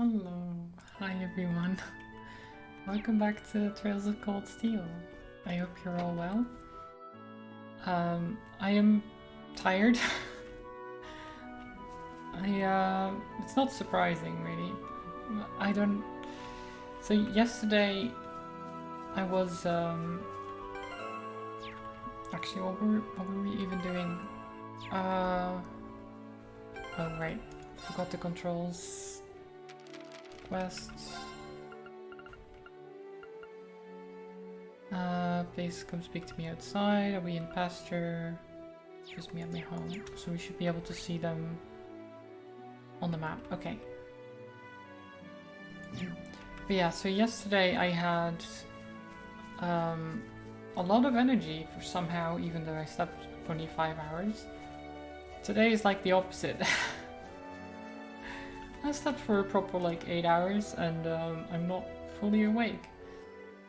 Hello, hi everyone. Welcome back to Trails of Cold Steel. I hope you're all well. I am tired. It's not surprising really. I don't. So yesterday, I was actually what were we even doing? Oh right, forgot the controls. Quests. Please come speak to me outside. Are we in pasture? Just me at my home. So we should be able to see them on the map. Okay. But yeah, so yesterday I had a lot of energy for somehow, even though I slept only 5 hours. Today is like the opposite. I slept for a proper like 8 hours and I'm not fully awake.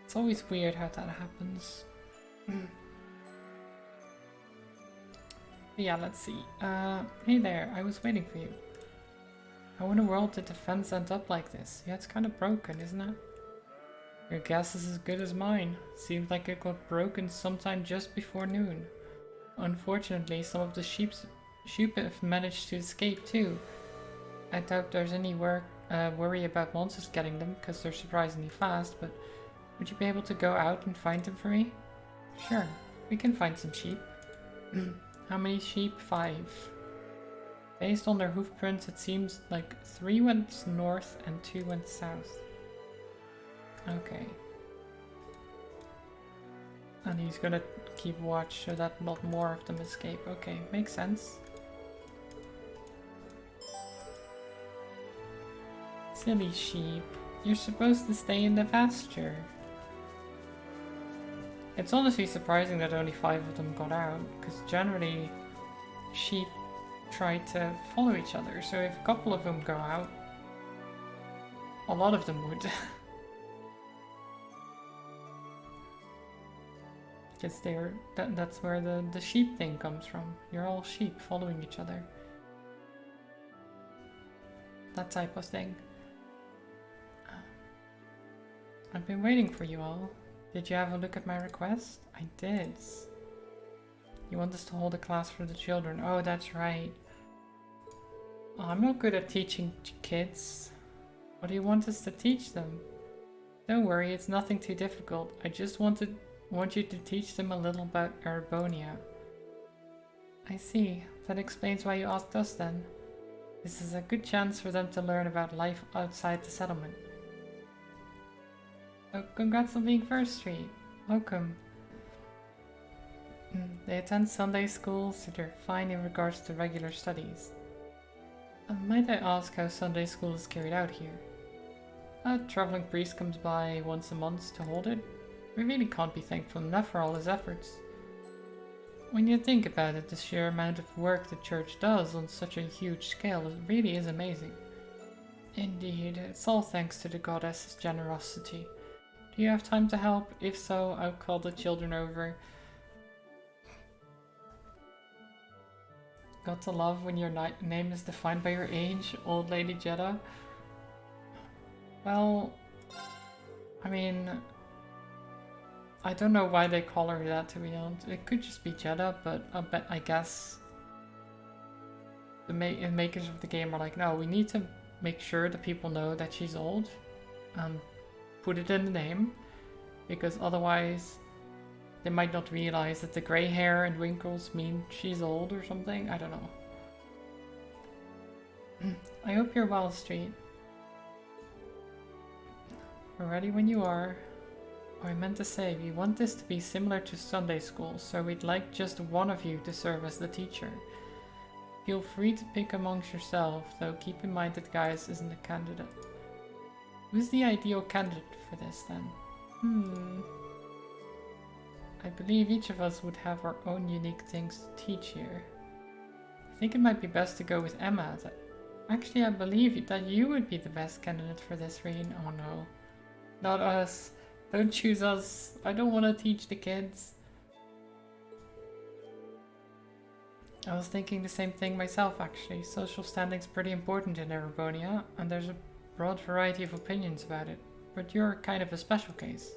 It's always weird how that happens. Yeah, let's see. Hey there, I was waiting for you. How in the world did the fence end up like this? Yeah, it's kind of broken, isn't it? Your guess is as good as mine. Seems like it got broken sometime just before noon. Unfortunately, some of the sheep have managed to escape too. I doubt there's any worry about monsters getting them, because they're surprisingly fast, but would you be able to go out and find them for me? Sure, we can find some sheep. How many sheep? 5. Based on their hoof prints, it seems like 3 went north and 2 went south. Okay. And he's gonna keep watch so that not more of them escape. Okay, makes sense. Silly sheep. You're supposed to stay in the pasture. It's honestly surprising that only 5 of them got out, because generally sheep try to follow each other, so if a couple of them go out, a lot of them would. Because that's where the sheep thing comes from. You're all sheep following each other. That type of thing. I've been waiting for you all. Did you have a look at my request? I did. You want us to hold a class for the children? Oh, that's right. Oh, I'm not good at teaching kids. What do you want us to teach them? Don't worry, it's nothing too difficult. I just want you to teach them a little about Erebonia. I see. That explains why you asked us then. This is a good chance for them to learn about life outside the settlement. Oh, congrats on being first street. Welcome. They attend Sunday school, so they're fine in regards to regular studies. Might I ask how Sunday school is carried out here? A traveling priest comes by once a month to hold it. We really can't be thankful enough for all his efforts. When you think about it, the sheer amount of work the church does on such a huge scale really is amazing. Indeed, it's all thanks to the goddess's generosity. Do you have time to help? If so, I'll call the children over. Got to love when your name is defined by your age, old lady Jeddah. Well, I mean, I don't know why they call her that, to be honest. It could just be Jeddah, but I guess the makers of the game are like, no, we need to make sure that people know that she's old. Put it in the name, because otherwise they might not realize that the grey hair and wrinkles mean she's old or something. I don't know. I hope you're well, Street. We're ready when you are. Oh, I meant to say, we want this to be similar to Sunday school, so we'd like just one of you to serve as the teacher. Feel free to pick amongst yourself, though keep in mind that Gaius isn't a candidate. Who's the ideal candidate for this then? I believe each of us would have our own unique things to teach here. I think it might be best to go with Emma. Actually, I believe that you would be the best candidate for this, Reen. Oh no. Not us. Don't choose us. I don't want to teach the kids. I was thinking the same thing myself, actually. Social standing's pretty important in Erebonia, and there's a broad variety of opinions about it, but you're kind of a special case.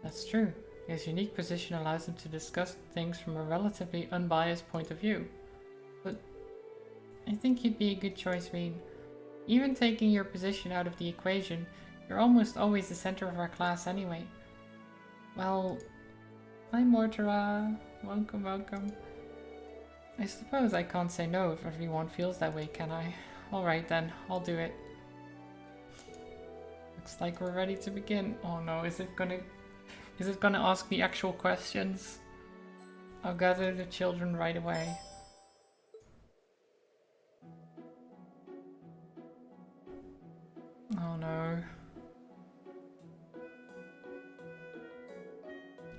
That's true. His unique position allows him to discuss things from a relatively unbiased point of view. But I think you'd be a good choice, Reed. Even taking your position out of the equation, you're almost always the center of our class anyway. Well, hi Mortara. Welcome, welcome. I suppose I can't say no if everyone feels that way, can I? Alright then, I'll do it. Looks like we're ready to begin. Oh no, is it gonna ask me actual questions? I'll gather the children right away. Oh no.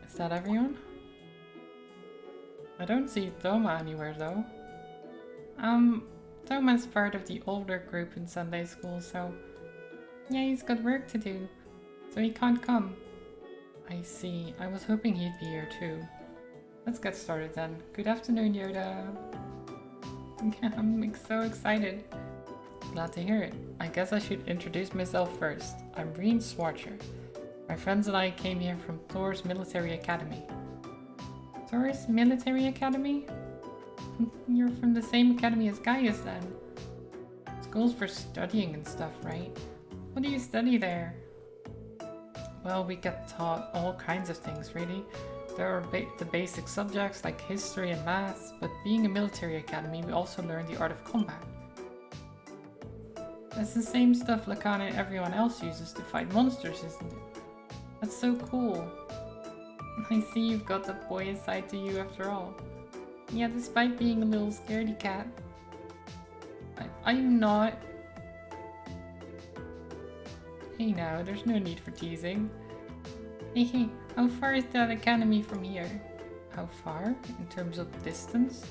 Is that everyone? I don't see Thoma anywhere though. Thoma's part of the older group in Sunday school, so yeah, he's got work to do, so he can't come. I see. I was hoping he'd be here too. Let's get started then. Good afternoon, Yoda. I'm so excited. Glad to hear it. I guess I should introduce myself first. I'm Rean Swarcher. My friends and I came here from Thor's Military Academy. Thor's Military Academy? You're from the same academy as Gaius then. School's for studying and stuff, right? What do you study there? Well, we get taught all kinds of things, really. There are the basic subjects like history and maths, but being a military academy, we also learn the art of combat. That's the same stuff Lacan and everyone else uses to fight monsters, isn't it? That's so cool. I see you've got the boyish side to you after all. Yeah, despite being a little scaredy cat. I'm not. Hey now, there's no need for teasing. Hey, how far is that academy from here? How far? In terms of distance?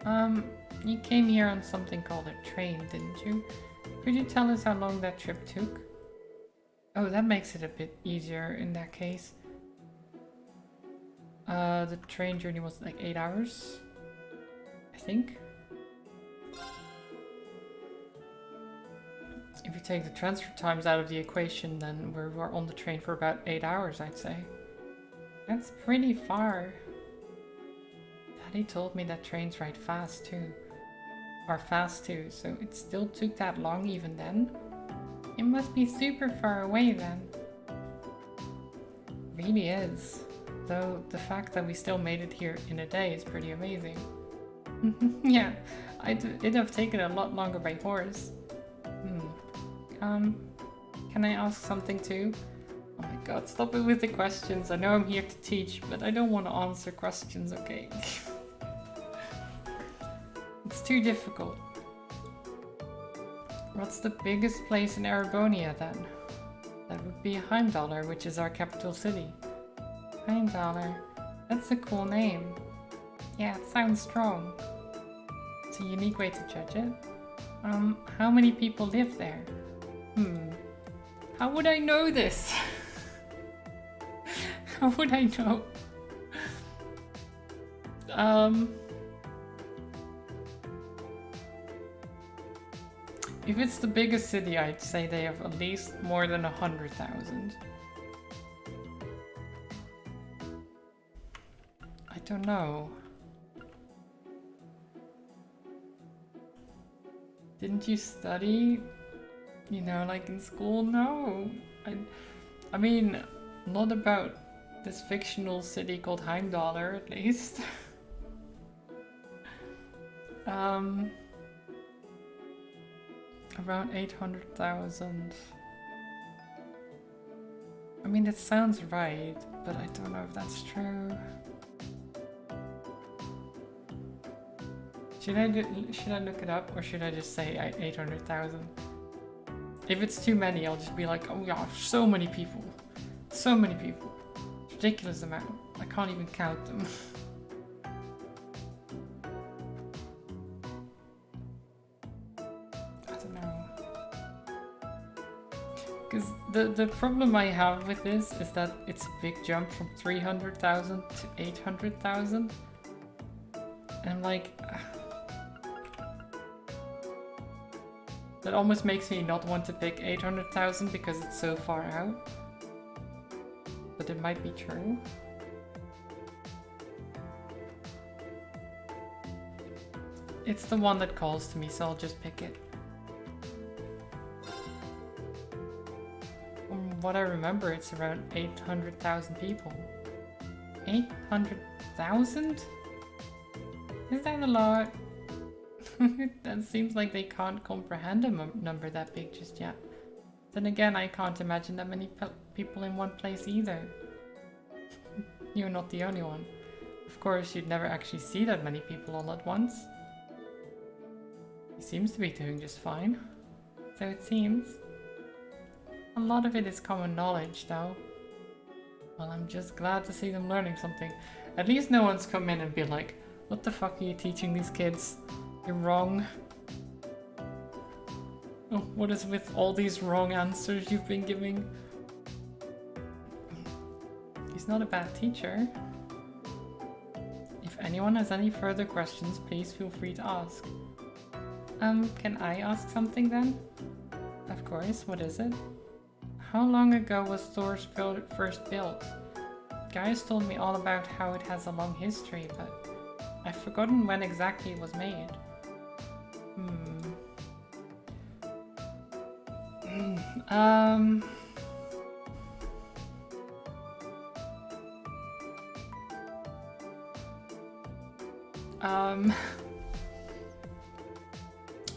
You came here on something called a train, didn't you? Could you tell us how long that trip took? Oh, that makes it a bit easier in that case. The train journey was like 8 hours, I think. If you take the transfer times out of the equation, then we're on the train for about 8 hours, I'd say. That's pretty far. Daddy told me that trains ride fast too. Or fast too, so it still took that long even then? It must be super far away then. It really is. Though the fact that we still made it here in a day is pretty amazing. Yeah, it'd have taken a lot longer by horse. Can I ask something too? Oh my god, stop it with the questions. I know I'm here to teach, but I don't want to answer questions, okay? It's too difficult. What's the biggest place in Erebonia then? That would be Heimdallr, which is our capital city. Heimdallr. That's a cool name. Yeah, it sounds strong. It's a unique way to judge it. How many people live there? How would I know this? How would I know? If it's the biggest city, I'd say they have at least more than 100,000. I don't know. Didn't you study? You know, like in school? No. I mean, not about this fictional city called Heimdallr, at least. Around 800,000. I mean, it sounds right, but I don't know if that's true. Should I look it up, or should I just say 800,000? If it's too many, I'll just be like, oh yeah, so many people. So many people. Ridiculous amount. I can't even count them. I don't know. Because the problem I have with this is that it's a big jump from 300,000 to 800,000. And I'm like... That almost makes me not want to pick 800,000 because it's so far out. But it might be true. It's the one that calls to me, so I'll just pick it. From what I remember, it's around 800,000 people. 800,000? Is that a lot? That seems like they can't comprehend a number that big just yet. Then again, I can't imagine that many people in one place either. You're not the only one. Of course, you'd never actually see that many people all at once. He seems to be doing just fine. So it seems. A lot of it is common knowledge, though. Well, I'm just glad to see them learning something. At least no one's come in and be like, what the fuck are you teaching these kids? You're wrong. Oh, what is with all these wrong answers you've been giving? He's not a bad teacher. If anyone has any further questions, please feel free to ask. Can I ask something then? Of course, what is it? How long ago was Thor's first built? Guys told me all about how it has a long history, but I've forgotten when exactly it was made.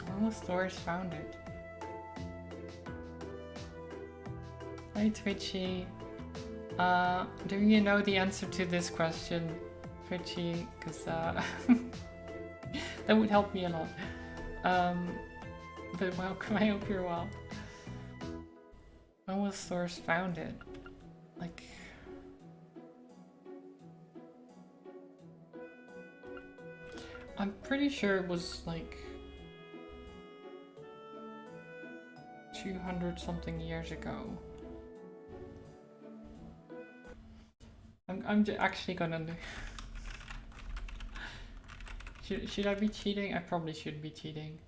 When was Thor's founded? Hi Twitchy. Do you know the answer to this question, Twitchy? Because that would help me a lot. But welcome, I hope you're well. When was Thor's founded? Like... I'm pretty sure it was like 200 something years ago. I'm actually gonna do... Should I be cheating? I probably should be cheating.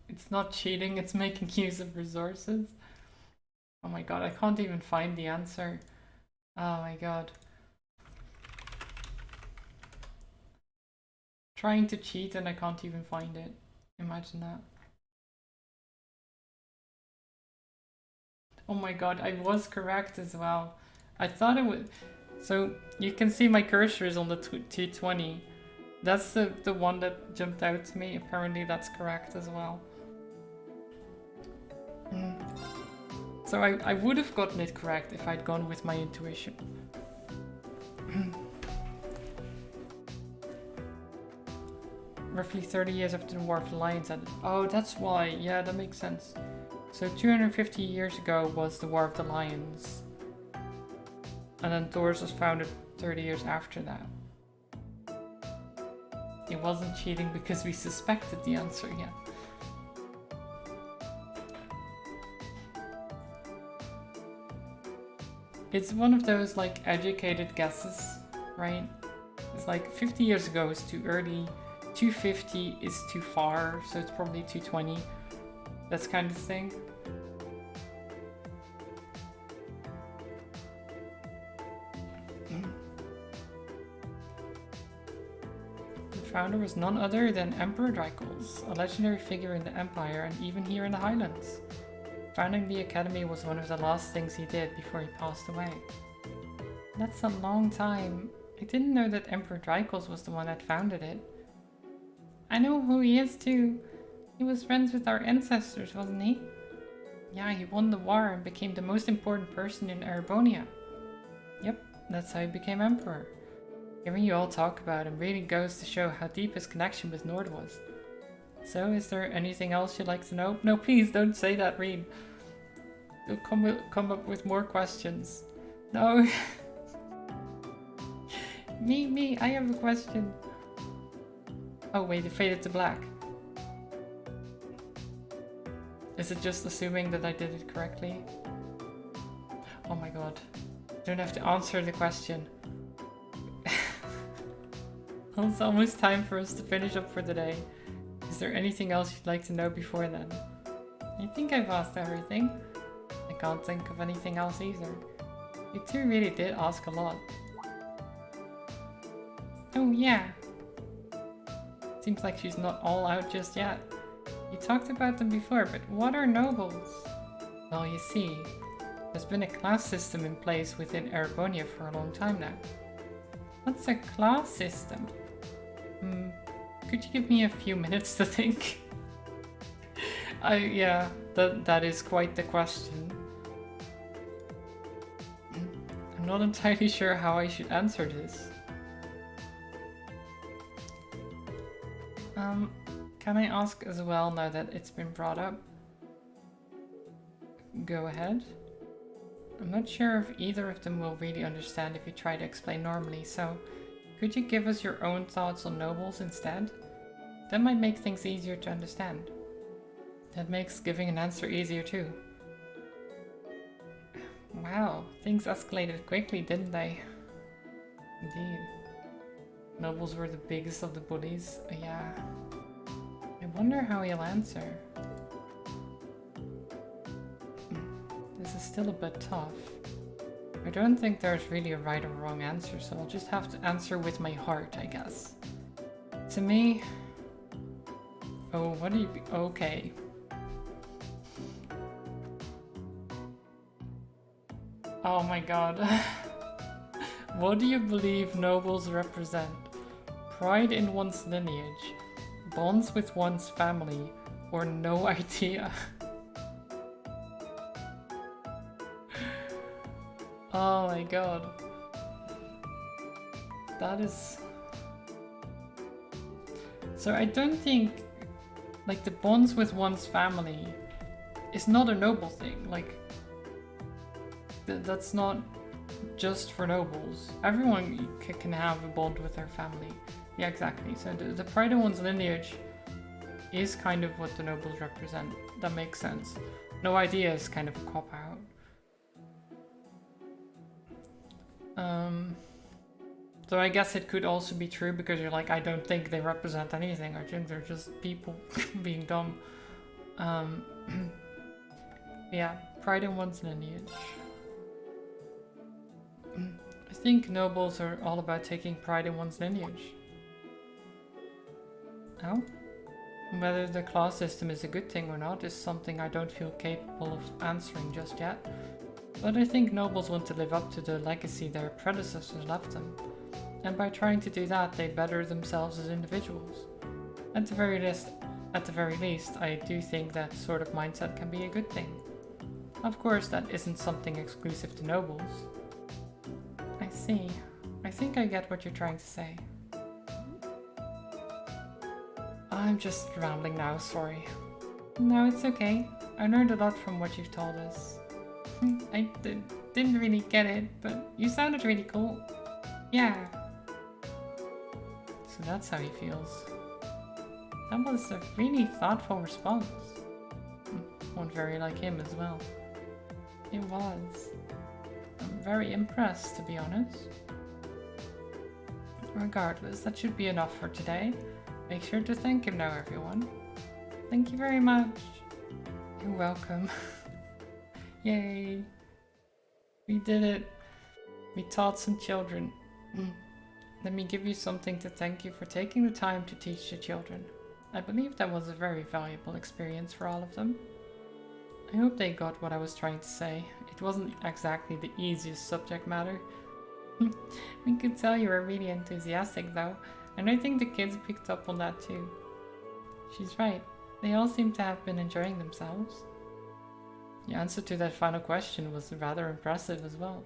It's not cheating, it's making use of resources. Oh my god, I can't even find the answer. Oh my god. Trying to cheat and I can't even find it. Imagine that. Oh my god, I was correct as well. I thought it would... So, you can see my cursor is on the 220. That's the one that jumped out to me. Apparently that's correct as well. So I would have gotten it correct if I'd gone with my intuition. Roughly 30 years after the War of the Lions ended. Oh, that's why. Yeah, that makes sense. So 250 years ago was the War of the Lions. And then Thor's was founded 30 years after that. It wasn't cheating because we suspected the answer yet. It's one of those like educated guesses, right? It's like 50 years ago is too early, 250 is too far, so it's probably 220. That's kind of thing. The founder was none other than Emperor Drykos, a legendary figure in the Empire and even here in the Highlands. Founding the Academy was one of the last things he did before he passed away. That's a long time. I didn't know that Emperor Drykos was the one that founded it. I know who he is too. He was friends with our ancestors, wasn't he? Yeah, he won the war and became the most important person in Erebonia. Yep, that's how he became emperor. Hearing you all talk about him really goes to show how deep his connection with Nord was. So, is there anything else you'd like to know? No, please don't say that, Rean. You'll come up with more questions. No. Me, I have a question. Oh wait, it faded to black. Is it just assuming that I did it correctly? Oh my god. I don't have to answer the question. Well, it's almost time for us to finish up for the day. Is there anything else you'd like to know before then? I think I've asked everything. I can't think of anything else either. You two really did ask a lot. Oh yeah. Seems like she's not all out just yet. You talked about them before, but what are nobles? Well, you see, there's been a class system in place within Erebonia for a long time now. What's a class system? Could you give me a few minutes to think? Yeah, that is quite the question. I'm not entirely sure how I should answer this. Can I ask as well now that it's been brought up? Go ahead. I'm not sure if either of them will really understand if you try to explain normally, so could you give us your own thoughts on nobles instead? That might make things easier to understand. That makes giving an answer easier too. Wow, things escalated quickly, didn't they? Indeed. Nobles were the biggest of the bullies. Yeah. I wonder how he'll answer. This is still a bit tough. I don't think there's really a right or wrong answer, so I'll just have to answer with my heart, I guess. To me... Oh, what do you... Okay. Oh my god. What do you believe nobles represent? Pride in one's lineage, bonds with one's family, or no idea? Oh my god. That is... So I don't think, like, the bonds with one's family is not a noble thing. Like, that's not just for nobles. Everyone can have a bond with their family. Yeah, exactly. So the pride in one's lineage is kind of what the nobles represent. That makes sense. No idea is kind of a cop-out. So I guess it could also be true because you're like, I don't think they represent anything. I think they're just people being dumb. Yeah, pride in one's lineage. I think nobles are all about taking pride in one's lineage. Oh? Whether the class system is a good thing or not is something I don't feel capable of answering just yet. But I think nobles want to live up to the legacy their predecessors left them. And by trying to do that, they better themselves as individuals. At the very least, I do think that sort of mindset can be a good thing. Of course, that isn't something exclusive to nobles. I see. I think I get what you're trying to say. I'm just rambling now, sorry. No, it's okay. I learned a lot from what you've told us. I didn't really get it, but you sounded really cool. Yeah. So that's how he feels. That was a really thoughtful response. One very like him as well. It was. I'm very impressed, to be honest. Regardless, that should be enough for today. Make sure to thank him now, everyone. Thank you very much. You're welcome. Yay. We did it. We taught some children. Let me give you something to thank you for taking the time to teach the children. I believe that was a very valuable experience for all of them. I hope they got what I was trying to say. It wasn't exactly the easiest subject matter. We could tell you were really enthusiastic though, and I think the kids picked up on that too. She's right. They all seem to have been enjoying themselves. The answer to that final question was rather impressive as well.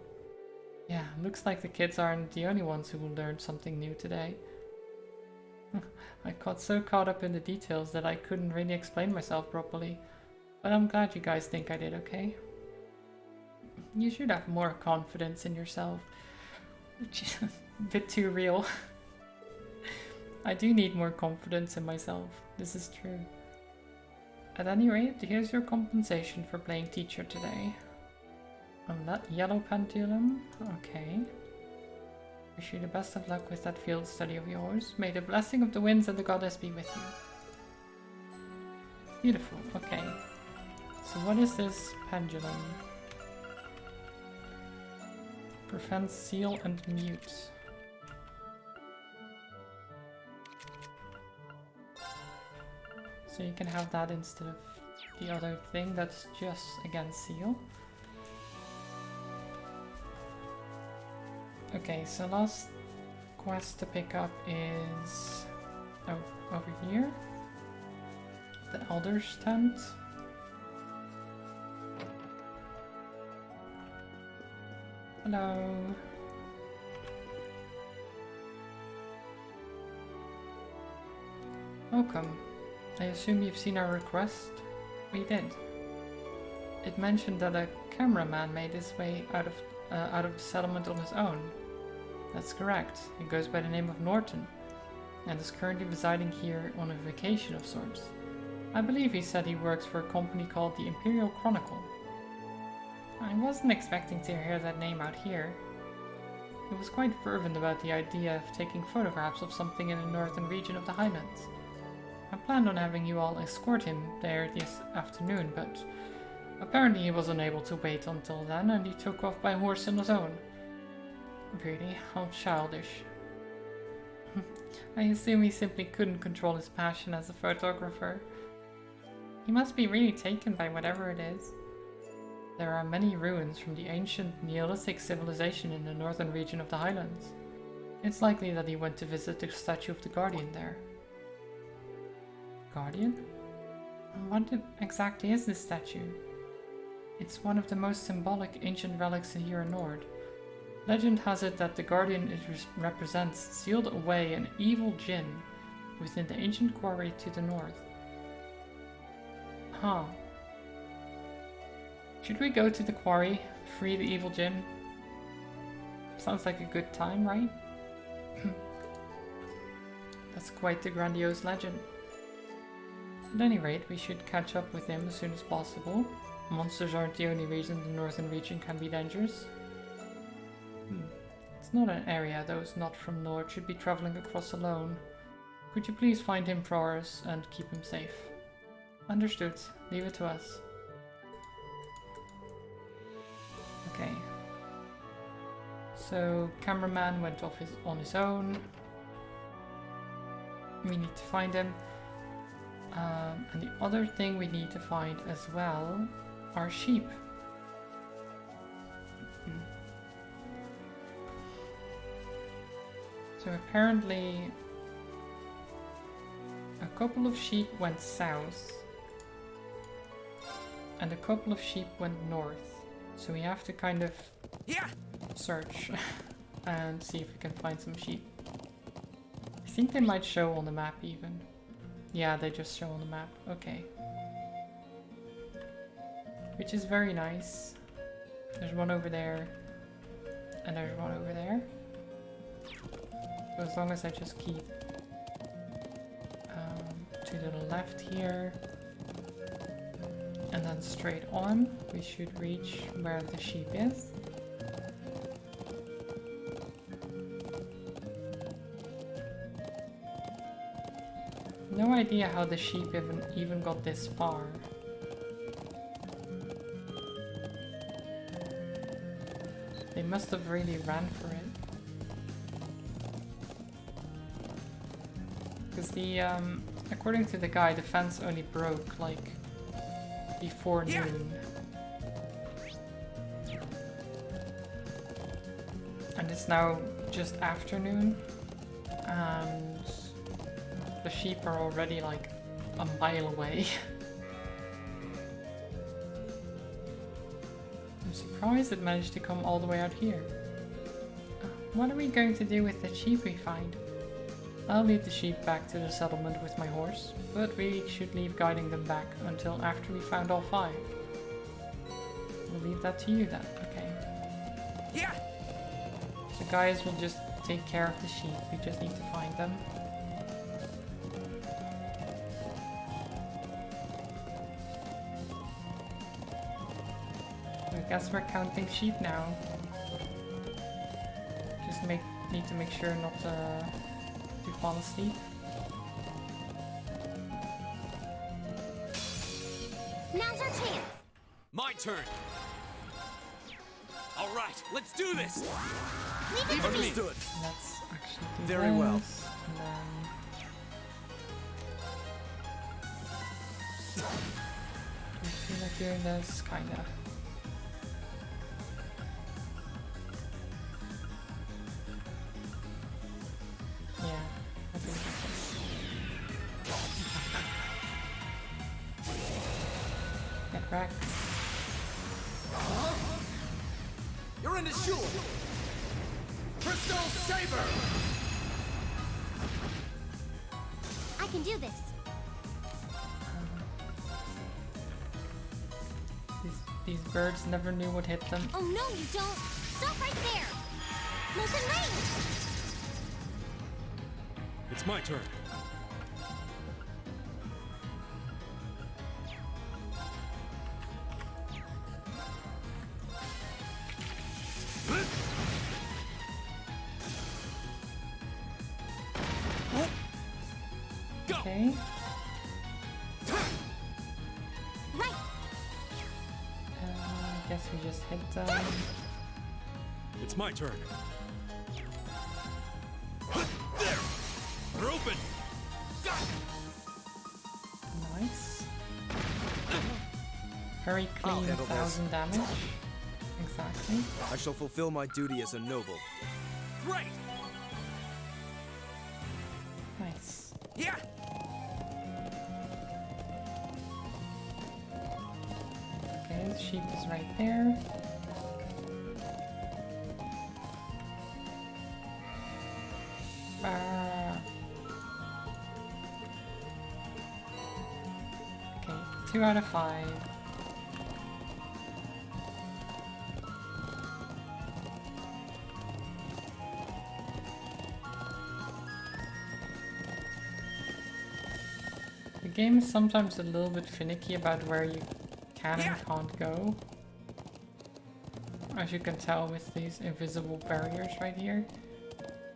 Yeah, looks like the kids aren't the only ones who will learn something new today. I got so caught up in the details that I couldn't really explain myself properly. But I'm glad you guys think I did okay. You should have more confidence in yourself. Which is a bit too real. I do need more confidence in myself. This is true. At any rate, here's your compensation for playing teacher today. A yellow pendulum. Okay. Wish you the best of luck with that field study of yours. May the blessing of the winds and the goddess be with you. Beautiful. Okay. So what is this pendulum? Prevents seal and mute. So you can have that instead of the other thing that's just against seal. Okay, so last quest to pick up is over here. The Elder's Tent. Hello. Welcome. I assume you've seen our request? We did. It mentioned that a cameraman made his way out of the settlement on his own. That's correct. He goes by the name of Norton, and is currently residing here on a vacation of sorts. I believe he said he works for a company called the Imperial Chronicle. I wasn't expecting to hear that name out here. He was quite fervent about the idea of taking photographs of something in the northern region of the Highlands. I planned on having you all escort him there this afternoon, but apparently he was unable to wait until then and he took off by horse on his own. Really, how childish. I assume he simply couldn't control his passion as a photographer. He must be really taken by whatever it is. There are many ruins from the ancient Neolithic civilization in the northern region of the Highlands. It's likely that he went to visit the statue of the Guardian there. Guardian? What exactly is this statue? It's one of the most symbolic ancient relics here in Nord. Legend has it that the Guardian represents sealed away an evil djinn within the ancient quarry to the north. Huh. Should we go to the quarry, free the evil djinn? Sounds like a good time, right? That's quite the grandiose legend. At any rate, we should catch up with him as soon as possible. Monsters aren't the only reason the northern region can be dangerous. It's not an area those not from Nord should be traveling across alone. Could you please find him for us and keep him safe? Understood. Leave it to us. Okay. So, cameraman went off on his own. We need to find him. And the other thing we need to find as well are sheep. So apparently a couple of sheep went south and a couple of sheep went north. So we have to kind of search and see if we can find some sheep. I think they might show on the map even. Yeah, they just show on the map. Okay. Which is very nice. There's one over there. And there's one over there. So as long as I just keep to the left here and then straight on, we should reach where the sheep is. No idea how the sheep even got this far. They must have really ran for it. Because the, according to the guy, the fence only broke, like, before noon. And it's now just afternoon, and the sheep are already, like, a mile away. I'm surprised it managed to come all the way out here. what are we going to do with the sheep we find? I'll lead the sheep back to the settlement with my horse, but we should leave guiding them back until after we found all 5. We'll leave that to you then, okay. Yeah. So guys will just take care of the sheep, we just need to find them. I guess we're counting sheep now. Just need to make sure not to fall asleep. Now's our chance. My turn. All right, let's do this. Leave it to me. Understood. Let's actually do Very well. this, and then I feel like doing this, kinda. Yeah, I think this. Get wrecked. You're in the shore. Crystal Saber. I can do this. These birds never knew what hit them. Oh no, you don't. Stop right there. Molten Rain. It's my turn. Okay. Right. I guess we just hit them. It's my turn. There. We're open. Nice. Very I'll clean handle this. 1000 damage. Exactly. I shall fulfill my duty as a noble. Right. Nice. Yeah. Okay, the sheep is right there. Okay, 2 out of 5. The game is sometimes a little bit finicky about where you can and can't go. As you can tell with these invisible barriers right here.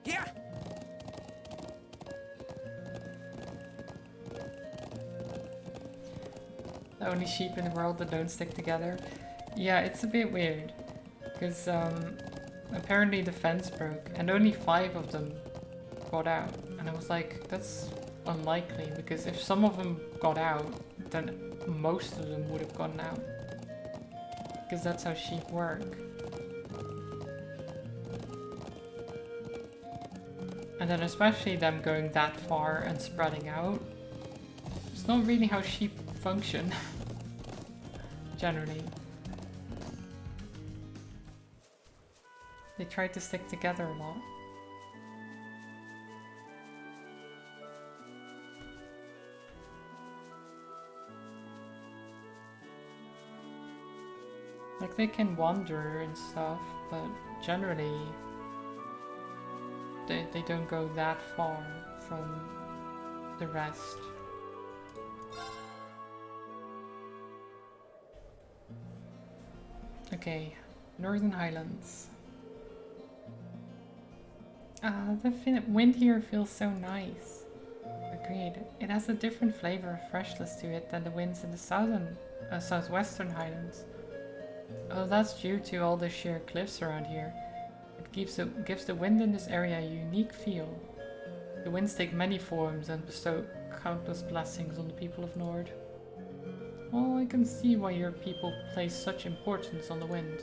Yeah. The only sheep in the world that don't stick together. Yeah, it's a bit weird. Because apparently the fence broke and only 5 of them got out. And I was like, that's unlikely because if some of them got out, then most of them would have gotten out. Because that's how sheep work. And then especially them going that far and spreading out. It's not really how sheep function. Generally. They try to stick together a lot. Like they can wander and stuff, but generally they don't go that far from the rest. Okay, Northern Highlands. The wind here feels so nice. Agreed. It has a different flavor of freshness to it than the winds in the southwestern Highlands. Oh, that's due to all the sheer cliffs around here. It gives the wind in this area a unique feel. The winds take many forms and bestow countless blessings on the people of Nord. Well, I can see why your people place such importance on the wind.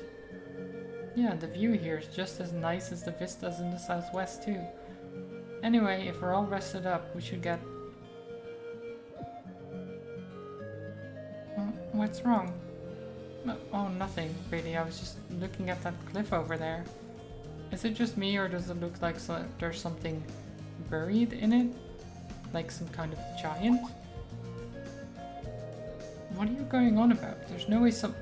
Yeah, and the view here is just as nice as the vistas in the southwest too. Anyway, if we're all rested up, we should get... What's wrong? No, oh, nothing, really. I was just looking at that cliff over there. Is it just me, or does it look like there's something buried in it? Like some kind of giant? What are you going on about? There's no way some...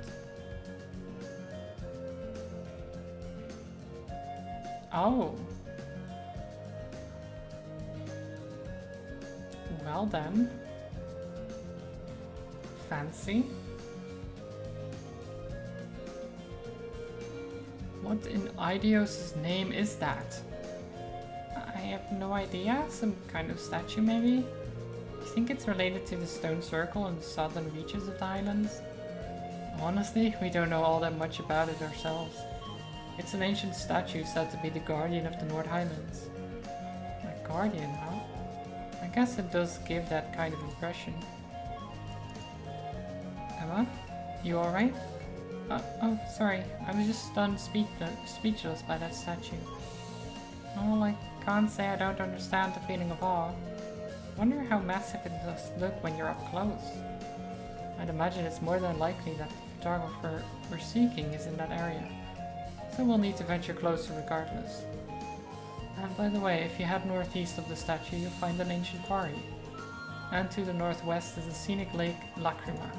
Oh. Well then. Fancy. What in Idios' name is that? I have no idea. Some kind of statue maybe? I think it's related to the stone circle in the southern reaches of the islands. Honestly, we don't know all that much about it ourselves. It's an ancient statue said to be the guardian of the North Highlands. A guardian, huh? I guess it does give that kind of impression. Emma? You alright? Oh, sorry. I was just stunned speechless by that statue. Oh, I can't say I don't understand the feeling of awe. Wonder how massive it does look when you're up close. I'd imagine it's more than likely that the photographer we're seeking is in that area. So we'll need to venture closer regardless. And by the way, if you head northeast of the statue, you'll find an ancient quarry. And to the northwest is a scenic lake, Lacrima.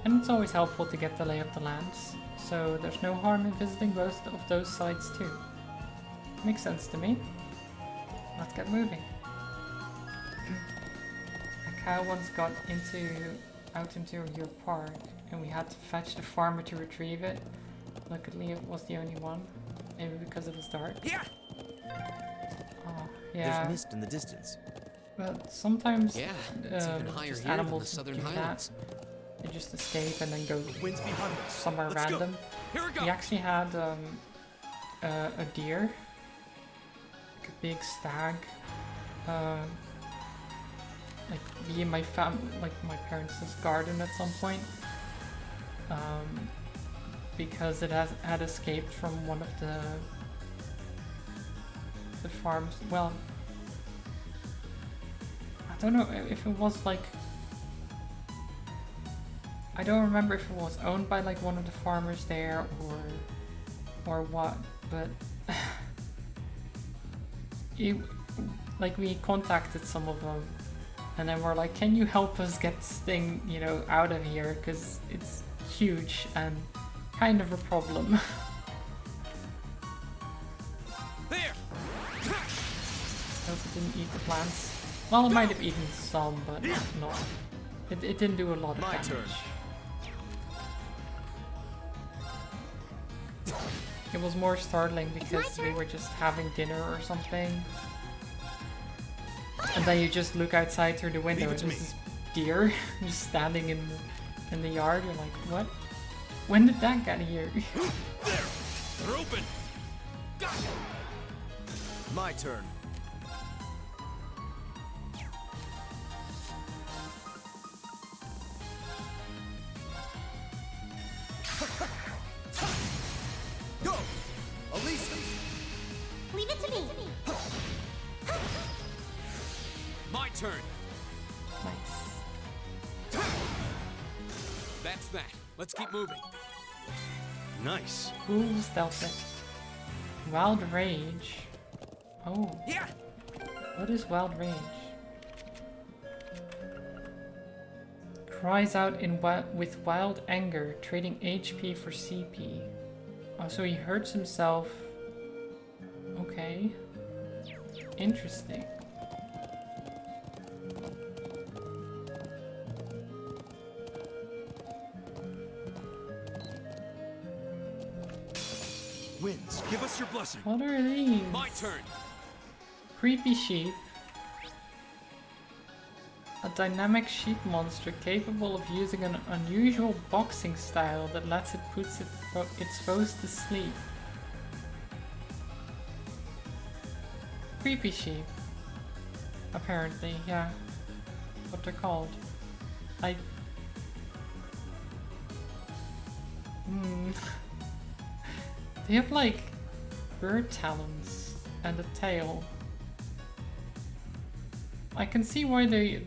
And it's always helpful to get the lay of the lands, so there's no harm in visiting both of those sites too. Makes sense to me. Let's get moving. A cow once got out into your park, and we had to fetch the farmer to retrieve it. Luckily it was the only one. Maybe because it was dark. Yeah. Oh, yeah. There's mist in the distance. But sometimes Yeah, it's even higher just here than the animals Southern do Highlands. that. They just escape and then go Wind's behind us. somewhere Let's random. Go. Here we go. We actually had a deer, like a big stag, like be in my my parents' garden at some point, because it had escaped from one of the farms. Well, I don't know if it was like. I don't remember if it was owned by like one of the farmers there or what, but we contacted some of them, and then we're like, can you help us get this thing, you know, out of here, because it's huge and kind of a problem. There. Hope it didn't eat the plants. Well, it might have eaten some, but not. It didn't do a lot of My damage. turn. It was more startling because we turn. were just having dinner or something. And then you just look outside through the window Leave and it to there's me. this deer just standing in the yard. You're like, what? When did that get here? There. They're open. My turn. Go! Elisa! Leave it to me. My turn. Nice. That's that. Let's keep moving. Nice. Ooh, stealthy. Wild Rage. Oh, Yeah. what is Wild Rage? Cries out with wild anger, trading HP for CP. Oh, so he hurts himself. Okay. Interesting. Winds, give us your blessing. What are these? My turn. Creepy sheep. A dynamic sheep monster capable of using an unusual boxing style that lets it put its foes to sleep. Creepy sheep. Apparently, yeah. What they're called. They have like bird talons and a tail. I can see why they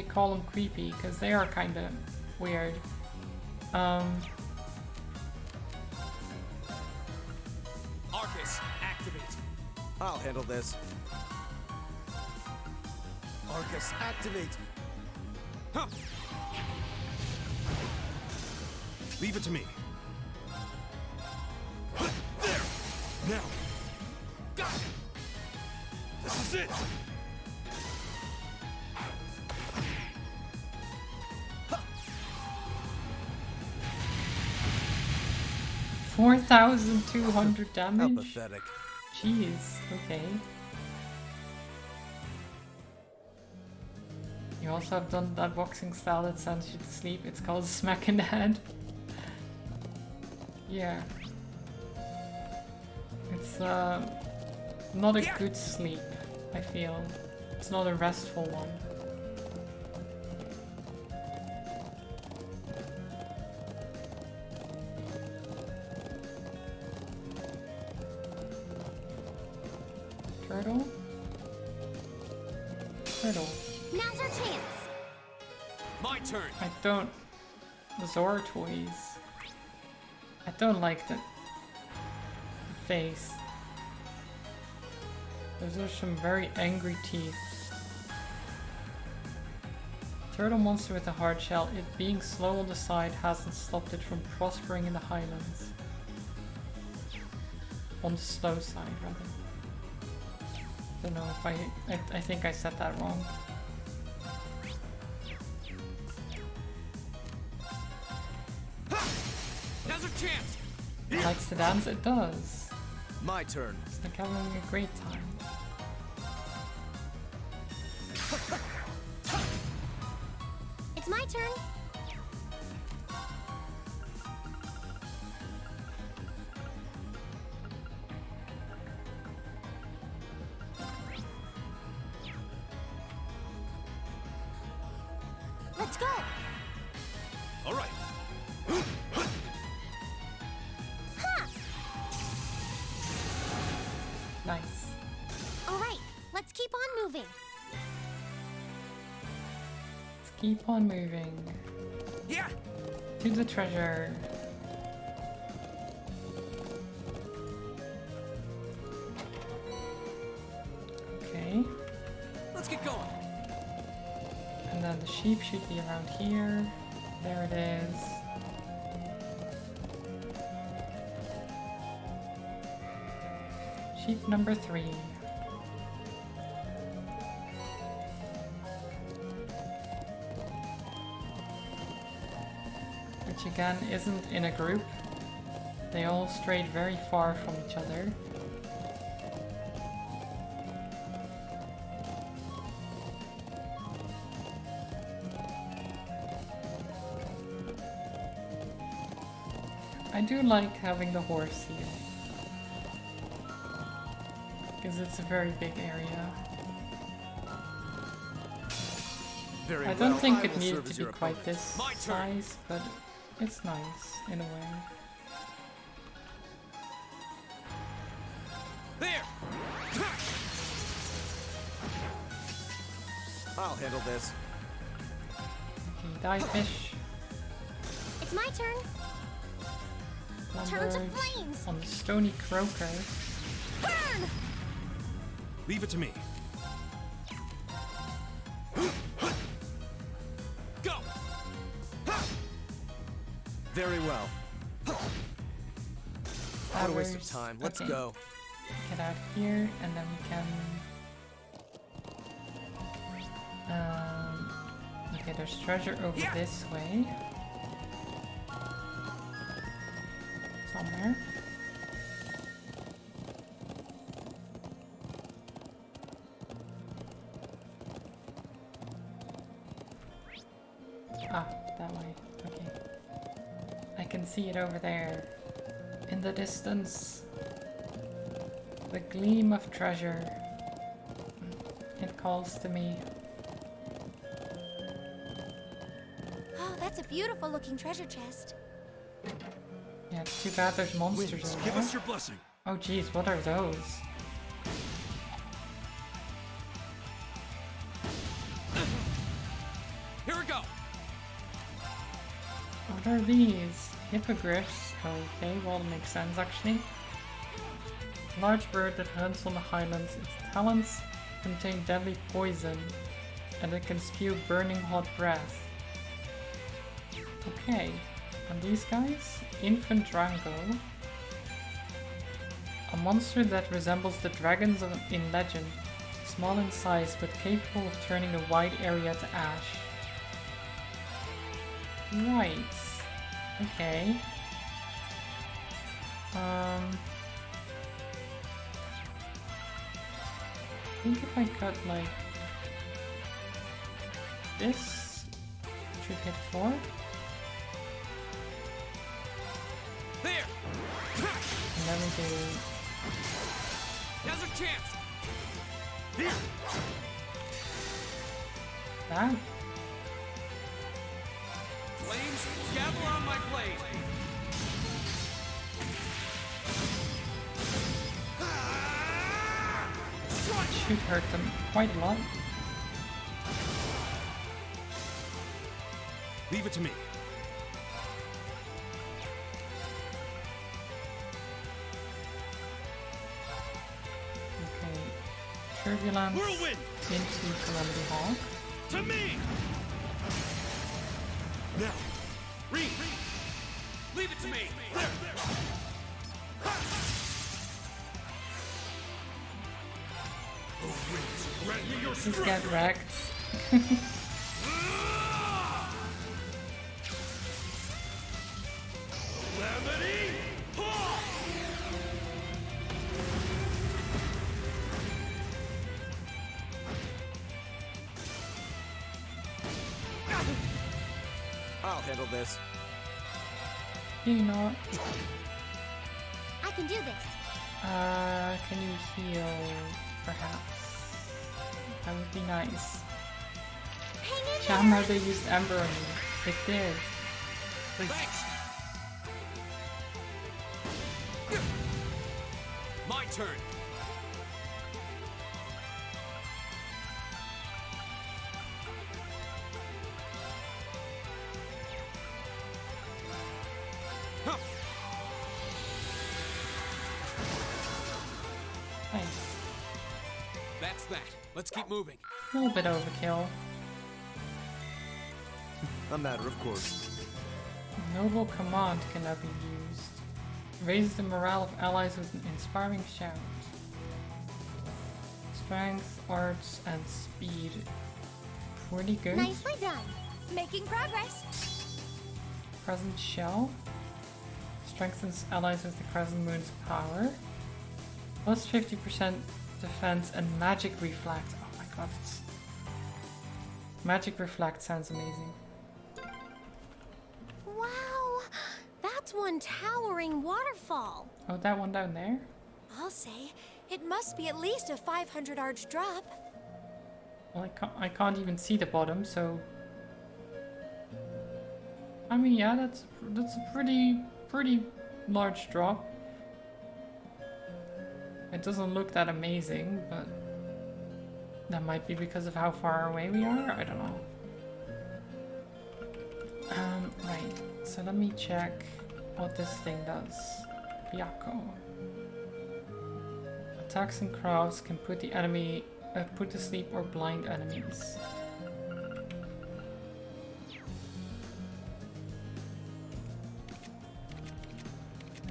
call them creepy, because they are kind of weird. Arcus, I'll handle this. Arcus, activate! Huh. Leave it to me. There! Now! Got it! This is it! 4,200 How damage? pathetic. Jeez, okay. You also have done that boxing style that sends you to sleep. It's called smack in the head. Yeah. It's not a good sleep, I feel. It's not a restful one. Turtle? Turtle. Now's our chance. My turn! I don't... Zora toys. I don't like the face. Those are some very angry teeth. Turtle monster with a hard shell. It being slow on the side hasn't stopped it from prospering in the highlands. On the slow side, rather. Don't know if I think I said that wrong. Now's our chance! It likes to dance? It does. My turn. It's like having a great time. It's my turn. Let's go. All right. Ha! Nice. All right, let's keep on moving. Let's keep on moving. Yeah! To the treasure. Okay. Let's get going! And then the sheep should be around here. There it is. Sheep number 3. Which again isn't in a group. They all strayed very far from each other. I do like having the horse here. Because it's a very big area. Very I don't well, think I it will needed serve to as be your quite opponent. this My turn. size, but it's nice in a way. There! I'll handle this. Okay, die fish. It's my turn. Turn to Lumberge flames. on the stony croaker. Burn! Leave it to me. Go! Very well. What a waste of Flowers. time. Let's Okay, go. Get out here, and then we can... okay, there's treasure over Yeah. this way. Somewhere. Ah, that way. Okay. I can see it over there. In the distance. The gleam of treasure. It calls to me. Oh, that's a beautiful looking treasure chest. Yeah, it's too bad there's monsters Winds, in give there. us your blessing. Oh geez, what are those? Here we go! What are these? Hippogriffs. Okay, well, it makes sense actually. A large bird that hunts on the highlands. Its talons contain deadly poison, and it can spew burning hot breath. Okay, and these guys? Infant Drango. A monster that resembles the dragons in legend. Small in size, but capable of turning a wide area to ash. Right. Okay. I think if I cut like this, it should hit 4. There! And then we do Now's our chance! that. Flames, gavel on my blade! Should hurt them quite a lot. Leave it to me. Okay. Turbulence Whirlwind! into Calamity Hawk. To me! Now, read! Leave it to me! There! Just get wrecked. Calamity! I'll handle this. You know what? I can do this. Can you heal, perhaps? That would be nice. Hang in Shamar, they used Ember on me. It did. Thanks! My turn! Huh. Nice. That's that. Let's keep moving. A little bit overkill. A matter of course. Noble command cannot be used. Raises the morale of allies with an inspiring shout. Strength, arts, and speed. Pretty good. Nicely done. Making progress. Crescent Shell. Strengthens allies with the Crescent Moon's power. Plus 50% defense and magic reflect. Oh my god. Magic reflect sounds amazing. Wow, that's one towering waterfall. Oh, that one down there? I'll say, it must be at least a 500 arch drop. Well, I can't even see the bottom, so... I mean, yeah, that's a pretty large drop. It doesn't look that amazing, but that might be because of how far away we are. I don't know. Right. So let me check what this thing does. Byakko. Attacks and crafts can put the enemy, put to sleep or blind enemies.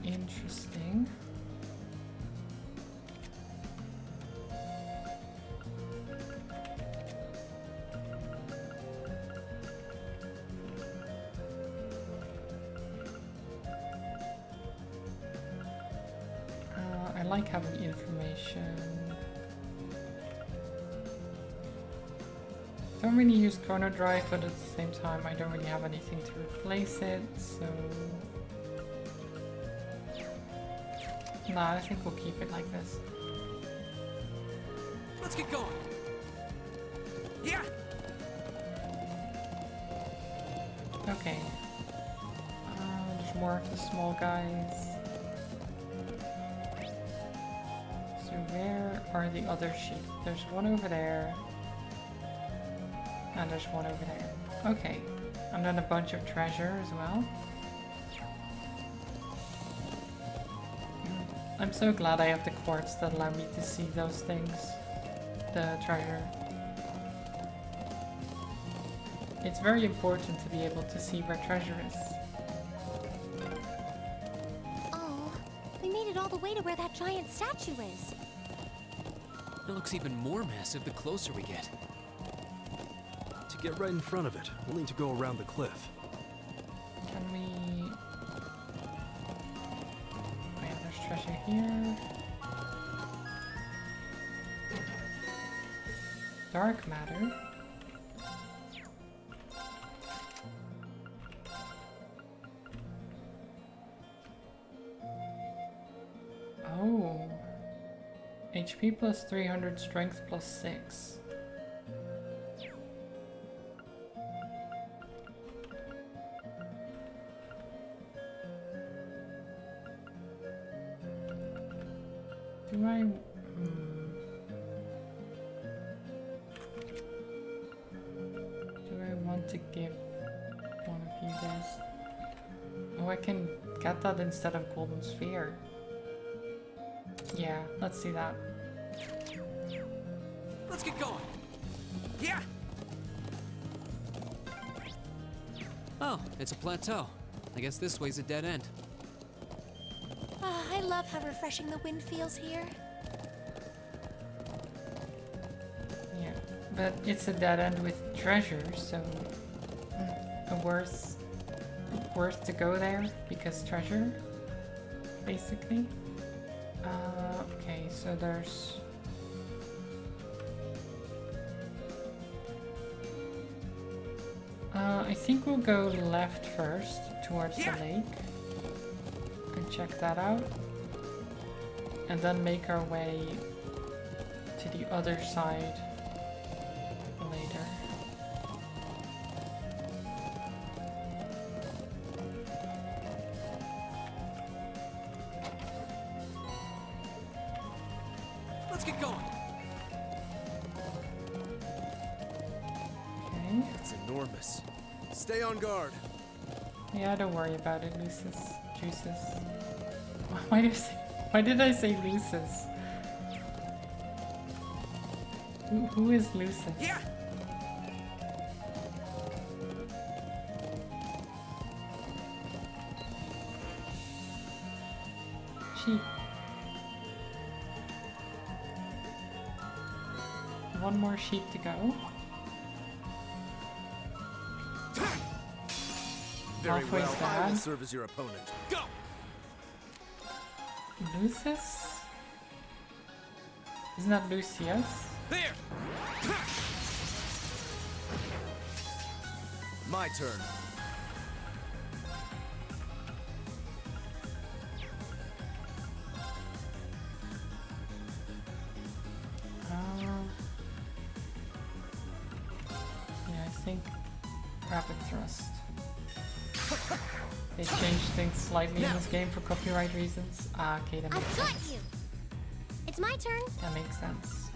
Interesting. I like having information. Don't really use Chrono Drive, but at the same time I don't really have anything to replace it, so... Nah, I think we'll keep it like this. Let's get going. Yeah. Okay. There's more of the small guys. So where are the other sheep? There's one over there. And there's one over there. Okay. And then a bunch of treasure as well. I'm so glad I have the quartz that allow me to see those things. The treasure. It's very important to be able to see where treasure is. Oh, we made it all the way to where that giant statue is. It looks even more massive the closer we get. To get right in front of it, we'll need to go around the cliff. Can we... Oh yeah, there's treasure here. Dark matter. Oh. HP plus 300, strength plus 6. Do I... Do I want to give one of you guys... Oh, I can get that instead of golden sphere. Yeah, let's see that. Let's get going. Yeah. Oh, it's a plateau. I guess this way's a dead end. Ah, I love how refreshing the wind feels here. Yeah, but it's a dead end with treasure, so worth to go there because treasure, basically. Okay, so there's... I think we'll go left first towards the lake and check that out, and then make our way to the other side later. Let's get going. Okay. It's enormous. Stay on guard. Yeah, don't worry about it, Lucis. Juices. Why did I say Lucis? Who is Lucis? Yeah. Sheep. One more sheep to go. Very Halfway's well, I will bad. serve as your opponent. Go. Lucis? Isn't that Lucius? There. My turn. Yeah, I think rapid thrust. They changed things slightly in this game for copyright reasons. Ah, okay, that makes I've got sense. you! It's my turn. That makes sense.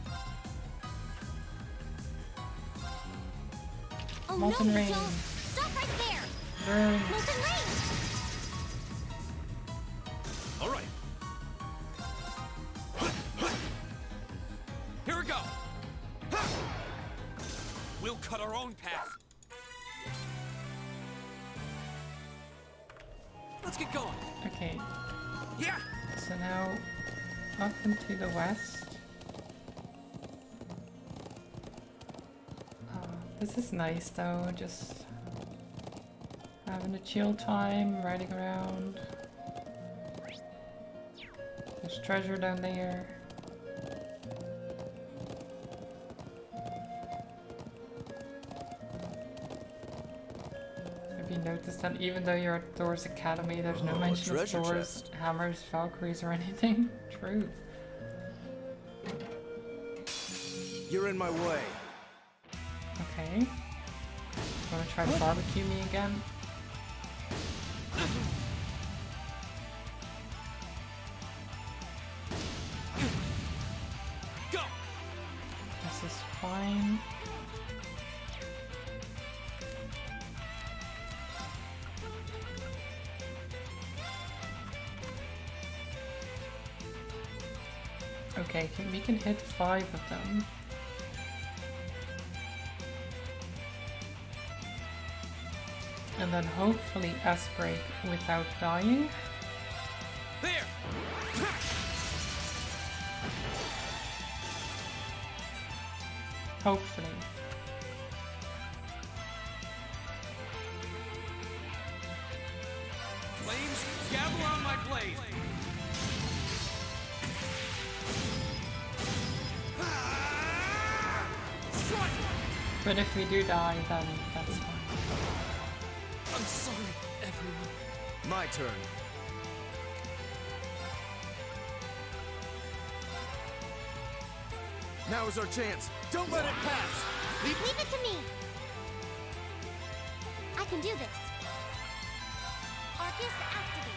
Oh Molten no, you rain. don't! Stop right there! Burn. Molten rain! All right. Here we go. We'll cut our own path. Let's get going. Okay, Yeah. so now up and to the west. This is nice though, just having a chill time, riding around. There's treasure down there. Have you noticed that even though you're at Thor's Academy, there's no Oh, mention of treasure Thor's chest. hammers, Valkyries, or anything? True. You're in my way. Okay. Wanna try to barbecue me again? Go. This is fine. Okay, we can hit 5 of them. And then hopefully S-break without dying. There! Hopefully. Flames, gavel on my blade! But if we do die, then that's fine. I'm sorry, everyone. My turn. Now is our chance. Don't let it pass. Leave it to me. I can do this. Arcus activate.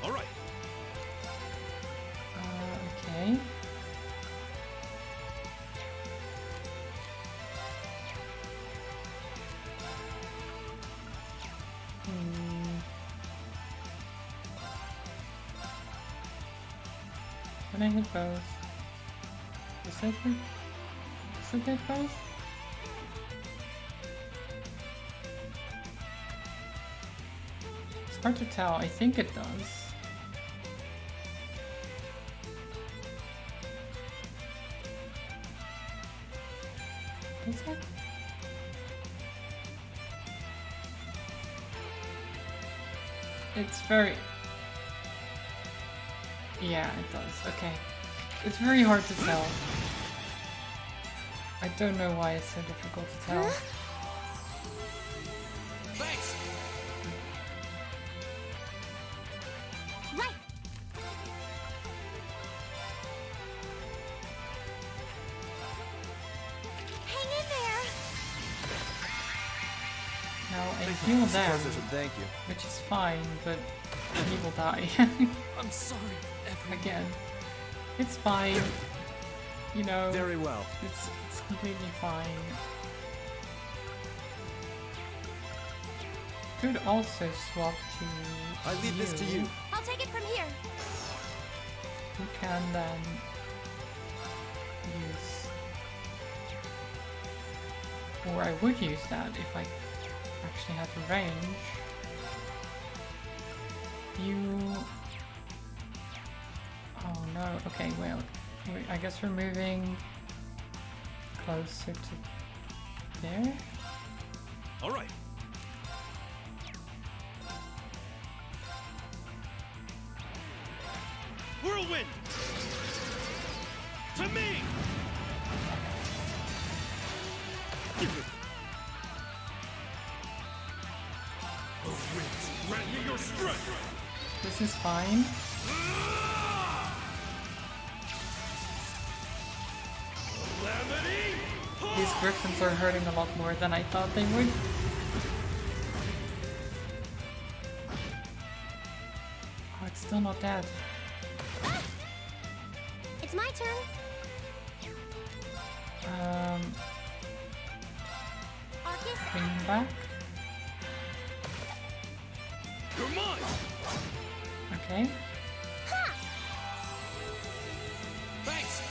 All right. Okay. Can I hit both? Is that it? Does it hit both? It's hard to tell. I think it does. Does it? It's very... Yeah, it does. Okay. It's very hard to tell. I don't know why it's so difficult to tell. Thanks! Right. Hang in there. Now I heal them, Thank you. which is fine, but he will die. I'm sorry, everyone. Again. It's fine. You know, Very well. it's completely fine. Could also swap to I leave this to you. I'll take it from here. Who can then use... Or I would use that if I actually had the range. You... Oh no, okay, well, I guess we're moving closer to there? All right. Whirlwind! To me! Oh, winds, grant me your strength! This is fine. These griffins are hurting a lot more than I thought they would. Oh, it's still not dead. Ah! It's my turn. Arcus. Bring back. You're mine! Okay. Ha! Thanks!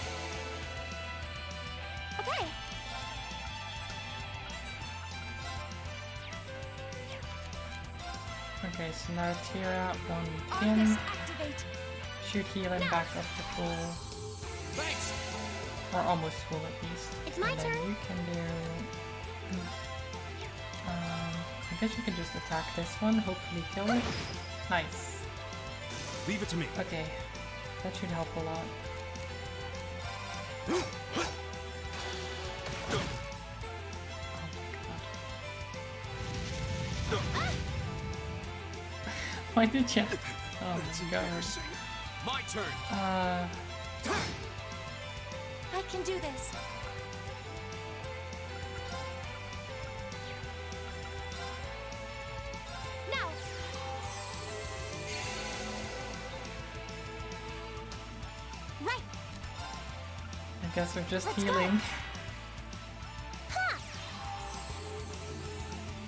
Okay. Okay, so now Tira on Arcus him. activate. Shoot healing back up to full. Thanks! Or almost full at least. It's my And then turn. you can do... I guess you can just attack this one, hopefully kill it. Nice. Leave it to me. Okay, that should help a lot. Oh my god. Why did you? Oh my god. My turn! Uh, I can do this. Now. Right. I guess we're just Let's go. healing. Ha!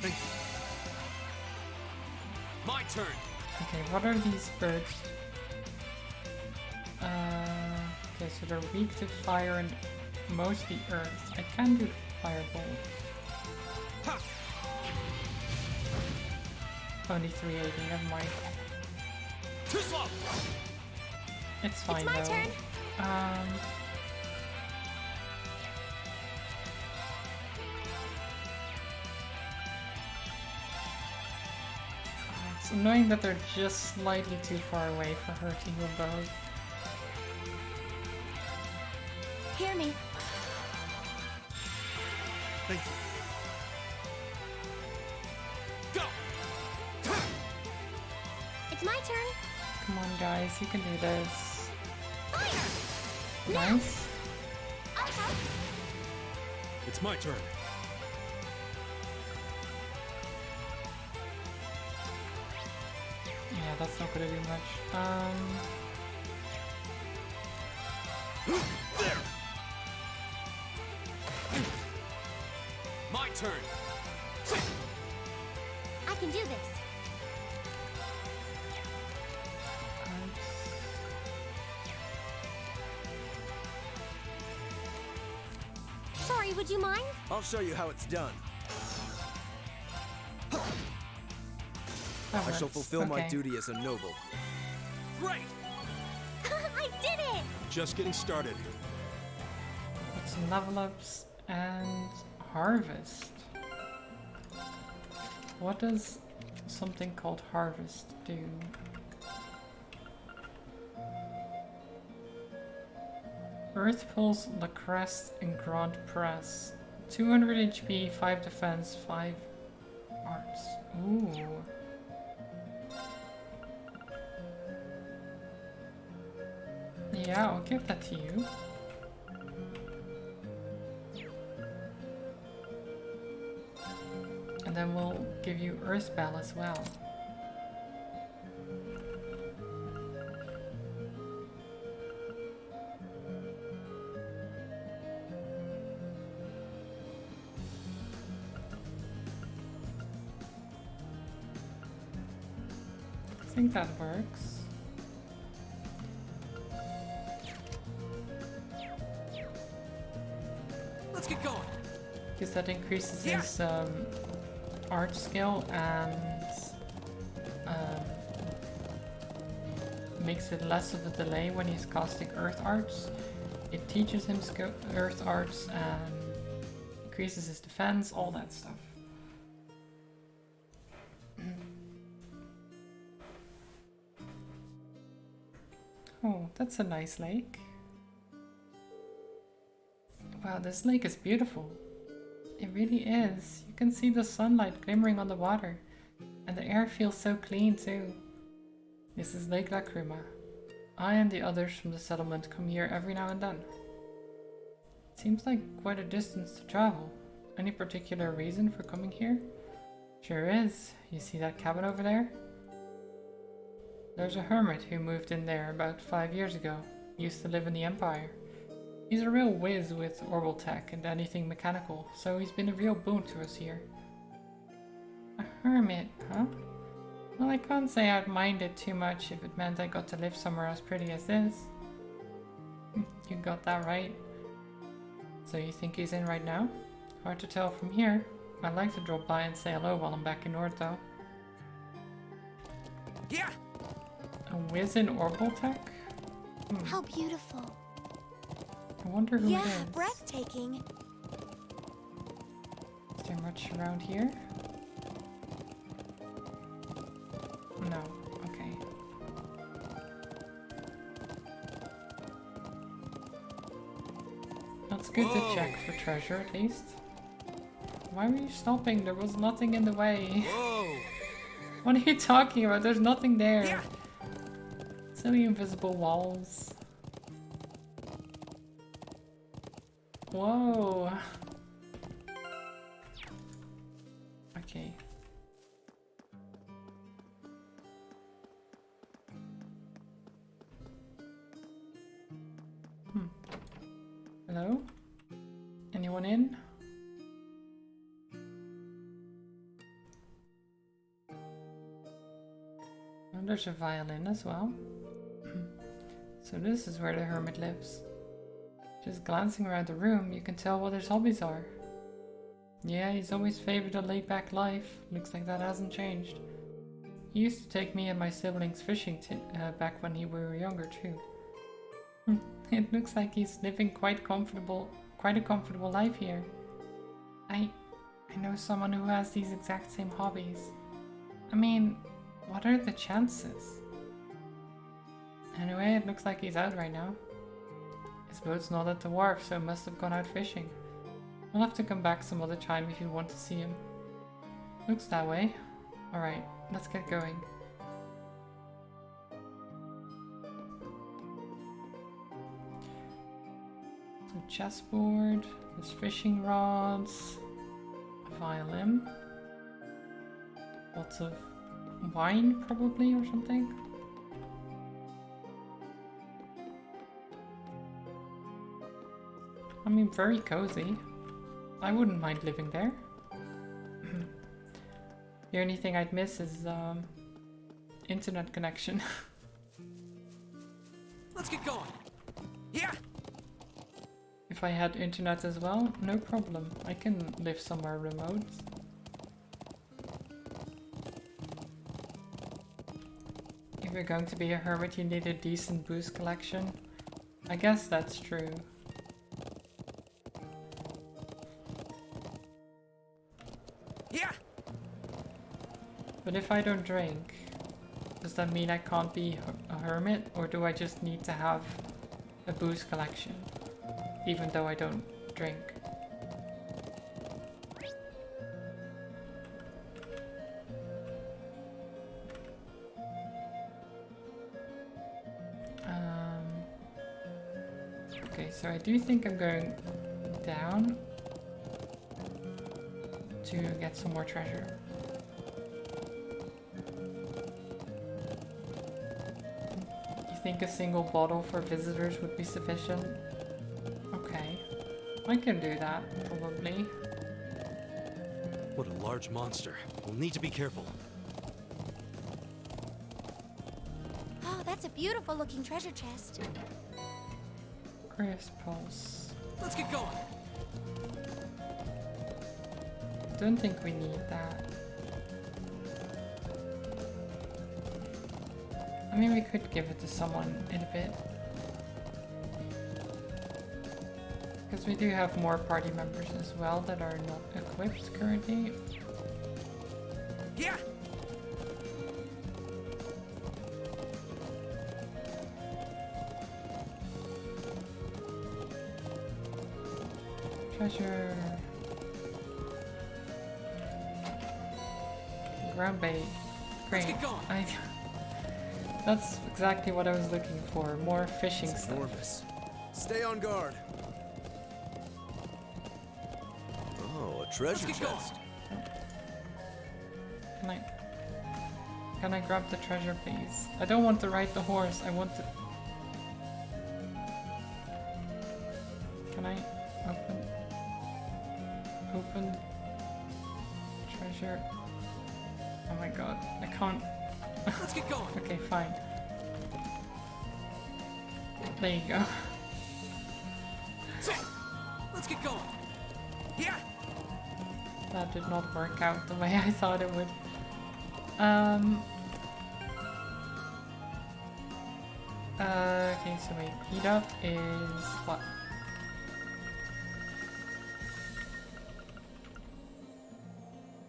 Thank you. My turn! Okay, what are these birds Okay, so they're weak to fire and mostly earth. I can do firebolt. Only 380, never mind. Too slow. It's fine my though. turn. It's annoying that they're just slightly too far away for her to heal both. Hear me. Thank you. Go. It's my turn. Come on guys, you can do this. Fire! Nice. I'll help. It's my turn. Yeah, that's not gonna do much. There. My turn. I can do this. Sorry, would you mind? I'll show you how it's done. That I shall works. fulfill my Okay. duty as a noble. Great. I did it! Just getting started. Got some level ups and harvest. What does something called harvest do? Earth Pulse, La Crest, and Grand Press. 200 HP, 5 defense, 5 arts. Ooh. Yeah, I'll give that to you. And then we'll give you Earthbell as well. I think that works. Let's get going. Because that increases his art skill and makes it less of a delay when he's casting earth arts. It teaches him earth arts and increases his defense, all that stuff. Oh, that's a nice lake. Wow, this lake is beautiful. It really is. You can see the sunlight glimmering on the water. And the air feels so clean too. This is Lake Lacrima. I and the others from the settlement come here every now and then. It seems like quite a distance to travel. Any particular reason for coming here? Sure is. You see that cabin over there? There's a hermit who moved in there about 5 years ago. He used to live in the Empire. He's a real whiz with orbital tech and anything mechanical, so he's been a real boon to us here. A hermit, huh? Well, I can't say I'd mind it too much if it meant I got to live somewhere as pretty as this. You got that right. So you think he's in right now? Hard to tell from here. I'd like to drop by and say hello while I'm back in North though. Yeah. A whiz in orbital tech? How beautiful. I wonder who it Yeah, is. breathtaking. Is there much around here? No. Okay. That's good to check for treasure at least. Why were you stopping? There was nothing in the way. Whoa. What are you talking about? There's nothing there. Yeah. Silly invisible walls. Whoa. Okay. Hello? Anyone in? Oh, there's a violin as well. So this is where the hermit lives. Just glancing around the room, you can tell what his hobbies are. Yeah, he's always favored a laid-back life. Looks like that hasn't changed. He used to take me and my siblings fishing back when we were younger too. It looks like he's living quite a comfortable life here. I know someone who has these exact same hobbies. I mean, what are the chances? Anyway, it looks like he's out right now. His boat's not at the wharf, so he must have gone out fishing. We'll have to come back some other time if you want to see him. Looks that way. Alright, let's get going. So chessboard, there's fishing rods, a violin, lots of wine probably or something. I mean, very cozy. I wouldn't mind living there. The only thing I'd miss is internet connection. Let's get going. Yeah. If I had internet as well, no problem. I can live somewhere remote. If you're going to be a hermit, you need a decent booze collection. I guess that's true. Yeah. But if I don't drink, does that mean I can't be a hermit, or do I just need to have a booze collection, even though I don't drink? Okay, so I do think I'm going down to get some more treasure. You think a single bottle for visitors would be sufficient? Okay, I can do that, probably. What a large monster. We'll need to be careful. Oh, that's a beautiful looking treasure chest. Crisp pulse. Let's get going. Don't think we need that. I mean, we could give it to someone in a bit. Because we do have more party members as well that are not equipped currently. Yeah. Treasure. Ground bait. Great. Let's get going. That's exactly what I was looking for. More fishing It's stuff. enormous. Stay on guard. Oh, a treasure Let's get chest. Can I grab the treasure, please? I don't want to ride the horse. I want to. Can I open treasure? Oh my god, I can't. Let's get going. Okay, fine. There you go. So, let's get going. Yeah. That did not work out the way I thought it would. Okay, so wait, heat up is what?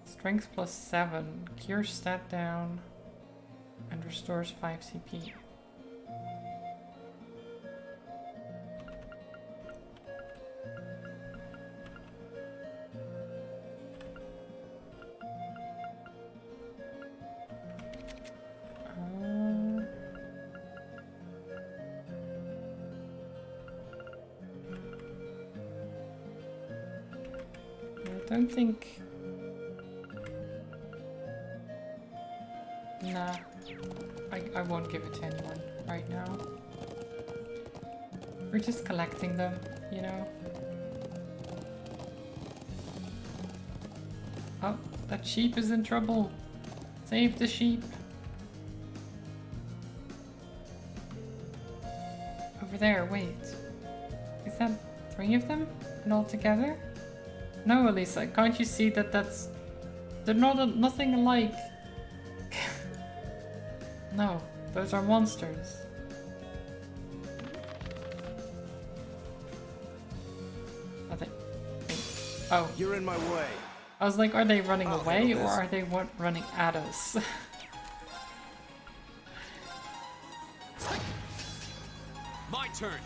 Strength plus 7, cure stat down, and restores 5 CP. I don't think. Nah, I won't give it to anyone right now. We're just collecting them, you know? Oh, that sheep is in trouble! Save the sheep! there, wait. Is that 3 of them? And all together? No, Elisa, can't you see that that's... They're nothing alike. No, those are monsters. Are they... Wait. Oh. You're in my way. I was like, are they running I'll away handle or this. are they running at us? My turn.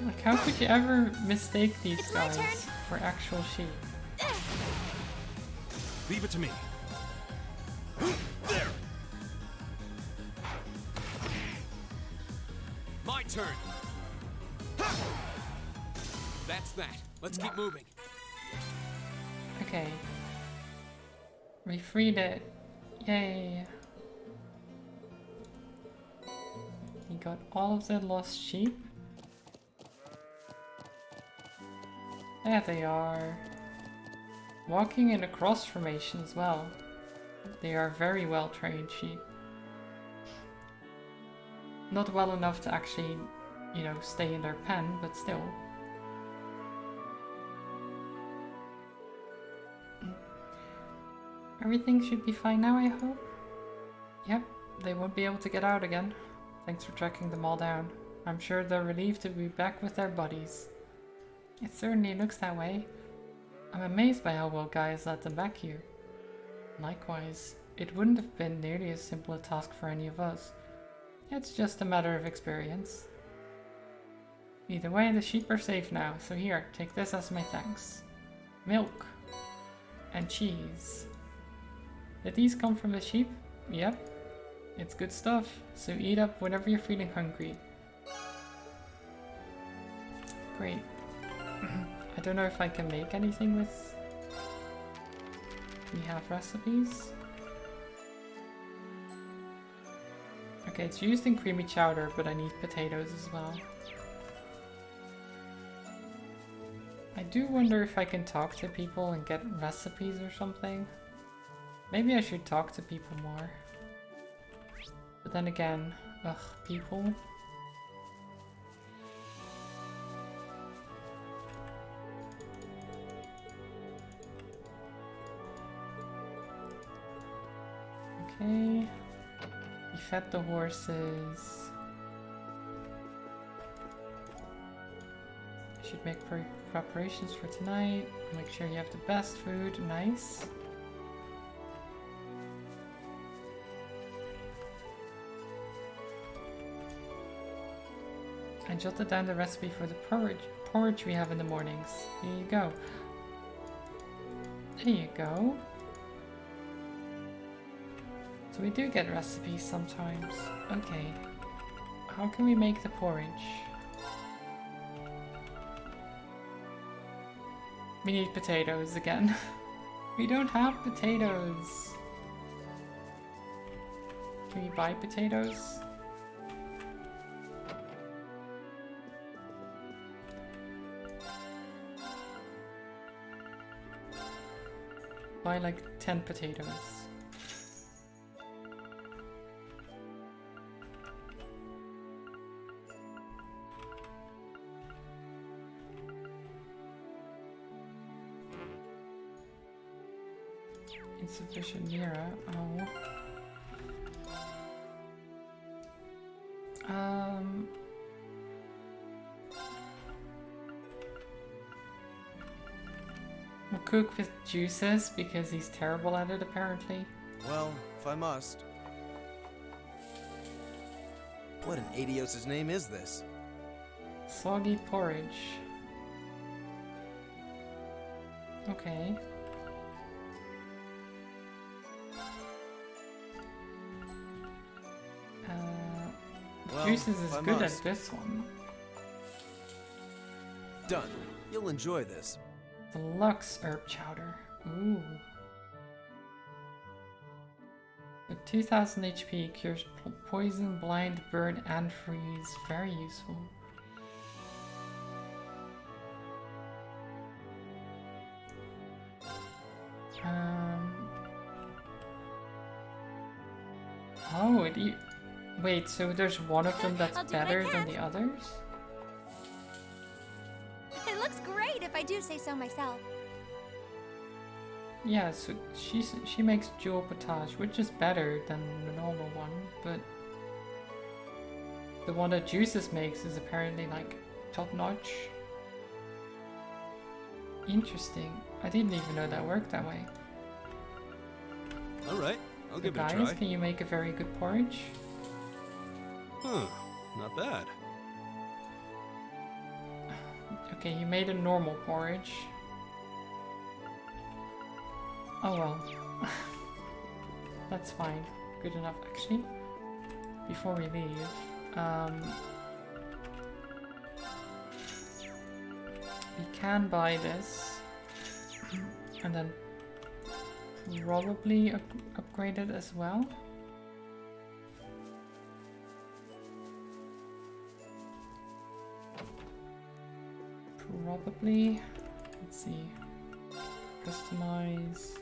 Like, how could you ever mistake these It's my guys turn. for actual sheep? Leave it to me. There. My turn. That's that. Let's keep moving. Okay. We freed it. Yay. We got all of the lost sheep. There they are. Walking in a cross formation as well. They are very well trained sheep. Not well enough to actually, you know, stay in their pen, but still. Everything should be fine now, I hope. Yep, they won't be able to get out again. Thanks for tracking them all down. I'm sure they're relieved to be back with their buddies. It certainly looks that way. I'm amazed by how well guys let them back here. Likewise, it wouldn't have been nearly as simple a task for any of us. It's just a matter of experience. Either way, the sheep are safe now, so here, take this as my thanks. Milk. And cheese. Did these come from the sheep? Yep. It's good stuff, so eat up whenever you're feeling hungry. Great. I don't know if I can make anything with... We have recipes. Okay, it's used in creamy chowder, but I need potatoes as well. I do wonder if I can talk to people and get recipes or something. Maybe I should talk to people more. But then again, ugh, people. Okay. We fed the horses. I should make preparations for tonight. Make sure you have the best food. Nice. I jotted down the recipe for the porridge we have in the mornings. Here you go. There you go. So we do get recipes sometimes. Okay. How can we make the porridge? We need potatoes again. We don't have potatoes. Can we buy potatoes? Buy like 10 potatoes. Insufficient Mira. Oh. We'll cook with juices because he's terrible at it apparently. Well, if I must. What in Adios' name is this? Soggy porridge. Okay. Well, Juices is if I good must. at this one. Done. You'll enjoy this. Deluxe herb chowder. Ooh. With 2000 HP, cures poison, blind, burn, and freeze. Very useful. Oh, Wait, so there's one of them that's I'll do what I better than can. the others? It looks great if I do say so myself. Yeah, so she makes jewel potage, which is better than the normal one, but the one that Juices makes is apparently like top notch. Interesting. I didn't even know that worked that way. Alright, I'll So give it a guys, try. can you make a very good porridge? Huh, not bad. Okay, you made a normal porridge. Oh well. That's fine. Good enough, actually. Before we leave, we can buy this and then probably upgrade it as well. Probably. Let's see. Customize.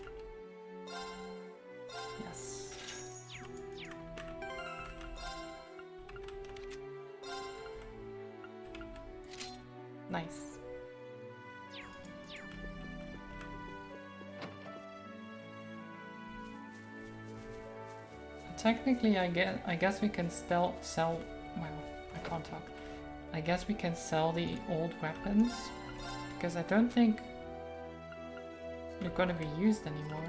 Yes. Nice. Technically, I guess we can still sell. Well, I can't talk. I guess we can sell the old weapons because I don't think they're gonna be used anymore.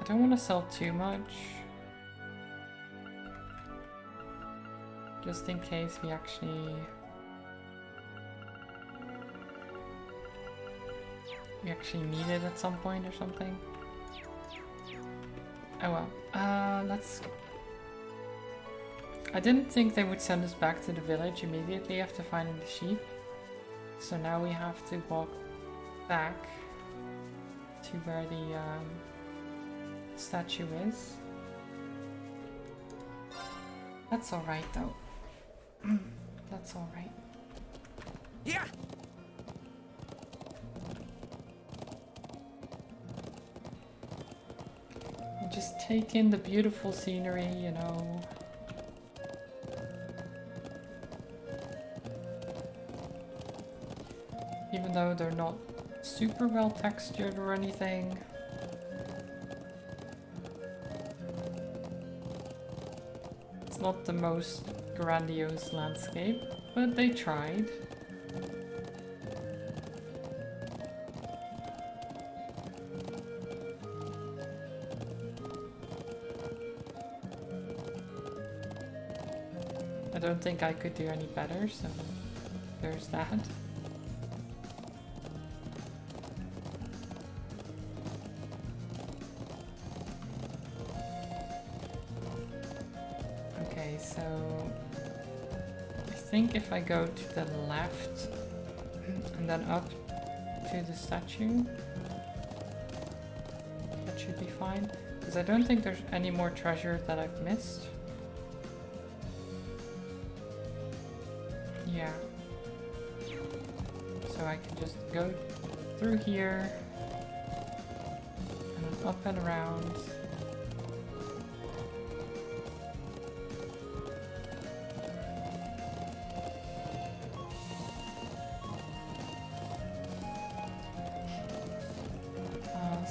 I don't want to sell too much, just in case we actually need it at some point or something. Oh well, let's... I didn't think they would send us back to the village immediately after finding the sheep, so now we have to walk back to where the statue is. That's alright though. That's alright. Yeah. Just take in the beautiful scenery, you know. Even though they're not super well textured or anything. It's not the most grandiose landscape, but they tried. I don't think I could do any better, so there's that. Okay, so I think if I go to the left and then up to the statue, that should be fine. Because I don't think there's any more treasure that I've missed. Yeah. So I can just go through here and then up and around.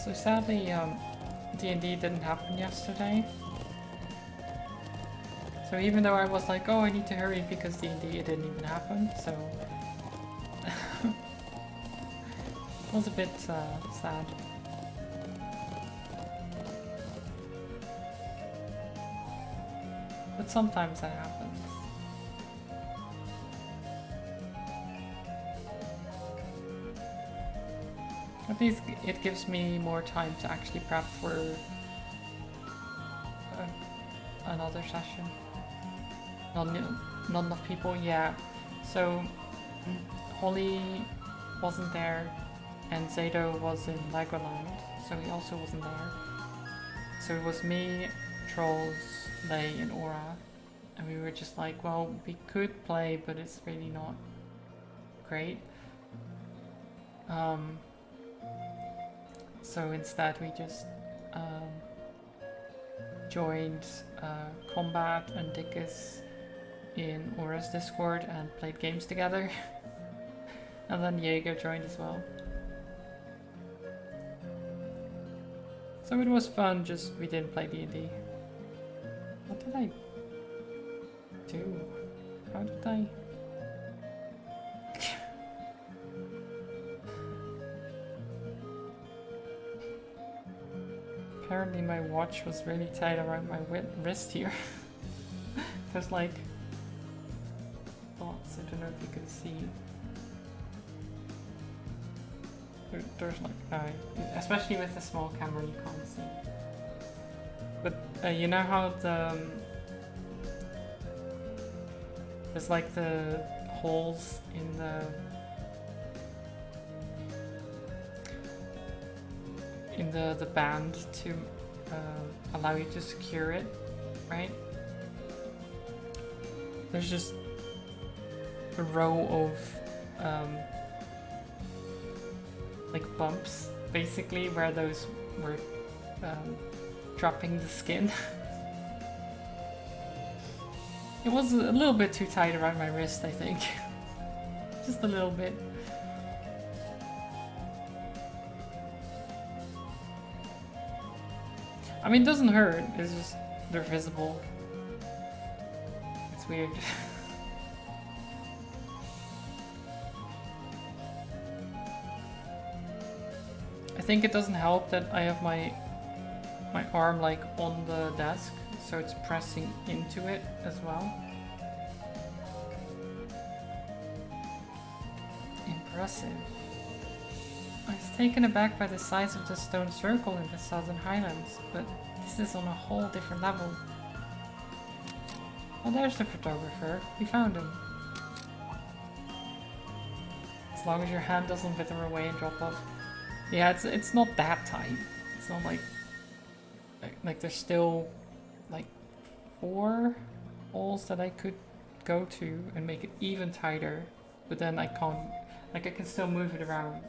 So sadly, D&D didn't happen yesterday. So even though I was like, oh, I need to hurry because D&D, it didn't even happen, so... it was a bit sad. But sometimes that happens. At least it gives me more time to actually prep for another session. Not enough people, yeah. So Holly wasn't there, and Zato was in Legoland, so he also wasn't there. So it was me, Trolls, Lay, and Aura, and we were just like, well, we could play, but it's really not great. So instead we just joined Combat and Dickus in Aura's Discord and played games together. And then Jaeger joined as well. So it was fun, just we didn't play D&D. What did I do? How did I... Apparently my watch was really tight around my wrist here. There's like dots, I don't know if you can see. There's like, especially with the small camera you can't see. But you know how there's like the holes in the band to allow you to secure it, right? There's just a row of like bumps, basically, where those were dropping the skin. It was a little bit too tight around my wrist, I think. Just a little bit. I mean, it doesn't hurt, it's just they're visible. It's weird. I think it doesn't help that I have my arm like on the desk, so it's pressing into it as well. Impressive. I was taken aback by the size of the stone circle in the Southern Highlands, but this is on a whole different level. Oh, there's the photographer. We found him. As long as your hand doesn't wither away and drop off. Yeah, it's not that tight. It's not like there's still like 4 holes that I could go to and make it even tighter, but then I can't, like I can still move it around.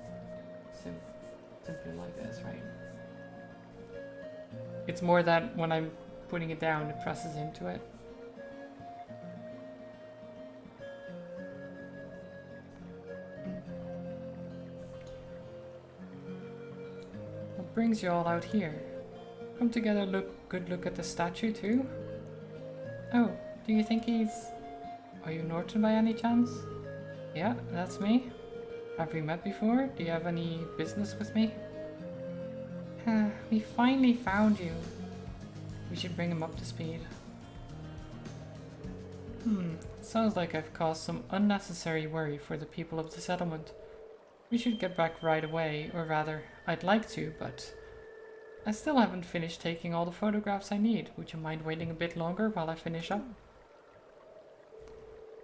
Simply like this, right? It's more that when I'm putting it down, it presses into it. What brings you all out here? Come together, good look at the statue too? Oh, do you think he's... Are you Norton by any chance? Yeah, that's me. Have we met before? Do you have any business with me? We finally found you. We should bring him up to speed. Sounds like I've caused some unnecessary worry for the people of the settlement. We should get back right away, or rather, I'd like to, but I still haven't finished taking all the photographs I need. Would you mind waiting a bit longer while I finish up?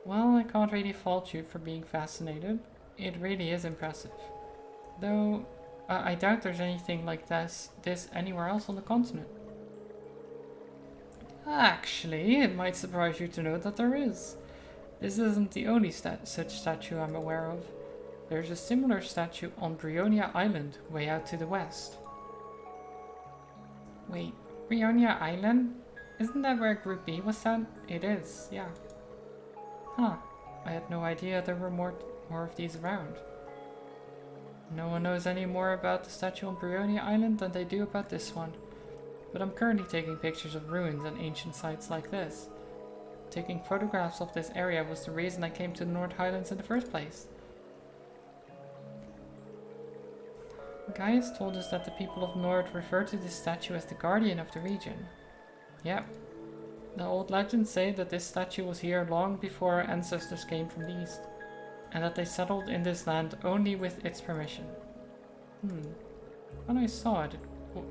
Well, I can't really fault you for being fascinated. It really is impressive. Though, I doubt there's anything like this anywhere else on the continent. Actually, it might surprise you to know that there is. This isn't the only such statue I'm aware of. There's a similar statue on Brionia Island, way out to the west. Wait, Brionia Island? Isn't that where Group B was sent? It is, yeah. Huh, I had no idea there were more of these around. No one knows any more about the statue on Brionia Island than they do about this one. But I'm currently taking pictures of ruins and ancient sites like this. Taking photographs of this area was the reason I came to the North Highlands in the first place. Gaius told us that the people of Nord refer to this statue as the guardian of the region. Yep. The old legends say that this statue was here long before our ancestors came from the east, and that they settled in this land only with its permission. When I saw it,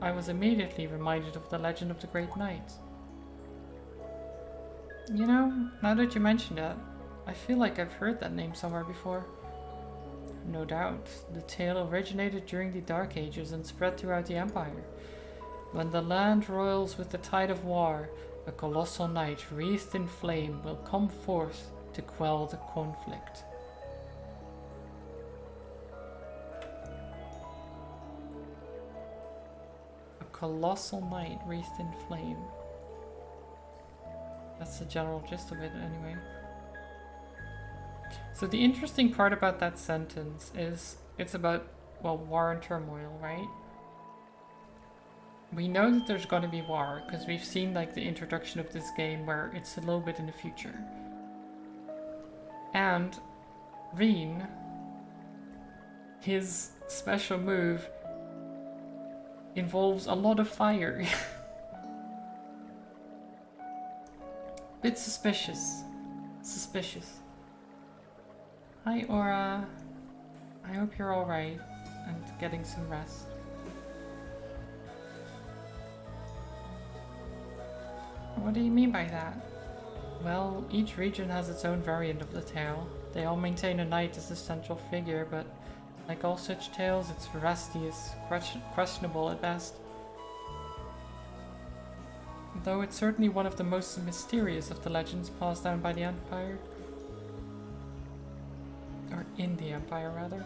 I was immediately reminded of the legend of the Great Knight. You know, now that you mention that, I feel like I've heard that name somewhere before. No doubt, the tale originated during the Dark Ages and spread throughout the Empire. When the land roils with the tide of war, a colossal knight wreathed in flame will come forth to quell the conflict. A colossal knight wreathed in flame. That's the general gist of it anyway. So the interesting part about that sentence is it's about, well, war and turmoil, right? We know that there's going to be war because we've seen like the introduction of this game where it's a little bit in the future. And Rean, his special move involves a lot of fire. Bit suspicious. Suspicious. Hi Aura. I hope you're alright and getting some rest. What do you mean by that? Well, each region has its own variant of the tale. They all maintain a knight as the central figure, but like all such tales, its veracity is questionable at best. Though it's certainly one of the most mysterious of the legends passed down by the Empire. Or in the Empire, rather.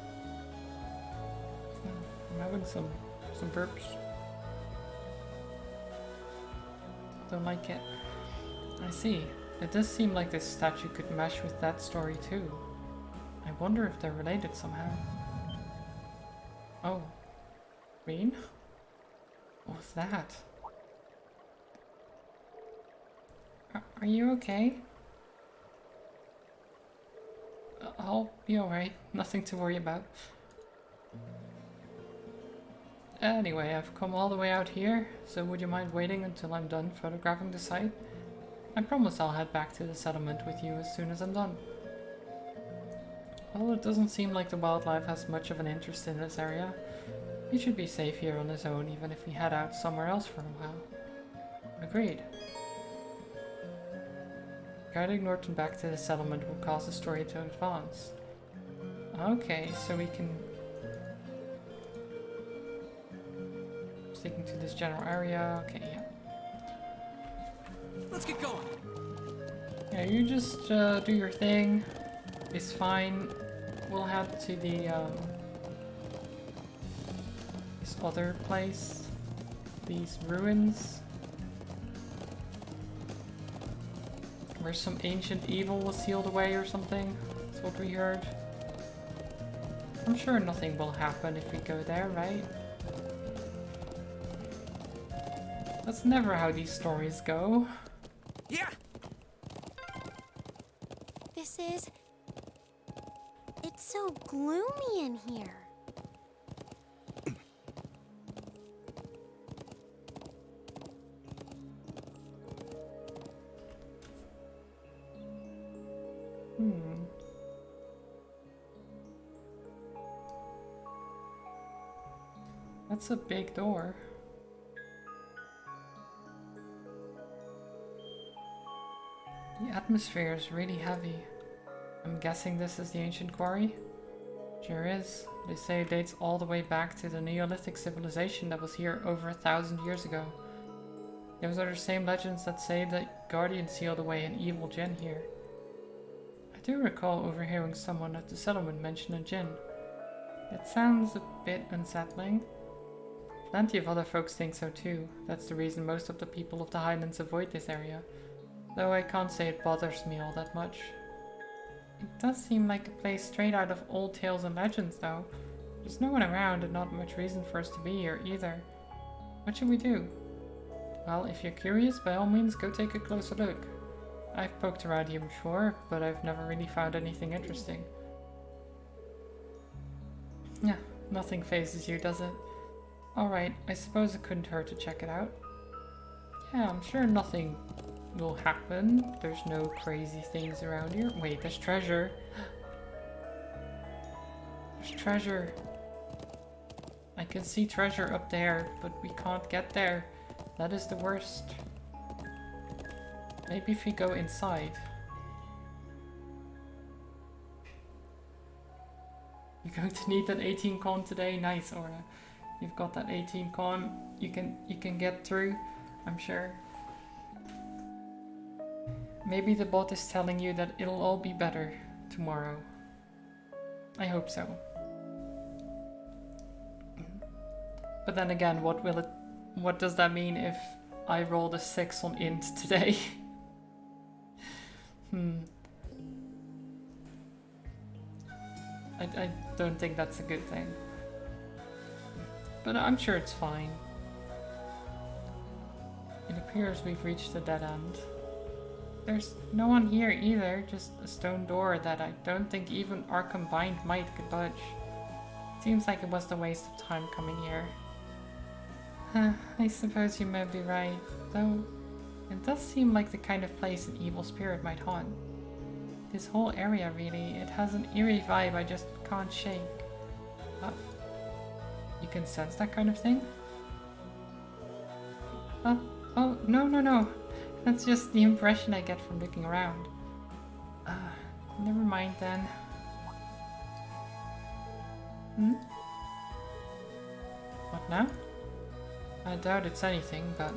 I'm having some burps. Don't like it. I see. It does seem like this statue could mesh with that story too. I wonder if they're related somehow. Oh. Rean? What was that? Are you okay? I'll be alright. Nothing to worry about. Anyway, I've come all the way out here, so would you mind waiting until I'm done photographing the site? I promise I'll head back to the settlement with you as soon as I'm done. Well, it doesn't seem like the wildlife has much of an interest in this area. He should be safe here on his own, even if we head out somewhere else for a while. Agreed. Guiding Norton back to the settlement will cause the story to advance. Okay, so we can... Sticking to this general area, okay, yeah. Let's get going. Yeah, you just do your thing. It's fine. We'll head to the this other place. These ruins. Where some ancient evil was sealed away or something. That's what we heard. I'm sure nothing will happen if we go there, right? That's never how these stories go. Yeah. This is... It's so gloomy in here. That's a big door. The atmosphere is really heavy. I'm guessing this is the ancient quarry? Sure is. They say it dates all the way back to the Neolithic civilization that was here over 1,000 years ago. Those are the same legends that say that Guardian sealed away an evil djinn here. I do recall overhearing someone at the settlement mention a djinn. It sounds a bit unsettling. Plenty of other folks think so too. That's the reason most of the people of the Highlands avoid this area. Though I can't say it bothers me all that much. It does seem like a place straight out of old tales and legends though. There's no one around and not much reason for us to be here either. What should we do? Well, if you're curious, by all means go take a closer look. I've poked around here before, but I've never really found anything interesting. Yeah, nothing phases you, does it? Alright, I suppose it couldn't hurt to check it out. Yeah, I'm sure nothing will happen. There's no crazy things around here. Wait, there's treasure. There's treasure. I can see treasure up there, but we can't get there. That is the worst. Maybe if we go inside. You're going to need that 18 con today. Nice, Aura. You've got that 18 con. You can get through, I'm sure. Maybe the bot is telling you that it'll all be better tomorrow. I hope so. But then again, what does that mean if I rolled a 6 on int today? I don't think that's a good thing. But I'm sure it's fine. It appears we've reached a dead end. There's no one here either, just a stone door that I don't think even our combined might could budge. Seems like it was a waste of time coming here. I suppose you may be right, though it does seem like the kind of place an evil spirit might haunt. This whole area really, it has an eerie vibe I just can't shake. You can sense that kind of thing? Oh, no. That's just the impression I get from looking around. Never mind then. What now? I doubt it's anything, but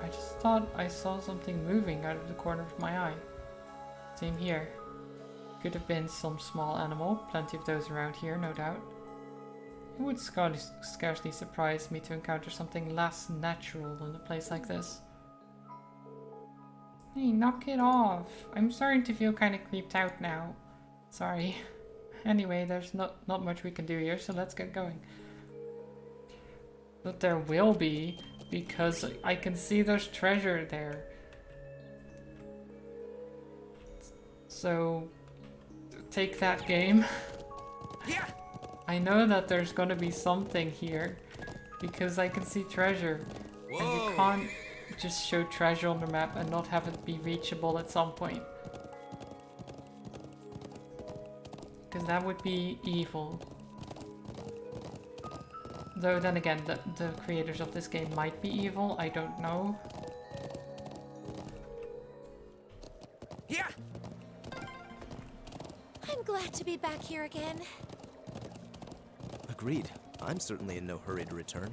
I just thought I saw something moving out of the corner of my eye. Same here. Could have been some small animal, plenty of those around here, no doubt. It would scarcely surprise me to encounter something less natural in a place like this. Hey, knock it off. I'm starting to feel kind of creeped out now. Sorry. Anyway, there's not much we can do here, so let's get going. But there will be, because I can see there's treasure there. So, take that, game. Yeah. I know that there's gonna be something here, because I can see treasure. Whoa. And you can't just show treasure on the map and not have it be reachable at some point. Because that would be evil. Though then again, the creators of this game might be evil, I don't know. Yeah. I'm glad to be back here again. Agreed. I'm certainly in no hurry to return.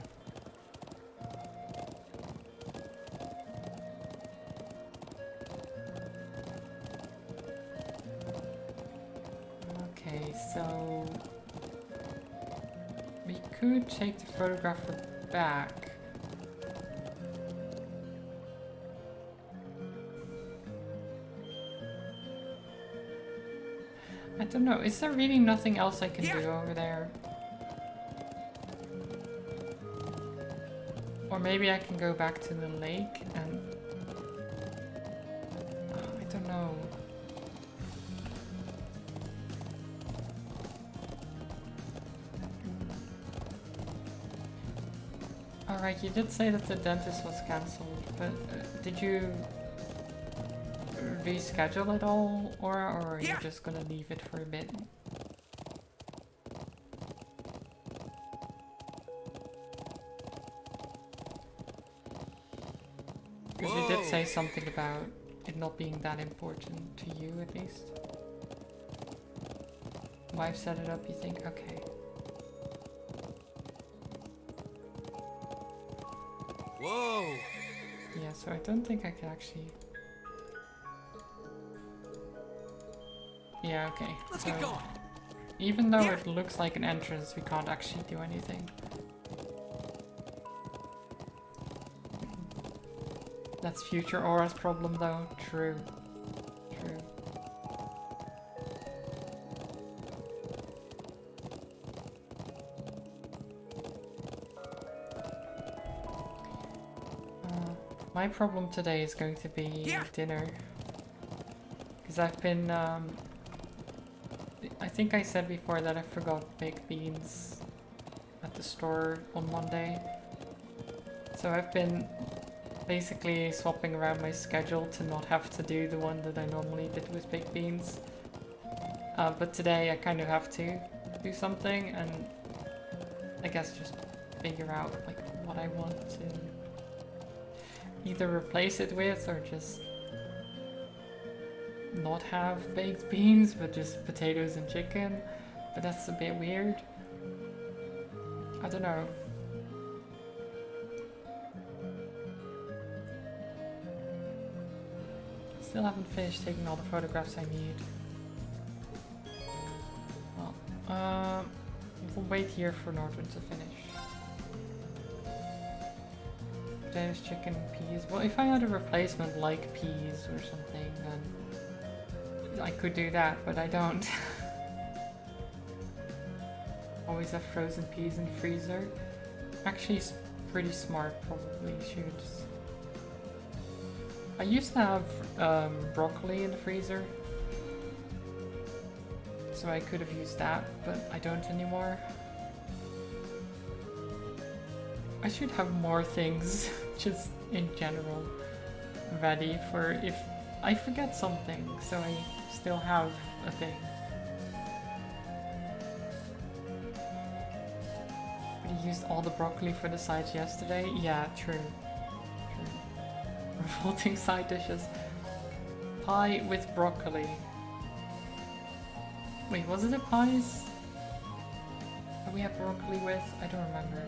Okay, so we could take the photographer back. I don't know, is there really nothing else I can do over there? Or maybe I can go back to the lake and... I don't know. Alright, you did say that the dentist was cancelled, but did you reschedule it all, or are you just gonna leave it for a bit? Because you did say something about it not being that important to you, at least. Wife set it up, you think? Okay. Whoa! Yeah, so I don't think I can actually... Yeah, okay. Let's So get going. even though it looks like an entrance, we can't actually do anything. That's future Aura's problem though. True. True. My problem today is going to be dinner. Because I've been, I think I said before that I forgot baked beans at the store on Monday. So I've been basically swapping around my schedule to not have to do the one that I normally did with baked beans. But today I kind of have to do something and I guess just figure out like what I want to either replace it with or just not have baked beans, but just potatoes and chicken. But that's a bit weird. I don't know. Still haven't finished taking all the photographs I need. Well, we'll wait here for Norton to finish. Potatoes, chicken, peas. Well, if I had a replacement like peas or something, then I could do that, but I don't. Always have frozen peas in the freezer. Actually, it's pretty smart, probably should. I used to have broccoli in the freezer, so I could have used that, but I don't anymore. I should have more things, just in general, ready for if I forget something, so I still have a thing. I used all the broccoli for the sides yesterday. Yeah, true. Revolting side dishes. Pie with broccoli. Wait, was it a pies that we had broccoli with? I don't remember.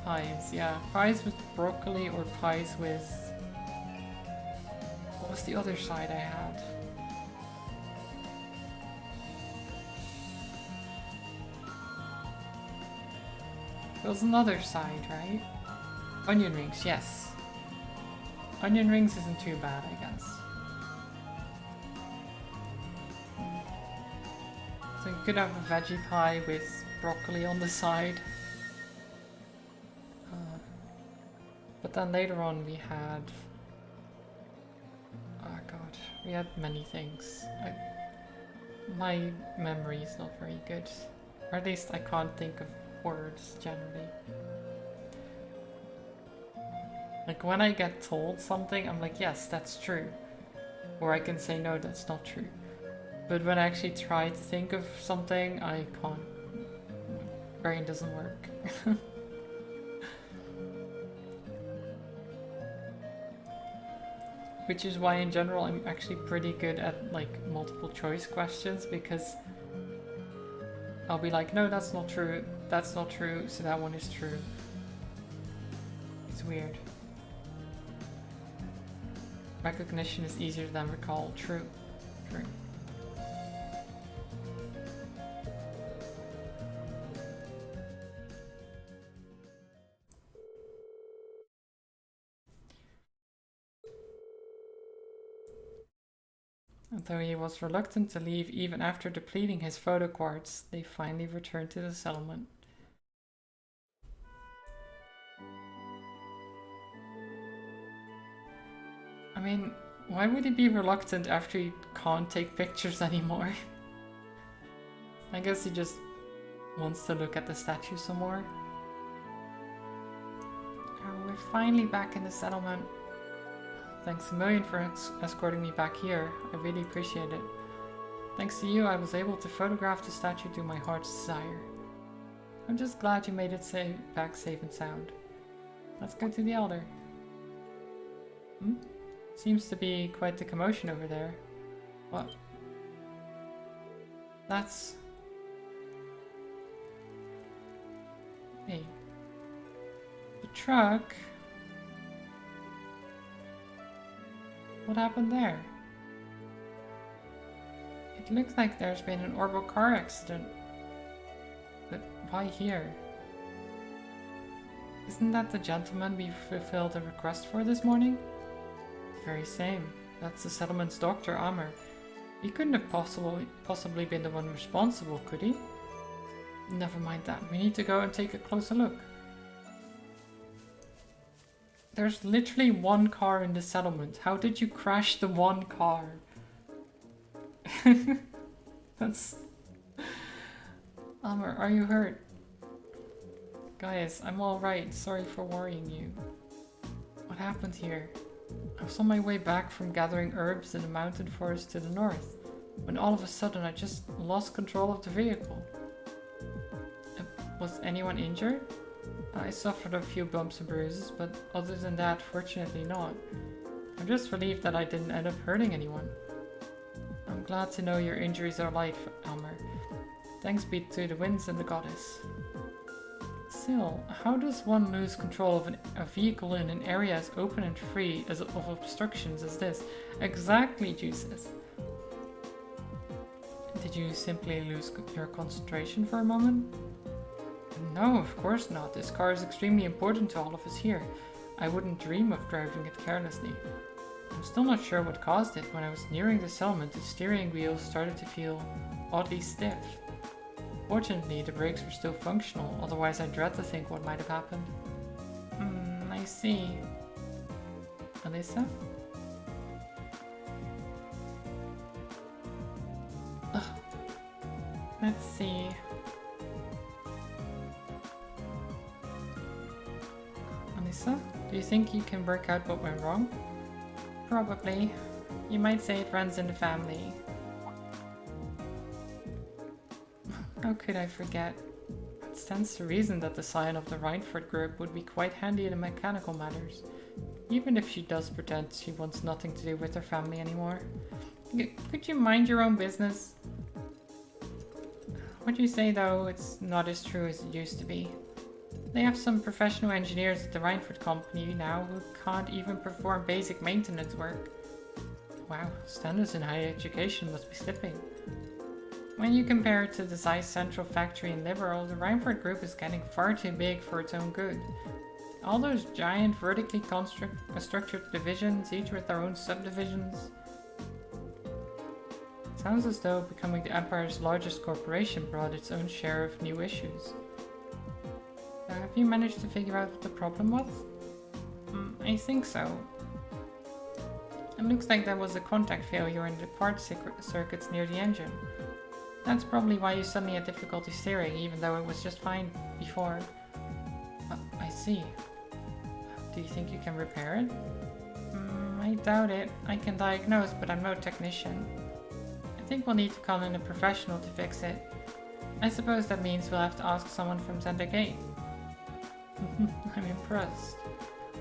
Pies, yeah. Pies with broccoli or pies with... What was the other side I had? There was another side, right? Onion rings, yes. Onion rings isn't too bad, I guess. So you could have a veggie pie with broccoli on the side. But then later on we had... Oh god, we had many things. My memory is not very good. Or at least I can't think of words generally. Like when I get told something, I'm like, yes, that's true. Or I can say, no, that's not true. But when I actually try to think of something, I can't. Brain doesn't work. Which is why in general I'm actually pretty good at like multiple choice questions, because I'll be like, no, that's not true, so that one is true. It's weird. Recognition is easier than recall. True. True. Though he was reluctant to leave even after depleting his photo quartz, they finally returned to the settlement. I mean, why would he be reluctant after he can't take pictures anymore? I guess he just wants to look at the statue some more. Oh, we're finally back in the settlement. Thanks a million for escorting me back here. I really appreciate it. Thanks to you, I was able to photograph the statue to my heart's desire. I'm just glad you made it back safe and sound. Let's go to the Elder. Seems to be quite the commotion over there. What? That's... Hey. The truck... What happened there? It looks like there's been an Orbital car accident. But why here? Isn't that the gentleman we fulfilled a request for this morning? The very same. That's the settlement's doctor, Amr. He couldn't have possibly been the one responsible, could he? Never mind that. We need to go and take a closer look. There's literally one car in the settlement. How did you crash the one car? That's... Amr, are you hurt? Guys, I'm alright. Sorry for worrying you. What happened here? I was on my way back from gathering herbs in the mountain forest to the north, when all of a sudden I just lost control of the vehicle. Was anyone injured? I suffered a few bumps and bruises, but other than that, fortunately not. I'm just relieved that I didn't end up hurting anyone. I'm glad to know your injuries are light, Elmer. Thanks be to the winds and the goddess. Still, how does one lose control of a vehicle in an area as open and free of obstructions as this? Exactly, Juices. Did you simply lose your concentration for a moment? No, of course not. This car is extremely important to all of us here. I wouldn't dream of driving it carelessly. I'm still not sure what caused it. When I was nearing the settlement, the steering wheel started to feel oddly stiff. Fortunately, the brakes were still functional, otherwise I dread to think what might have happened. I see. Alyssa? Ugh. Let's see. Alyssa, do you think you can work out what went wrong? Probably. You might say it runs in the family. How could I forget? It stands to reason that the scion of the Reinford group would be quite handy in mechanical matters, even if she does pretend she wants nothing to do with her family anymore. Could you mind your own business? What you say though, it's not as true as it used to be. They have some professional engineers at the Reinford company now who can't even perform basic maintenance work. Wow, standards in higher education must be slipping. When you compare it to the Zeiss Central factory in Liberal, the Reinford group is getting far too big for its own good. All those giant vertically structured divisions, each with their own subdivisions. Sounds as though becoming the Empire's largest corporation brought its own share of new issues. Have you managed to figure out what the problem was? I think so. It looks like there was a contact failure in the part circuits near the engine. That's probably why you suddenly had difficulty steering, even though it was just fine before. I see. Do you think you can repair it? I doubt it. I can diagnose, but I'm no technician. I think we'll need to call in a professional to fix it. I suppose that means we'll have to ask someone from Center Gate. I'm impressed.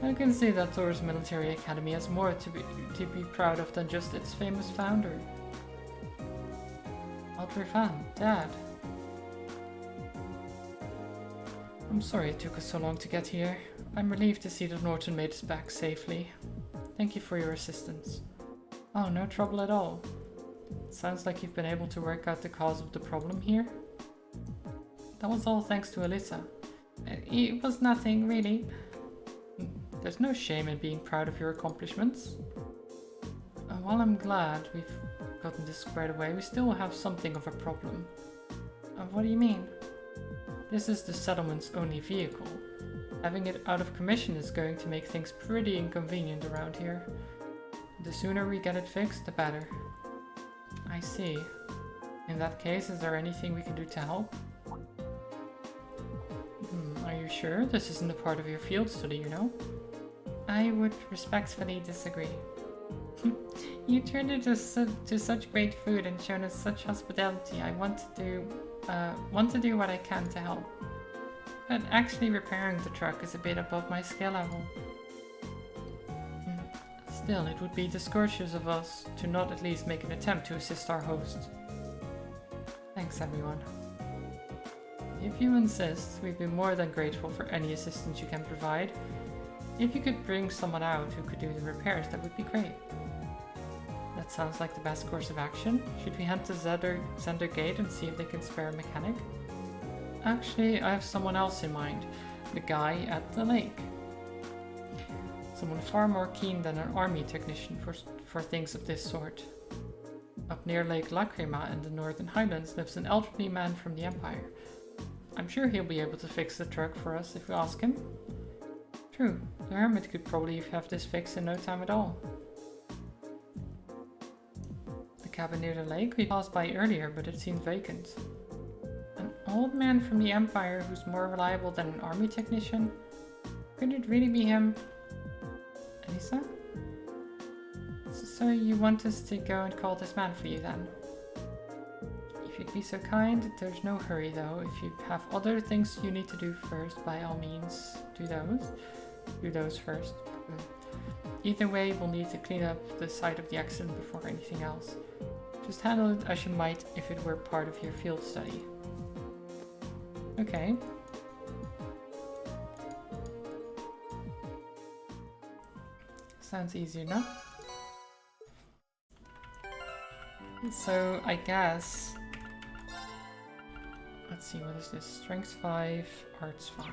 I can see that Thor's military academy has more to be proud of than just its famous founder. Altrifan, Dad. I'm sorry it took us so long to get here. I'm relieved to see that Norton made us back safely. Thank you for your assistance. Oh, no trouble at all. Sounds like you've been able to work out the cause of the problem here. That was all thanks to Alyssa. It was nothing, really. There's no shame in being proud of your accomplishments. While I'm glad we've gotten this squared away, we still have something of a problem. What do you mean? This is the settlement's only vehicle. Having it out of commission is going to make things pretty inconvenient around here. The sooner we get it fixed, the better. I see. In that case, is there anything we can do to help? Are you sure? This isn't a part of your field study, you know? I would respectfully disagree. You turned it to such great food and shown us such hospitality. I want to do what I can to help. But actually repairing the truck is a bit above my skill level. Still, it would be discourteous of us to not at least make an attempt to assist our host. Thanks, everyone. If you insist, we'd be more than grateful for any assistance you can provide. If you could bring someone out who could do the repairs, that would be great. That sounds like the best course of action. Should we head to Zender Gate and see if they can spare a mechanic? Actually, I have someone else in mind. The guy at the lake. Someone far more keen than an army technician for things of this sort. Up near Lake Lacrima in the Northern Highlands lives an elderly man from the Empire. I'm sure he'll be able to fix the truck for us if we ask him. True, the hermit could probably have this fixed in no time at all. The cabin near the lake we passed by earlier, but it seemed vacant. An old man from the Empire who's more reliable than an army technician? Could it really be him? Elisa? So you want us to go and call this man for you then? If you be so kind. There's no hurry though. If you have other things you need to do first, by all means, do those. Do those first. Either way, we'll need to clean up the site of the accident before anything else. Just handle it as you might if it were part of your field study. Okay. Sounds easy enough. So I guess, let's see, what is this? Strength 5, Arts 5.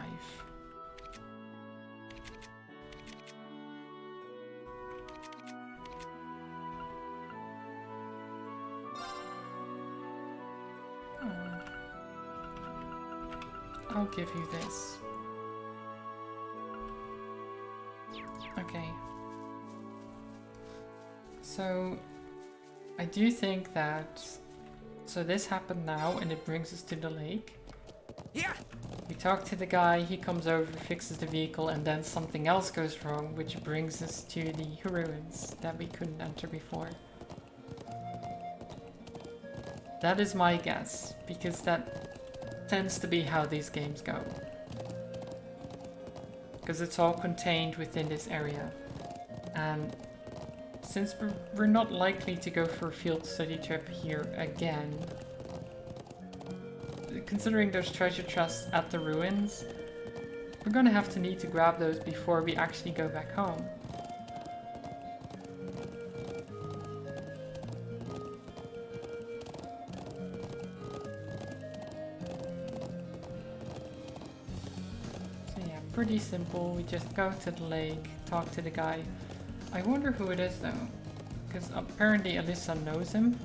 I'll give you this. Okay. So I do think that, so this happened now and it brings us to the lake. Yeah. We talk to the guy, he comes over, fixes the vehicle, and then something else goes wrong, which brings us to the ruins that we couldn't enter before. That is my guess, because that tends to be how these games go. Because it's all contained within this area. And since we're not likely to go for a field study trip here again, considering there's treasure chests at the ruins, we're gonna have to need to grab those before we actually go back home. So yeah, pretty simple. We just go to the lake, talk to the guy. I wonder who it is though, because apparently Alyssa knows him,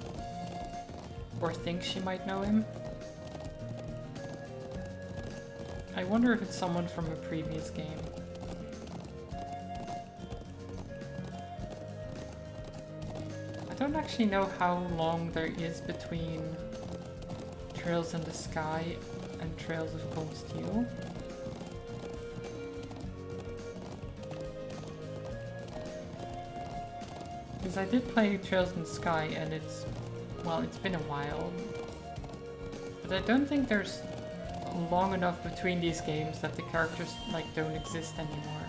or thinks she might know him. I wonder if it's someone from a previous game. I don't actually know how long there is between Trails in the Sky and Trails of Cold Steel. Because I did play Trails in the Sky and it's, well, it's been a while. But I don't think there's long enough between these games that the characters like don't exist anymore.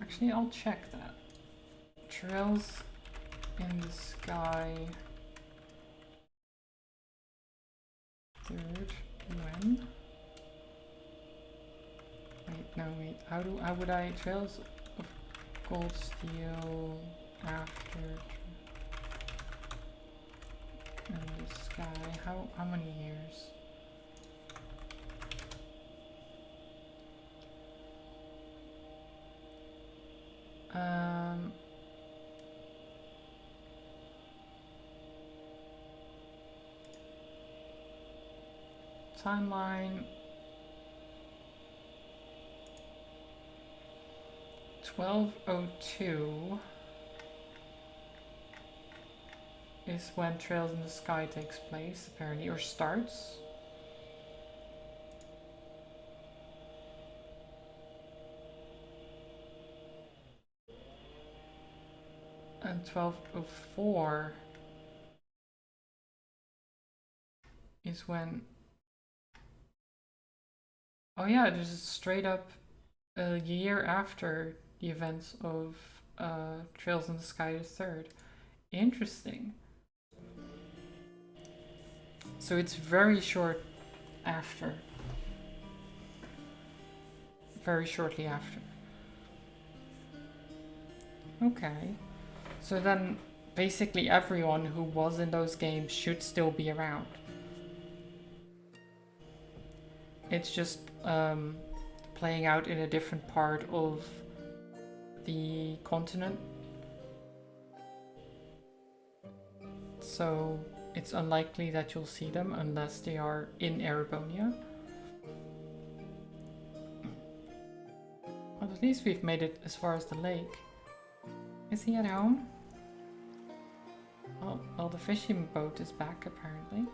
Actually, I'll check that. Trails in the Sky. Third, when? Wait, no, wait. How would I Trails of Cold Steel after in the Sky? How many years? Timeline 1202 is when Trails in the Sky takes place, apparently, or starts. And 1204 is when... Oh yeah, there's a straight up a year after the events of Trails in the Sky the Third. Interesting. So it's very short after. Very shortly after. Okay. So then basically everyone who was in those games should still be around. It's just playing out in a different part of the continent. So it's unlikely that you'll see them unless they are in Erebonia. Well, at least we've made it as far as the lake. Is he at home? Oh, well, the fishing boat is back apparently.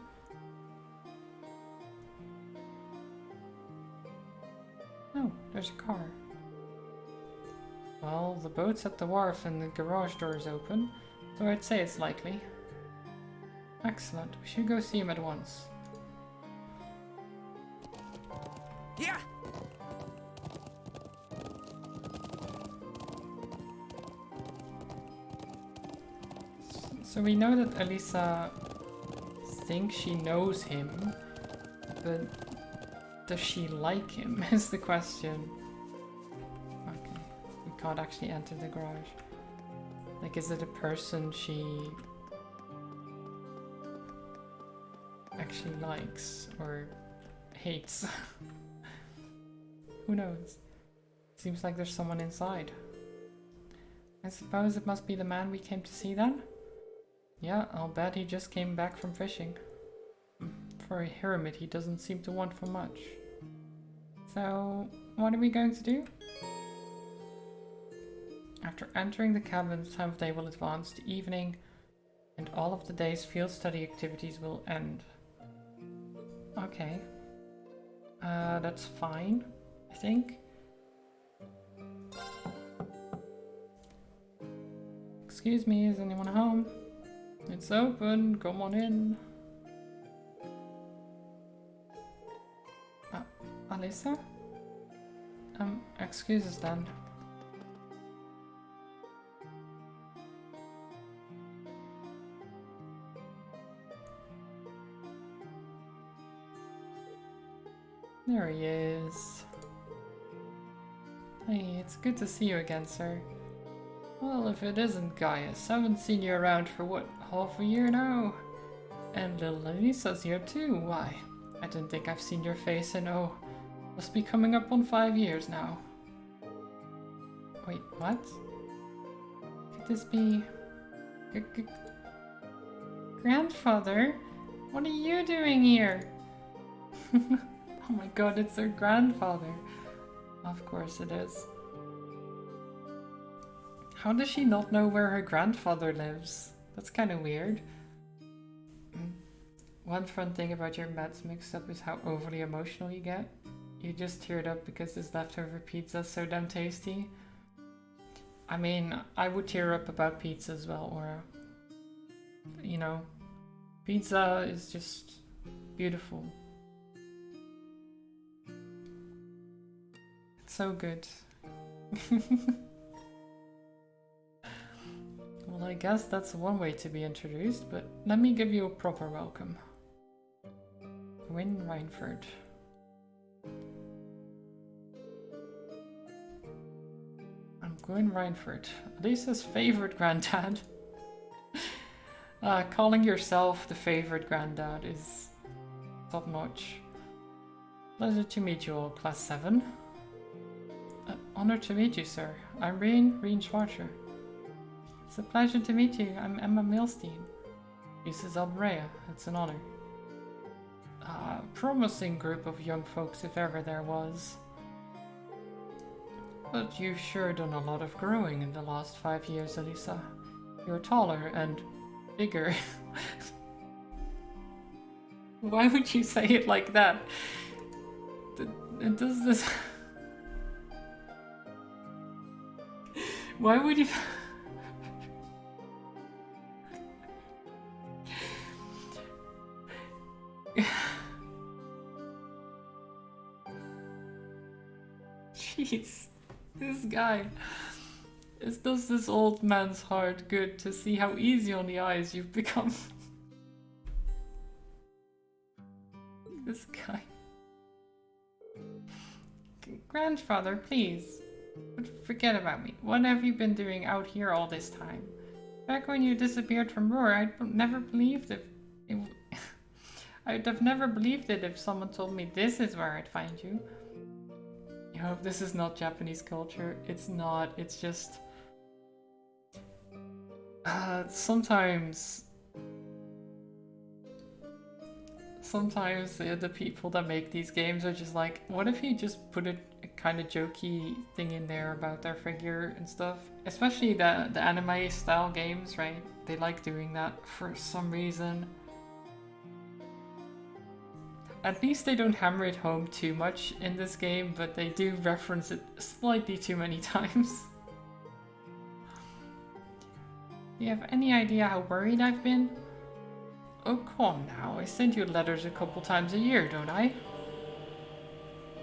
Oh, there's a car. Well, the boat's at the wharf and the garage door is open, so I'd say it's likely. Excellent. We should go see him at once. Yeah. So we know that Elisa thinks she knows him, but does she like him is the question. Okay, we can't actually enter the garage. Like, is it a person she actually likes or hates? Who knows? Seems like there's someone inside. I suppose it must be the man we came to see then? Yeah, I'll bet he just came back from fishing. For a hermit, he doesn't seem to want for much. So, what are we going to do? After entering the cabin, the time of day will advance to evening, and all of the day's field study activities will end. Okay. That's fine, I think. Excuse me, is anyone home? It's open, come on in. Alyssa? Excuse us then. There he is. Hey, it's good to see you again, sir. Well, if it isn't Gaius, I haven't seen you around for what, half a year now? And little Elisa's here too, why? I don't think I've seen your face in, oh, must be coming up on 5 years now. Wait, what? Could this be... Grandfather? What are you doing here? Oh my god, it's her grandfather. Of course it is. How does she not know where her grandfather lives? That's kind of weird. One fun thing about your meds mixed up is how overly emotional you get. You just teared up because this leftover pizza's so damn tasty. I mean, I would tear up about pizza as well, Aura. You know, pizza is just beautiful. It's so good. Well, I guess that's one way to be introduced, but let me give you a proper welcome. Gwyn Reinford. I'm Gwyn Reinford, Lisa's favorite granddad. Calling yourself the favorite granddad is top notch. Pleasure to meet you all, Class 7. Honor to meet you, sir. I'm Reen Schwarzer. It's a pleasure to meet you. I'm Emma Milstein. This is Albrea. It's an honor. Promising group of young folks if ever there was. But you've sure done a lot of growing in the last 5 years, Elisa. You're taller and bigger. Why would you say it like that? Does this... Why would you... Jeez, this guy. It does this old man's heart good to see how easy on the eyes you've become. This guy. Grandfather, please. Forget about me. What have you been doing out here all this time? Back when you disappeared from Roar, I'd never believed it. I'd have never believed it if someone told me this is where I'd find you. I hope this is not Japanese culture. It's not. It's just... sometimes the people that make these games are just like, what if you just put a kind of jokey thing in there about their figure and stuff? Especially the anime style games, right? They like doing that for some reason. At least they don't hammer it home too much in this game, but they do reference it slightly too many times. Do you have any idea how worried I've been? Oh, come now. I send you letters a couple times a year, don't I?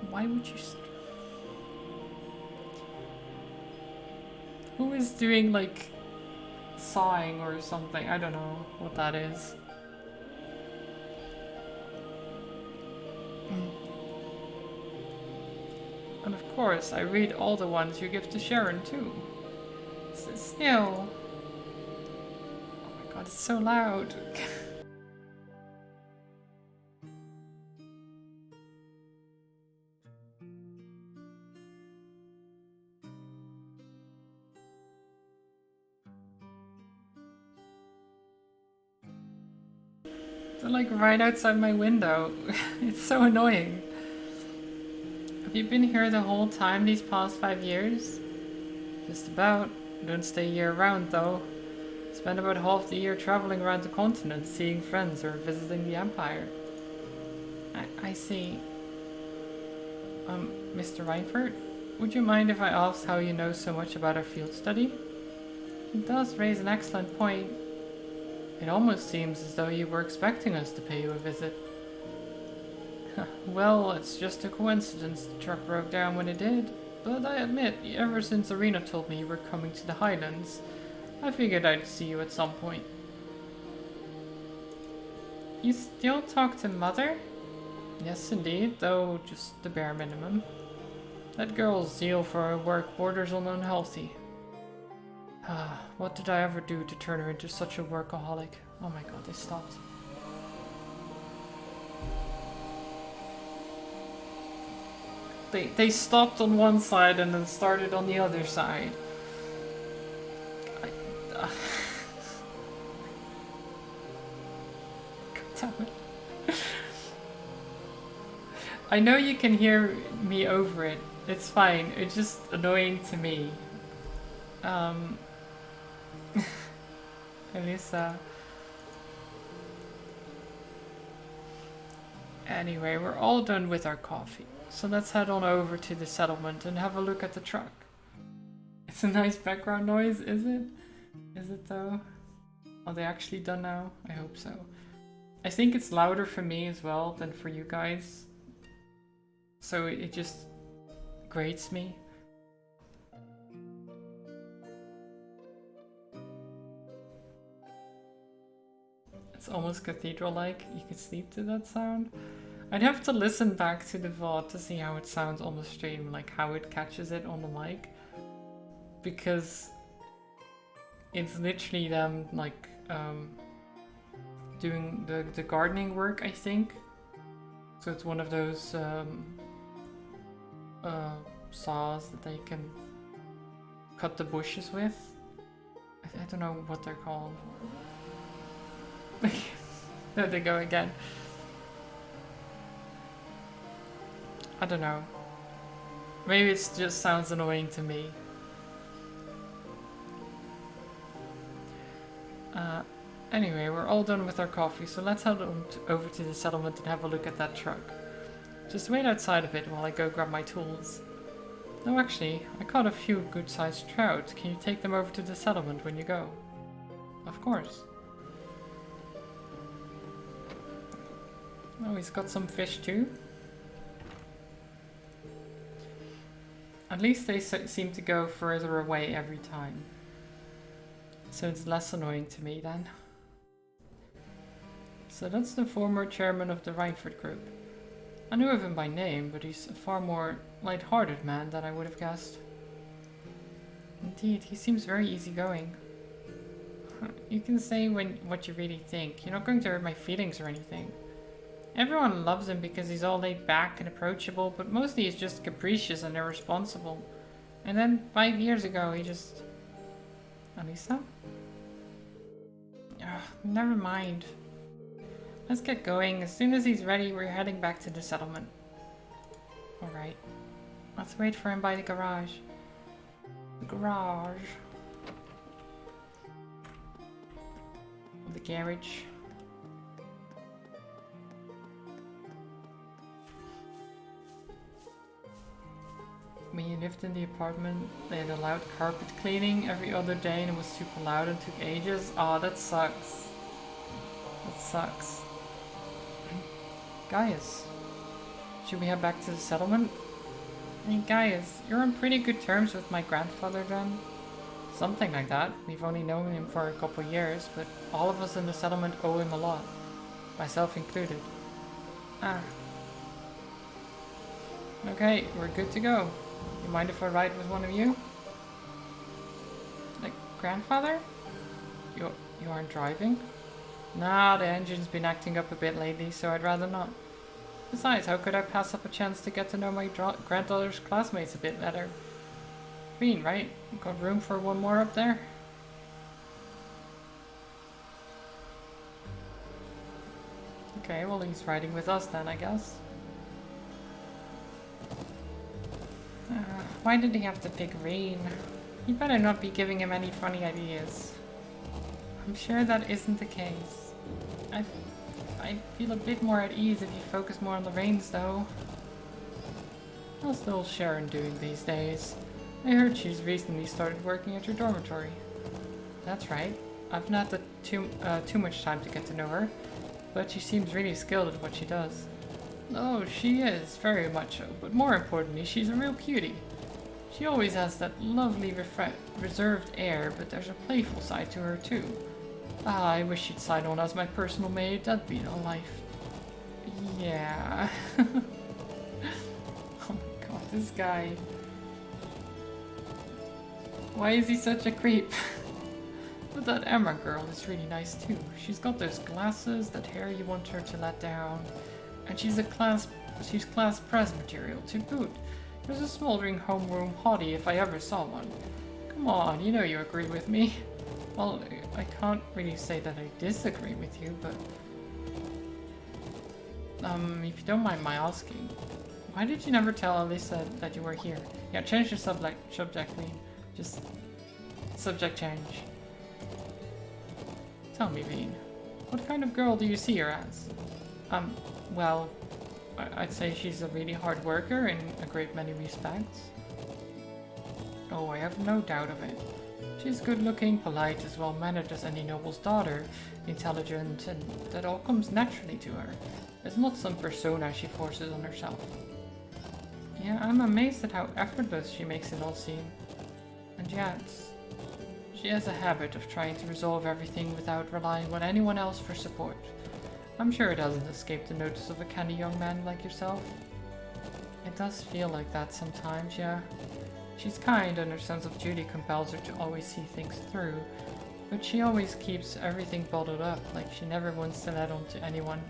Why would you... Who is doing, like, sawing or something? I don't know what that is. And of course, I read all the ones you give to Sharon, too. Still... Oh my god, it's so loud. They're like right outside my window. It's so annoying. Have you been here the whole time these past 5 years? Just about. Don't stay year round though. Spend about half the year traveling around the continent, seeing friends or visiting the Empire. I see. Mr. Reinford? Would you mind if I asked how you know so much about our field study? It does raise an excellent point. It almost seems as though you were expecting us to pay you a visit. Well, it's just a coincidence the truck broke down when it did. But I admit, ever since Arena told me you were coming to the Highlands, I figured I'd see you at some point. You still talk to Mother? Yes, indeed, though just the bare minimum. That girl's zeal for her work borders on unhealthy. What did I ever do to turn her into such a workaholic? Oh my god, they stopped. They stopped on one side and then started on the other side. God damn it. I know you can hear me over it. It's fine. It's just annoying to me. Elisa. Anyway, we're all done with our coffee. So let's head on over to the settlement and have a look at the truck. It's a nice background noise, is it? Is it though? Are they actually done now? I hope so. I think it's louder for me as well than for you guys. So it just grates me. It's almost cathedral-like. You could sleep to that sound. I'd have to listen back to the VOD to see how it sounds on the stream, like how it catches it on the mic. Because it's literally them like doing the gardening work, I think. So it's one of those saws that they can cut the bushes with. I don't know what they're called. There they go again. I don't know. Maybe it just sounds annoying to me. Anyway, we're all done with our coffee, so let's head on over to the settlement and have a look at that truck. Just wait outside a bit while I go grab my tools. No, actually, I caught a few good-sized trout. Can you take them over to the settlement when you go? Of course. Oh, he's got some fish too. At least they seem to go further away every time. So it's less annoying to me then. So that's the former chairman of the Reinford Group. I knew of him by name, but he's a far more light-hearted man than I would have guessed. Indeed, he seems very easygoing. You can say what you really think. You're not going to hurt my feelings or anything. Everyone loves him because he's all laid back and approachable, but mostly he's just capricious and irresponsible. And then 5 years ago, he just... Alisa? Ugh, never mind. Let's get going. As soon as he's ready, we're heading back to the settlement. Alright. Let's wait for him by the garage. The garage. The garage. Me lived in the apartment. They had allowed carpet cleaning every other day and it was super loud and took ages. Aw, that sucks. That sucks. Gaius, should we head back to the settlement? Hey Gaius, you're on pretty good terms with my grandfather then? Something like that. We've only known him for a couple years, but all of us in the settlement owe him a lot. Myself included. Ah. Okay, we're good to go. You mind if I ride with one of you? Like, grandfather? You aren't driving? Nah, the engine's been acting up a bit lately, so I'd rather not. Besides, how could I pass up a chance to get to know my granddaughter's classmates a bit better? Green, right? Got room for one more up there? Okay, well he's riding with us then, I guess. Why did he have to pick Rain? You better not be giving him any funny ideas. I'm sure that isn't the case. I feel a bit more at ease if you focus more on the reins, though. How's little Sharon doing these days? I heard she's recently started working at your dormitory. That's right. I've not had too much time to get to know her, but she seems really skilled at what she does. Oh, she is, very much so, but more importantly, she's a real beauty. She always has that lovely, reserved air, but there's a playful side to her, too. Ah, I wish she'd sign on as my personal maid, that'd be a life. Yeah. Oh my god, this guy. Why is he such a creep? But that Emma girl is really nice, too. She's got those glasses, that hair you want her to let down. And she's class press material to boot. There's a smoldering homeroom hottie if I ever saw one. Come on, you know you agree with me. Well, I can't really say that I disagree with you, but... if you don't mind my asking, why did you never tell Alyssa that you were here? Yeah, change your subject, Queen. Just... subject change. Tell me, Veen, what kind of girl do you see her as? Well, I'd say she's a really hard worker in a great many respects. Oh, I have no doubt of it. She's good looking, polite, as well mannered as any noble's daughter, intelligent, and that all comes naturally to her. It's not some persona she forces on herself. Yeah, I'm amazed at how effortless she makes it all seem. And yet, she has a habit of trying to resolve everything without relying on anyone else for support. I'm sure it hasn't escaped the notice of a canny young man like yourself. It does feel like that sometimes, yeah. She's kind and her sense of duty compels her to always see things through, but she always keeps everything bottled up, like she never wants to let on to anyone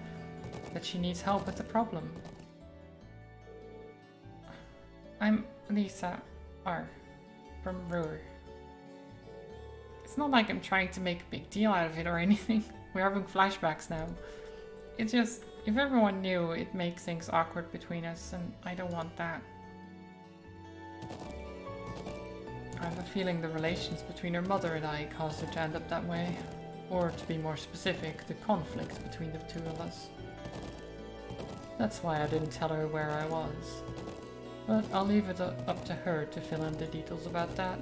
that she needs help with the problem. I'm Lisa R. from Ruhr. It's not like I'm trying to make a big deal out of it or anything. We're having flashbacks now. It's just, if everyone knew, it makes things awkward between us, and I don't want that. I have a feeling the relations between her mother and I caused her to end up that way. Or, to be more specific, the conflict between the two of us. That's why I didn't tell her where I was. But I'll leave it up to her to fill in the details about that.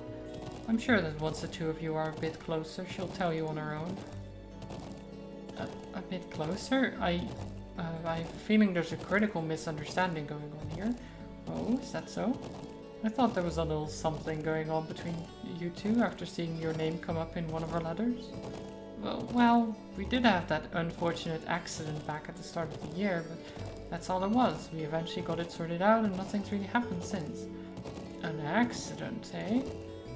I'm sure that once the two of you are a bit closer, she'll tell you on her own. A bit closer? I have a feeling there's a critical misunderstanding going on here. Oh, is that so? I thought there was a little something going on between you two after seeing your name come up in one of our letters. Well, we did have that unfortunate accident back at the start of the year, but that's all it was. We eventually got it sorted out and nothing's really happened since. An accident, eh?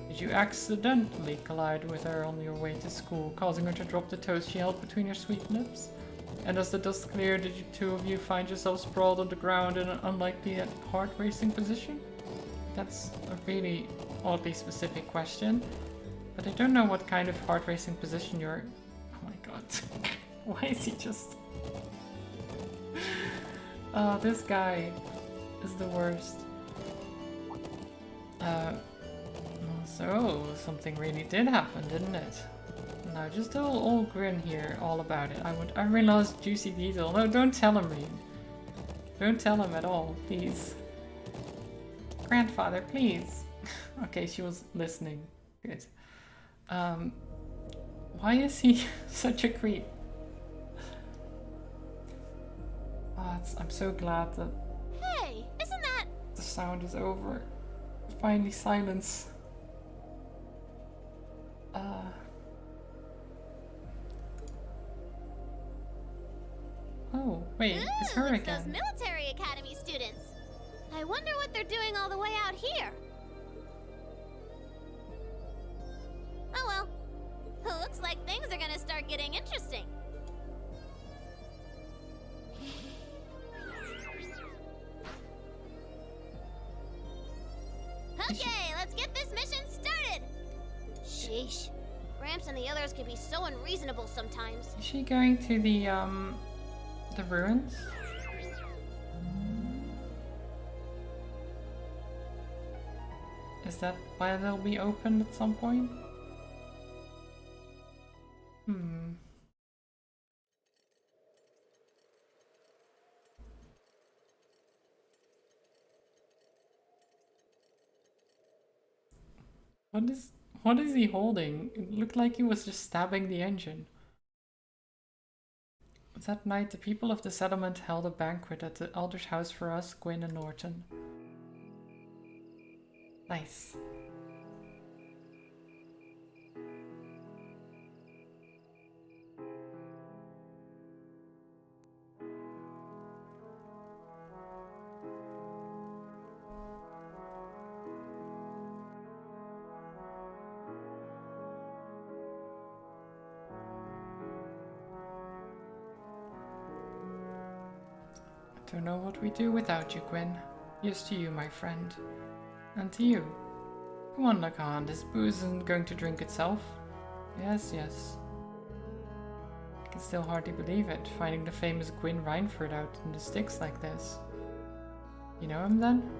Did you accidentally collide with her on your way to school, causing her to drop the toast she held between her sweet lips? And as the dust cleared, did you two of you find yourselves sprawled on the ground in an unlikely yet heart-racing position? That's a really oddly specific question, but I don't know what kind of heart-racing position you're... Oh my god. Why is he just... Oh, this guy is the worst. So, something really did happen, didn't it? Now, just a little grin here, all about it. I realized juicy detail. No, don't tell him, Reed. Don't tell him at all, please. Grandfather, please. Okay, she was listening. Good. Why is he such a creep? Oh, I'm so glad that Hey, isn't that... the sound is over. Finally silence. Oh, wait, it's her it's those again. military academy students. I wonder what they're doing all the way out here. Oh well. Looks like things are gonna start getting interesting. Okay, let's get this mission started! Sheesh. Gramps and the others can be so unreasonable sometimes. Is she going to the ruins? Is that why they'll be opened at some point? Hmm. What is he holding? It looked like he was just stabbing the engine. That night, the people of the settlement held a banquet at the elder's house for us, Gwyn and Norton. Nice. Don't know what we'd do without you, Gwyn. Here's to you, my friend. And to you. Come on, Lacan, this booze isn't going to drink itself. Yes, yes. I can still hardly believe it, finding the famous Gwyn Reinford out in the sticks like this. You know him then?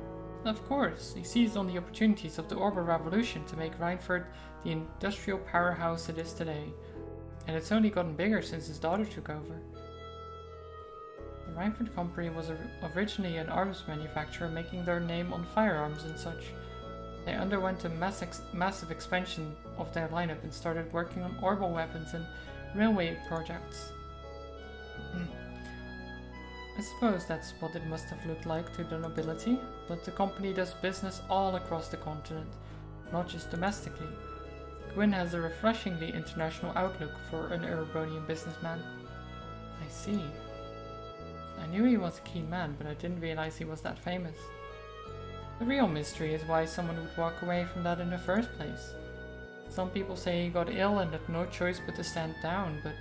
Of course, he seized on the opportunities of the Orbital Revolution to make Reinford the industrial powerhouse it is today. And it's only gotten bigger since his daughter took over. The Reinford Company was originally an arms manufacturer, making their name on firearms and such. They underwent a massive expansion of their lineup and started working on orbital weapons and railway projects. I suppose that's what it must have looked like to the nobility, but the company does business all across the continent, not just domestically. Gwyn has a refreshingly international outlook for an Erebonian businessman. I see. I knew he was a keen man, but I didn't realize he was that famous. The real mystery is why someone would walk away from that in the first place. Some people say he got ill and had no choice but to stand down, but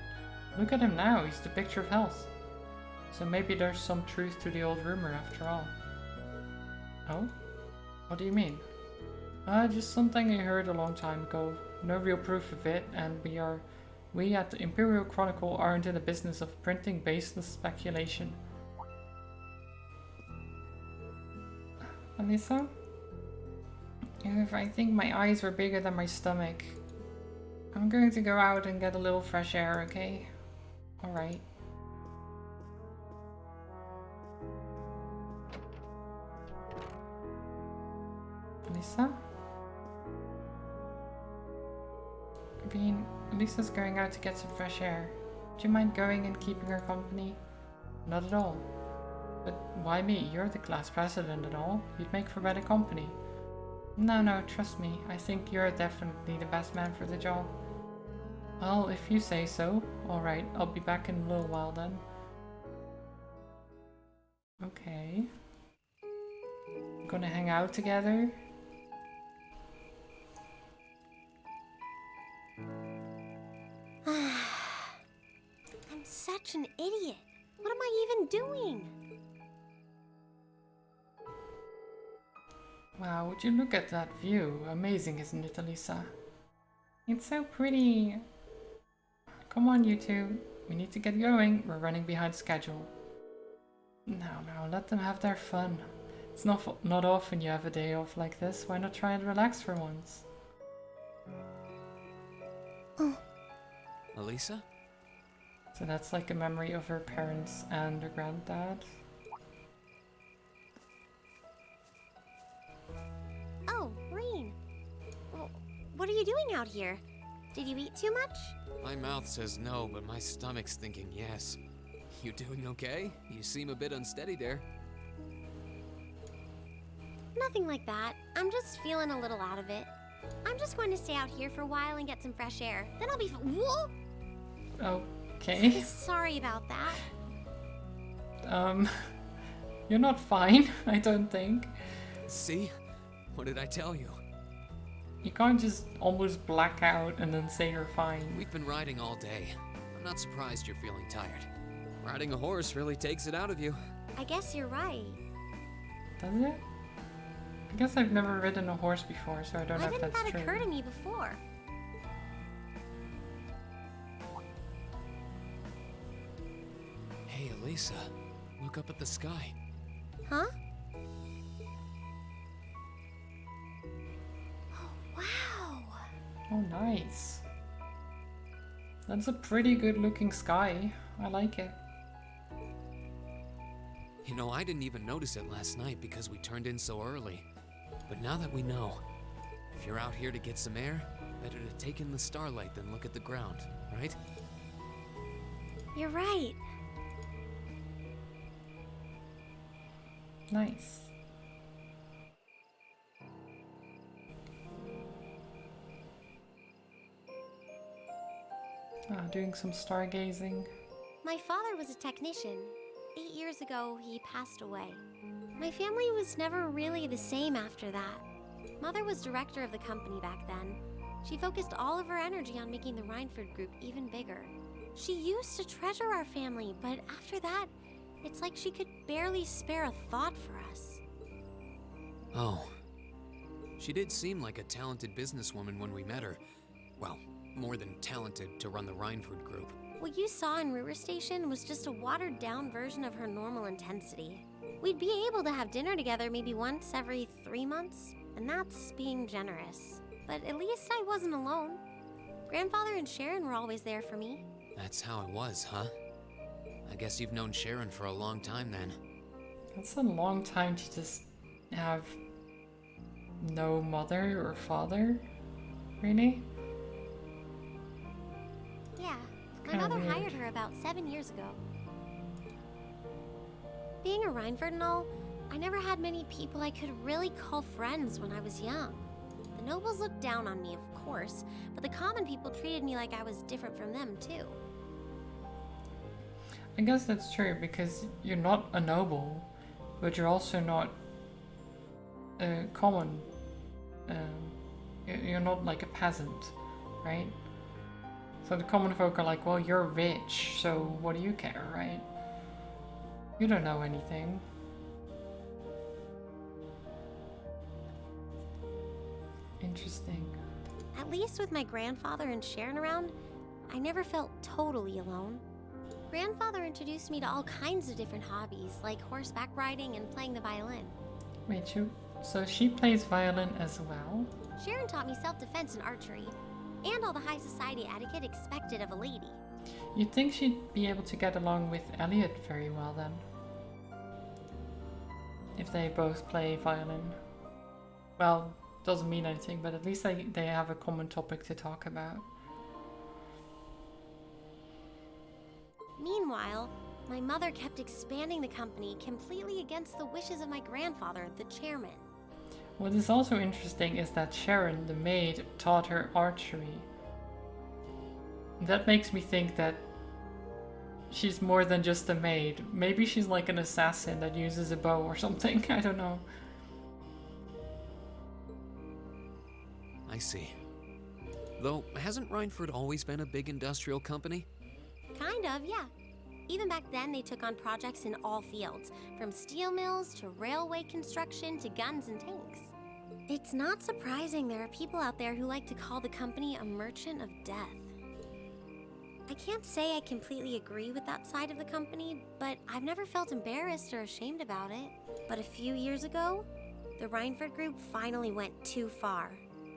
look at him now, he's the picture of health. So maybe there's some truth to the old rumor after all. Oh? What do you mean? Just something I heard a long time ago. No real proof of it, and we at the Imperial Chronicle aren't in the business of printing baseless speculation. Alyssa? If I think my eyes were bigger than my stomach. I'm going to go out and get a little fresh air, okay? Alright. Alyssa? Lisa's going out to get some fresh air. Do you mind going and keeping her company? Not at all. But why me? You're the class president and all. You'd make for better company. No, trust me. I think you're definitely the best man for the job. Well, if you say so. Alright, I'll be back in a little while then. Okay. Gonna hang out together? I'm such an idiot. What am I even doing? Wow, would you look at that view? Amazing, isn't it, Alyssa? It's so pretty. Come on, you two. We need to get going. We're running behind schedule. No, let them have their fun. It's not often you have a day off like this. Why not try and relax for once? Elisa? So that's like a memory of her parents and her granddad. you doing out here? Did you eat too much? My mouth says no, but my stomach's thinking yes. You doing okay? You seem a bit unsteady there. Nothing like that. I'm just feeling a little out of it. I'm just going to stay out here for a while and get some fresh air. Then I'll be Whoa! Okay. Sorry about that. You're not fine, I don't think. See? What did I tell you? You can't just almost black out and then say you're fine. We've been riding all day. I'm not surprised you're feeling tired. Riding a horse really takes it out of you. I guess you're right. Does it? I guess I've never ridden a horse before, so I don't know Why if didn't that's that true. occur to me before? Hey, Elisa. Look up at the sky. Huh? Oh, wow. Oh, nice. That's a pretty good looking sky. I like it. You know, I didn't even notice it last night because we turned in so early. But now that we know, if you're out here to get some air, better to take in the starlight than look at the ground, right? You're right. Nice. Doing some stargazing. My father was a technician. 8 years ago, he passed away. My family was never really the same after that. Mother was director of the company back then. She focused all of her energy on making the Rhineford Group even bigger. She used to treasure our family, but after that, it's like she could barely spare a thought for us. Oh. She did seem like a talented businesswoman when we met her. Well, more than talented to run the Rhineford Group. What you saw in River Station was just a watered-down version of her normal intensity. We'd be able to have dinner together maybe once every 3 months, and that's being generous. But at least I wasn't alone. Grandfather and Sharon were always there for me. That's how it was, huh? I guess you've known Sharon for a long time then. That's a long time to just have no mother or father, really? Yeah, my Kinda mother weird. hired her about 7 years ago. Being a Rhineford and all, I never had many people I could really call friends when I was young. The nobles looked down on me, of course, but the common people treated me like I was different from them, too. I guess that's true because you're not a noble, but you're also not a common. You're not like a peasant, right? So the common folk are like, well, you're rich, so what do you care, right? You don't know anything. Interesting. At least with my grandfather and Sharon around, I never felt totally alone. Grandfather introduced me to all kinds of different hobbies, like horseback riding and playing the violin. Wait, so she plays violin as well? Sharon taught me self-defense and archery, and all the high society etiquette expected of a lady. You'd think she'd be able to get along with Elliot very well then. If they both play violin. Well, doesn't mean anything, but at least they have a common topic to talk about. Meanwhile, my mother kept expanding the company completely against the wishes of my grandfather, the chairman. What is also interesting is that Sharon, the maid, taught her archery. That makes me think that she's more than just a maid. Maybe she's like an assassin that uses a bow or something. I don't know. I see. Though, hasn't Rhineford always been a big industrial company? Kind of, yeah. Even back then, they took on projects in all fields, from steel mills to railway construction to guns and tanks. It's not surprising there are people out there who like to call the company a merchant of death. I can't say I completely agree with that side of the company, but I've never felt embarrassed or ashamed about it. But a few years ago, the Rhineford Group finally went too far.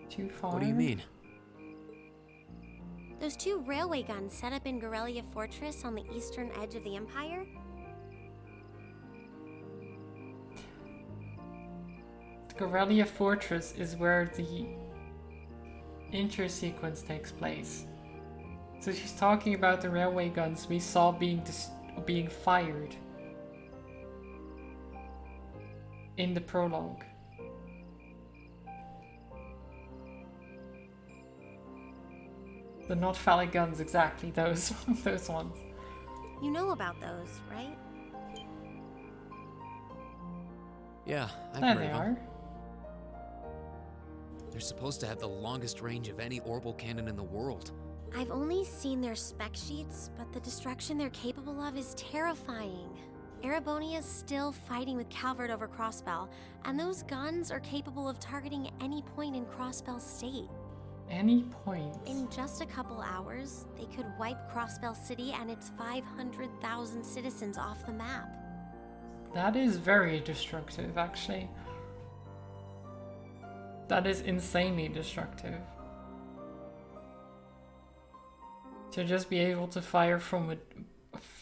Too far? What do you mean? Those 2 railway guns set up in Gorelia Fortress on the eastern edge of the Empire? The Gorelia Fortress is where the intro sequence takes place. So she's talking about the railway guns we saw being fired in the prologue. The not phallic guns, exactly, those those ones. You know about those, right? Yeah, I've There heard they of 'em. are. They're supposed to have the longest range of any orbital cannon in the world. I've only seen their spec sheets, but the destruction they're capable of is terrifying. Erebonia's still fighting with Calvert over Crossbell, and those guns are capable of targeting any point in Crossbell State. Any point. In just a couple hours, they could wipe Crossbell City and its 500,000 citizens off the map. That is very destructive, actually. That is insanely destructive. To just be able to fire from a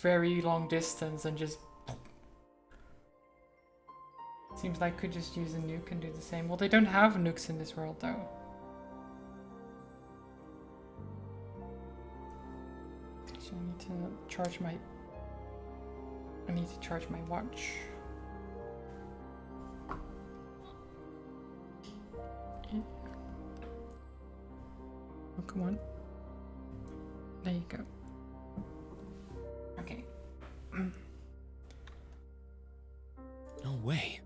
very long distance and just... Seems like could just use a nuke and do the same. Well, they don't have nukes in this world, though. So I need to charge my... I need to charge my watch. Oh, come on. There you go. Okay. No way.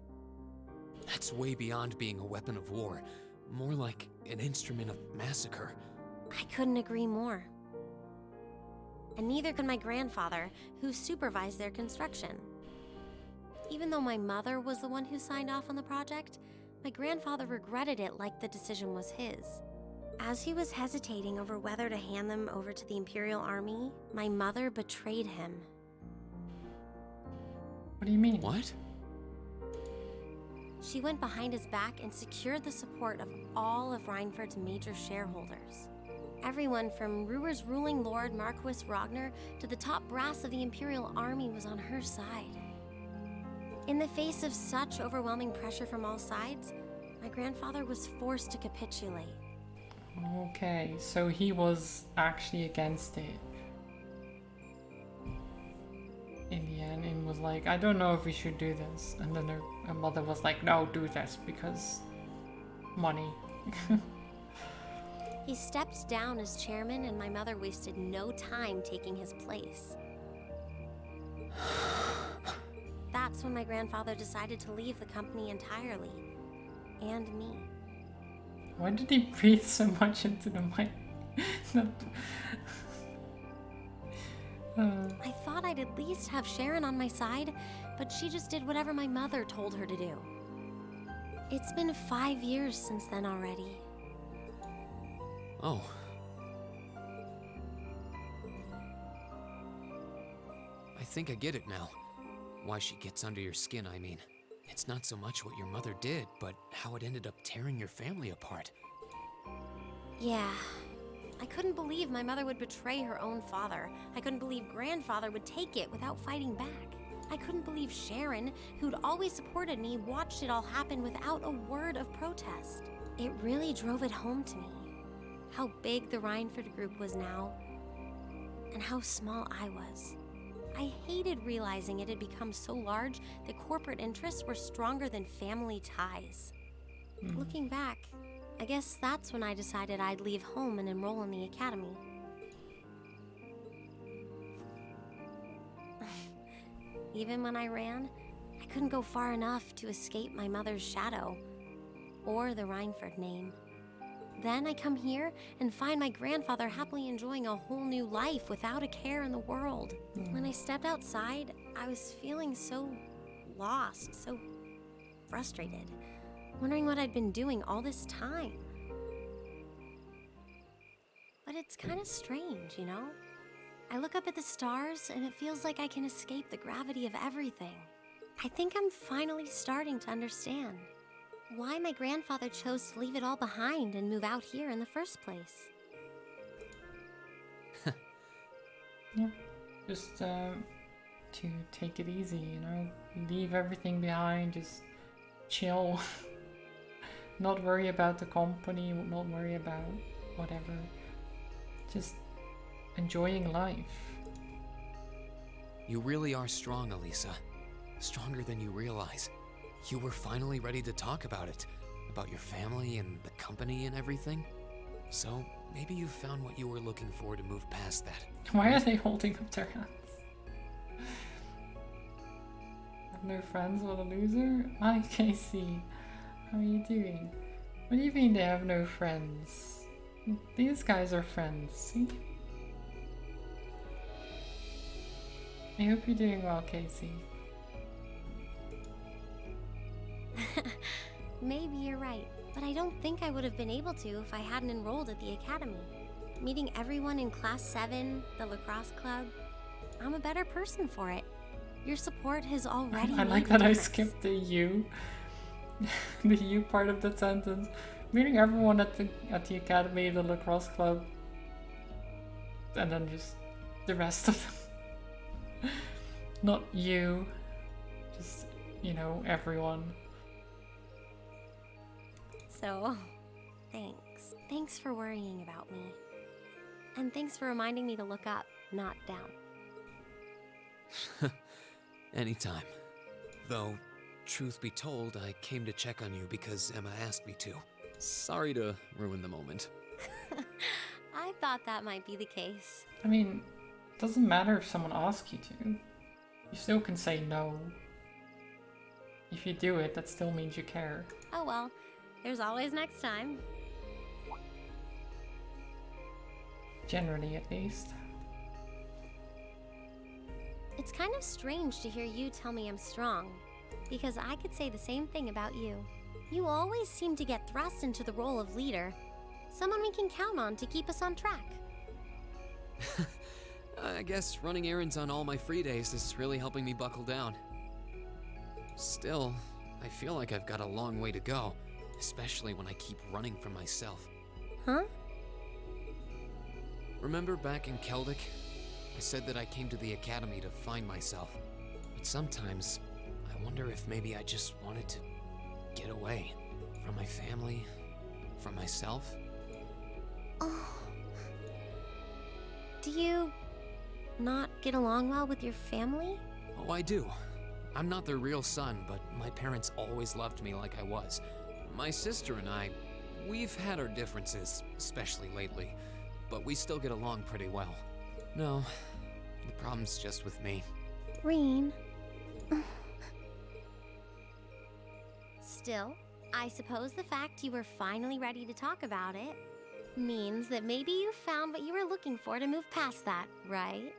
That's way beyond being a weapon of war. More like an instrument of massacre. I couldn't agree more. And neither could my grandfather, who supervised their construction. Even though my mother was the one who signed off on the project, my grandfather regretted it like the decision was his. As he was hesitating over whether to hand them over to the Imperial Army, my mother betrayed him. What do you mean? What? She went behind his back and secured the support of all of Reinford's major shareholders. Everyone from Ruhr's ruling lord Marquis Ragnar to the top brass of the Imperial Army was on her side. In the face of such overwhelming pressure from all sides, my grandfather was forced to capitulate. Okay, so he was actually against it. In the end, and was like, I don't know if we should do this. And then her mother was like, no, do this because money. He stepped down as chairman, and my mother wasted no time taking his place. That's when my grandfather decided to leave the company entirely. And me. Why did he breathe so much into the mic? I thought I'd at least have Sharon on my side, but she just did whatever my mother told her to do. It's been 5 years since then already. Oh. I think I get it now. Why she gets under your skin, I mean. It's not so much what your mother did, but how it ended up tearing your family apart. Yeah. I couldn't believe my mother would betray her own father. I couldn't believe grandfather would take it without fighting back. I couldn't believe Sharon, who'd always supported me, watched it all happen without a word of protest. It really drove it home to me. How big the Reinford group was now, and how small I was. I hated realizing it had become so large that corporate interests were stronger than family ties. Looking back, I guess that's when I decided I'd leave home and enroll in the academy. Even when I ran, I couldn't go far enough to escape my mother's shadow, or the Reinford name. Then I come here and find my grandfather happily enjoying a whole new life without a care in the world. When I stepped outside, I was feeling so lost, so frustrated, wondering what I'd been doing all this time. But it's kind of strange, you know? I look up at the stars and it feels like I can escape the gravity of everything. I think I'm finally starting to understand why my grandfather chose to leave it all behind and move out here in the first place. Yeah, just to take it easy, you know, leave everything behind, just chill. Not worry about the company, not worry about whatever. Just enjoying life. You really are strong, Elisa. Stronger than you realize. You were finally ready to talk about it. About your family and the company and everything. So, maybe you found what you were looking for to move past that. Why are they holding up their hands? Have no friends, what a loser? Hi Casey, how are you doing? What do you mean they have no friends? These guys are friends, see? I hope you're doing well, Casey. Maybe you're right, but I don't think I would have been able to if I hadn't enrolled at the academy. Meeting everyone in Class 7, the lacrosse club, I'm a better person for it. Your support has already I made like a that I difference. skipped the you. The you part of the sentence. Meeting everyone at the academy, the lacrosse club, and then just the rest of them. Not you. Just, you know, everyone. So, thanks. Thanks for worrying about me. And thanks for reminding me to look up, not down. Anytime. Though, truth be told, I came to check on you because Emma asked me to. Sorry to ruin the moment. I thought that might be the case. I mean, it doesn't matter if someone asks you to. You still can say no. If you do it, that still means you care. Oh well, there's always next time. Generally, at least. It's kind of strange to hear you tell me I'm strong, because I could say the same thing about you. You always seem to get thrust into the role of leader, someone we can count on to keep us on track. I guess running errands on all my free days is really helping me buckle down. Still, I feel like I've got a long way to go, especially when I keep running from myself. Huh? Remember back in Keldic? I said that I came to the academy to find myself. But sometimes, I wonder if maybe I just wanted to get away from my family, from myself. Oh. Do you not get along well with your family? Oh, I do. I'm not their real son, but my parents always loved me like I was. My sister and I, we've had our differences, especially lately, but we still get along pretty well. No, the problem's just with me. Reen. Still, I suppose the fact you were finally ready to talk about it means that maybe you found what you were looking for to move past that, right?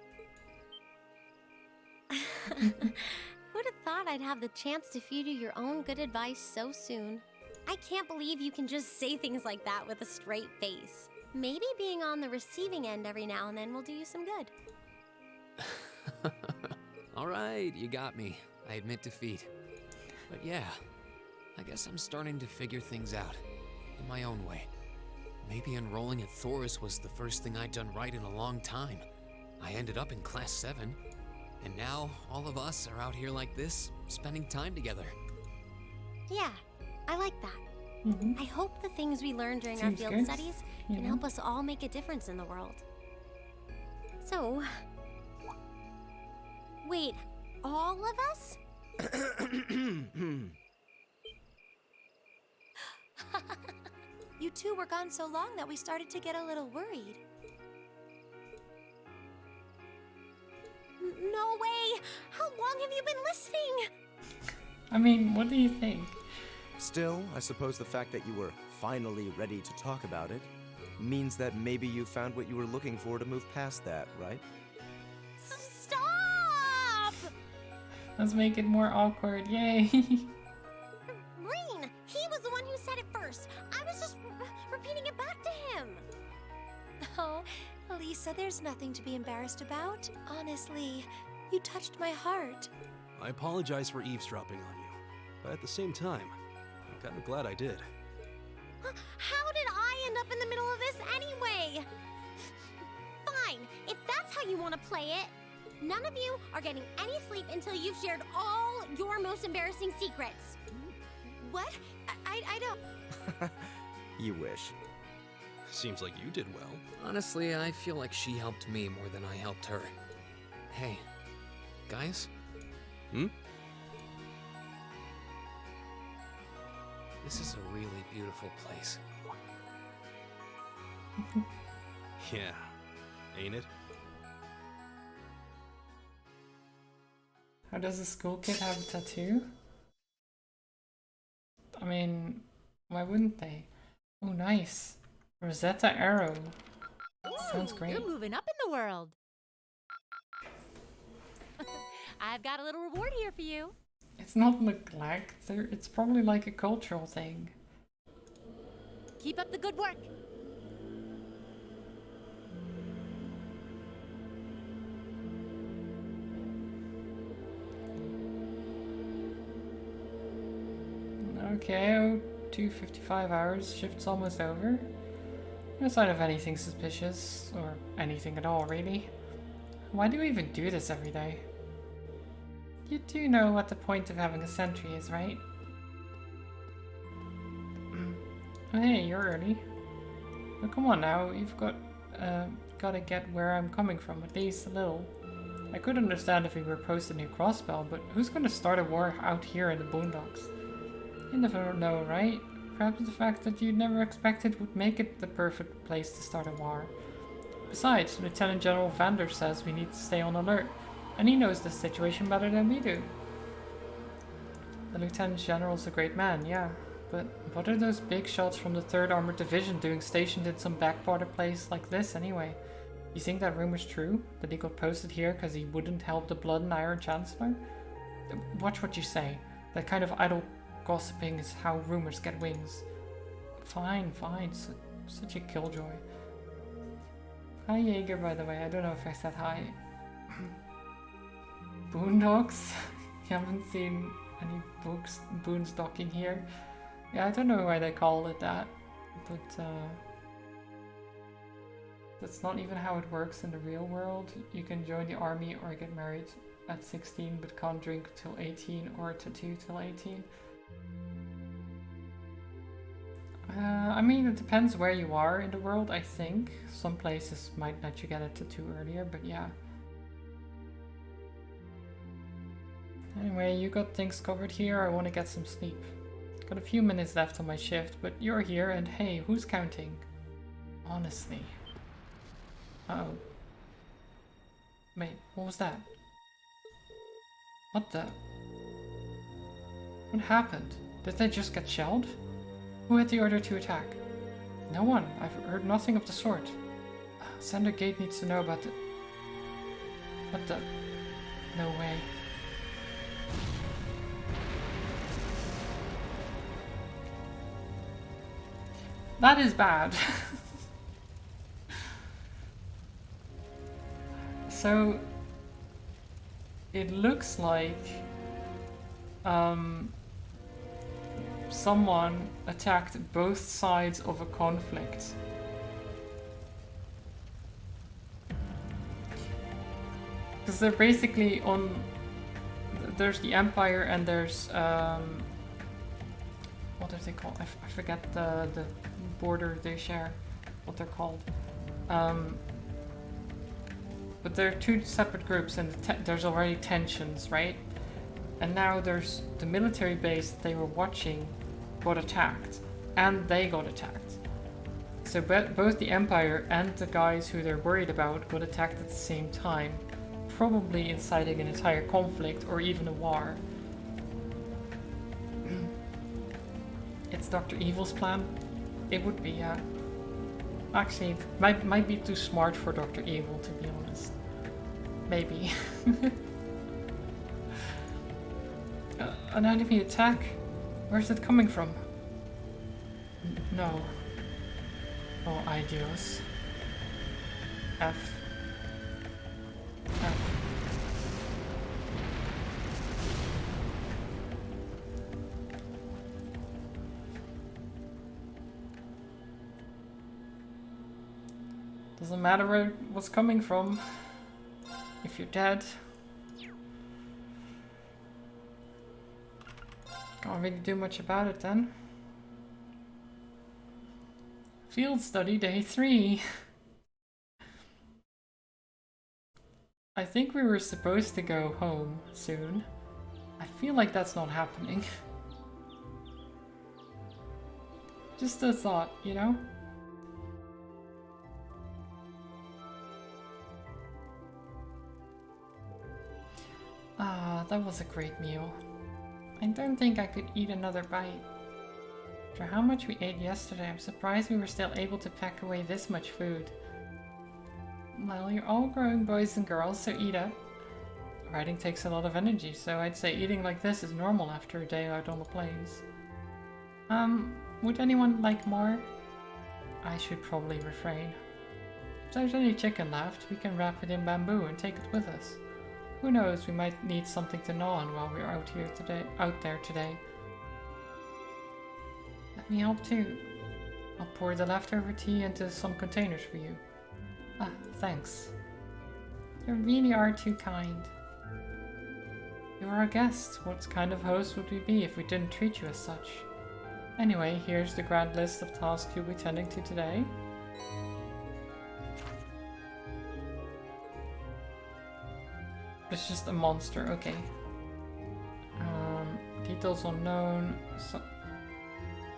Who'd have thought I'd have the chance to feed you your own good advice so soon? I can't believe you can just say things like that with a straight face. Maybe being on the receiving end every now and then will do you some good. Alright, you got me. I admit defeat. But yeah, I guess I'm starting to figure things out. In my own way. Maybe enrolling at Thoris was the first thing I'd done right in a long time. I ended up in Class 7. And now, all of us are out here like this, spending time together. Yeah, I like that. I hope the things we learned during Seems our field good, studies you can know? help us all make a difference in the world. So, wait, all of us? You two were gone so long that we started to get a little worried. No way! How long have you been listening? I mean, what do you think? Still, I suppose the fact that you were finally ready to talk about it means that maybe you found what you were looking for to move past that, right? Stop! Let's make it more awkward, yay! Reen, he was the one who said it first. I was just repeating it back to him. Oh, Elisa, there's nothing to be embarrassed about. Honestly, you touched my heart. I apologize for eavesdropping on you, but at the same time, I'm kind of glad I did. How did I end up in the middle of this anyway? Fine, if that's how you want to play it. None of you are getting any sleep until you've shared all your most embarrassing secrets. What? I don't... You wish. Seems like you did well. Honestly, I feel like she helped me more than I helped her. Hey, guys? Hmm? This is a really beautiful place. Yeah, ain't it? How does a school kid have a tattoo? I mean, why wouldn't they? Oh, nice. Rosetta Arrow. Sounds great. You're moving up in the world. I've got a little reward here for you. It's not neglect. It's probably like a cultural thing. Keep up the good work. Okay, oh, 2:55 hours. Shift's almost over. No sign of anything suspicious, or anything at all, really. Why do we even do this every day? You do know what the point of having a sentry is, right? Oh, hey, you're early. Oh, come on now, you've gotta get where I'm coming from, at least a little. I could understand if we were posted near Crossbell, but who's gonna start a war out here in the boondocks? You never know, right? Perhaps the fact that you never expected would make it the perfect place to start a war. Besides, Lieutenant General Vander says we need to stay on alert, and he knows the situation better than we do. The Lieutenant General's a great man, yeah, but what are those big shots from the 3rd Armored Division doing stationed in some backwater place like this anyway? You think that rumor's true? That he got posted here because he wouldn't help the Blood and Iron Chancellor? Watch what you say. That kind of idle gossiping is how rumors get wings. Fine, fine. Such a killjoy. Hi Jaeger, by the way. I don't know if I said hi. Boondocks? You haven't seen any books boondocking here? Yeah, I don't know why they call it that. But that's not even how it works in the real world. You can join the army or get married at 16 but can't drink till 18 or tattoo till 18. I mean, it depends where you are in the world, I think. Some places might let you get a tattoo earlier, but yeah. Anyway, you got things covered here. I want to get some sleep. Got a few minutes left on my shift, but you're here and hey, who's counting? Honestly. Uh-oh. Wait, what was that? What the? What happened? Did they just get shelled? Who had the order to attack? No one. I've heard nothing of the sort. Sender Gate needs to know about the... What the... No way. That is bad. So... It looks like... someone attacked both sides of a conflict. Because they're basically on... There's the Empire and there's... what are they called? I forget the border they share. What they're called. But they're two separate groups and there's already tensions, right? And now there's the military base they were watching got attacked, and they got attacked. So both the Empire and the guys who they're worried about got attacked at the same time, probably inciting an entire conflict or even a war. It's Dr. Evil's plan? It would be, yeah. Actually, it might be too smart for Dr. Evil, to be honest. Maybe. An enemy attack? Where's it coming from? No. Oh, ideals. F. F. Doesn't matter where it was coming from. If you're dead. Can't really do much about it then. Field study day 3. I think we were supposed to go home soon. I feel like that's not happening. Just a thought, you know? Ah, that was a great meal. I don't think I could eat another bite. After how much we ate yesterday, I'm surprised we were still able to pack away this much food. Well, you're all growing boys and girls, so eat up. Riding takes a lot of energy, so I'd say eating like this is normal after a day out on the plains. Would anyone like more? I should probably refrain. If there's any chicken left, we can wrap it in bamboo and take it with us. Who knows, we might need something to gnaw on while we're out there today. Let me help too. I'll pour the leftover tea into some containers for you. Ah, thanks. You really are too kind. You're our guests. What kind of host would we be if we didn't treat you as such? Anyway, here's the grand list of tasks you'll be tending to today. It's just a monster, okay. Details unknown. So,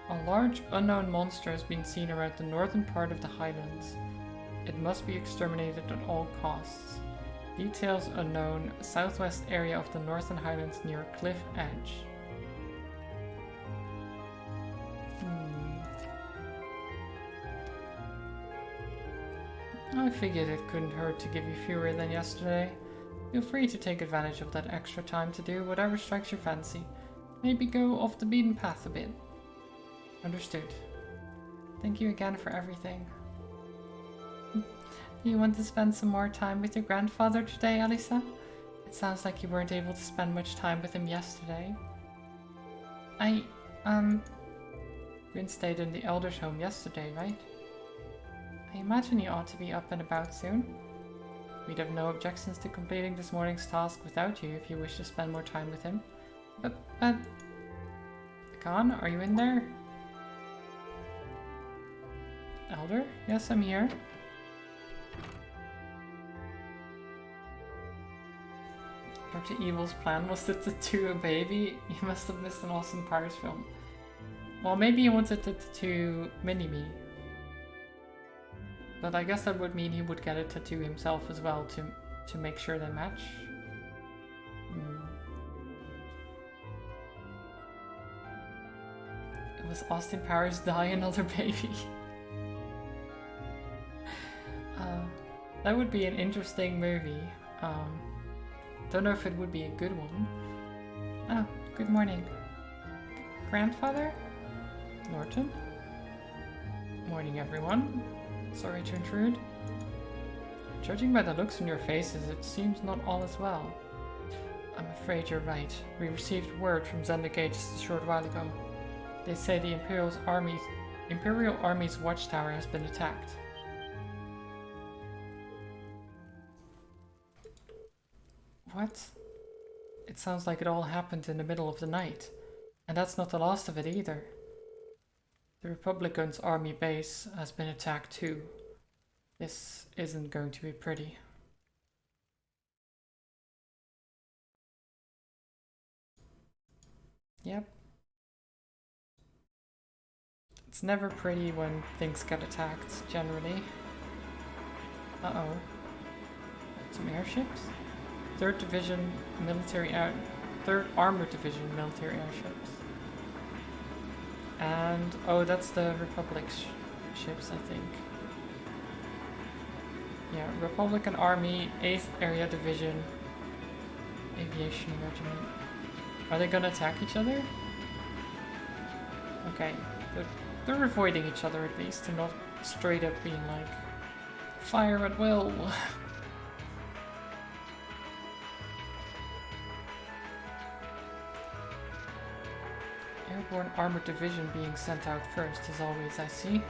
a large unknown monster has been seen around the northern part of the Highlands. It must be exterminated at all costs. Details unknown. Southwest area of the Northern Highlands near Cliff Edge. I figured it couldn't hurt to give you fewer than yesterday. Feel free to take advantage of that extra time to do whatever strikes your fancy. Maybe go off the beaten path a bit. Understood. Thank you again for everything. You want to spend some more time with your grandfather today, Alyssa? It sounds like you weren't able to spend much time with him yesterday. Gwyn stayed in the Elder's home yesterday, right? I imagine he ought to be up and about soon. We'd have no objections to completing this morning's task without you if you wish to spend more time with him. But... Khan, are you in there? Elder? Yes, I'm here. Dr. Evil's plan was to tattoo a baby? You must have missed an Austin Powers film. Well, maybe he wanted to tattoo Mini-Me. But I guess that would mean he would get a tattoo himself as well to make sure they match. It was Austin Powers Die Another Baby. That would be an interesting movie. Don't know if it would be a good one. Oh, good morning. Grandfather? Norton? Morning, everyone. Sorry to intrude. Judging by the looks on your faces, it seems not all is well. I'm afraid you're right. We received word from Zendikage just a short while ago. They say the Imperial Army's watchtower has been attacked. What? It sounds like it all happened in the middle of the night. And that's not the last of it either. The Republicans' army base has been attacked too. This isn't going to be pretty. Yep. It's never pretty when things get attacked, generally. Uh-oh. Some airships? 3rd Division military 3rd Armored Division military airships. And, oh, that's the Republic ships, I think. Yeah, Republican Army, 8th Area Division, Aviation Regiment. Are they gonna attack each other? Okay, they're avoiding each other at least, and not straight up being like, fire at will! Airborne Armored Division being sent out first as always, I see.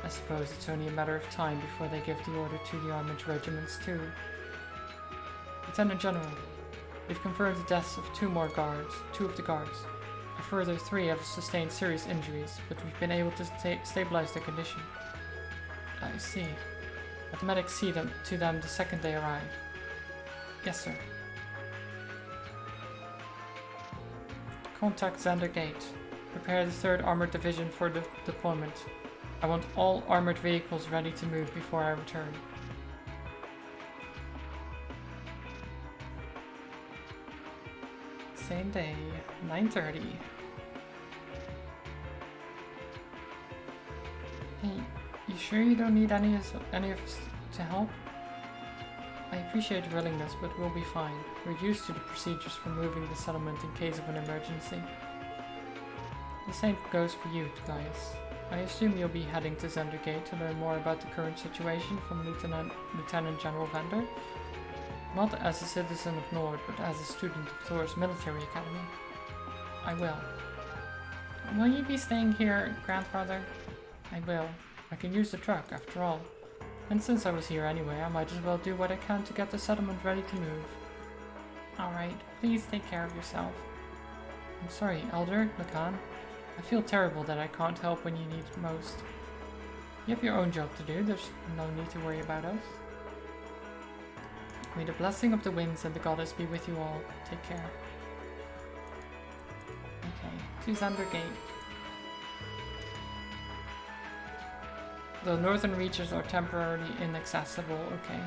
I suppose it's only a matter of time before they give the order to the armored regiments too. Lieutenant General, we've confirmed the deaths of two of the guards. A further 3 have sustained serious injuries, but we've been able to stabilize their condition. I see. Let the medics see them to them the second they arrive. Yes, sir. Contact Xander Gate. Prepare the 3rd Armored Division for deployment. I want all armored vehicles ready to move before I return. Same day, 9:30. Hey, you sure you don't need any of us to help? I appreciate your willingness, but we'll be fine. We're used to the procedures for moving the settlement in case of an emergency. The same goes for you, Gaius. I assume you'll be heading to Xander Gate to learn more about the current situation from Lieutenant General Vander. Not as a citizen of Nord, but as a student of Thor's military academy. I will. Will you be staying here, grandfather? I will. I can use the truck, after all. And since I was here anyway, I might as well do what I can to get the settlement ready to move. Alright, please take care of yourself. I'm sorry, Elder, Lacan. I feel terrible that I can't help when you need it most. You have your own job to do, there's no need to worry about us. May the blessing of the winds and the goddess be with you all. Take care. Okay, to Xander Gate. The northern reaches are temporarily inaccessible, okay.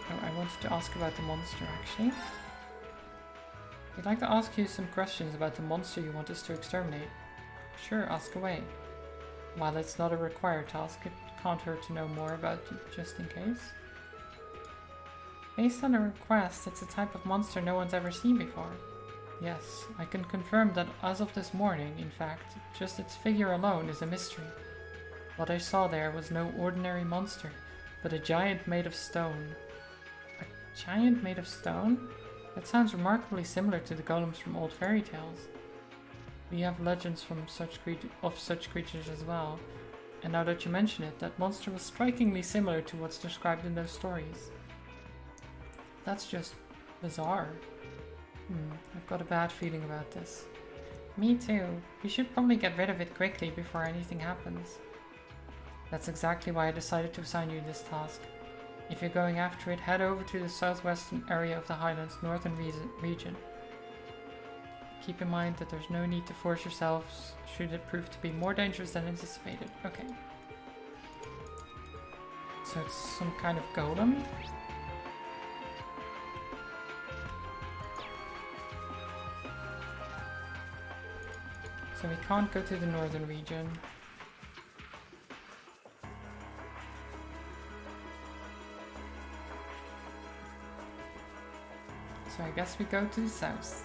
Oh, I wanted to ask about the monster actually. I'd like to ask you some questions about the monster you want us to exterminate. Sure, ask away. While it's not a required task, it can't hurt to know more about it, just in case. Based on a request, it's a type of monster no one's ever seen before. Yes, I can confirm that as of this morning, in fact, just its figure alone is a mystery. What I saw there was no ordinary monster, but a giant made of stone. A giant made of stone? That sounds remarkably similar to the golems from old fairy tales. We have legends from such creatures as well, and now that you mention it, that monster was strikingly similar to what's described in those stories. That's just bizarre. I've got a bad feeling about this. Me too. We should probably get rid of it quickly before anything happens. That's exactly why I decided to assign you this task. If you're going after it, head over to the southwestern area of the Highlands Northern region. Keep in mind that there's no need to force yourselves should it prove to be more dangerous than anticipated. Okay. So it's some kind of golem? So we can't go to the northern region. So I guess we go to the south.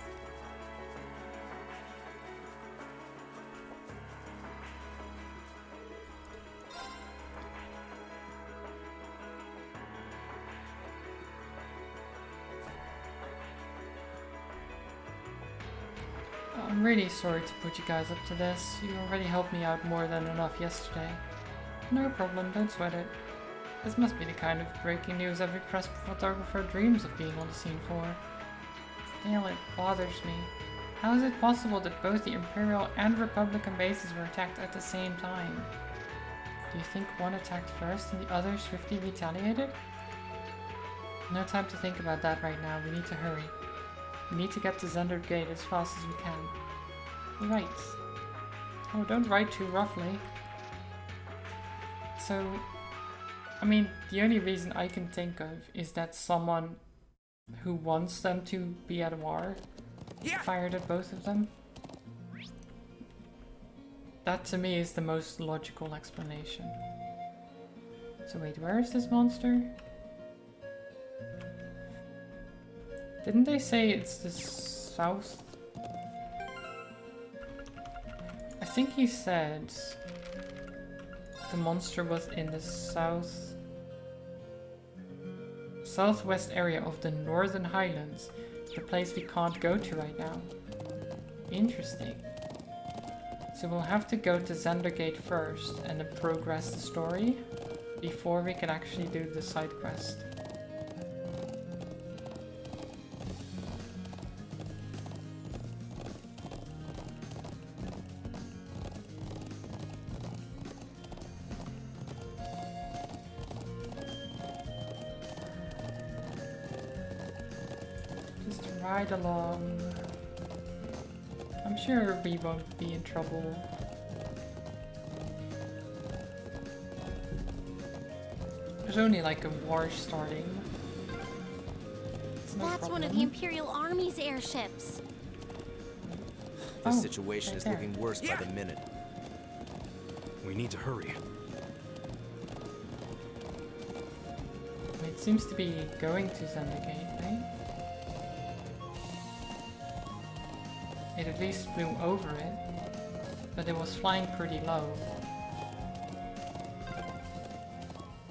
I'm really sorry to put you guys up to this. You already helped me out more than enough yesterday. No problem, don't sweat it. This must be the kind of breaking news every press photographer dreams of being on the scene for. Still, it bothers me. How is it possible that both the Imperial and Republican bases were attacked at the same time? Do you think one attacked first and the other swiftly retaliated? No time to think about that right now, we need to hurry. We need to get to Xander Gate as fast as we can. Right. Oh, don't write too roughly. So, I mean, the only reason I can think of is that someone who wants them to be at war fired at both of them. That to me is the most logical explanation. So wait, where is this monster? Didn't they say it's the south? I think he said the monster was in the southwest area of the Northern Highlands, the place we can't go to right now. Interesting. So we'll have to go to Xander Gate first and then progress the story before we can actually do the side quest. Ride along. I'm sure we won't be in trouble. There's only like a war starting. It's no That's one of problem. the Imperial Army's airships. The Oh, situation right is there. looking worse by the minute. We need to hurry. It seems to be going to Zendikate, right? It at least flew over it, but it was flying pretty low.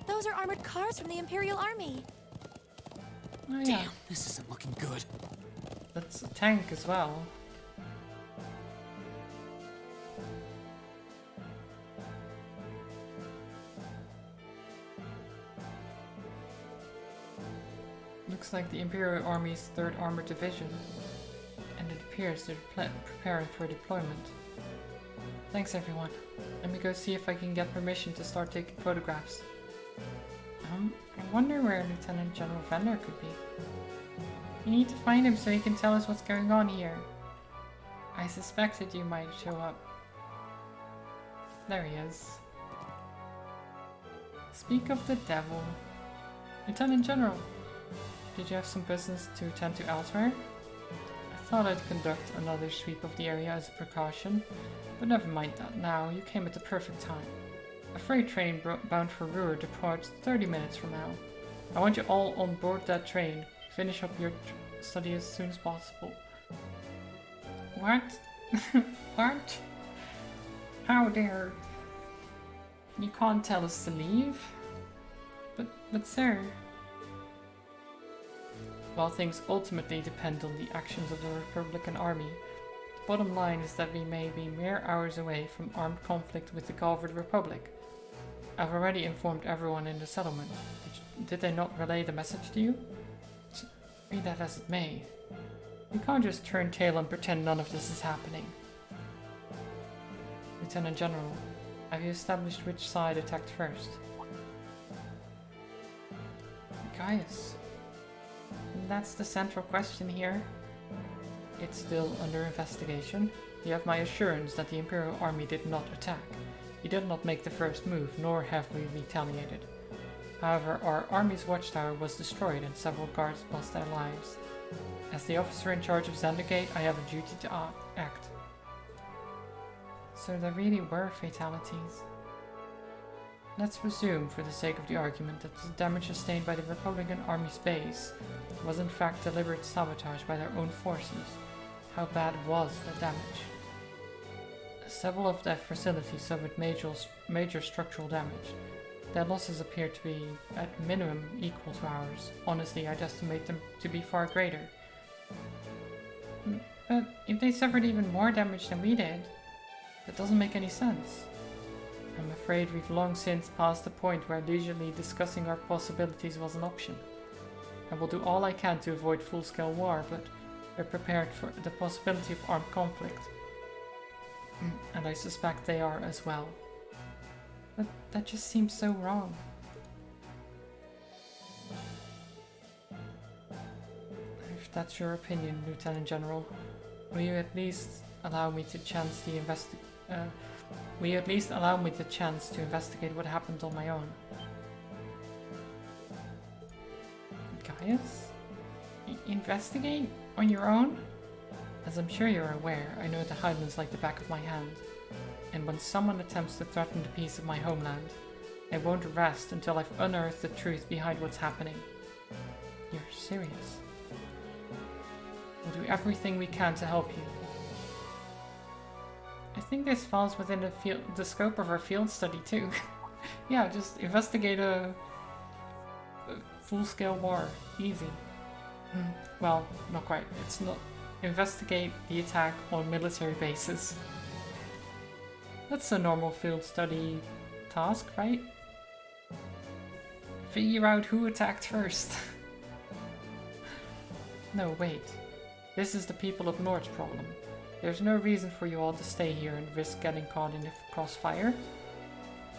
Those are armored cars from the Imperial Army. Oh yeah, Damn, this isn't looking good. that's a tank as well. Looks like the Imperial Army's 3rd Armored Division, and it appears they're preparing for deployment. Thanks everyone. Let me go see if I can get permission to start taking photographs. I wonder where Lieutenant General Vendor could be. We need to find him so he can tell us what's going on here. I suspected you might show up. There he is. Speak of the devil. Lieutenant General, did you have some business to attend to elsewhere? I thought I'd conduct another sweep of the area as a precaution, but never mind that now, you came at the perfect time. A freight train bound for Ruhr departs 30 minutes from now. I want you all on board that train. Finish up your study as soon as possible. What? What? How dare? You can't tell us to leave? But sir... While things ultimately depend on the actions of the Republican Army, the bottom line is that we may be mere hours away from armed conflict with the Galvard Republic. I've already informed everyone in the settlement. Did they not relay the message to you? Be that as it may, we can't just turn tail and pretend none of this is happening. Lieutenant General, have you established which side attacked first? Gaius. That's the central question here. It's still under investigation. You have my assurance that the Imperial Army did not attack. We did not make the first move, nor have we retaliated. However, our army's watchtower was destroyed and several guards lost their lives. As the officer in charge of Zendikate, I have a duty to act. So there really were fatalities. Let's presume, for the sake of the argument, that the damage sustained by the Republican Army's base was in fact deliberate sabotage by their own forces. How bad was the damage? Several of their facilities suffered major structural damage. Their losses appear to be, at minimum, equal to ours. Honestly, I'd estimate them to be far greater. But if they suffered even more damage than we did, that doesn't make any sense. I'm afraid we've long since passed the point where leisurely discussing our possibilities was an option. I will do all I can to avoid full-scale war, but we're prepared for the possibility of armed conflict. And I suspect they are as well. But that just seems so wrong. If that's your opinion, Lieutenant General, will you at least allow me the chance to investigate what happened on my own? Gaius? Investigate? On your own? As I'm sure you're aware, I know the Highlands like the back of my hand. And when someone attempts to threaten the peace of my homeland, I won't rest until I've unearthed the truth behind what's happening. You're serious? We'll do everything we can to help you. I think this falls within the scope of our field study too. Yeah, just investigate a full-scale war. Easy. Well, not quite. It's not. Investigate the attack on military bases. That's a normal field study task, right? Figure out who attacked first. No, wait. This is the people of Nord's problem. There's no reason for you all to stay here and risk getting caught in the crossfire.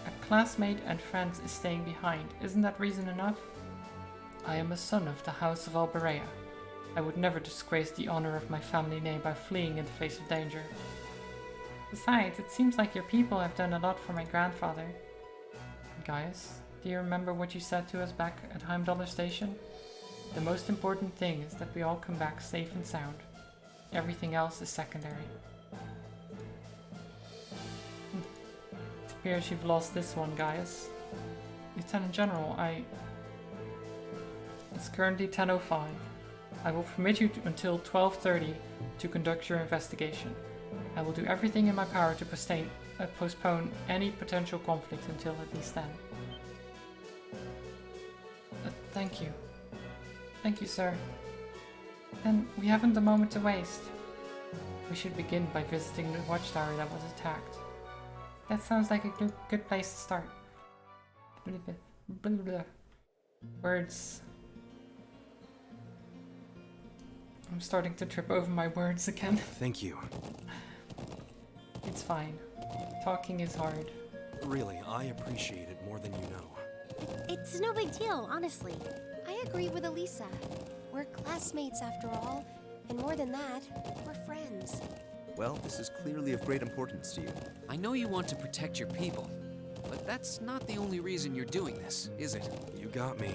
A classmate and friend is staying behind. Isn't that reason enough? I am a son of the House of Alberea. I would never disgrace the honor of my family name by fleeing in the face of danger. Besides, it seems like your people have done a lot for my grandfather. Guys, do you remember what you said to us back at Heimdallr Station? The most important thing is that we all come back safe and sound. Everything else is secondary. It appears you've lost this one, guys. Lieutenant General, It's currently 10:05. I will permit you until 12:30 to conduct your investigation. I will do everything in my power to postpone any potential conflict until at least then. Thank you. Thank you, sir. Then we haven't a moment to waste. We should begin by visiting the watchtower that was attacked. That sounds like a good place to start. Words. I'm starting to trip over my words again. Thank you. It's fine. Talking is hard. Really, I appreciate it more than you know. It's no big deal, honestly. I agree with Elisa. We're classmates after all, and more than that, we're friends. Well, this is clearly of great importance to you. I know you want to protect your people, but that's not the only reason you're doing this, is it? You got me.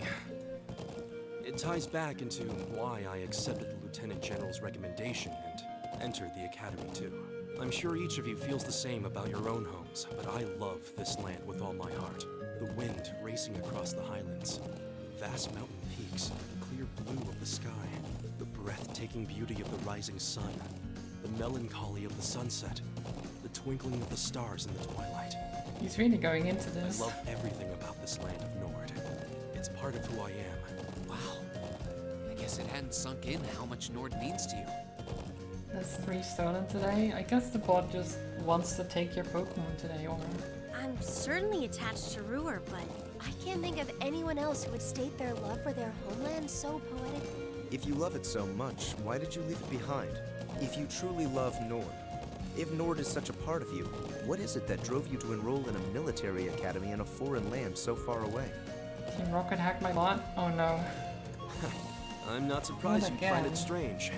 It ties back into why I accepted the Lieutenant General's recommendation and entered the Academy too. I'm sure each of you feels the same about your own homes, but I love this land with all my heart. The wind racing across the highlands, the vast mountain peaks, the clear blue of the sky, the breathtaking beauty of the rising sun, the melancholy of the sunset, the twinkling of the stars in the twilight. He's really going into this. I love everything about this land of Nord. It's part of who I am. Wow. I guess it hadn't sunk in how much Nord means to you. That's 3 stolen today. I guess the bot just wants to take your Pokemon today, or... I'm certainly attached to Ruhr, but I can't think of anyone else who would state their love for their homeland so poetically. If you love it so much, why did you leave it behind? If you truly love Nord, if Nord is such a part of you, what is it that drove you to enroll in a military academy in a foreign land so far away? Team Rocket hacked my bot? Oh no. I'm not surprised you find again. it strange.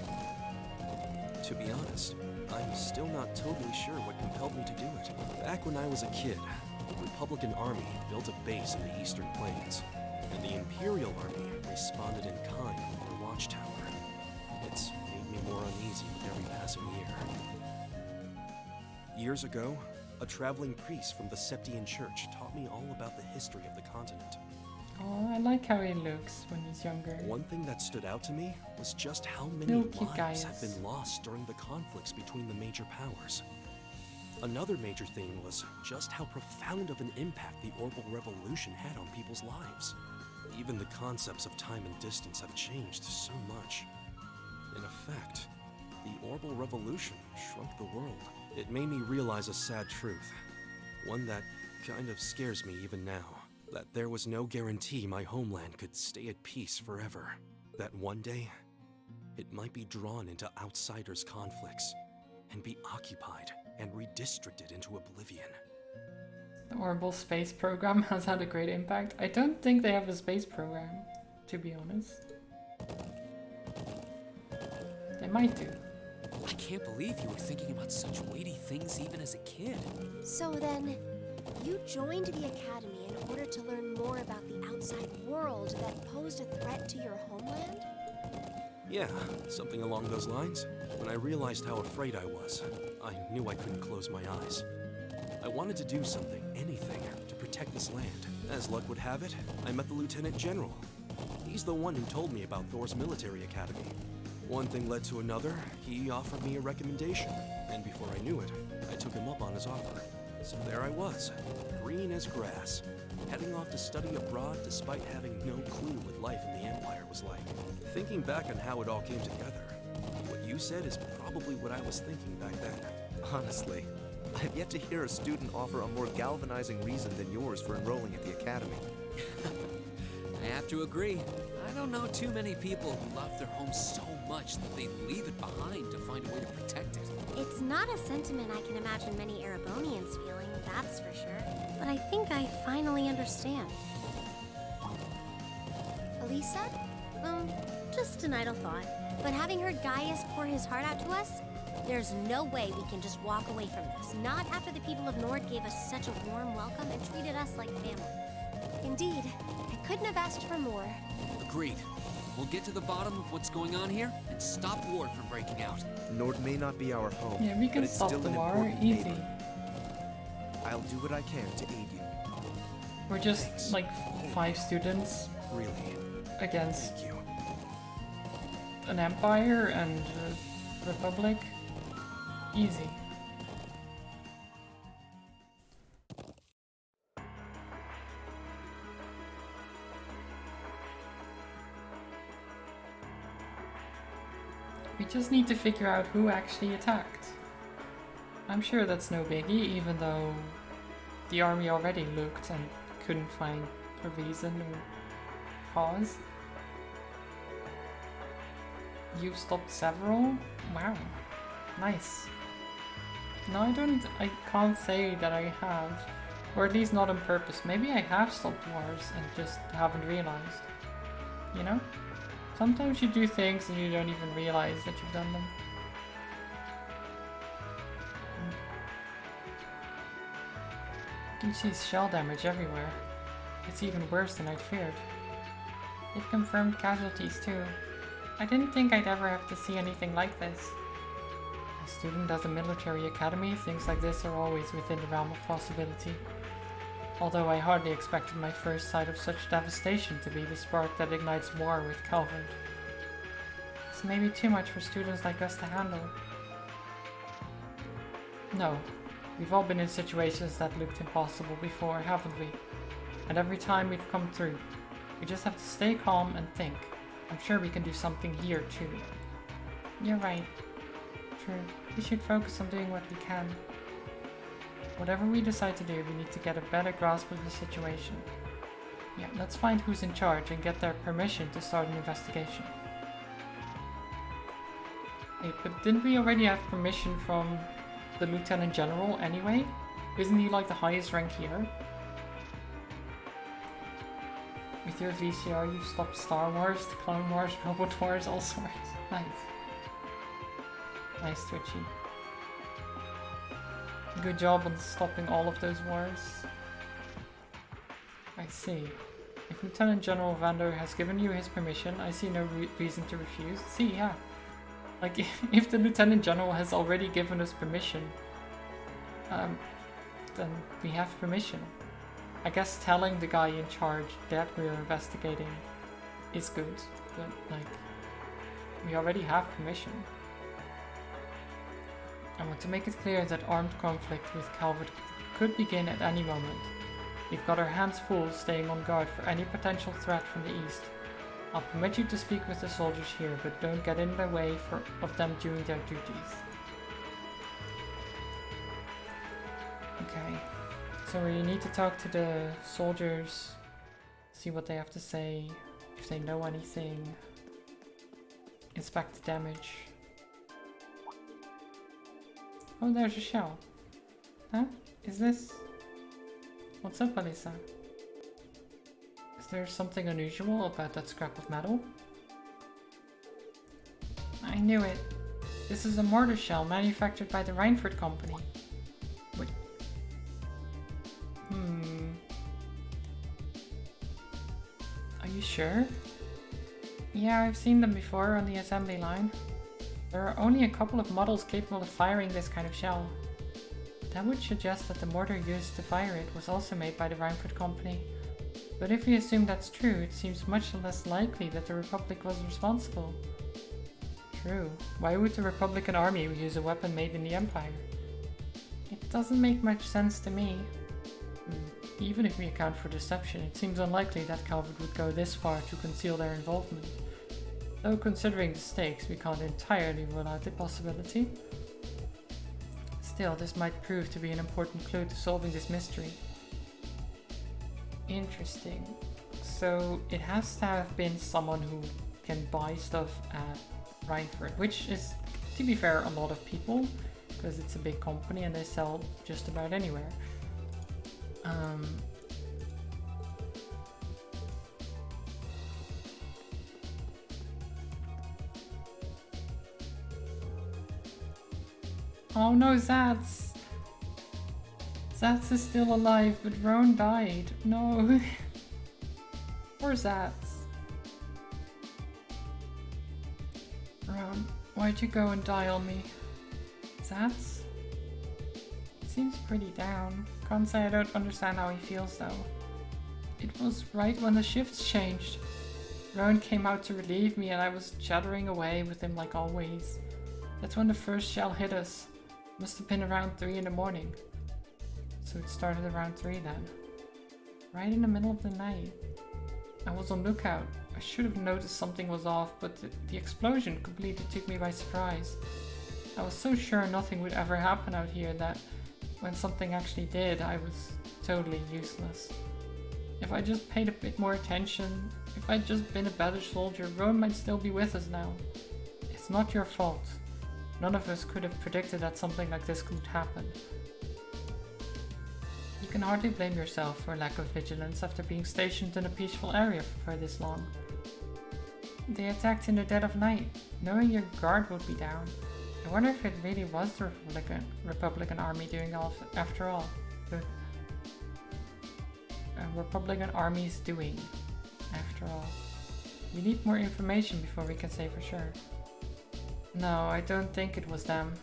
To be honest, I'm still not totally sure what compelled me to do it. Back when I was a kid, the Republican Army built a base in the Eastern Plains, and the Imperial Army responded in kind with their watchtower. It's made me more uneasy with every passing year. Years ago, a traveling priest from the Septian Church taught me all about the history of the continent. Oh, I like how he looks when he's younger. One thing that stood out to me was just how many Milky lives guys. have been lost during the conflicts between the major powers. Another major theme was just how profound of an impact the Orbital Revolution had on people's lives. Even the concepts of time and distance have changed so much. In effect, the Orbital Revolution shrunk the world. It made me realize a sad truth, one that kind of scares me even now. That there was no guarantee my homeland could stay at peace forever. That one day, it might be drawn into outsiders' conflicts and be occupied and redistricted into oblivion. The Orbital Space Program has had a great impact. I don't think they have a space program, to be honest. They might do. I can't believe you were thinking about such weighty things even as a kid. So then, you joined the Academy in order to learn more about the outside world that posed a threat to your homeland? Yeah, something along those lines. When I realized how afraid I was, I knew I couldn't close my eyes. I wanted to do something, anything, to protect this land. As luck would have it, I met the Lieutenant General. He's the one who told me about Thor's military academy. One thing led to another, he offered me a recommendation, and before I knew it, I took him up on his offer. So there I was, green as grass, heading off to study abroad despite having no clue what life in the Empire was like. Thinking back on how it all came together, what you said is probably what I was thinking back then. Honestly, I've yet to hear a student offer a more galvanizing reason than yours for enrolling at the academy. I have to agree. I don't know too many people who love their home so much that they leave it behind to find a way to protect it. it's not a sentiment I can imagine many Erebonians feeling, that's for sure. But I think I finally understand. Elisa, Just an idle thought. But having heard Gaius pour his heart out to us, there's no way we can just walk away from this. Not after the people of Nord gave us such a warm welcome and treated us like family. Indeed, I couldn't have asked for more. Agreed. We'll get to the bottom of what's going on here and stop war from breaking out. Nord may not be our home, Yeah, we can but it's stop still the an war important easy. neighbor. I'll do what I can to aid you. We're just like 5 students Really, against thank you. an empire and a republic. Easy. We just need to figure out who actually attacked. I'm sure that's no biggie, even though the army already looked and couldn't find a reason or cause. You've stopped several? Wow. Nice. No, I can't say that I have. Or at least not on purpose. Maybe I have stopped wars and just haven't realized. You know? Sometimes you do things and you don't even realize that you've done them. You can see shell damage everywhere. It's even worse than I'd feared. They've confirmed casualties too. I didn't think I'd ever have to see anything like this. A student at a military academy, things like this are always within the realm of possibility. Although I hardly expected my first sight of such devastation to be the spark that ignites war with Calvert. It's maybe too much for students like us to handle. No, we've all been in situations that looked impossible before, haven't we? And every time we've come through, we just have to stay calm and think. I'm sure we can do something here too. You're right. True. We should focus on doing what we can. Whatever we decide to do, we need to get a better grasp of the situation. Yeah, let's find who's in charge and get their permission to start an investigation. Hey, but didn't we already have permission from the Lieutenant General anyway? Isn't he like the highest rank here? With your VCR, you've stopped Star Wars, the Clone Wars, Robot Wars, all sorts. Nice. Nice, Twitchy. Good job on stopping all of those wars. I see. If Lieutenant General Vander has given you his permission, I see no reason to refuse. See, yeah. Like, if the Lieutenant General has already given us permission, then we have permission. I guess telling the guy in charge that we're investigating is good, but like, we already have permission. I want to make it clear that armed conflict with Calvert could begin at any moment. We've got our hands full staying on guard for any potential threat from the east. I'll permit you to speak with the soldiers here, but don't get in the way of them doing their duties. Okay, so we need to talk to the soldiers, see what they have to say, if they know anything, inspect the damage. Oh, there's a shell. Huh? Is this... What's up, Alyssa? Is there something unusual about that scrap of metal? I knew it. This is a mortar shell manufactured by the Reinford Company. Wait. Are you sure? Yeah, I've seen them before on the assembly line. There are only a couple of models capable of firing this kind of shell. That would suggest that the mortar used to fire it was also made by the Reinford Company. But if we assume that's true, it seems much less likely that the Republic was responsible. True. Why would the Republican army use a weapon made in the Empire? It doesn't make much sense to me. Even if we account for deception, it seems unlikely that Calvert would go this far to conceal their involvement. Though considering the stakes, we can't entirely rule out the possibility. Still, this might prove to be an important clue to solving this mystery. Interesting. So it has to have been someone who can buy stuff at Reinford, which is, to be fair, a lot of people, because it's a big company and they sell just about anywhere. Oh no, Zats! Zats is still alive, but Roan died. No. Poor Zats. Roan, why'd you go and die on me? Zats? Seems pretty down. Can't say I don't understand how he feels though. It was right when the shifts changed. Roan came out to relieve me and I was chattering away with him like always. That's when the first shell hit us. Must have been around 3 in the morning. So it started around 3 then. Right in the middle of the night. I was on lookout. I should have noticed something was off, but the explosion completely took me by surprise. I was so sure nothing would ever happen out here that when something actually did, I was totally useless. If I just paid a bit more attention, if I'd just been a better soldier, Roan might still be with us now. It's not your fault. None of us could have predicted that something like this could happen. You can hardly blame yourself for lack of vigilance after being stationed in a peaceful area for this long. They attacked in the dead of night, knowing your guard would be down. I wonder if it really was the Republican army doing all after all. The Republican army's doing after all. We need more information before we can say for sure. No, I don't think it was them.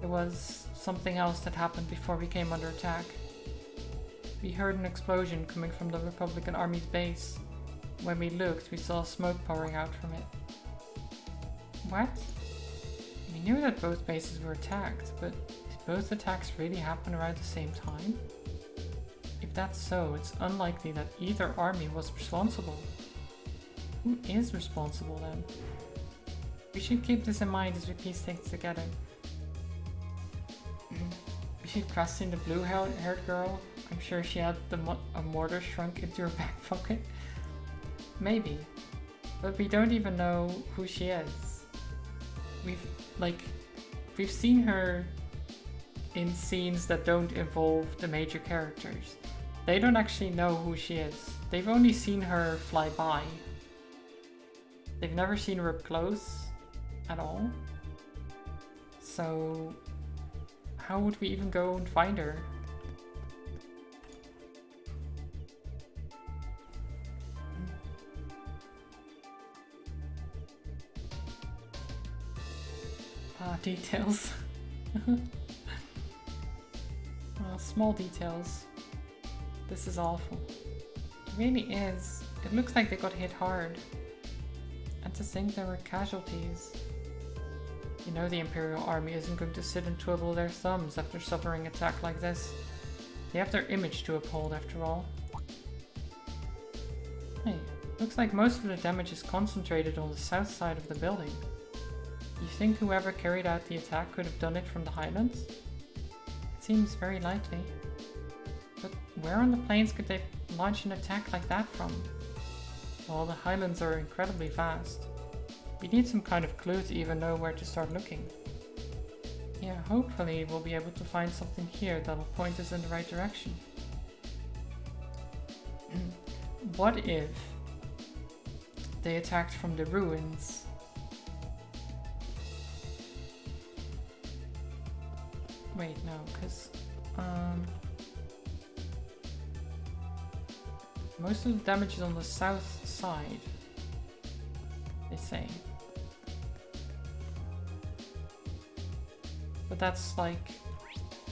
It was something else that happened before we came under attack. We heard an explosion coming from the Republican Army's base. When we looked, we saw smoke pouring out from it. What? We knew that both bases were attacked, but did both attacks really happen around the same time? If that's so, it's unlikely that either army was responsible. Who is responsible then? We should keep this in mind as we piece things together. We should question the blue-haired girl. I'm sure she had a mortar shrunk into her back pocket. Maybe. But we don't even know who she is. We've seen her in scenes that don't involve the major characters. They don't actually know who she is. They've only seen her fly by. They've never seen her up close at all. So how would we even go and find her? Details. Small details. This is awful. It really is. It looks like they got hit hard. And to think there were casualties. You know the Imperial Army isn't going to sit and twiddle their thumbs after suffering an attack like this. They have their image to uphold after all. Hey, looks like most of the damage is concentrated on the south side of the building. You think whoever carried out the attack could have done it from the Highlands? It seems very likely. But where on the plains could they launch an attack like that from? Well, the Highlands are incredibly vast. We need some kind of clue to even know where to start looking. Yeah, hopefully we'll be able to find something here that'll point us in the right direction. What if they attacked from the ruins? Wait, no, because most of the damage is on the south side, they say. But that's like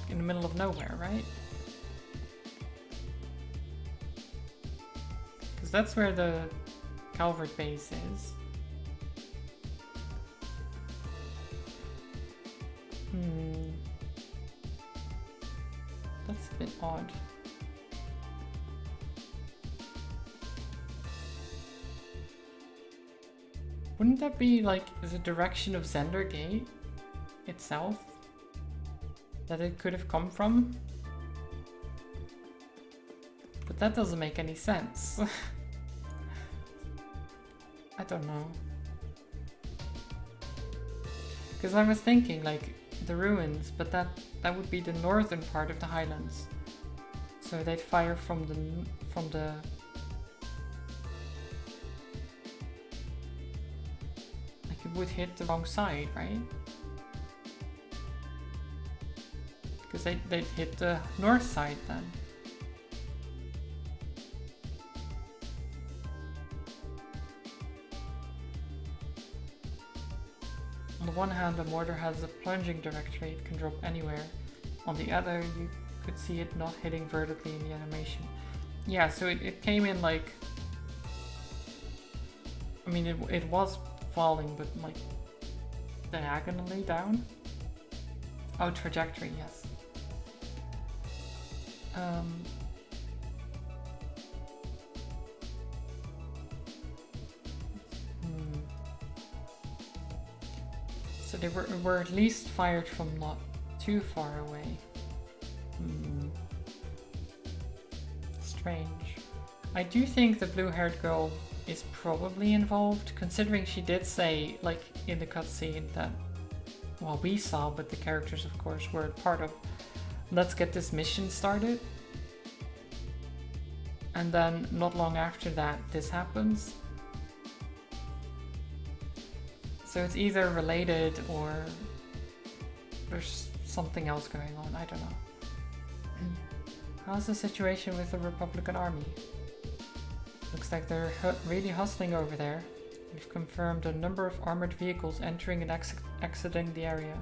in the middle of nowhere, right? Because that's where the Calvert base is. That's a bit odd. Wouldn't that be like the direction of Zender Gate itself? That it could have come from? But that doesn't make any sense. I don't know. Because I was thinking like the ruins, but that would be the northern part of the Highlands. So they'd fire from the like it would hit the wrong side, right? Because they'd hit the north side then. On the one hand, the mortar has a plunging trajectory, it can drop anywhere. On the other, you could see it not hitting vertically in the animation. Yeah, so it came in like... I mean, it was falling, but like diagonally down. Oh, trajectory, yes. So they were at least fired from not too far away. Strange. I do think the blue-haired girl is probably involved, considering she did say, like in the cutscene, that, well, we saw, but the characters, of course, were part of, let's get this mission started. And then, not long after that, this happens. So it's either related or there's something else going on, I don't know. How's the situation with the Republican Army? Looks like they're really hustling over there. We've confirmed a number of armored vehicles entering and exiting the area.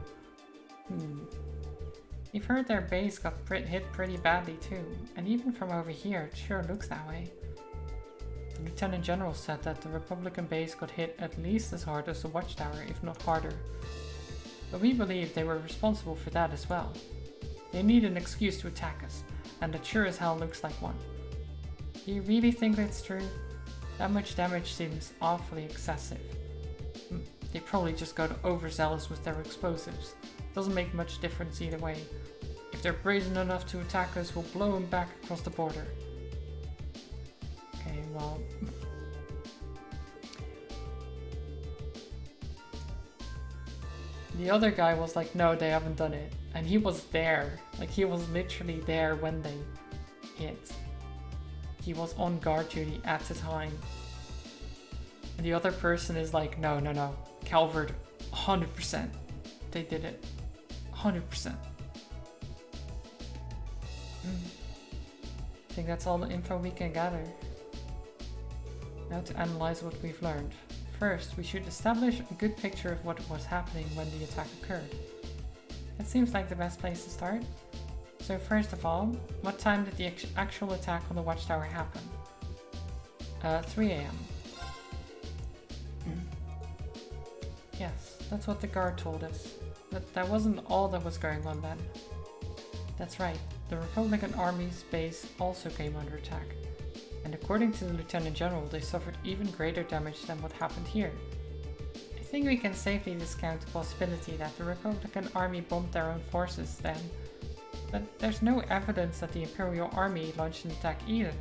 We've heard their base got hit pretty badly too, and even from over here it sure looks that way. The Lieutenant General said that the Republican base got hit at least as hard as the Watchtower, if not harder. But we believe they were responsible for that as well. They need an excuse to attack us, and it sure as hell looks like one. Do you really think that's true? That much damage seems awfully excessive. They probably just got overzealous with their explosives. Doesn't make much difference either way. If they're brazen enough to attack us, we'll blow them back across the border. Okay, well... The other guy was like, no, they haven't done it. And he was there. Like, he was literally there when they hit. He was on guard duty at the time. And the other person is like, no. Calvert, 100%. They did it. 100%. I think that's all the info we can gather. Now to analyze what we've learned. First, we should establish a good picture of what was happening when the attack occurred. It seems like the best place to start. So first of all, what time did the actual attack on the Watchtower happen? 3 AM. Yes, that's what the guard told us. But that wasn't all that was going on then. That's right, the Republican Army's base also came under attack. And according to the Lieutenant General, they suffered even greater damage than what happened here. I think we can safely discount the possibility that the Republican Army bombed their own forces then. But there's no evidence that the Imperial Army launched an attack either.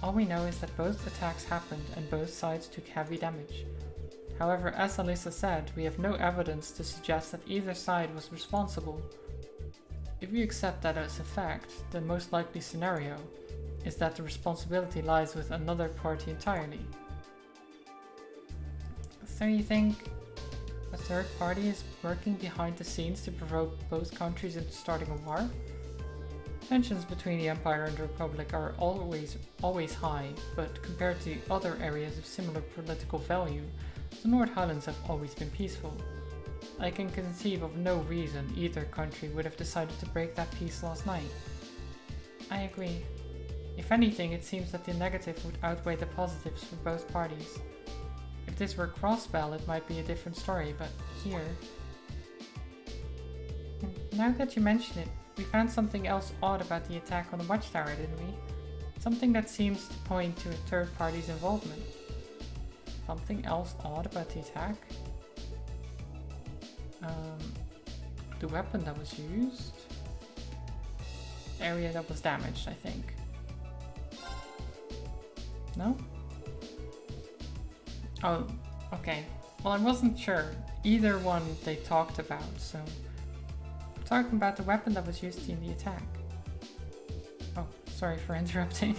All we know is that both attacks happened and both sides took heavy damage. However, as Alyssa said, we have no evidence to suggest that either side was responsible. If we accept that as a fact, the most likely scenario is that the responsibility lies with another party entirely. So you think a third party is working behind the scenes to provoke both countries into starting a war? Tensions between the Empire and the Republic are always high, but compared to other areas of similar political value, the North Highlands have always been peaceful. I can conceive of no reason either country would have decided to break that peace last night. I agree. If anything, it seems that the negative would outweigh the positives for both parties. If this were Crossbell, it might be a different story, but here... Now that you mention it, we found something else odd about the attack on the Watchtower, didn't we? Something that seems to point to a third party's involvement. Something else odd about the attack? The weapon that was used? The area that was damaged, I think. No? Oh, okay. Well, I wasn't sure. Either one they talked about, so... I'm talking about the weapon that was used in the attack. Oh, sorry for interrupting.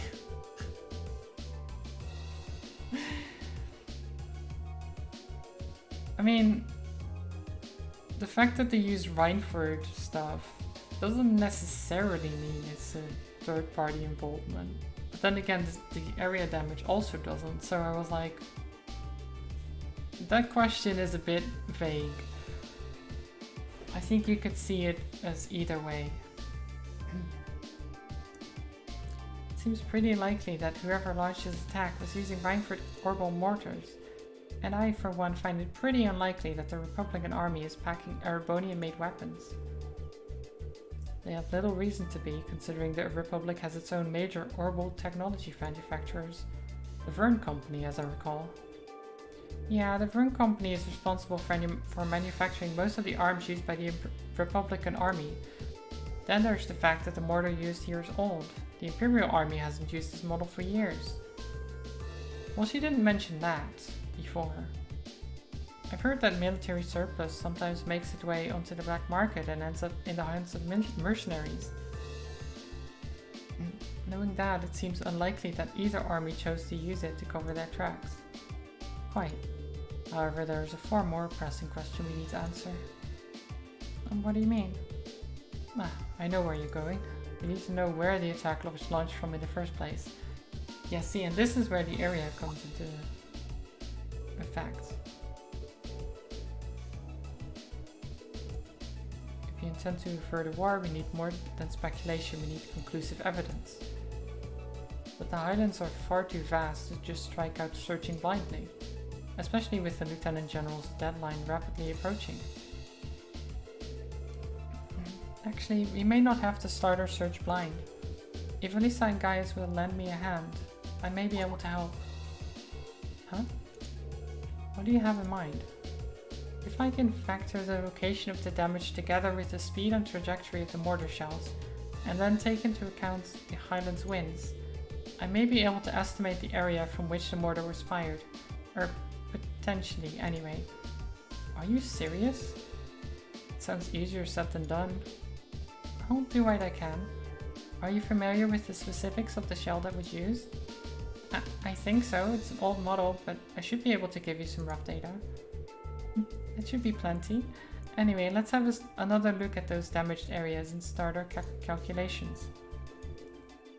I mean... The fact that they use Reinford stuff doesn't necessarily mean it's a third-party involvement. But then again, the area damage also doesn't, so I was like... That question is a bit vague. I think you could see it as either way. It seems pretty likely that whoever launched his attack was using Reinford orbital mortars. And I, for one, find it pretty unlikely that the Republican army is packing Erebonian-made weapons. They have little reason to be, considering the Republic has its own major orbital technology manufacturers. The Verne Company, as I recall. Yeah, the Verne Company is responsible for manufacturing most of the arms used by the Republican army. Then there's the fact that the mortar used here is old. The Imperial Army hasn't used this model for years. Well, she didn't mention that before. I've heard that military surplus sometimes makes its way onto the black market and ends up in the hands of mercenaries. Knowing that, it seems unlikely that either army chose to use it to cover their tracks. Quite. However, there is a far more pressing question we need to answer. What do you mean? I know where you're going. We need to know where the attack was launched from in the first place. Yeah, see, and this is where the area comes into effect. If you intend to further war, we need more than speculation, we need conclusive evidence. But the Highlands are far too vast to just strike out searching blindly, especially with the Lieutenant General's deadline rapidly approaching. Actually, we may not have to start our search blind. If Alyssa and Gaius will lend me a hand, I may be able to help. Huh? What do you have in mind? If I can factor the location of the damage together with the speed and trajectory of the mortar shells, and then take into account the Highlands winds, I may be able to estimate the area from which the mortar was fired. Or potentially, anyway. Are you serious? It sounds easier said than done. I'll do what I can. Are you familiar with the specifics of the shell that was used? I think so. It's an old model, but I should be able to give you some rough data. It should be plenty. Anyway, let's have another look at those damaged areas and start our calculations.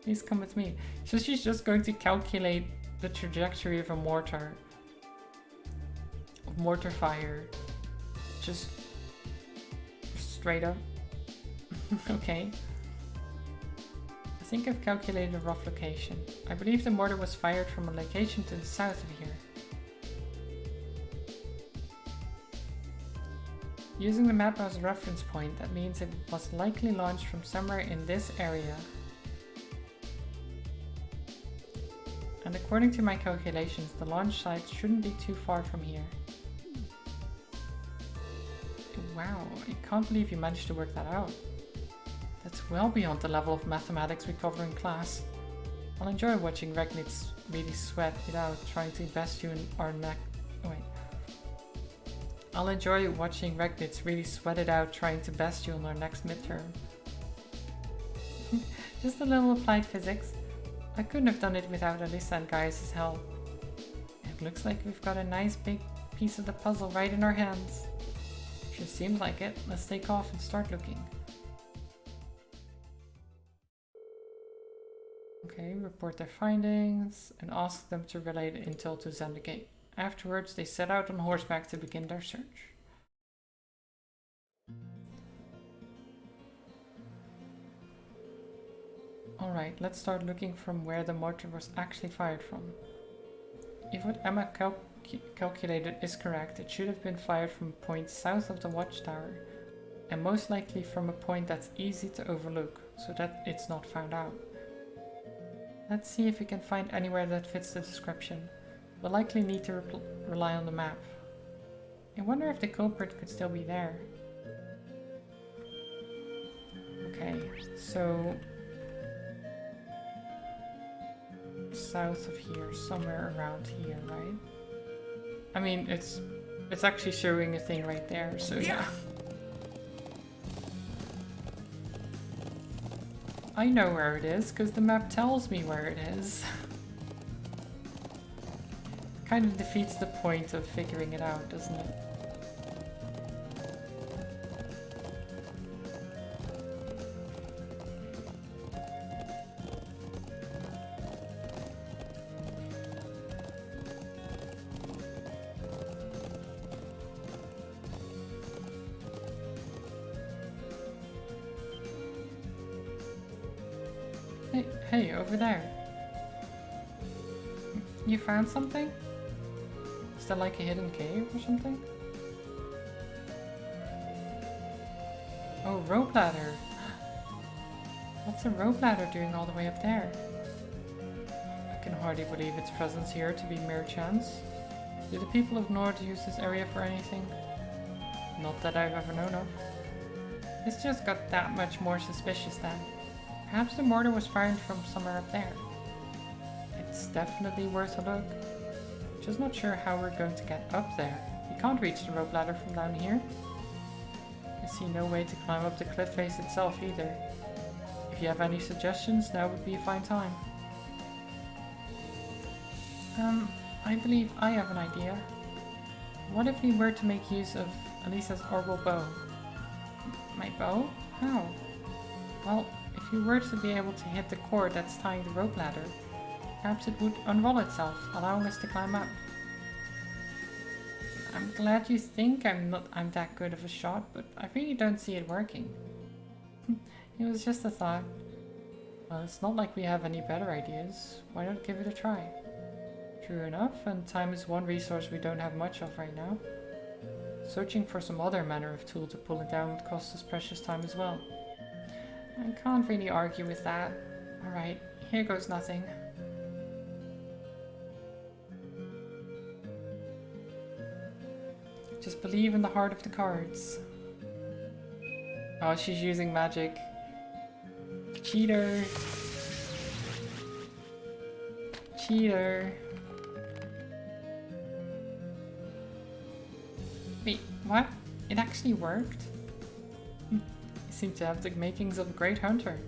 Please come with me. So she's just going to calculate the trajectory of a mortar fire. Just straight up. Okay. I think I've calculated a rough location. I believe the mortar was fired from a location to the south of here. Using the map as a reference point, that means it was likely launched from somewhere in this area. And according to my calculations, the launch site shouldn't be too far from here. Wow, I can't believe you managed to work that out. That's well beyond the level of mathematics we cover in class. I'll enjoy watching Regnitz really sweat it out trying to best you in our I'll enjoy watching Regnitz really sweat it out trying to best you on our next midterm. Just a little applied physics. I couldn't have done it without Alyssa and Gaius' help. It looks like we've got a nice big piece of the puzzle right in our hands. Sure seems like it. Let's take off and start looking. Okay, report their findings and ask them to relay the intel to Zendikate. Afterwards, they set out on horseback to begin their search. Alright, let's start looking from where the mortar was actually fired from. If what Emma calculated is correct, it should have been fired from a point south of the watchtower, and most likely from a point that's easy to overlook, so that it's not found out. Let's see if we can find anywhere that fits the description. We'll likely need to rely on the map. I wonder if the culprit could still be there. Okay, so south of here, somewhere around here, right? I mean, it's actually showing a thing right there, so yeah. I know where it is, because the map tells me where it is. Kind of defeats the point of figuring it out, doesn't it? Hey, over there. You found something? Is that like a hidden cave or something? Oh, rope ladder. What's a rope ladder doing all the way up there? I can hardly believe its presence here to be mere chance. Do the people of Nord use this area for anything? Not that I've ever known of. It's just got that much more suspicious then. Perhaps the mortar was fired from somewhere up there. It's definitely worth a look. Just not sure how we're going to get up there. You can't reach the rope ladder from down here. I see no way to climb up the cliff face itself either. If you have any suggestions, now would be a fine time. I believe I have an idea. What if we were to make use of Elisa's orbital bow? My bow? How? Well, if you were to be able to hit the cord that's tying the rope ladder, perhaps it would unroll itself, allowing us to climb up. I'm glad you think I'm that good of a shot, but I really don't see it working. It was just a thought. Well, it's not like we have any better ideas. Why not give it a try? True enough, and time is one resource we don't have much of right now. Searching for some other manner of tool to pull it down would cost us precious time as well. I can't really argue with that. Alright, here goes nothing. Just believe in the heart of the cards. Oh, she's using magic. Cheater. Cheater. Wait, what? It actually worked? You seem to have the makings of a great hunter.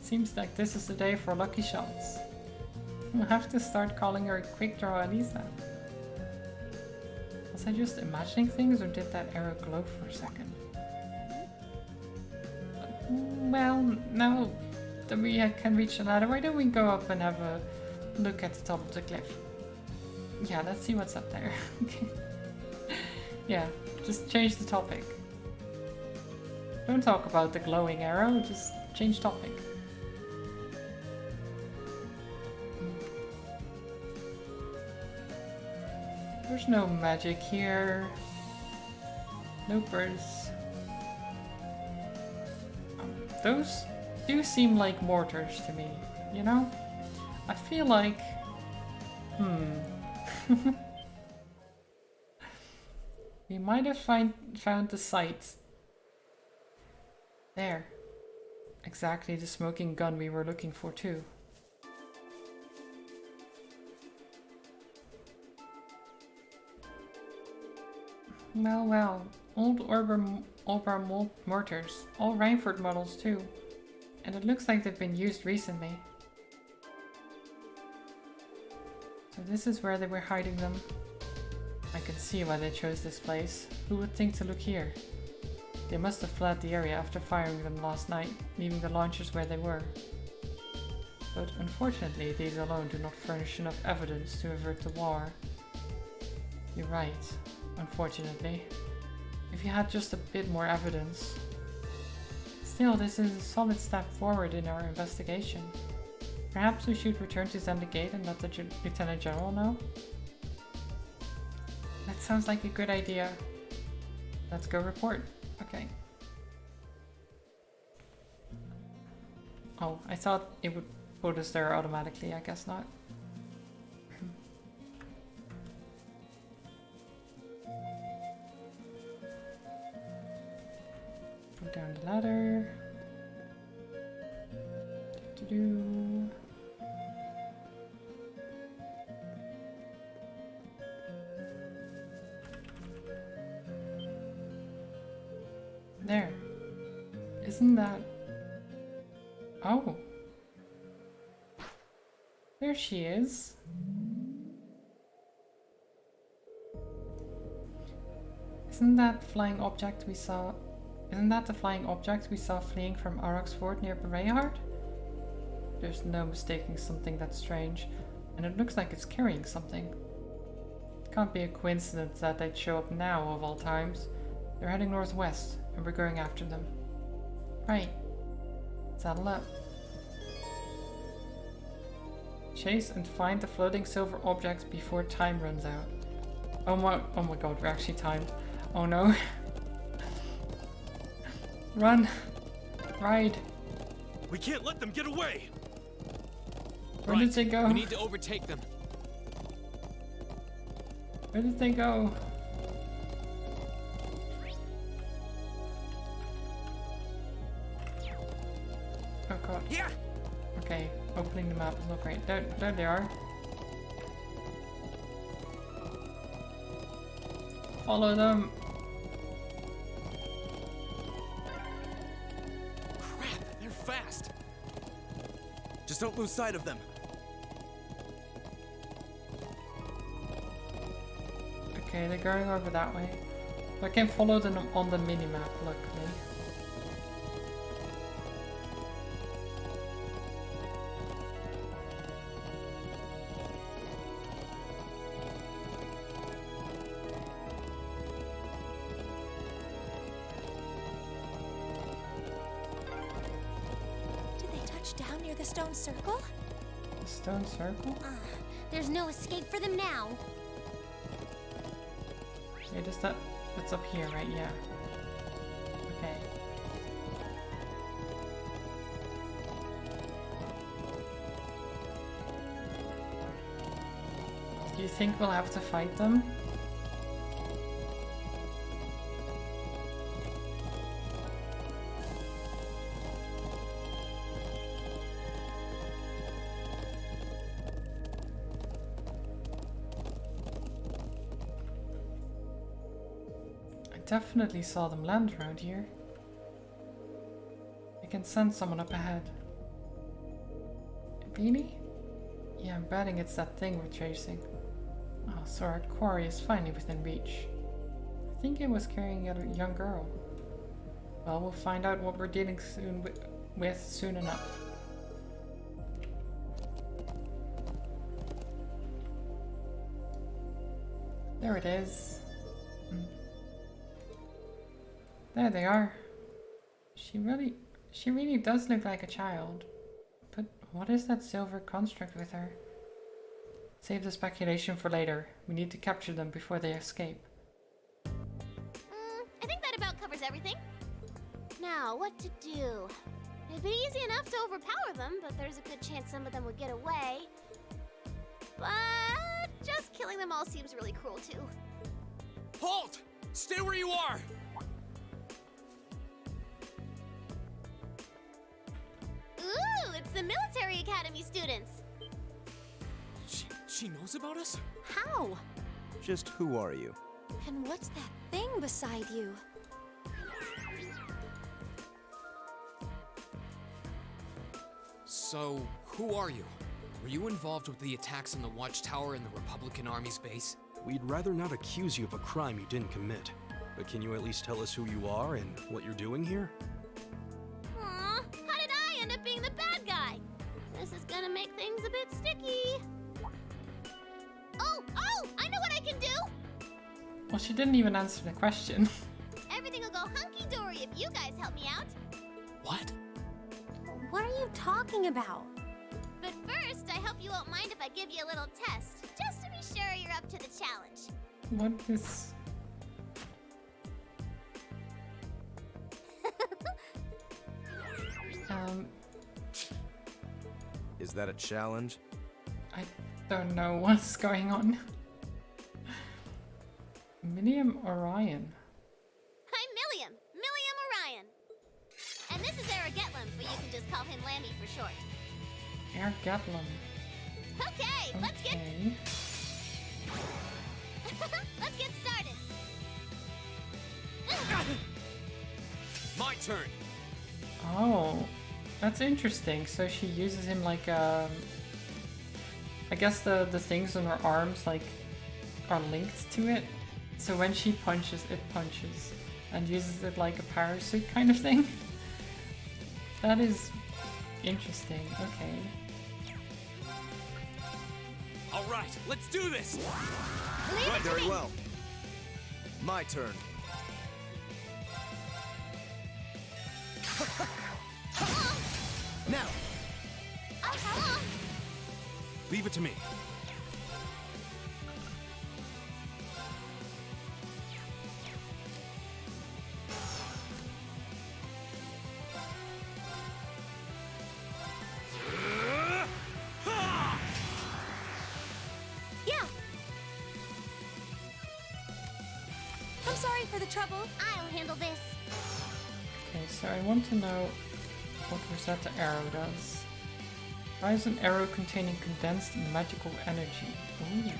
Seems like this is the day for lucky shots. We'll have to start calling her Quick Draw Elisa. Was I just imagining things, or did that arrow glow for a second? Well, now that we can reach the ladder, why don't we go up and have a look at the top of the cliff? Yeah, let's see what's up there. Okay. Yeah, just change the topic. Don't talk about the glowing arrow, just change topic. There's no magic here. No birds. Those do seem like mortars to me, you know? I feel like... We might have found the site. There. Exactly the smoking gun we were looking for too. Well, well. Old Orbar mortars. All Reinford models too. And it looks like they've been used recently. So this is where they were hiding them. I can see why they chose this place. Who would think to look here? They must have fled the area after firing them last night, leaving the launchers where they were. But unfortunately, these alone do not furnish enough evidence to avert the war. You're right, unfortunately. If you had just a bit more evidence. Still, this is a solid step forward in our investigation. Perhaps we should return to Zenda Gate and let the Lieutenant General know? That sounds like a good idea. Let's go report. Okay. Oh, I thought it would put us there automatically. I guess not. Go down the ladder. Do-do-do. There. Isn't that... Oh. There she is. Isn't that the flying object we saw... Isn't that the flying object we saw fleeing from Aurochs Fort near Berehard? There's no mistaking something that's strange, and it looks like it's carrying something. It can't be a coincidence that they'd show up now of all times. They're heading northwest, and we're going after them. Right. Saddle up. Chase and find the floating silver objects before time runs out. Oh my god, we're actually timed. Oh no. Run! Ride! We can't let them get away! Where did they go? We need to overtake them. Where did they go? Oh god. Yeah. Okay, opening the map is not great. There they are. Follow them. Crap, they're fast. Just don't lose sight of them. Okay, they're going over that way. I can follow them on the mini-map, luckily. Did they touch down near the stone circle? The stone circle? There's no escape for them now. Yeah, just that's up here, right? Yeah. Okay. Do you think we'll have to fight them? Definitely saw them land around here. I can send someone up ahead. A beanie? Yeah, I'm betting it's that thing we're chasing. Oh, so our quarry is finally within reach. I think it was carrying a young girl. Well, we'll find out what we're dealing with soon enough. There it is. There they are. She really does look like a child. But what is that silver construct with her? Save the speculation for later. We need to capture them before they escape. I think that about covers everything. Now, what to do? It'd be easy enough to overpower them, but there's a good chance some of them would get away. But just killing them all seems really cruel too. Halt! Stay where you are! Ooh, it's the military academy students. She knows about us? How? Just who are you? And what's that thing beside you? So, who are you? Were you involved with the attacks on the Watchtower and the Republican Army's base? We'd rather not accuse you of a crime you didn't commit. But can you at least tell us who you are and what you're doing here? Aw, how did I end up being the bad guy? This is gonna make things a bit sticky. Oh, I know what I can do! Well, she didn't even answer the question. Everything will go hunky-dory if you guys help me out. What? What are you talking about? But first, I hope you won't mind if I give you a little test, just to be sure you're up to the challenge. What is... Is that a challenge? I don't know what's going on. Milliam Orion. I'm Milliam Orion. And this is Eric Getlum, but you can just call him Lammy for short. Air Gatlum. Okay, let's get started. My turn! Oh, that's interesting. So she uses him like I guess the things on her arms like are linked to it. So when she punches, it punches and uses it like a parachute kind of thing. That is interesting. Okay. All right, let's do this! Leave it to Very me. well. My turn. Now! Uh-huh. Leave it to me. Yeah. I'm sorry for the trouble. I'll handle this. Okay, so I want to know what Rosetta Arrow does. Fires an arrow containing condensed magical energy. Ooh,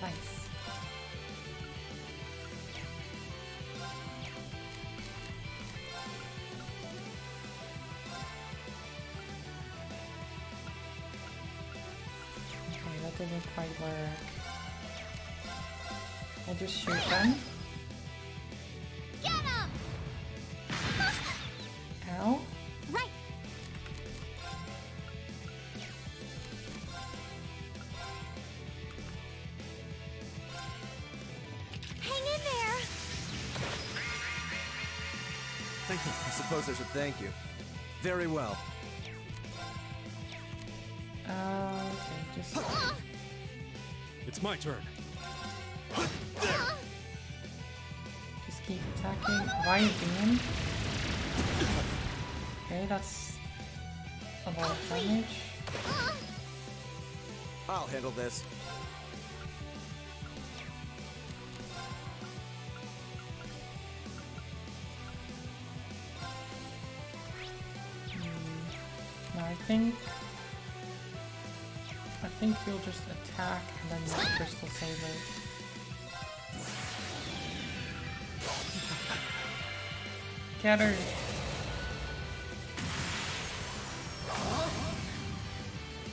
nice. Okay, that didn't quite work. I'll just shoot them. Get him! Ow. Right. Hang in there. Thank you. I suppose I should thank you. Very well. Okay, just It's my turn. just keep attacking. Riot Beam. Okay, that's a lot of damage. I'll handle this. No, I think you'll just attack and then use Crystal Saber. Get her!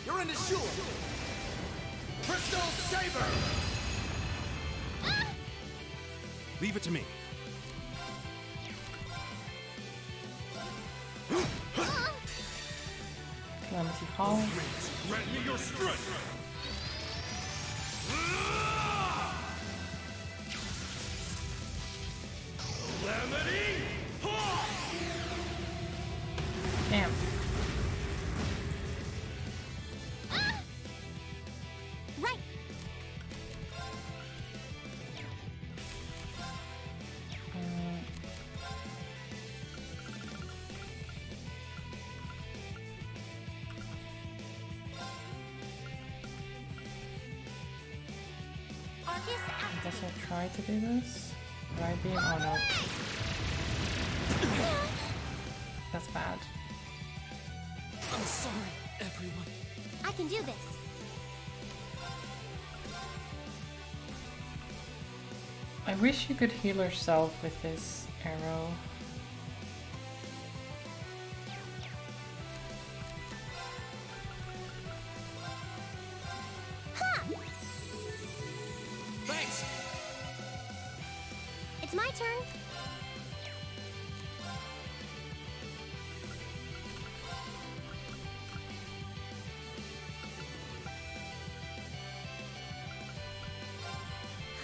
You're in the shoe. Crystal Saber. Leave it to me. Calamity Hall. Grant me your strength. Calamity. Damn. Right. Arcus I guess I'll try to do this. Riot Beam? Oh no. That's bad. I'm sorry, everyone. I can do this. I wish you could heal yourself with this arrow. Thanks. It's my turn.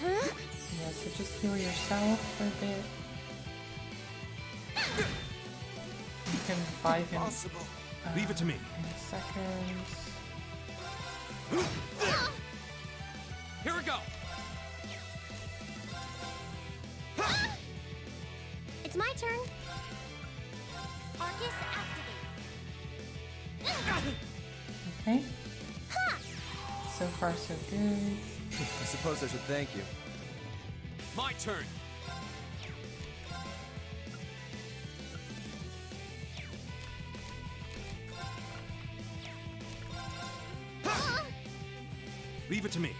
Huh? Yeah, so just heal yourself for a bit. You can revive him Leave it to me. in a second. Here we go. It's my turn. Arcus activate. Okay. So far, so good. I suppose I should thank you. My turn. Leave it to me.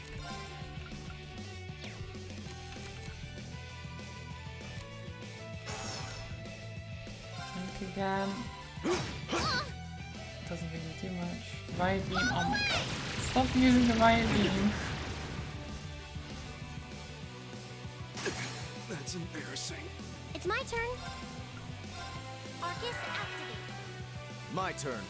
Think again. Doesn't really do much. Riot Beam. Oh my god. Stop using the Riot Beam. That's embarrassing. It's my turn. Arcus activate. My turn.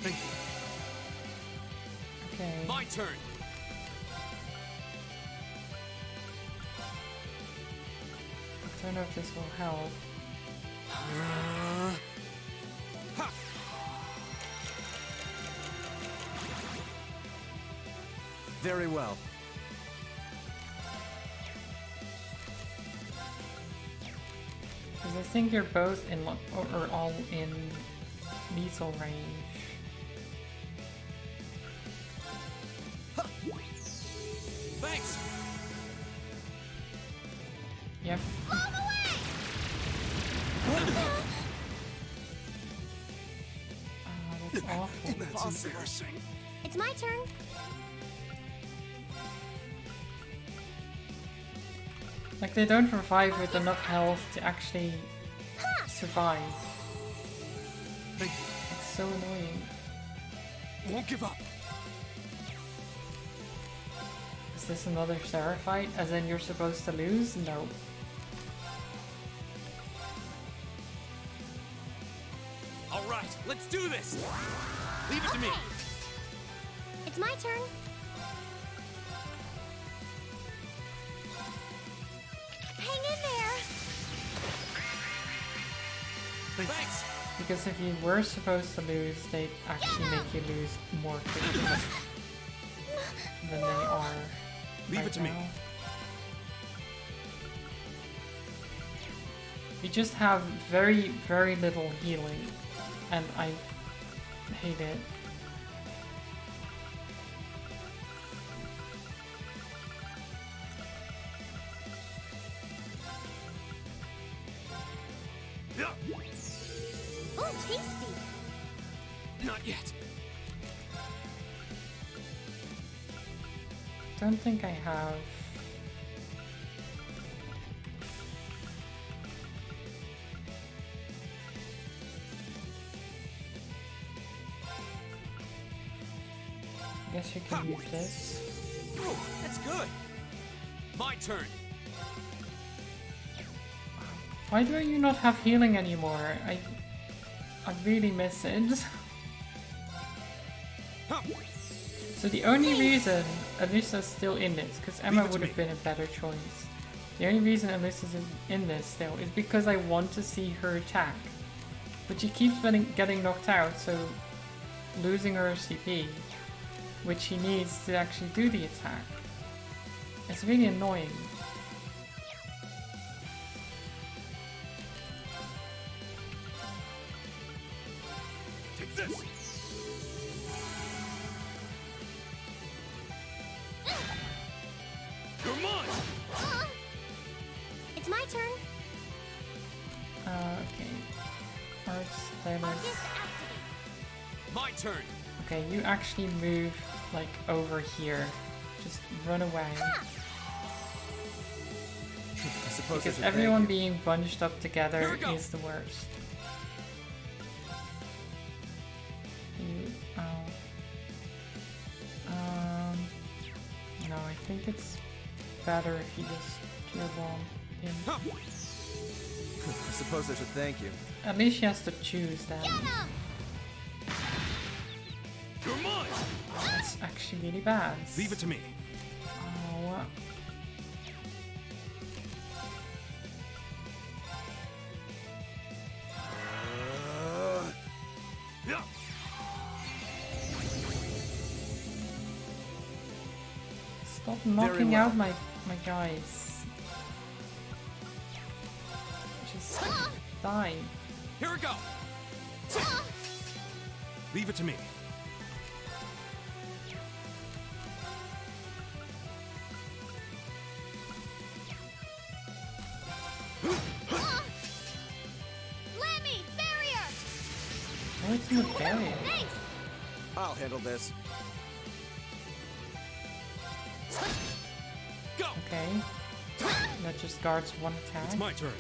Thank you. Okay. My turn. Don't know if this will help. Very well. Because I think you're both in, or all in lethal range. Thanks! Yep. That's awful. That's embarrassing. It's my turn. Like, they don't revive with enough health to actually survive. Thank you. It's so annoying. I won't give up. Is this another Sarah fight? As in you're supposed to lose? No. All right, let's do this. Leave it to me. It's my turn. Hang in there. Thanks. Because if you were supposed to lose, they'd actually make you lose more quickly than they are. Leave it to me. You just have very, very little healing, and I hate it. Oh, tasty. Not yet. Don't think I have. Guess you can use this. Ooh, that's good. My turn. Why do you not have healing anymore? I really miss it. So the only reason Alyssa's still in this, because Emma would have been a better choice. The only reason Alyssa's in this still is because I want to see her attack. But she keeps getting knocked out, so losing her CP, which she needs to actually do the attack. It's really annoying. Take this. You're mine. It's my turn. Okay. Arts, playlist. My turn. Okay, you actually move like over here. Just run away. I suppose I Because should everyone thank you. being bunched up Here together we go. is the worst. You, no, I think it's better if you just cure bomb him. I suppose I should thank you. At least she has to choose then. You're mine. That's actually really bad. Leave it to me. Oh. Yeah. Stop knocking well. out my guys. Just die. Here we go. Leave it to me. Lemmy, barrier! Oh, it's in the barrier. Thanks! I'll handle this. Go. Okay. That just guards one attack. It's my turn.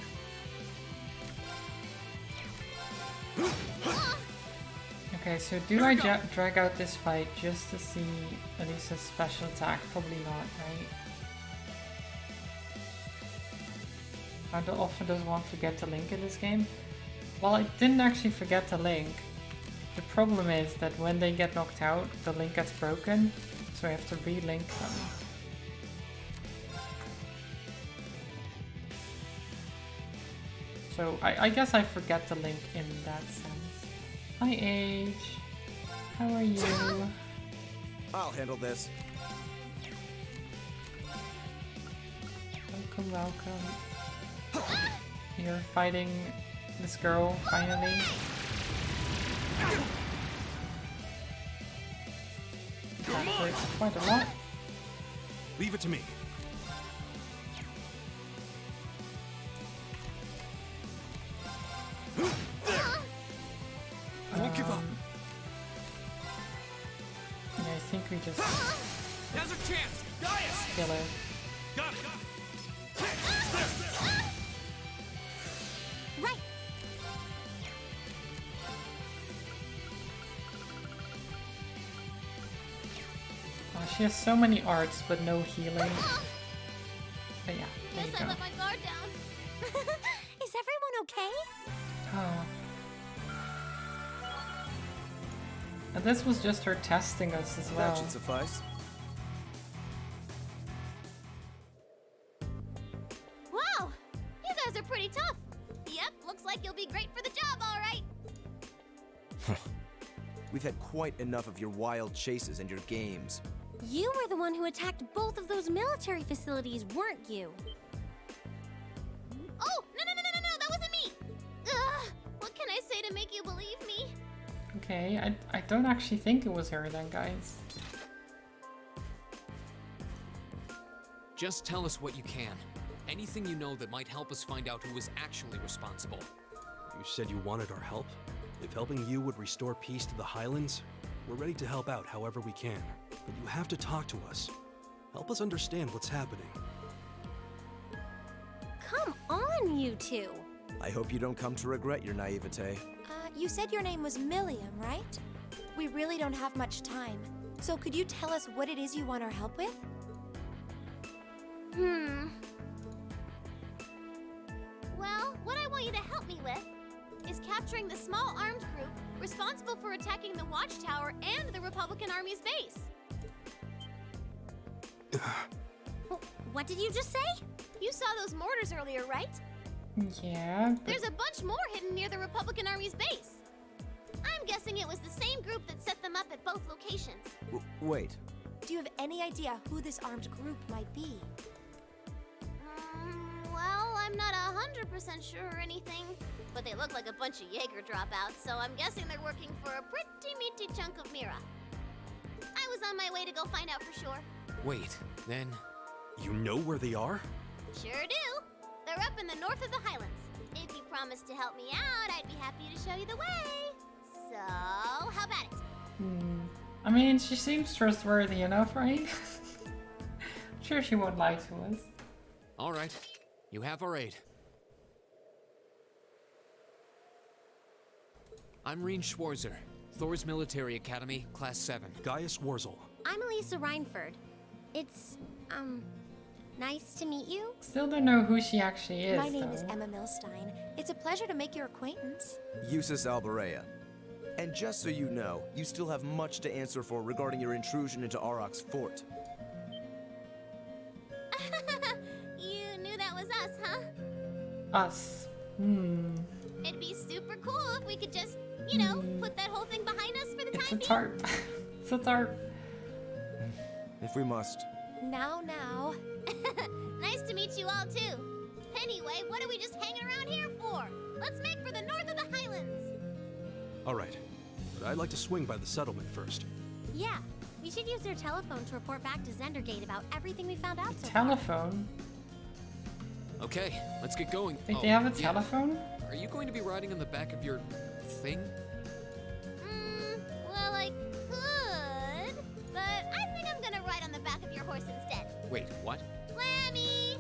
Okay, so do I drag out this fight just to see Alyssa's special attack? Probably not, right? How often does one forget to link in this game? Well, I didn't actually forget to link. The problem is that when they get knocked out, the link gets broken, so I have to re-link them. So I guess I forget the link in that sense. Hi Age. How are you? I'll handle this. Welcome, welcome. You're fighting this girl finally. That hurts quite a lot. Leave it to me. I won't give up. Yeah, I think we just Now's our chance. Gaius! kill her. Got it. Right. Oh, she has so many arts, but no healing. But yeah, there you Guess go. I let my guard down. Is everyone okay? Oh. And this was just her testing us as That well. should suffice. Wow! You guys are pretty tough. Yep, looks like you'll be great for the job, all right. We've had quite enough of your wild chases and your games. You were the one who attacked both of those military facilities, weren't you? Oh, no, that wasn't me. Ugh, what can I say to make you believe me? Okay, I don't actually think it was her then, guys. Just tell us what you can. Anything you know that might help us find out who was actually responsible. You said you wanted our help? If helping you would restore peace to the Highlands, we're ready to help out however we can. But you have to talk to us. Help us understand what's happening. Come on, you two. I hope you don't come to regret your naivete. You said your name was Milliam, right? We really don't have much time. So could you tell us what it is you want our help with? Well, what I want you to help me with is capturing the small armed group responsible for attacking the Watchtower and the Republican Army's base. What did you just say? You saw those mortars earlier, right? Yeah, but There's a bunch more hidden near the Republican Army's base. I'm guessing it was the same group that set them up at both locations. Wait. Do you have any idea who this armed group might be? Well, I'm not 100% sure or anything, but they look like a bunch of Jaeger dropouts, so I'm guessing they're working for a pretty meaty chunk of Mira. I was on my way to go find out for sure. Wait, then You know where they are? Sure do. They're up in the north of the Highlands. If you promise to help me out, I'd be happy to show you the way. So, how about it? I mean, she seems trustworthy enough, right? I'm sure she won't lie to us. all right. You have our aid. I'm Reen Schwarzer, Thor's Military Academy, Class 7. Gaius Warzel. I'm Elisa Reinford. It's, nice to meet you. Still don't know who she actually is, My name is though. Emma Milstein. It's a pleasure to make your acquaintance. Eustace Alberea. And just so you know, you still have much to answer for regarding your intrusion into Auroch's fort. You knew that was us, huh? Us. It'd be super cool if we could just, you know, put that whole thing behind us for the It's a time being. tarp. It's a tarp. If we must. Now. Nice to meet you all, too. Anyway, what are we just hanging around here for? Let's make for the north of the Highlands. All right. But I'd like to swing by the settlement first. Yeah, we should use their telephone to report back to Zendergate about everything we found out so far. Telephone? Okay, let's get going. Wait, they have a yeah. telephone? Are you going to be riding on the back of your thing? Well, I could, but I think I'm gonna ride on the back of your horse instead. Wait, what? Lammy!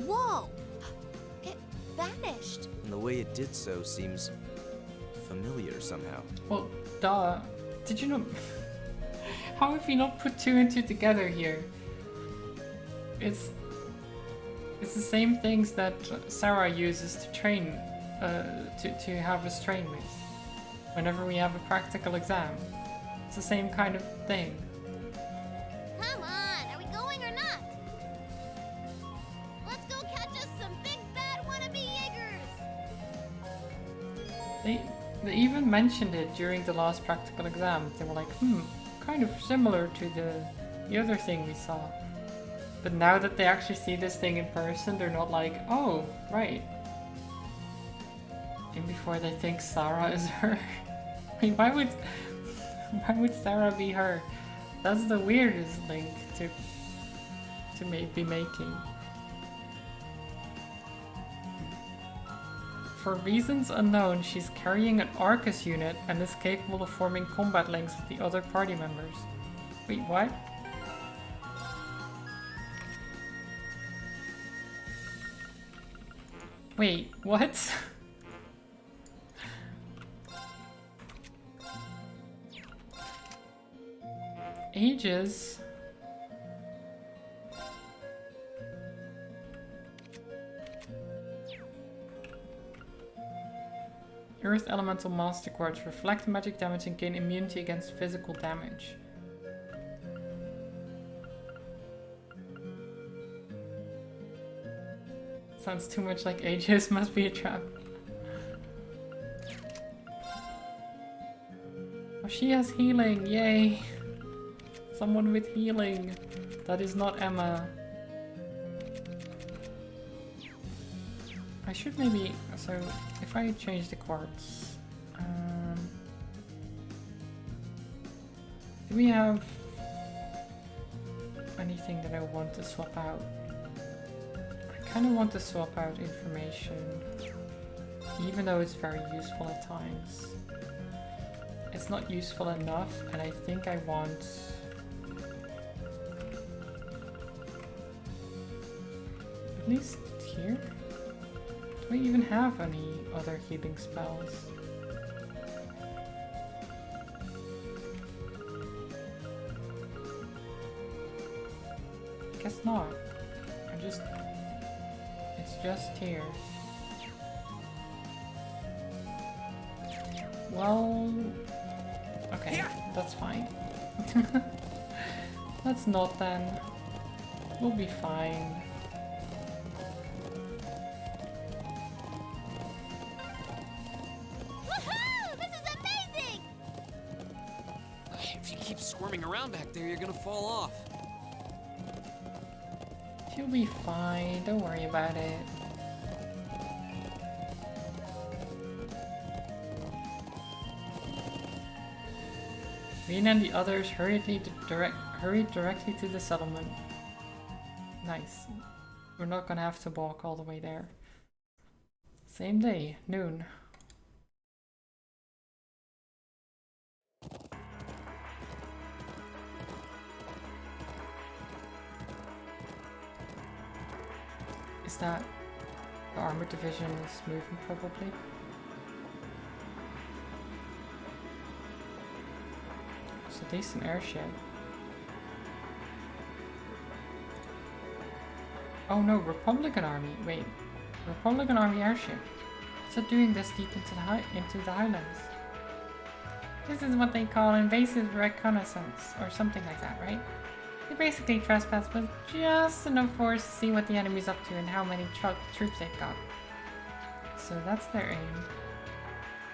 Whoa! It vanished. And the way it did so seems familiar somehow. Well, duh. Did you know? How have you not put two and two together here? It's the same things that Sarah uses to train, to have us train with. Whenever we have a practical exam, it's the same kind of thing. Come on, are we going or not? Let's go catch us some They even mentioned it during the last practical exam. They were like, kind of similar to the other thing we saw. But now that they actually see this thing in person, they're not like, oh, right. And before they think Sarah is her. I mean, why would Sarah be her? That's the weirdest link to be making. For reasons unknown, she's carrying an Arcus unit and is capable of forming combat links with the other party members. Wait, what? Wait, what? Ages? Earth Elemental Master Quartz. Reflect magic damage and gain immunity against physical damage. Sounds too much like Aegis. Must be a trap. Oh, she has healing. Yay. Someone with healing. That is not Emma. I should maybe... So, if I change the quartz... do we have anything that I want to swap out? I kind of want to swap out information, even though it's very useful at times. It's not useful enough, and I think I want... at least here? Do I even have any other healing spells? Guess not. It's just here. Well... okay, that's fine. Let's not then. We'll be fine. Squirming around back there, you're gonna fall off. She'll be fine, don't worry about it. Rena and the others hurried directly to the settlement. Nice. We're not gonna have to walk all the way there. Same day, noon. Is that the armored division is moving probably? It's a decent airship. Oh no, Republican Army. Wait, Republican Army airship. What's it doing this deep into the highlands? This is what they call invasive reconnaissance, or something like that, right? They basically trespass with just enough force to see what the enemy's up to and how many troops they've got. So that's their aim.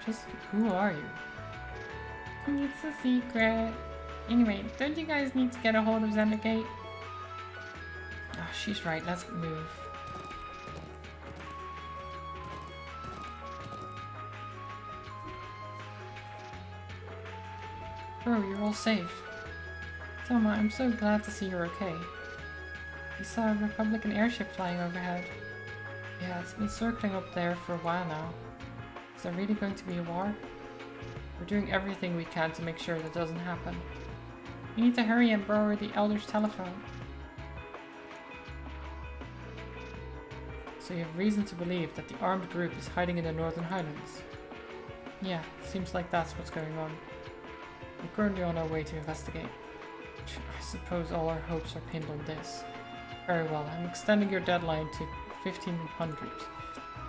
Just who are you? It's a secret. Anyway, don't you guys need to get a hold of Zendikate? Oh, she's right. Let's move. Bro, you're all safe. Thelma, I'm so glad to see you're okay. We saw a Republican airship flying overhead. Yeah, it's been circling up there for a while now. Is there really going to be a war? We're doing everything we can to make sure that doesn't happen. We need to hurry and borrow the Elder's telephone. So you have reason to believe that the armed group is hiding in the Northern Highlands? Yeah, seems like that's what's going on. We're currently on our way to investigate. I suppose all our hopes are pinned on this. Very well, I'm extending your deadline to 1500.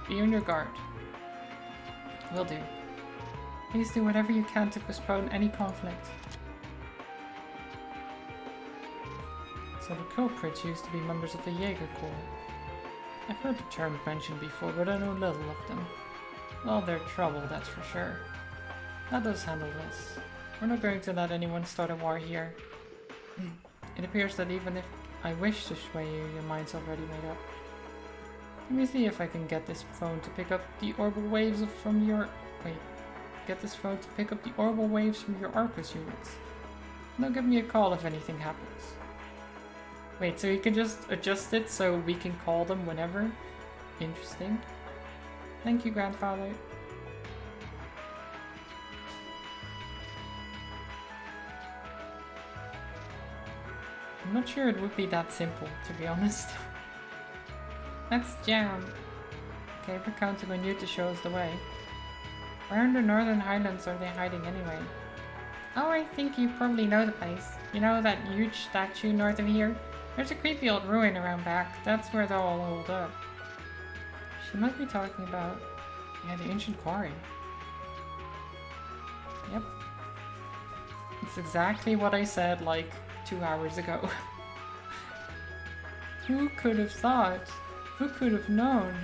Be on your guard. Will do. Please do whatever you can to postpone any conflict. So the culprits used to be members of the Jaeger Corps. I've heard the term mentioned before, but I know little of them. Well, they're trouble, that's for sure. That does handle this. We're not going to let anyone start a war here. It appears that even if I wish to sway you, your mind's already made up. Let me see if I can get this phone to pick up the orbital waves from your... Wait. Get this phone to pick up the orbital waves from your Arcus units. Now give me a call if anything happens. Wait, so you can just adjust it so we can call them whenever? Interesting. Thank you, grandfather. I'm not sure it would be that simple, to be honest. Let's jam. Okay, we're counting on you to show us the way. Where in the Northern Highlands are they hiding anyway? Oh, I think you probably know the place. You know that huge statue north of here? There's a creepy old ruin around back. That's where they're all holed up. She must be talking about... yeah, the ancient quarry. Yep. It's exactly what I said like 2 hours ago. Who could have thought? Who could have known?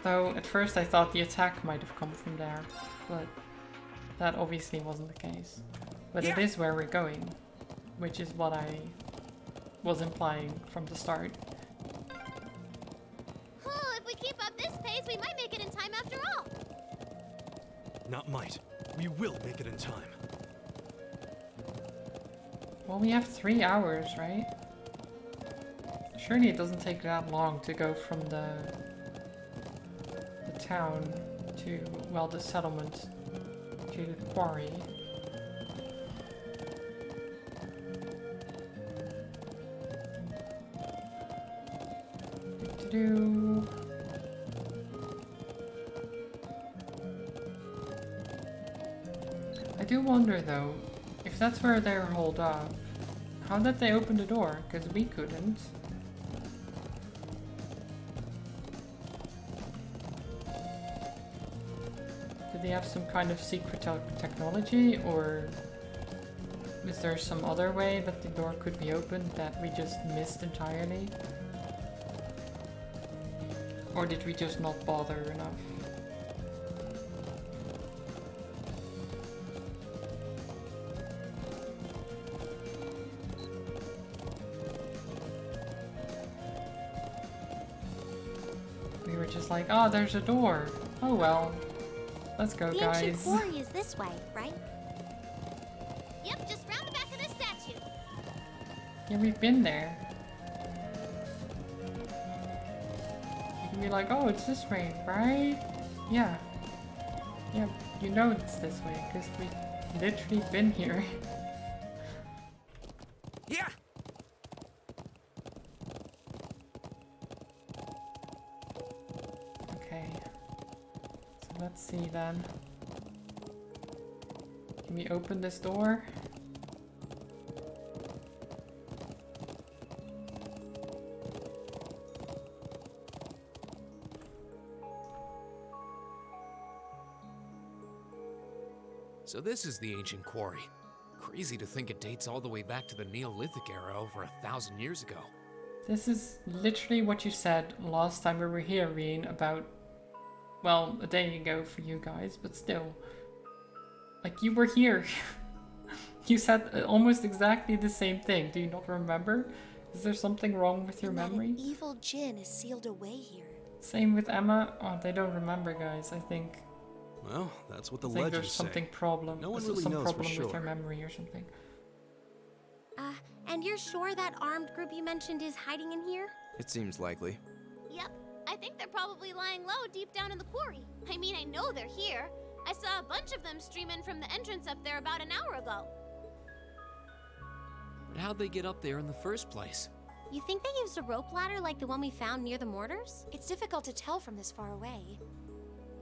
Though at first I thought the attack might have come from there, but that obviously wasn't the case. But it is where we're going, which is what I was implying from the start. If we keep up this pace, we might make it in time after all. Not might. We will make it in time. Well, we have 3 hours, right? Surely it doesn't take that long to go from the town to, well, the settlement to the quarry. Do. I do wonder though, if that's where they're holed up, how did they open the door? Because we couldn't. Did they have some kind of secret technology, or is there some other way that the door could be opened that we just missed entirely? Or did we just not bother enough? We were just like, oh, there's a door. Oh well. Let's go, guys. The ancient quarry is this way, right? Yep, just round the back of this statue. Yeah, we've been there. You can be like, oh, it's this way, right? Yeah. Yeah, you know it's this way, because we've literally been here. Yeah. Okay. So let's see then. Can we open this door? So this is the ancient quarry. Crazy to think it dates all the way back to the Neolithic era over 1,000 years ago. This is literally what you said last time we were here, Reen, about, well, a day ago for you guys, but still. Like, you were here. You said almost exactly the same thing. Do you not remember? Is there something wrong with your And that memory? an evil Jinn is sealed away here. Same with Emma. Oh, they don't remember, guys, I think. Well, that's what the I think legends there's something say. problem. No one There's really some knows for problem with sure. their memory or something. And you're sure that armed group you mentioned is hiding in here? It seems likely. Yep, I think they're probably lying low deep down in the quarry. I mean, I know they're here. I saw a bunch of them stream in from the entrance up there about an hour ago. But how'd they get up there in the first place? You think they used a rope ladder like the one we found near the mortars? It's difficult to tell from this far away.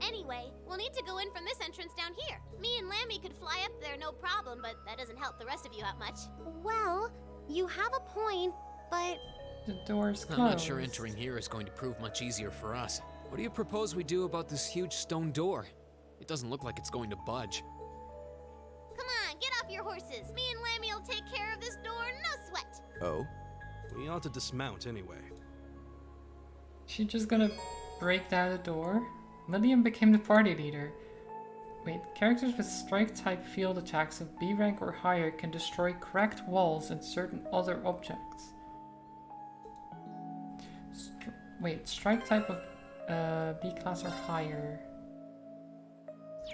Anyway, we'll need to go in from this entrance down here. Me and Lammy could fly up there no problem, but that doesn't help the rest of you out much. Well, you have a point, but The door's closed. I'm not sure entering here is going to prove much easier for us. What do you propose we do about this huge stone door? It doesn't look like it's going to budge. Come on, get off your horses. Me and Lammy will take care of this door, no sweat. Oh? We ought to dismount anyway. She's just gonna break down the door? Lillian became the party leader. Wait, characters with strike-type field attacks of B rank or higher can destroy cracked walls and certain other objects. Wait, strike type of B class or higher.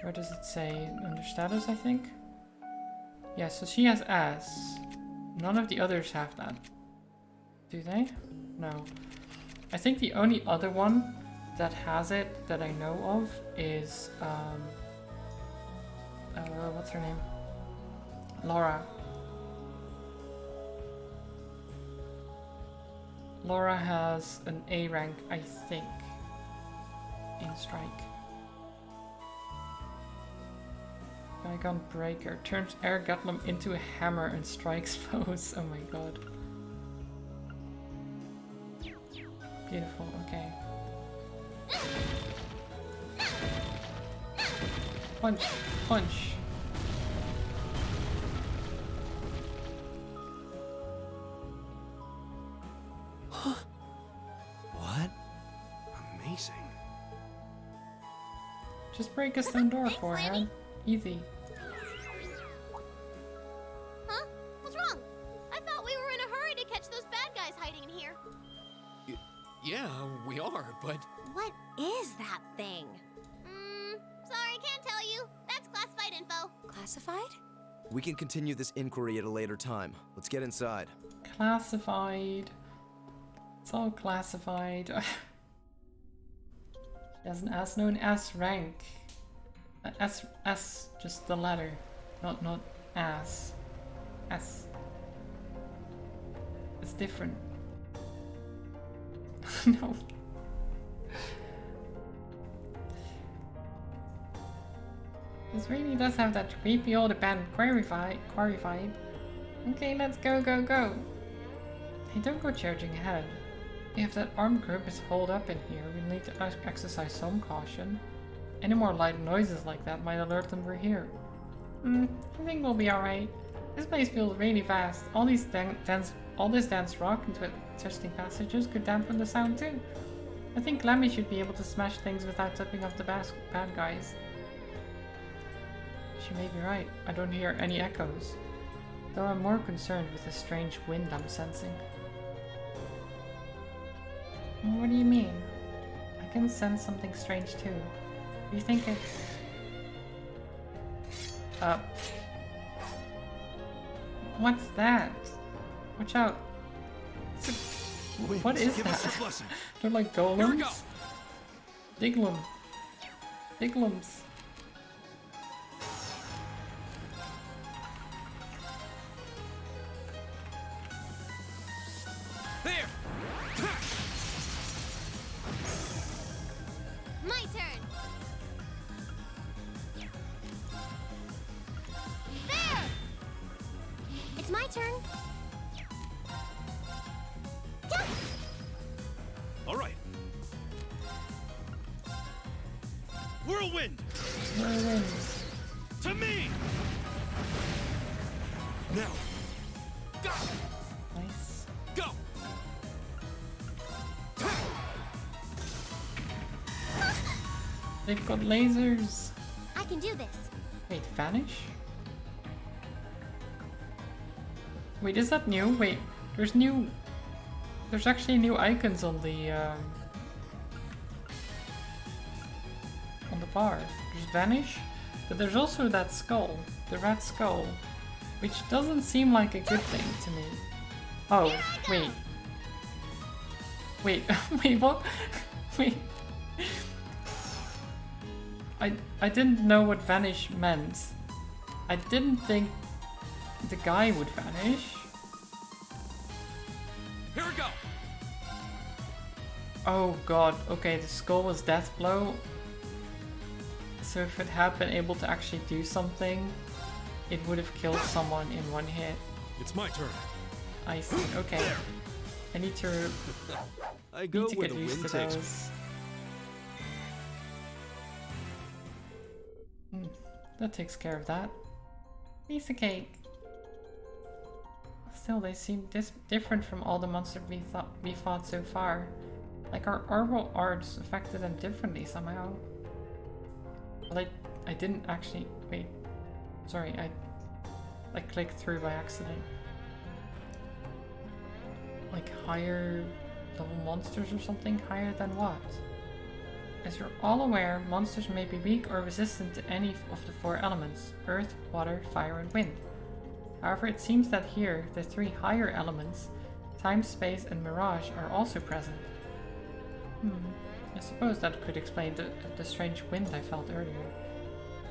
Where does it say? Under status, I think? Yeah, so she has S. None of the others have that. Do they? No. I think the only other one that has it that I know of is what's her name? Laura. Laura has an A rank, I think, in strike. Bygone Breaker turns Air Gatlum into a hammer and strikes foes. Oh my god. Beautiful, okay. Punch! Punch! What? Amazing. Just break a stone door Thanks, for her. Lanny. Easy. Huh? What's wrong? I thought we were in a hurry to catch those bad guys hiding in here. Yeah, we are, but What is that thing? Sorry, can't tell you. That's classified info. Classified? We can continue this inquiry at a later time. Let's get inside. Classified. It's all classified. She has an S, no, an S rank. S, just the letter. Not ass. S. It's different. No. This really does have that creepy old abandoned quarry vibe. Okay, let's go, go, go. Hey, don't go charging ahead. If that armed group is holed up in here, we'll need to exercise some caution. Any more light noises like that might alert them we're here. I think we'll be alright. This place feels really fast. All this dense rock and twisting passages could dampen the sound too. I think Lemmy should be able to smash things without tipping off the bad guys. She may be right. I don't hear any echoes. Though I'm more concerned with the strange wind I'm sensing. What do you mean? I can sense something strange too. Do you think it's... What's that? Watch out. What is Give us that? your blessing. They're like Here we go. golems? Diglum. Diglums. There! My turn. There! It's my turn. All right. Whirlwind! Whirlwinds. To me! Now. Go! Nice. Go! They've got lasers. I can do this. Wait, vanish? Wait, is that new? Wait, there's actually new icons on the bar. There's vanish, but there's also that skull, the red skull, which doesn't seem like a good thing to me. Oh, wait. Wait, wait, what? Wait. I didn't know what vanish meant. I didn't think the guy would vanish. Here we go! Oh god, okay, the skull was death blow. So if it had been able to actually do something, it would have killed someone in one hit. It's my turn. I see, okay. I need to I go where get the used wind to takes me. those. That takes care of that. Piece of cake. Still, they seem different from all the monsters we fought so far. Like our herbal arts affected them differently somehow. Well, I didn't actually... Wait. Sorry, I clicked through by accident. Like higher level monsters or something? Higher than what? As you're all aware, monsters may be weak or resistant to any of the 4 elements: earth, water, fire, and wind. However, it seems that here, the 3 higher elements, time, space, and mirage, are also present. I suppose that could explain the strange wind I felt earlier.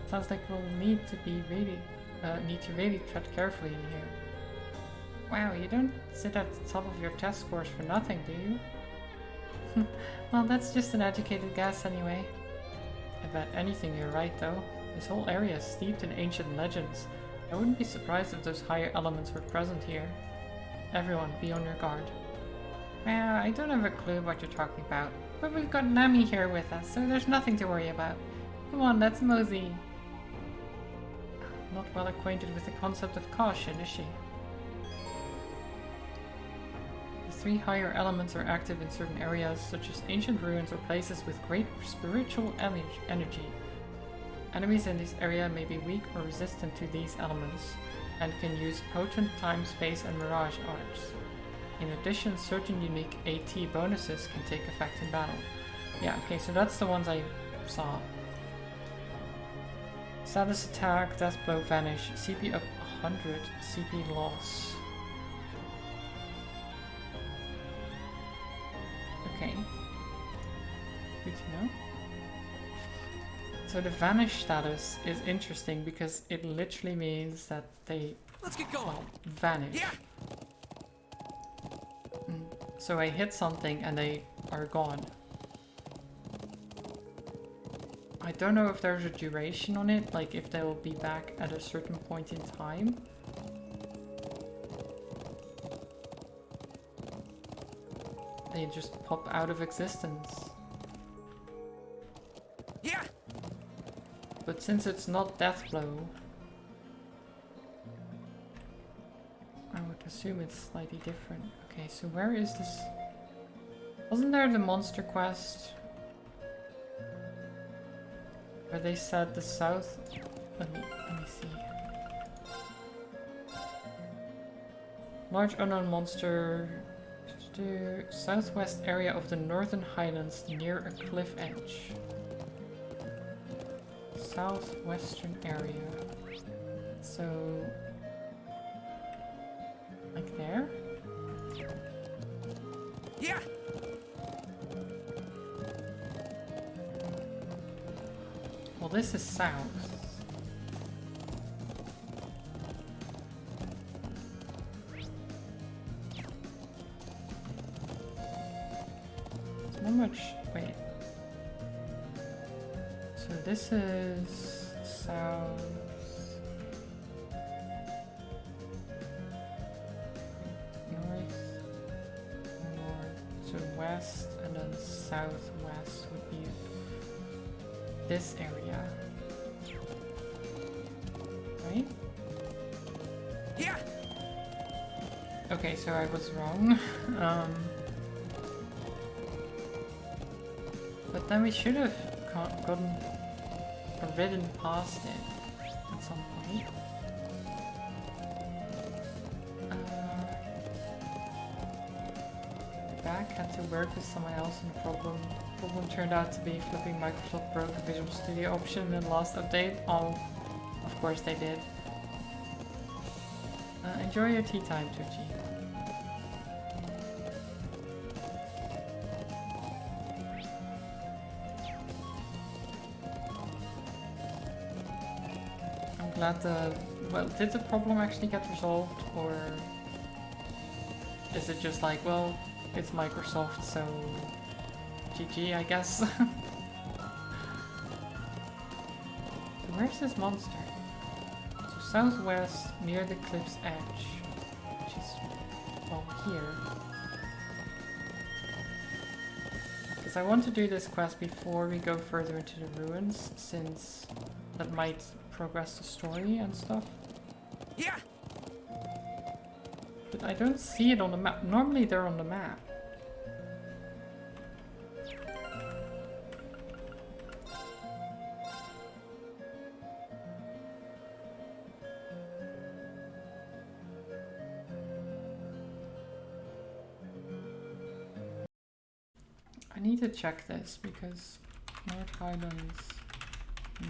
Sounds like we'll need to really tread carefully in here. Wow, you don't sit at the top of your test scores for nothing, do you? Well, that's just an educated guess anyway. I bet anything you're right though. This whole area is steeped in ancient legends. I wouldn't be surprised if those higher elements were present here. Everyone, be on your guard. Well, I don't have a clue what you're talking about, but we've got Nami here with us, so there's nothing to worry about. Come on, let's mosey. Not well acquainted with the concept of caution, is she? The 3 higher elements are active in certain areas, such as ancient ruins or places with great spiritual energy. Enemies in this area may be weak or resistant to these elements, and can use potent time, space, and mirage arts. In addition, certain unique AT bonuses can take effect in battle. Yeah, okay, so that's the ones I saw. Status attack, death blow, vanish, CP up 100, CP loss. Okay. Good to know. So the vanish status is interesting because it literally means that they vanish. Yeah. So I hit something and they are gone. I don't know if there's a duration on it, like if they will be back at a certain point in time. They just pop out of existence. Yeah. But since it's not death blow, I would assume it's slightly different. Okay, so where is this? Wasn't there the monster quest? Where they said the south... Let me see. Large unknown monster... Southwest area of the Northern Highlands near a cliff edge. Southwestern area. So... like there? Yeah. Well, this is south. It's not much. Wait. So this is south. West, and then southwest would be this area, right? Yeah. Okay, so I was wrong. But then we should have gotten or ridden past it at some point. Had to work with someone else and the problem turned out to be flipping Microsoft broke a Visual Studio option in the last update. Oh, of course they did. Enjoy your tea time, Tucci. I'm glad well, did the problem actually get resolved, or is it just like, well, it's Microsoft, so GG, I guess. Where's this monster? So southwest, near the cliff's edge, which is, well, here. Because I want to do this quest before we go further into the ruins, since that might progress the story and stuff. Yeah. But I don't see it on the map. Normally they're on the map. I need to check this because North Highlands,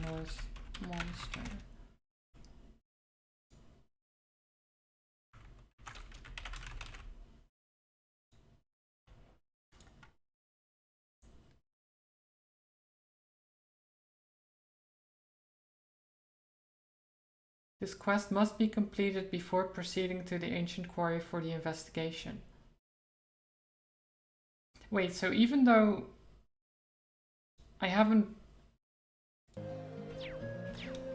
North Monster. This quest must be completed before proceeding to the ancient quarry for the investigation. Wait, so even though I haven't...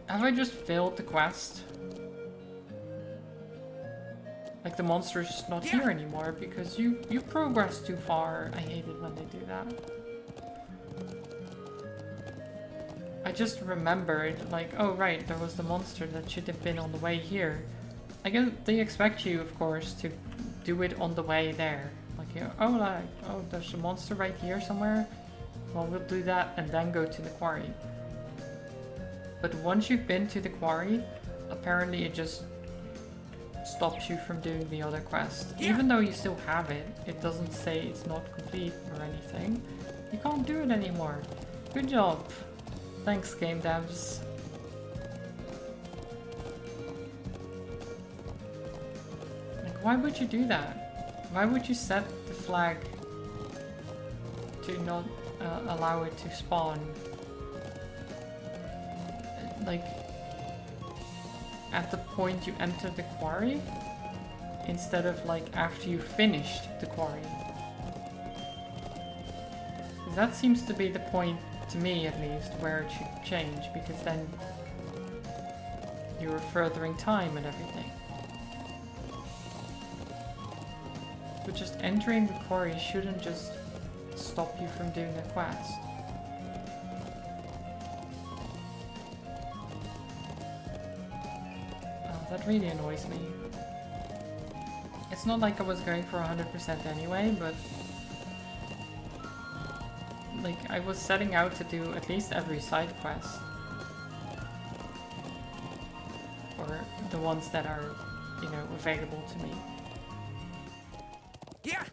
Have I just failed the quest? Like the monster is just not here anymore because you progressed too far. I hate it when they do that. I just remembered, like, oh right, there was the monster that should have been on the way here. I guess they expect you, of course, to do it on the way there. Like, you know, oh, there's a monster right here somewhere. Well, we'll do that and then go to the quarry. But once you've been to the quarry, apparently it just stops you from doing the other quest. Even though you still have it, it doesn't say it's not complete or anything. You can't do it anymore. Good job. Thanks, game devs. Like, why would you do that? Why would you set the flag to not allow it to spawn? Like, at the point you enter the quarry? Instead of like after you finished the quarry. That seems to be the point, to me at least, where it should change, because then you're furthering time and everything. But just entering the quarry shouldn't just stop you from doing the quest. Oh, that really annoys me. It's not like I was going for 100% anyway, but like, I was setting out to do at least every side quest. Or the ones that are, you know, available to me. Yeah.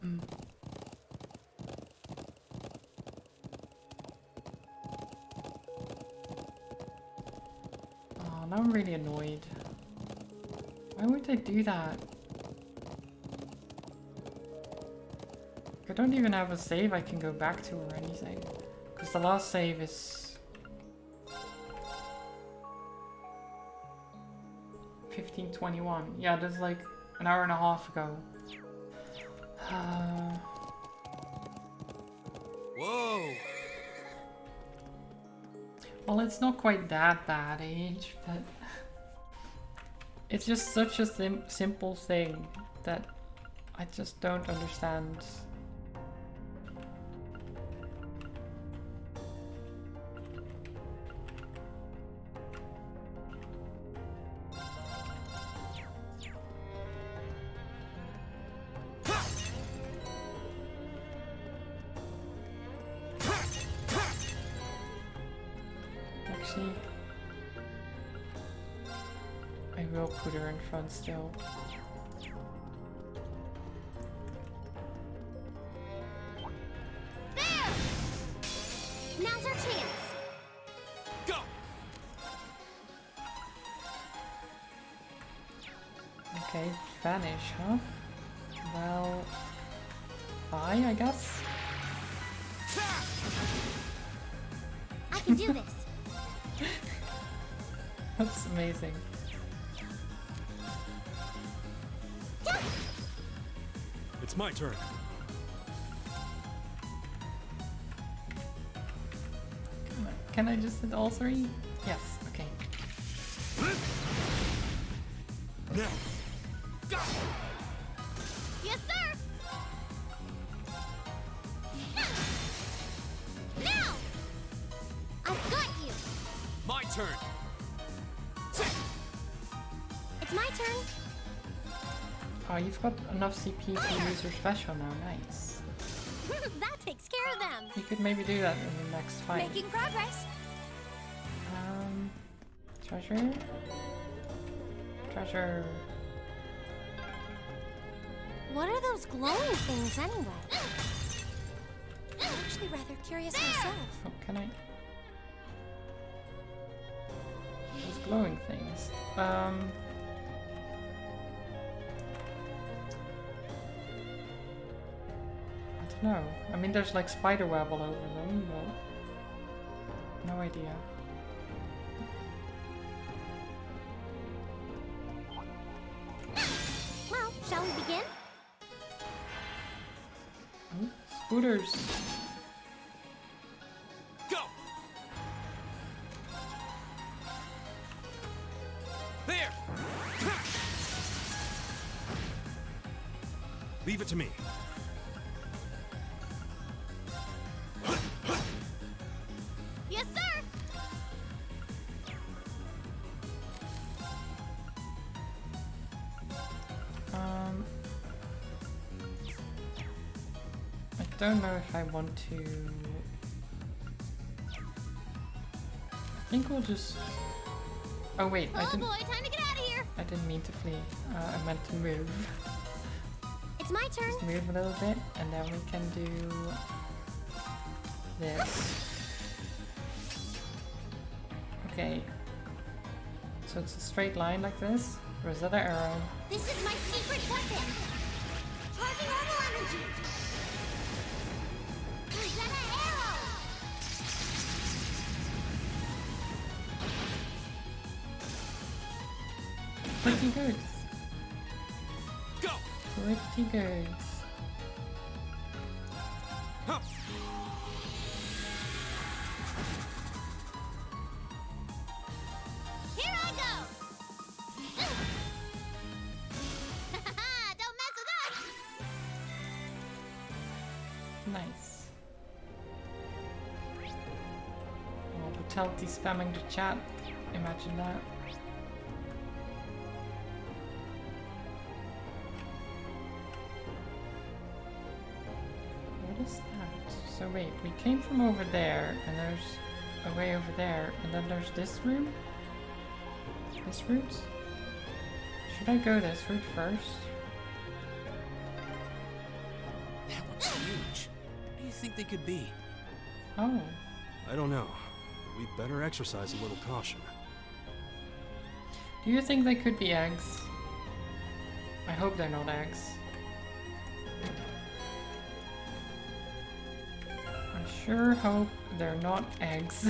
Oh, now I'm really annoyed. Why would they do that? I don't even have a save I can go back to or anything. Because the last save is 15:21. Yeah, that's like an hour and a half ago. Whoa. Well, it's not quite that bad, Age, but it's just such a simple thing that I just don't understand. Actually, I will put her in front still. There! Now's our chance. Go. Okay, vanish, huh? Well, bye, I guess. I can do this. That's amazing. It's my turn. Can I just hit all three? Yes, okay. Now. Go. Yes, sir. Now. I've got you. My turn. It's my turn. Oh, you've got enough CP to use your special now. Nice. That takes care of them. You could maybe do that in the next fight. Making progress. Treasure? Treasure. What are those glowing things anyway? I'm actually rather curious myself. Oh, can I? Those glowing things. I don't know. I mean, there's like spider web all over them, but no idea. Well, shall we begin? Oh, scooters. Go! There! Leave it to me. Yes, sir! I don't know if I want to. I think we'll just. Oh wait, Oh boy, time to get out of here! I didn't mean to flee. I meant to move. It's my turn. Just move a little bit, and then we can do this. Okay. So it's a straight line like this. Rosetta arrow. This is my secret weapon! Charging normal energy! Rosetta arrow! Pretty good. Go! Pretty good. Huh. Here I go! Don't mess with us! Nice. Oh, brutality spamming the chat. Imagine that. What is that? So wait, we came from over there, and there's a way over there, and then there's this room? This route? Should I go this route first? That one's huge. What do you think they could be? Oh, I don't know. We better exercise a little caution. do you think they could be eggs? I hope they're not eggs. I sure hope they're not eggs.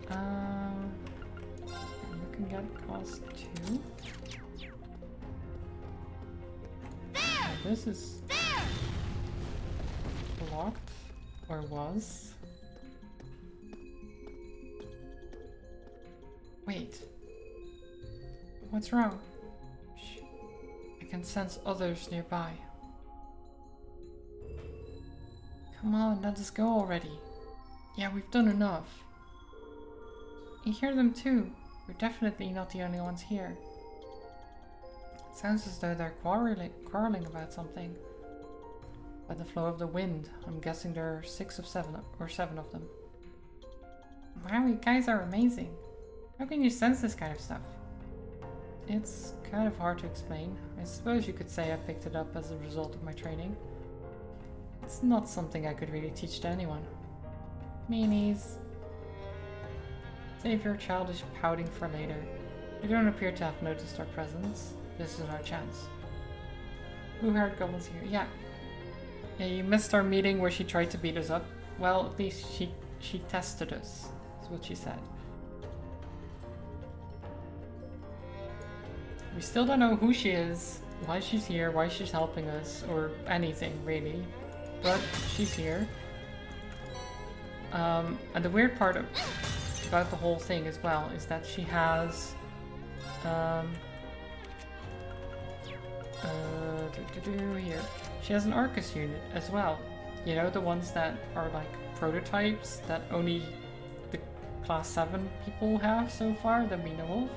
You can get cost 2. Oh, this is blocked, or was. Wait. What's wrong? Shh. I can sense others nearby. Come on, let us go already. Yeah, we've done enough. You hear them too. We're definitely not the only ones here. Sounds as though they're quarreling about something. By the flow of the wind, I'm guessing there are 6 of 7 or 7 of them. Wow, you guys are amazing. How can you sense this kind of stuff? It's kind of hard to explain. I suppose you could say I picked it up as a result of my training. It's not something I could really teach to anyone. Meanies. Save your childish pouting for later. You don't appear to have noticed our presence. This is our chance. Blue-haired goblin's here. Yeah. Yeah, you missed our meeting where she tried to beat us up. Well, at least she tested us, is what she said. We still don't know who she is, why she's here, why she's helping us, or anything really. But she's here. And the weird part about the whole thing as well is that she has here. She has an Arcus unit as well. You know, the ones that are like prototypes that only the class 7 people have so far that we know of.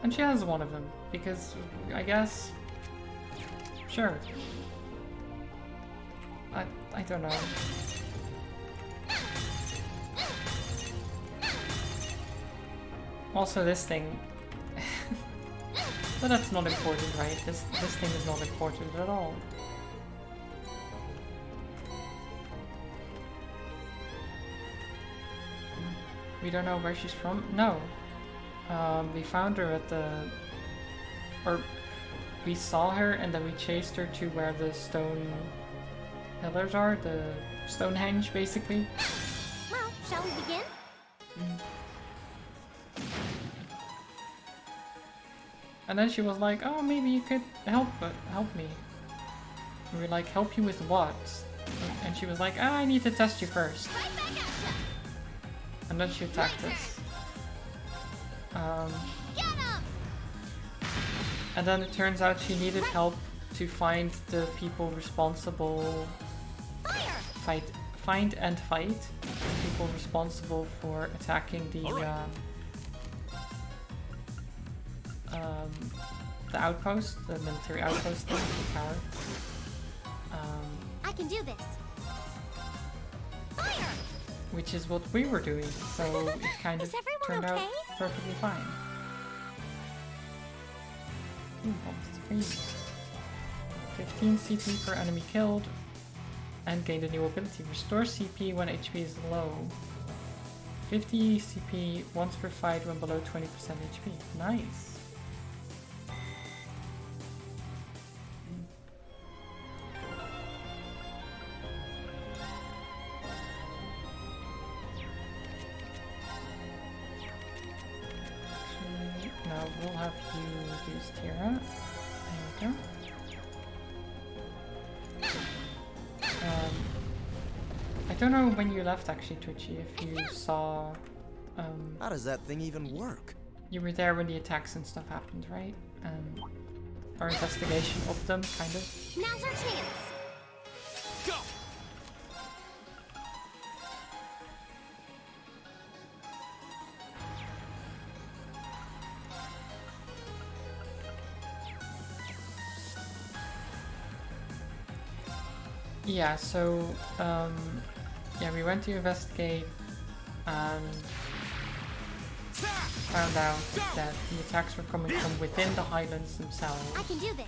And she has one of them, because I guess... Sure. I don't know. Also this thing... But that's not important, right? This thing is not important at all. We don't know where she's from? No. We found her at the... Or we saw her and then we chased her to where the stone pillars are, the Stonehenge basically. Well, shall we begin? And then she was like, oh, maybe you could help me. And we were like, help you with what? And she was like, ah, I need to test you first. And then she attacked us. And then it turns out she needed help to find the people responsible. Find and fight the people responsible for attacking the outpost, the military outpost thing, the tower. I can do this. Which is what we were doing, so it kind of turned out perfectly fine. Ooh, that's crazy. 15 CP per enemy killed, and gained a new ability. Restore CP when HP is low. 50 CP once per fight when below 20% HP. Nice. Now we'll have you use Tira. There we go. I don't know when you left actually, Twitchy, if you saw... How does that thing even work? You were there when the attacks and stuff happened, right? Our investigation of them, kind of. Now's our chance! Go! Yeah, so, yeah, we went to investigate and found out that the attacks were coming from within the highlands themselves. I can do this.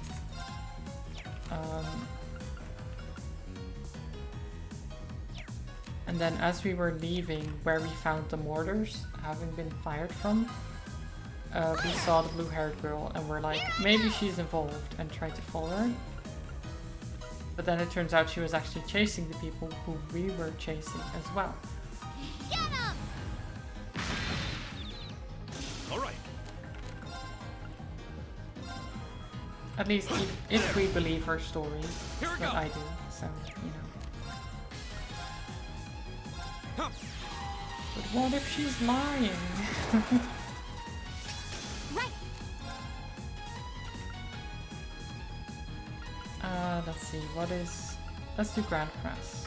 And then as we were leaving where we found the mortars having been fired from, we saw the blue-haired girl and we're like, maybe she's involved, and tried to follow her. But then it turns out she was actually chasing the people who we were chasing as well. Get him! All right. At least if we believe her story, Here we but go. I do, so, you know. Huh. But what if she's lying? Right. Let's see, what is... Let's do Grand Press.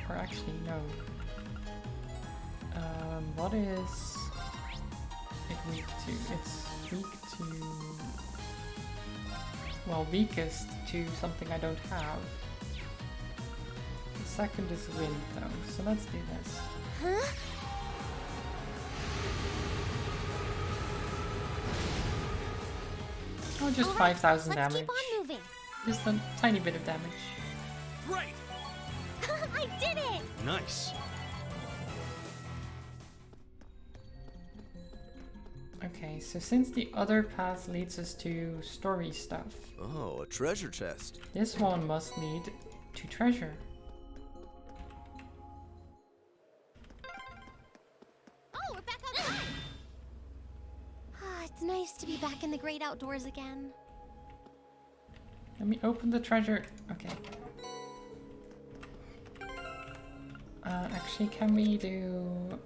Or actually, no. What is it weak to? It's weak to... Well, weakest to something I don't have. The second is wind, though, so let's do this. Huh? Oh, just All right, 5,000 let's damage. keep on moving. Just a tiny bit of damage. Great. I did it! Nice. Okay, so since the other path leads us to story stuff, Oh, a treasure chest. this one must lead to treasure. Oh, we're back outside! Ah, it's nice to be back in the great outdoors again. Let me open the treasure. Okay. Actually, can we do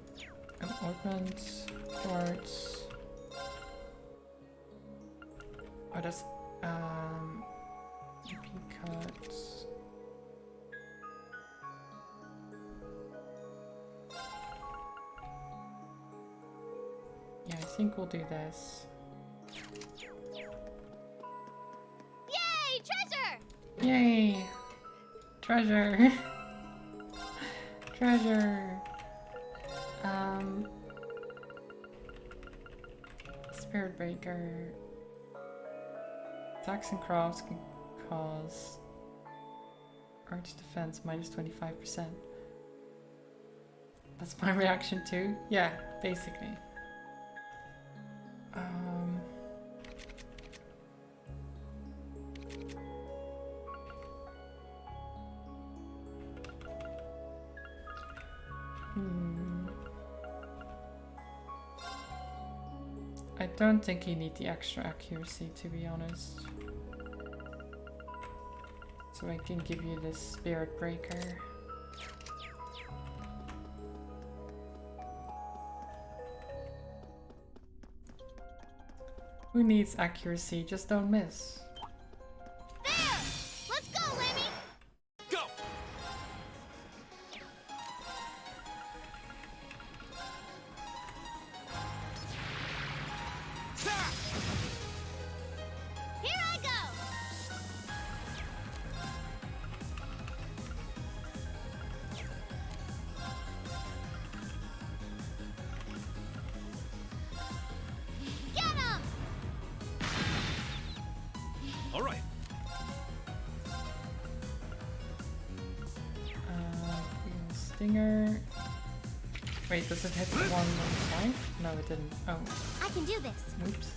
an ornament towards... What is... EP cuts... Yeah, I think we'll do this. Yay, treasure! Yay! Treasure! Treasure! Spirit Breaker. Attacks and crafts can cause arch defense minus 25%. That's my reaction too? Yeah, basically. I don't think you need the extra accuracy, to be honest. So I can give you this Spirit Breaker. Who needs accuracy? Just don't miss. There! Let's go, Lemmy! Go! Here I go! Get him! All right. Stinger. Wait, does it hit the one on the side? No, it didn't. Oh, I can do this. oops.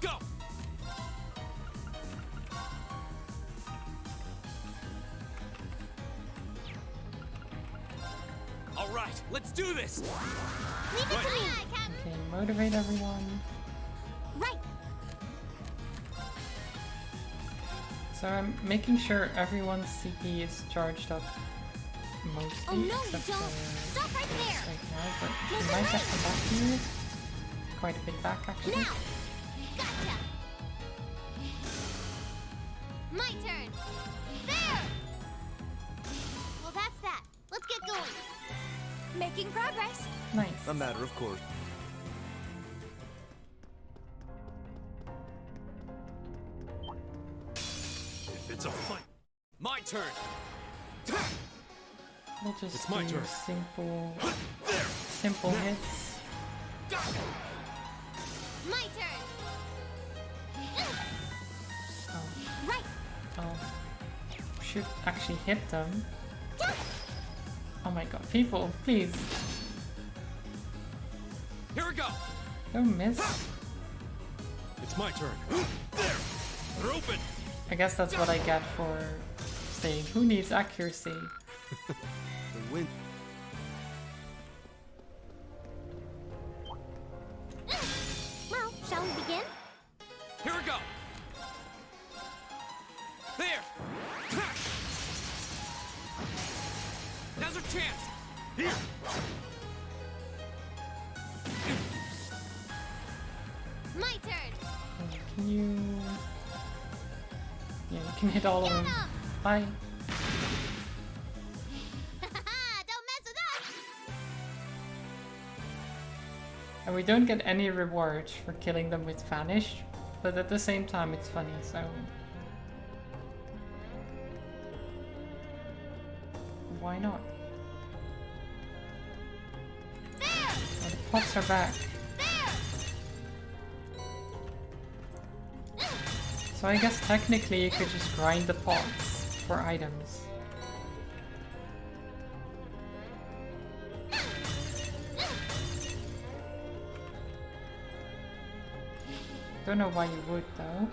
Go! All right, let's do this. Leave it Right. to me, Captain! Okay, motivate everyone. Right. So I'm making sure everyone's CP is charged up mostly, Oh no, you except don't. for Stop right this there. right now, but she might get some back to you. Quite a bit back, actually. Now! Gotcha! My turn! There! Well, that's that. Let's get going. Making progress. Nice. A matter of course. If it's a fight, my turn. We'll just It's my do turn. simple hits. My turn! Oh, Right. oh. Should actually hit them. Oh my god, people, please. Here we go. Don't miss. It's my turn. There. They're open. I guess that's what I get for saying who needs accuracy. The wind. Well, shall we begin? Here we go. There. Now's our chance. Here. My turn! Can you... Yeah, you can hit all of Get them. 'em! Bye. Don't mess with us! And we don't get any reward for killing them with Vanish, but at the same time it's funny, so... Why not? There! Oh, the pots are back. There! So I guess technically you could just grind the pots for items. Don't know why you would though.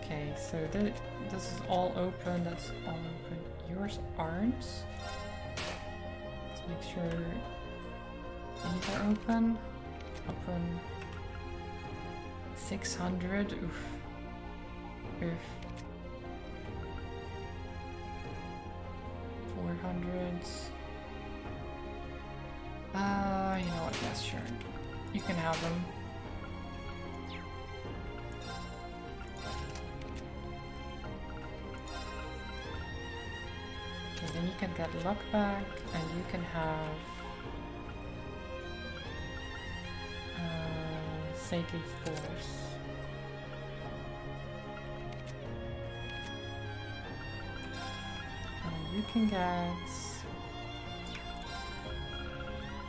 Okay, so this is all open, that's all open. Yours aren't. Let's make sure these are open. Open 600. Oof. Oof. 400. you know what? Yes, sure. You can have them. And then you can get luck back, and you can have Saintly Force. And you can get...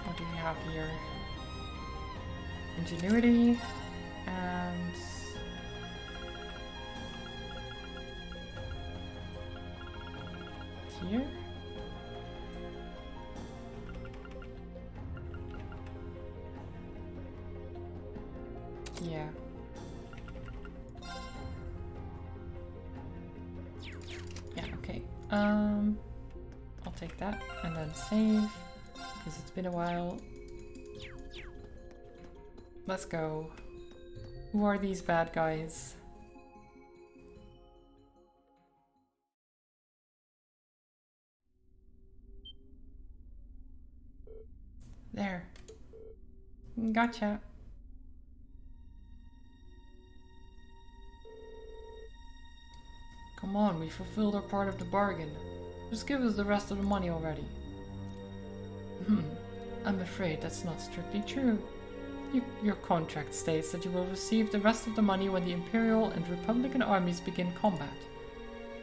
What do we have here? Ingenuity and... Here? Yeah. Yeah, okay. I'll take that and then save, because it's been a while. Let's go. Who are these bad guys? There. Gotcha. Come on, we fulfilled our part of the bargain. Just give us the rest of the money already. I'm afraid that's not strictly true. Your contract states that you will receive the rest of the money when the Imperial and Republican armies begin combat.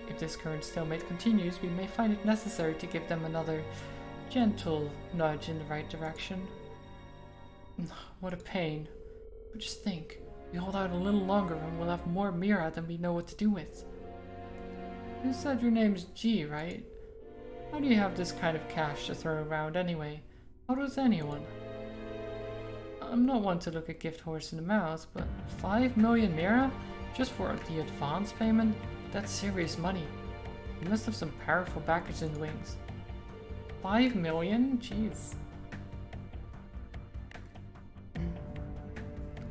If this current stalemate continues, we may find it necessary to give them another gentle nudge in the right direction. What a pain. But just think, we hold out a little longer and we'll have more Mira than we know what to do with. You said your name's G, right? How do you have this kind of cash to throw around anyway? How does anyone? I'm not one to look a gift horse in the mouth, but 5 million Mira? Just for the advance payment? That's serious money. You must have some powerful backers in the wings. 5 million? Jeez.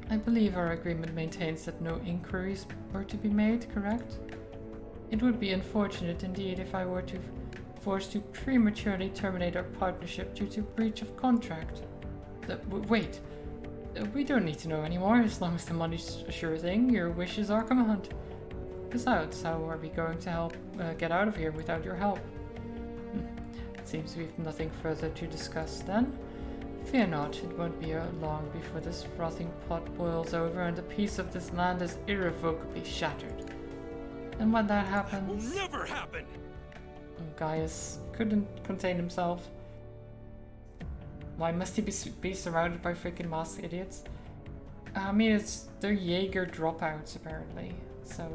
I believe our agreement maintains that no inquiries were to be made, correct? It would be unfortunate indeed if I were forced to prematurely terminate our partnership due to breach of contract. Wait, we don't need to know anymore as long as the money's a sure thing. Your wishes are command. Besides, how are we going to help get out of here without your help? It seems we've nothing further to discuss then. Fear not, it won't be long before this frothing pot boils over and a piece of this land is irrevocably shattered. And when that happens... Will never happen! Gaius couldn't contain himself. Why must he be surrounded by freaking masked idiots? I mean, they're Jaeger dropouts apparently, so...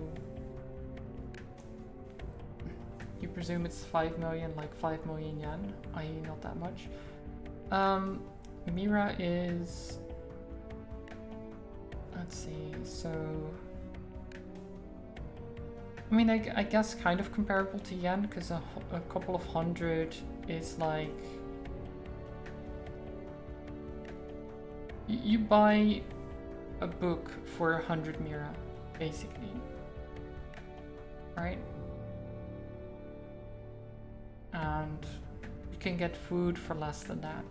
You presume it's 5 million, like 5 million yen, i.e. not that much. Mira is... Let's see, so... I mean, I guess kind of comparable to yen, because a couple of hundred is like... You buy a book for 100 Mira, basically. Right? And you can get food for less than that.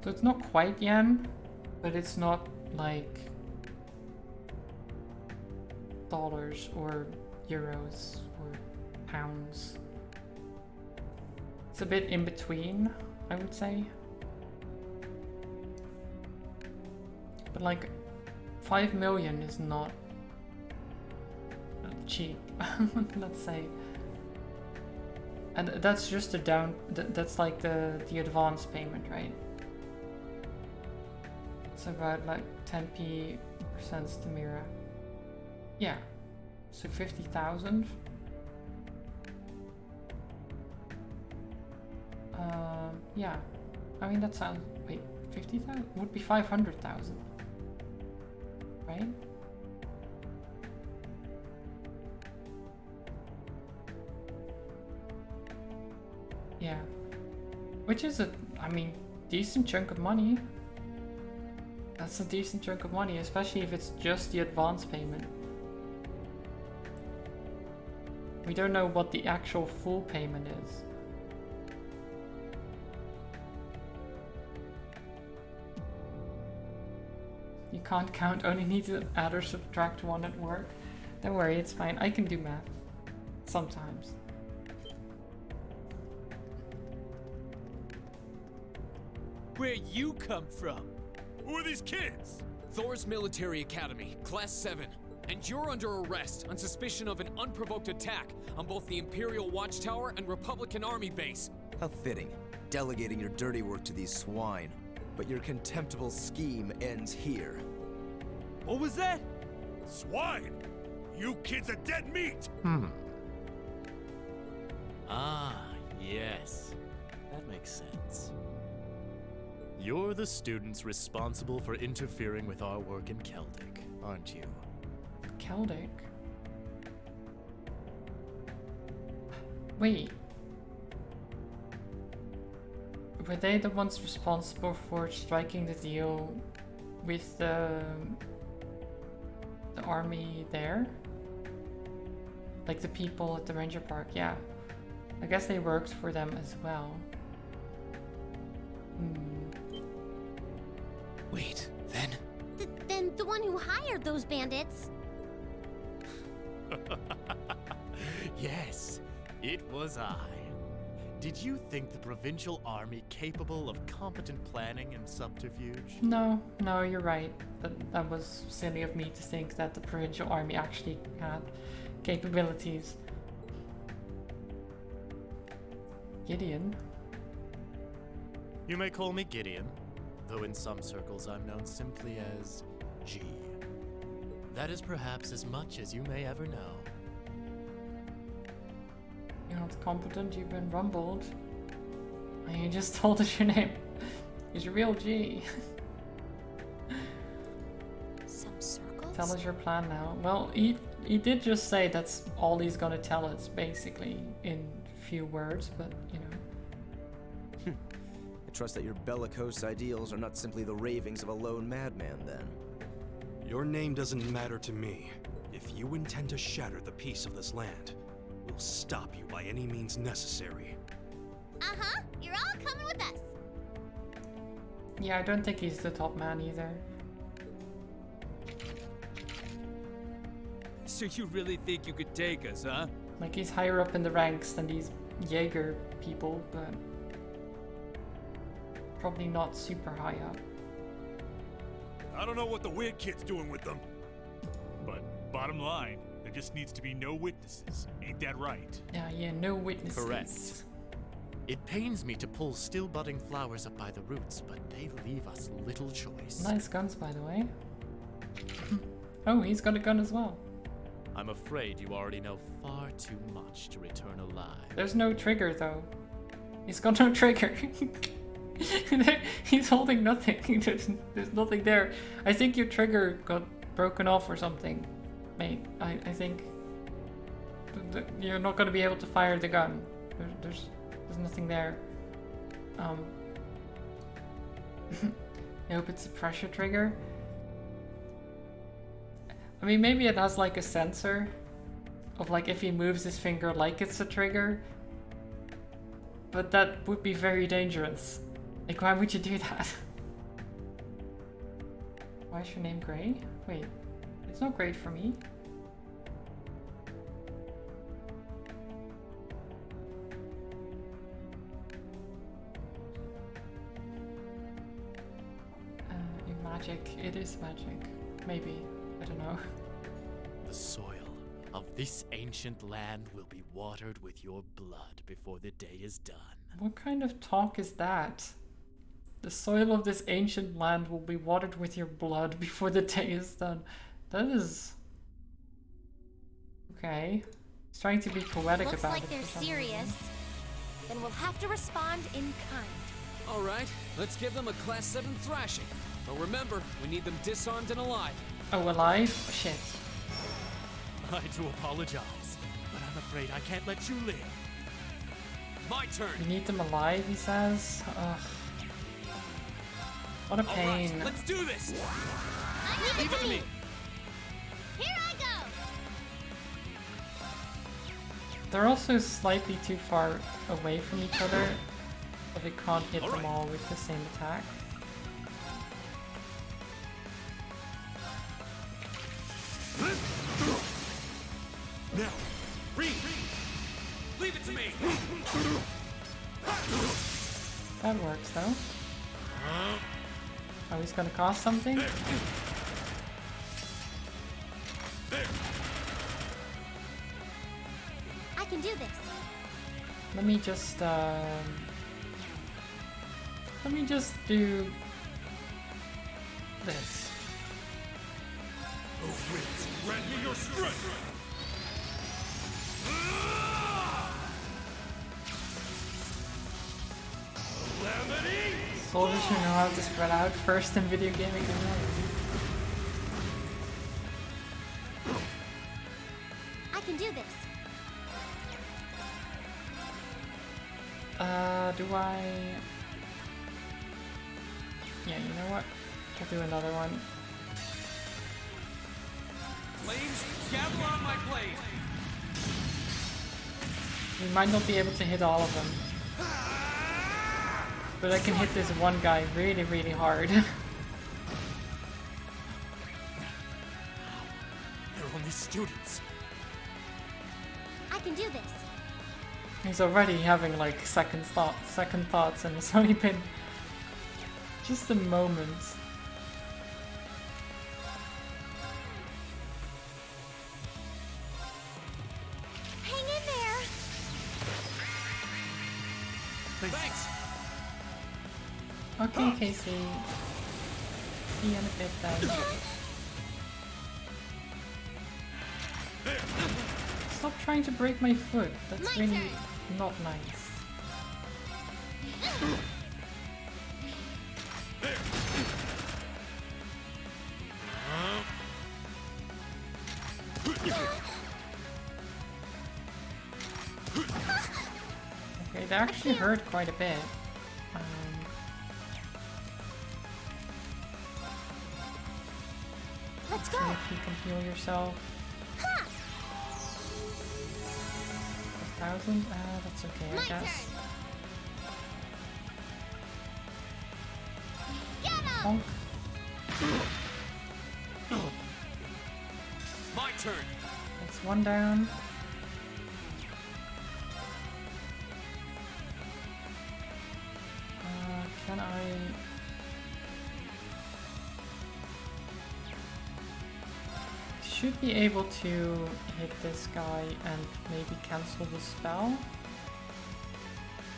So it's not quite yen, but it's not like dollars or euros or pounds. It's a bit in between, I would say. But like 5 million is not cheap, let's say. And that's just a that's like the advance payment, right? It's about like 10p percent to Mira. Yeah, so 50,000. Yeah, I mean that sounds, wait, 50,000 would be 500,000, right? Yeah, which is I mean, decent chunk of money. That's a decent chunk of money, especially if it's just the advance payment. We don't know what the actual full payment is. Can't count, only need to add or subtract one at work. Don't worry, it's fine. I can do math. Sometimes. Where you come from? Who are these kids? Thor's Military Academy, Class 7. And you're under arrest on suspicion of an unprovoked attack on both the Imperial Watchtower and Republican Army base. How fitting, delegating your dirty work to these swine. But your contemptible scheme ends here. What was that? Swine! You kids are dead meat! Ah, yes. That makes sense. You're the students responsible for interfering with our work in Celtic, aren't you? Celtic? Wait. Were they the ones responsible for striking the deal with the army there? Like the people at the Ranger Park, yeah. I guess they worked for them as well. Wait, then? Then the one who hired those bandits. Yes, it was I. Did you think the provincial army capable of competent planning and subterfuge? No, you're right. That was silly of me to think that the provincial army actually had capabilities. Gideon? You may call me Gideon, though in some circles I'm known simply as G. That is perhaps as much as you may ever know. You're not competent, you've been rumbled. And you just told us your name. He's your real G. Some circles? Tell us your plan now. Well, he did just say that's all he's gonna tell us, basically, in few words, but you know. I trust that your bellicose ideals are not simply the ravings of a lone madman, then. Your name doesn't matter to me. If you intend to shatter the peace of this land, we'll stop you by any means necessary. Uh-huh, you're all coming with us. Yeah, I don't think he's the top man either. So you really think you could take us, huh? Like, he's higher up in the ranks than these Jaeger people, but probably not super high up. I don't know what the weird kid's doing with them. But bottom line, there just needs to be no witnesses. Ain't that right? Yeah, no witnesses. Correct. It pains me to pull still budding flowers up by the roots, but they leave us little choice. Nice guns, by the way. Oh, he's got a gun as well. I'm afraid you already know far too much to return alive. There's no trigger, though. He's got no trigger. He's holding nothing. There's nothing there. I think your trigger got broken off or something, mate. I think you're not going to be able to fire the gun. There's nothing there. I hope it's a pressure trigger. I mean, maybe it has like a sensor of like if he moves his finger like it's a trigger. But that would be very dangerous. Like, why would you do that? Why is your name Gray? Wait, it's not great for me. Magic. It is magic. Maybe. I don't know. The soil of this ancient land will be watered with your blood before the day is done. What kind of talk is that? The soil of this ancient land will be watered with your blood before the day is done. That is... okay. He's trying to be poetic Looks about like it. they're for some serious. reason. Then we'll have to respond in kind. All right, let's give them a Class 7 thrashing. But remember, we need them disarmed and alive. Oh, alive? Shit. I do apologize, but I'm afraid I can't let you live. My turn. You need them alive, he says. Ugh. What a All pain. right, let's do this. Leave it to me. Here I go. They're also slightly too far away from each other, but they can't hit them all with the same attack. Now, read! Leave it to me! That works though. Oh, he's gonna cost something? I can do this. Let me just do this. Oh, winds, grant me your strength! Calamity! Soldiers who know how to spread out first in video gaming community. I can do this. Do I? Yeah, you know what? We'll do another one. Flames, gather on my blade! We might not be able to hit all of them. But I can hit this one guy really, really hard. They're only students. I can do this. He's already having like second thoughts, and it's only been just a moment. Hang in there. Thanks! Okay, Casey. See you in a bit then. Stop trying to break my foot. That's My really turn. not nice. Okay, they actually hurt quite a bit. Let's See go. if you can heal yourself. 1,000? That's okay, I My guess. Get him! Bonk. My turn! That's one down. Can I... Should be able to hit this guy and maybe cancel the spell.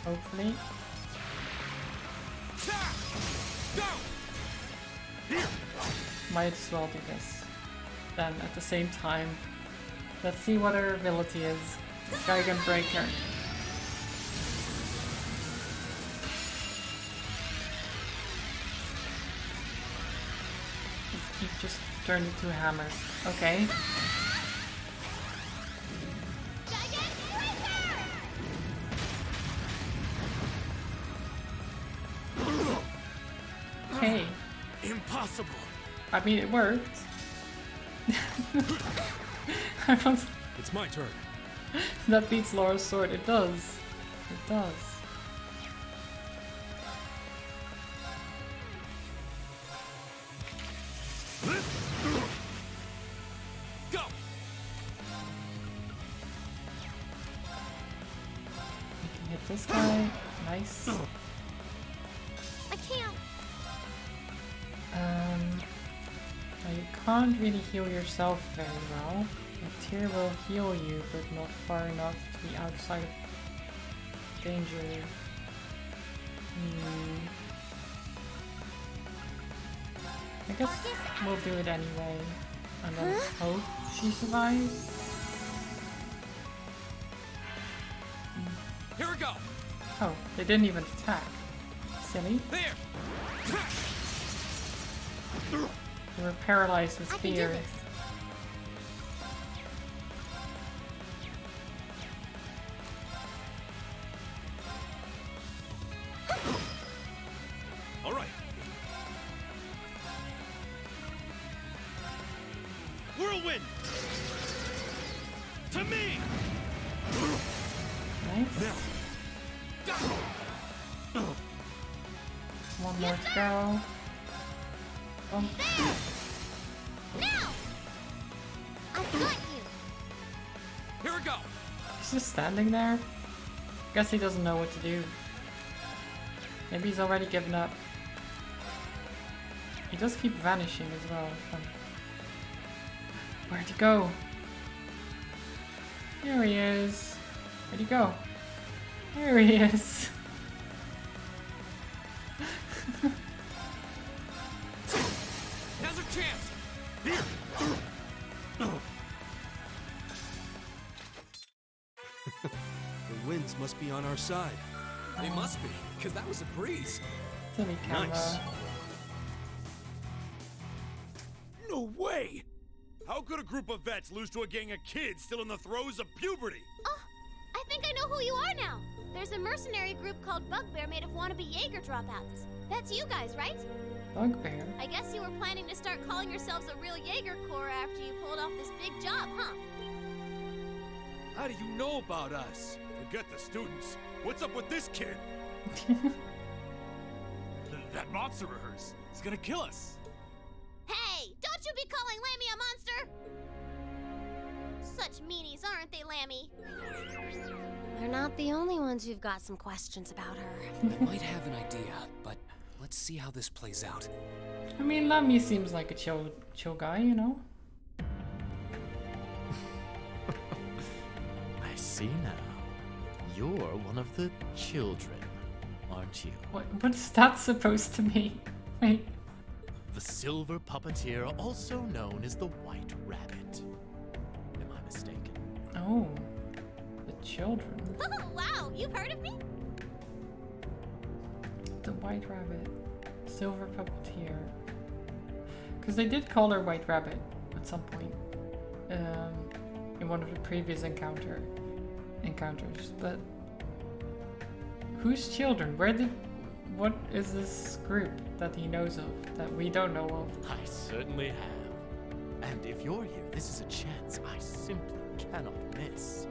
Hopefully. Go! Here! Might as well do this. Then at the same time, let's see what her ability is. Geigen Breaker. He just turned into hammers. Okay. Okay. Impossible! I mean, it worked. I was, It's my turn. that beats Laura's sword. It does. It does. Go! We can hit this guy. Nice. I can't. Now you can't really heal yourself very well. A tear will heal you, but not far enough to be outside of danger. I guess we'll do it anyway, and then hope she survives. Here we go! Oh, they didn't even attack. Silly. There! They were paralyzed with I can do fear. this. All right. Whirlwind! To me! Nice. Now! One more to go. Now! I've got you! Here we go. He's just standing there. Guess he doesn't know what to do. Maybe he's already given up. He does keep vanishing as well. Where'd he go? There he is. Where'd he go? There he is. Now's our chance. Here! The winds must be on our side. They must be, because that was a breeze. Silly camera. Nice. No way! How could a group of vets lose to a gang of kids still in the throes of puberty? Oh, I think I know who you are now. There's a mercenary group called Bugbear made of wannabe Jaeger dropouts. That's you guys, right? Bugbear? I guess you were planning to start calling yourselves a real Jaeger Corps after you pulled off this big job, huh? How do you know about us? Forget the students. What's up with this kid? That monster of hers is gonna kill us. Hey, don't you be calling Lammy a monster! Such meanies, aren't they, Lammy? They're not the only ones who've got some questions about her. I might have an idea, but let's see how this plays out. I mean, Lammy seems like a chill guy, you know? I see now. You're one of the children, aren't you? What's that supposed to mean? Wait. The silver puppeteer, also known as the White Rabbit. Am I mistaken? Oh. The children. Oh, wow, you've heard of me? The White Rabbit. Silver Puppeteer. Because they did call her White Rabbit at some point. In one of the previous encounters. But whose children? What is this group that he knows of that we don't know of? I certainly have. And if you're here, this is a chance I simply cannot miss.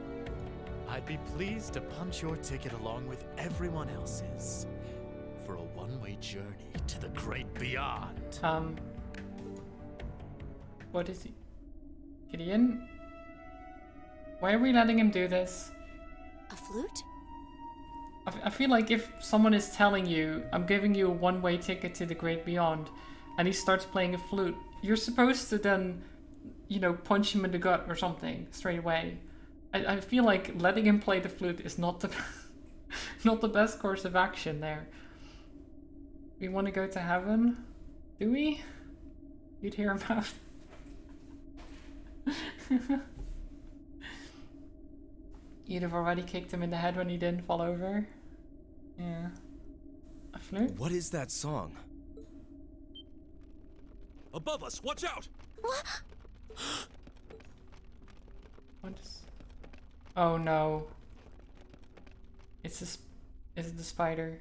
I'd be pleased to punch your ticket along with everyone else's for a one-way journey to the great beyond. What is he? Gideon? Why are we letting him do this? A flute? I feel like if someone is telling you, I'm giving you a one-way ticket to the great beyond, and he starts playing a flute, you're supposed to then, you know, punch him in the gut or something straight away. I feel like letting him play the flute is not the not the best course of action there. We want to go to heaven? Do we? You'd hear him out. You'd have already kicked him in the head when he didn't fall over. Yeah. A flute? What is that song? Above us, watch out! What is... Oh no. It's is it the spider?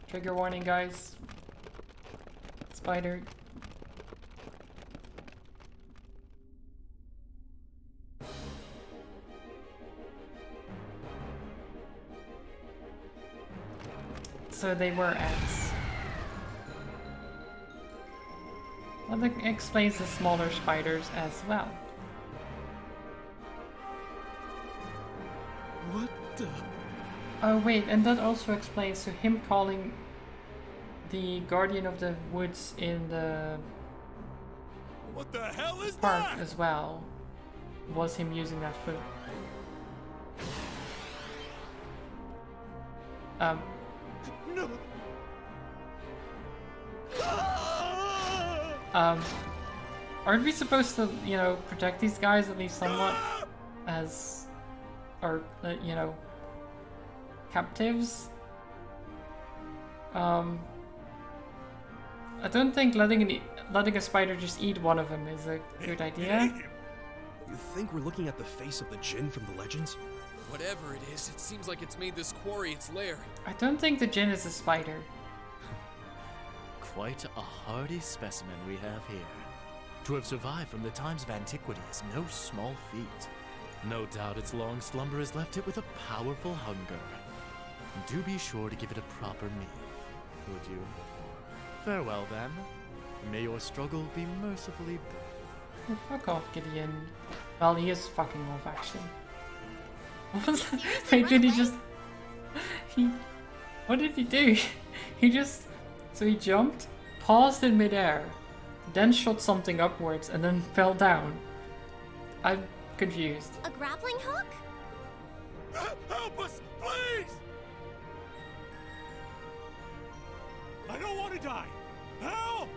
Trigger warning, guys. Spider. So they were ants. Well, that explains the smaller spiders as well. What the? Oh wait, and that also explains to him calling the Guardian of the Woods in the What the hell is park that? as well. Was him using that flute. No. Aren't we supposed to, you know, protect these guys at least somewhat as, or, you know, captives? I don't think letting a spider just eat one of them is a good idea. You think we're looking at the face of the Jinn from the legends? Whatever it is, it seems like it's made this quarry its lair. I don't think the Jinn is a spider. Quite a hardy specimen we have here. To have survived from the times of antiquity is no small feat. No doubt its long slumber has left it with a powerful hunger. Do be sure to give it a proper meal, would you? Farewell then. May your struggle be mercifully brief. Oh, fuck off, Gideon. Well, he is fucking off, actually. What was that? Wait, did he just... He... What did he do? He just... So he jumped, paused in midair, then shot something upwards, and then fell down. I'm confused. A grappling hook? Help us, please! I don't want to die. Help!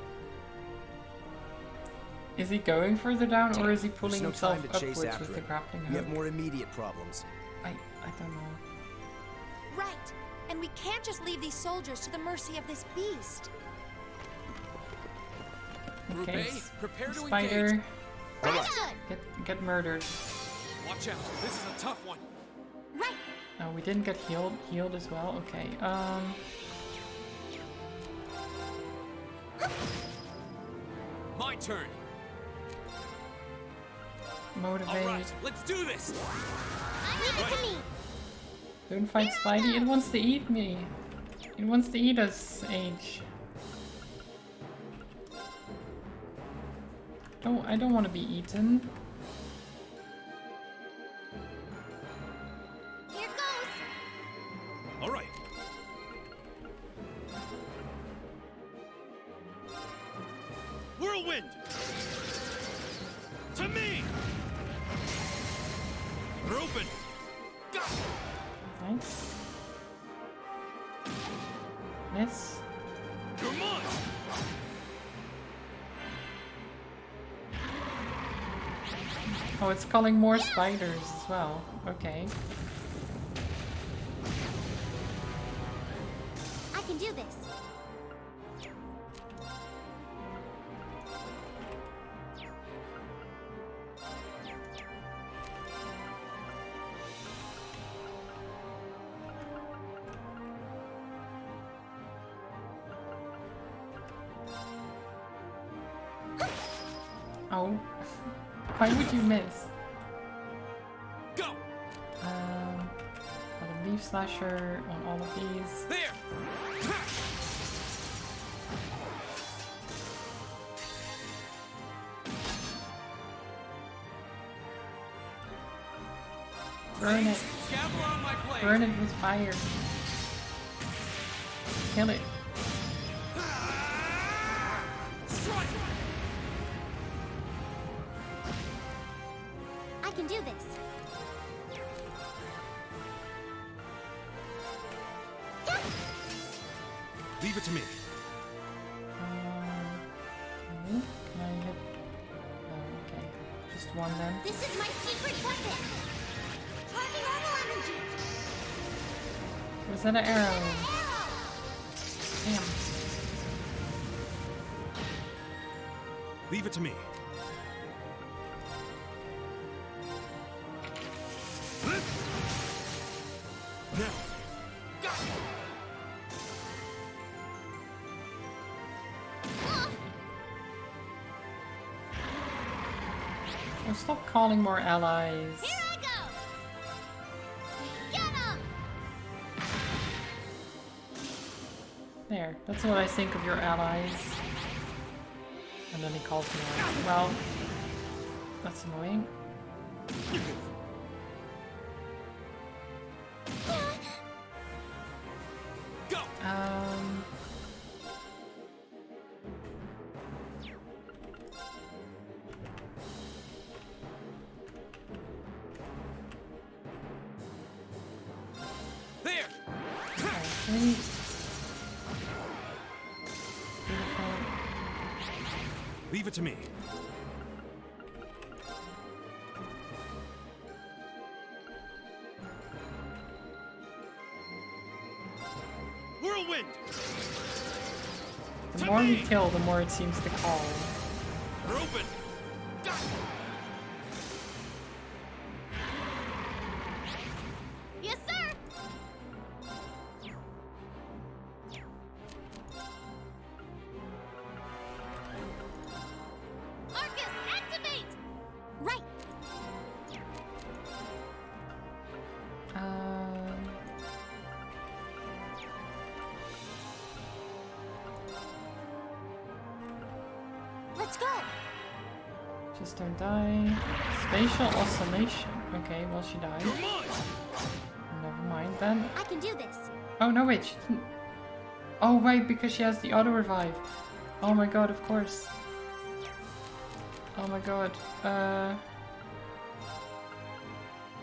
Is he going further down, or is he There's pulling no himself time to chase upwards after with the him. grappling We hook? have more immediate problems. I don't know. Right. And we can't just leave these soldiers to the mercy of this beast. Okay, Rubei, prepare to Spider, engage. Understood. get murdered. Watch out, this is a tough one. Right. Oh, we didn't get healed as well. Okay, My turn. motivate. All right, let's do this. Leave it to me. Don't fight Spidey. It wants to eat me. It wants to eat us, Age. I don't want to be eaten. Here goes. All right. Whirlwind! To me! They're open! Go! Nice. Miss. Come on! Oh, it's calling more spiders as well. Okay. I can do this. Oh. Why would you miss? Go. Got a leaf slasher on all of these. There. Burn it. Scabber on my blade. Burn it with fire. Kill it. Strike. I can do this. Leave it to me. Okay. Can I hit? Oh, okay. Just one then. This is my secret weapon. Charging orbital energy. Was that an arrow? Arrow. Damn. Leave it to me. Now. Oh, stop calling more allies. Here I go. Get him. There. That's what I think of your allies. And then he calls me out. Well, that's annoying. Go. There. Okay. Beautiful. Leave it to me. Whirlwind! The more we kill, the more it seems to call. They're open! Go! Yes, sir. Marcus, activate. Right. Just don't die. Spatial oscillation. Okay, well she died. Never mind then. I can do this. Oh no, wait. She didn't. Oh right, because she has the auto revive. Oh my god, of course. Oh my god. Arcus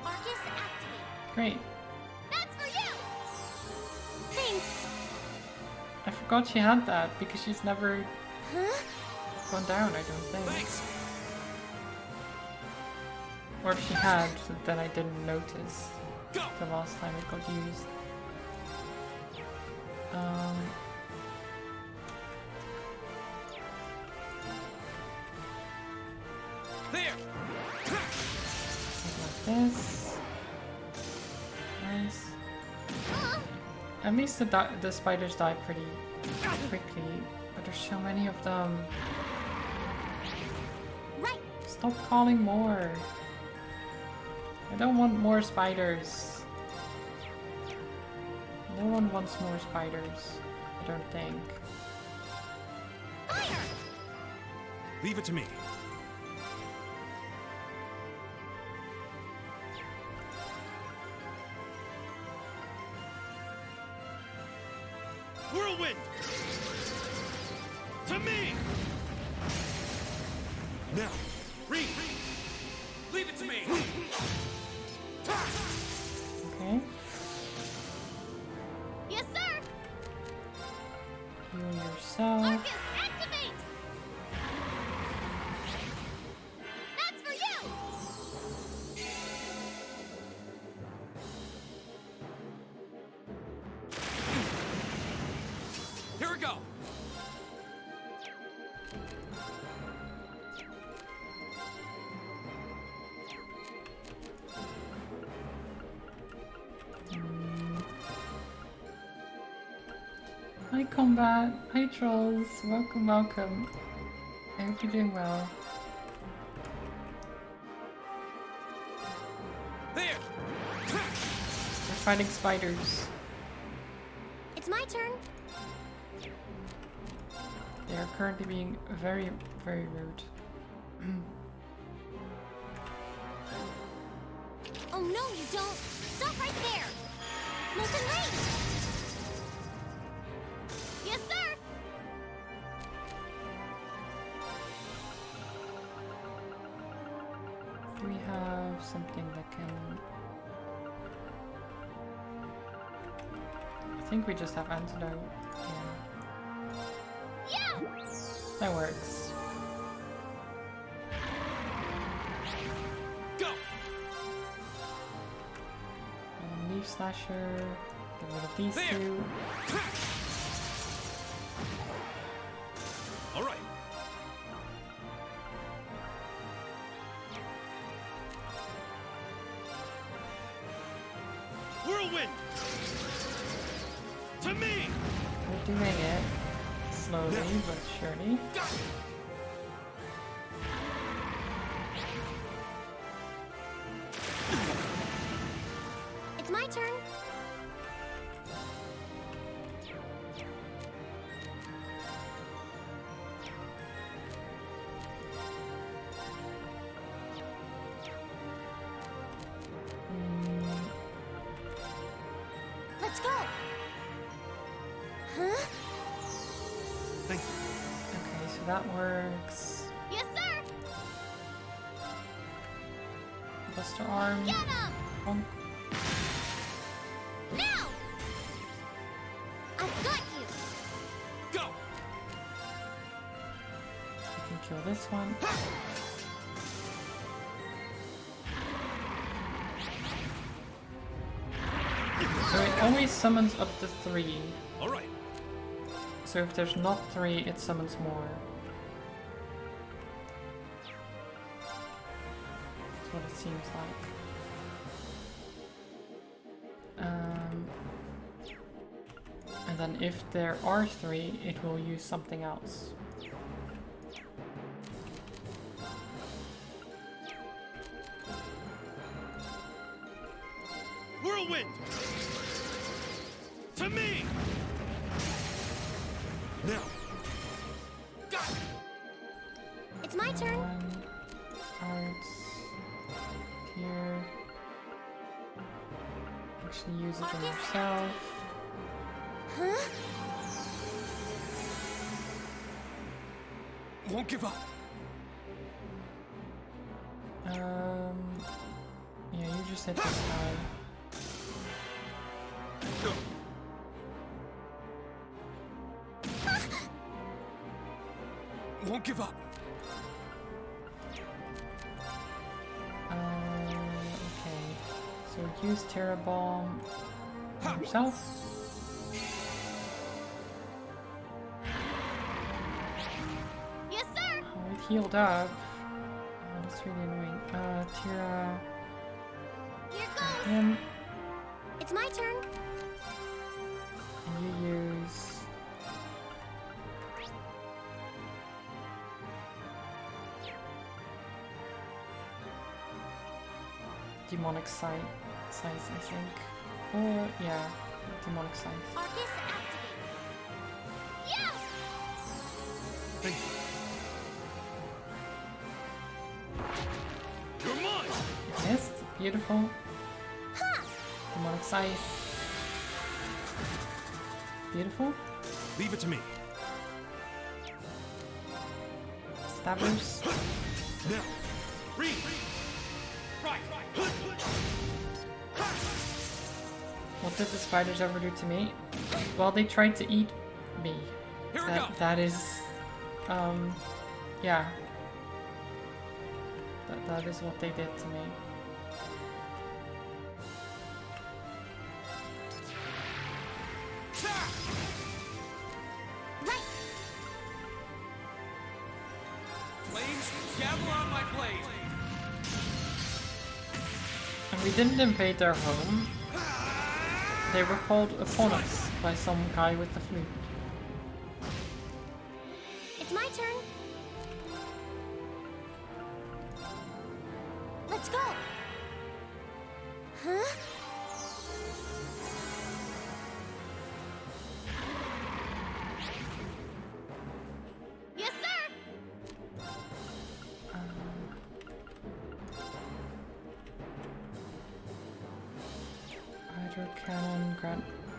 activate. Great. That's for you! Thanks. I forgot she had that because she's never Huh? gone down, I don't think. Or if she had, then I didn't notice the last time it got used. There. Like this. Nice. At least the spiders die pretty quickly, but there's so many of them. Right. Stop calling more. I don't want more spiders. No one wants more spiders, I don't think. Fire! Leave it to me. Whirlwind! To me! Now, Reed! Leave it to me! Okay. Yes, sir! Heal yourself. Arcus, activate! That's for you! Here we go. Hi Combat, hi Trolls, welcome, welcome. I hope you're doing well. There. We're fighting spiders. It's my turn. They are currently being very, very rude. Oh no, you don't. Stop right there. Molten Rage. Yes, sir! We have something that can... I think we just have antidote. Yeah. Yeah! That works. Go. Leaf Slasher. Get rid of these There. two. All right. Whirlwind! To me! We're doing it. Slowly, but surely. It's my turn. Let's go. Huh? thank you. Okay, so that works. Yes, sir! Buster Arm. Get him! Bonk. Now! I've got you. Go. I can kill this one. So it always summons up to 3. All right. So if there's not 3, it summons more. That's what it seems like. And then if there are 3, it will use something else. Whirlwind! To me! Now, It's my turn. 1, actually use it on yourself. Huh? Won't give up. Yeah, you just hit this guy. Won't give up. Okay. So use Terra Bomb on yourself. Yes, sir. Oh, it healed up. Oh, that's really annoying. Terra. Here goes. Him. It's my turn. And you use. Demonic Sight, I think. Or, yeah, Demonic Sight. Arcus activate. Yeah. Thank you. You're mine. Missed. Beautiful. Ha! Demonic Sight. Beautiful. Leave it to me. Stabbers. Now. Read. Right. What did the spiders ever do to me? Well, they tried to eat me. Here we go. That is, yeah. That is what they did to me. Right. Flames, gavel on my blade. And we didn't invade their home. They were called upon us by some guy with the flute. It's my turn. Let's go. Huh? Yes, sir. Hydro Cannon,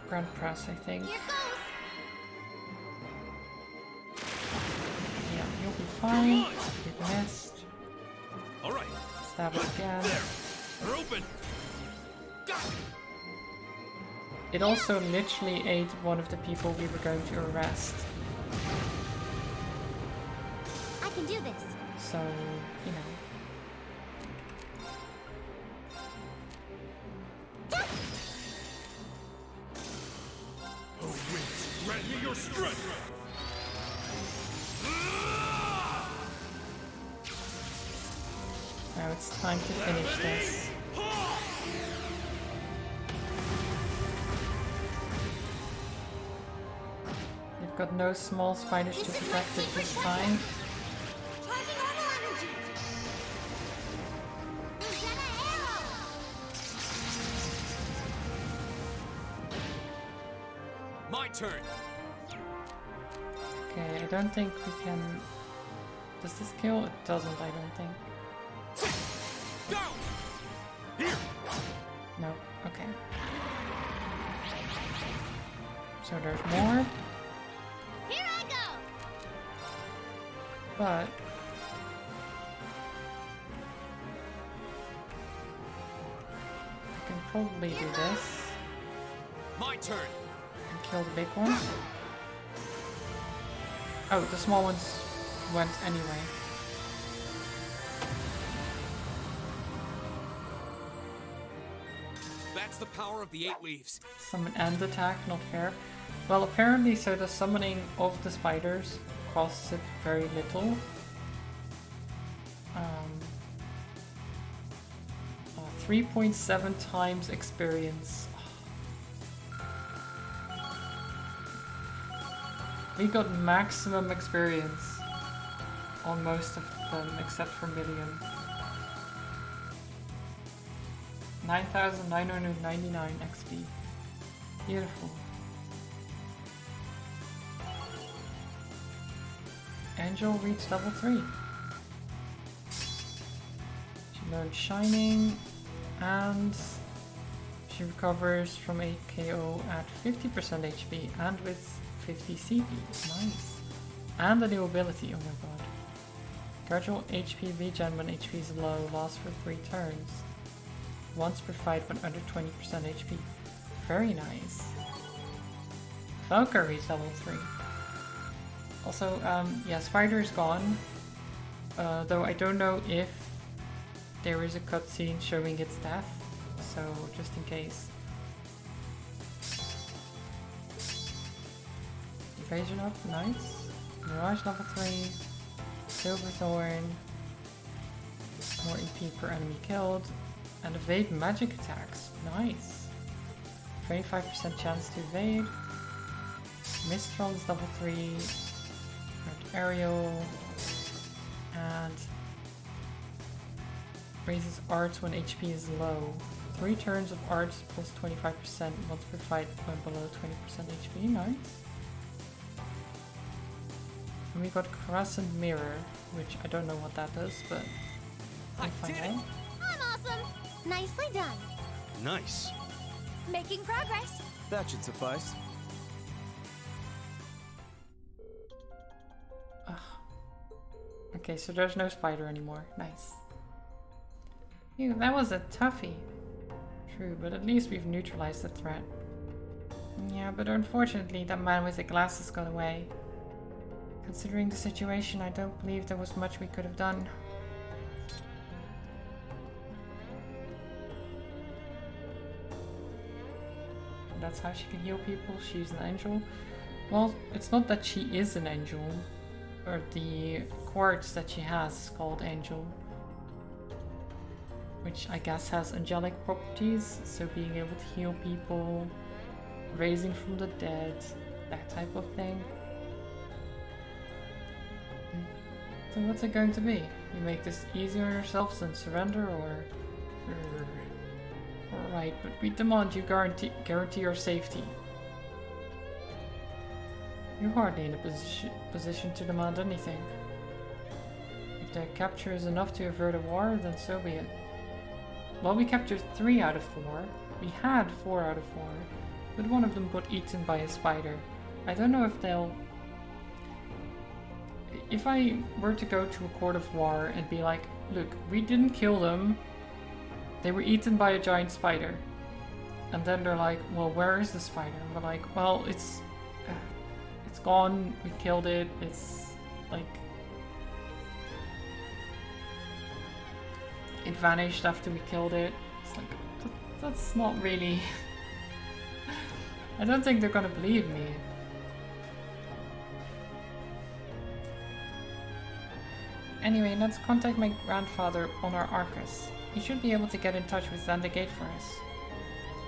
Grand Press, I think. Here goes. Yeah, you'll be fine. You missed. All right. Stab it again. We're open. It also literally ate one of the people we were going to arrest. I can do this. So, you know. Oh, winds, grant me your strength! Now it's time to finish this. They've got no small spiders to protect it this time. Charging normal energy. Rosanna arrow. My turn. Okay, I don't think we can... Does this kill? It doesn't, I don't think. Go. Here. No, okay. So there's more, Here I go. but... I can probably do this My turn. and kill the big one. Oh, the small ones went anyway. That's the power of the 8 leaves. Summon and attack, not fair. Well, apparently, so the summoning of the spiders costs it very little. 3.7 times experience. We got maximum experience on most of them except for Million. 9,999 XP. Beautiful. Angel reached level 3. She learned Shining and She recovers from a KO at 50% HP and with 50 CP. Nice. And a new ability, oh my god. Gradual HP regen when HP is low, lasts for 3 turns. Once per fight when under 20% HP. Very nice. Valkyrie's level 3. Also, yeah, Spider is gone. Though I don't know if there is a cutscene showing its death. So, just in case. Evasion up, nice. Mirage level 3. Silverthorn. More EP per enemy killed. And evade magic attacks. Nice. 25% chance to evade. Mistral is level 3. Red Aerial. And raises arts when HP is low. 3 turns of arts plus 25% once per fight when below 20% HP. Nice. And we got Crescent Mirror, which I don't know what that does, but I'll find out. I'm awesome! Nicely done. Nice. Making progress. That should suffice. Okay, so there's no spider anymore. Nice. Phew, that was a toughie. True, but at least we've neutralized the threat. Yeah, but unfortunately that man with the glasses got away. Considering the situation, I don't believe there was much we could have done. That's how she can heal people. She's an angel. Well, it's not that she is an angel. Or the quartz that she has is called Angel. Which I guess has angelic properties. So being able to heal people, raising from the dead, that type of thing. So what's it going to be? You make this easier on yourselves and surrender, or... Alright, but we demand you guarantee your safety. You're hardly in a position to demand anything. If their capture is enough to avert a war, then so be it. Well, we captured 3 out of 4. We had 4 out of 4, but one of them got eaten by a spider. I don't know if they'll... If I were to go to a court of war and be like, look, we didn't kill them, they were eaten by a giant spider. And then they're like, well, where is the spider? And we're like, well, it's gone, we killed it, it's like... It vanished after we killed it. It's like, that's not really... I don't think they're gonna believe me. Anyway, let's contact my grandfather on our Arcus. He should be able to get in touch with Zendegate for us.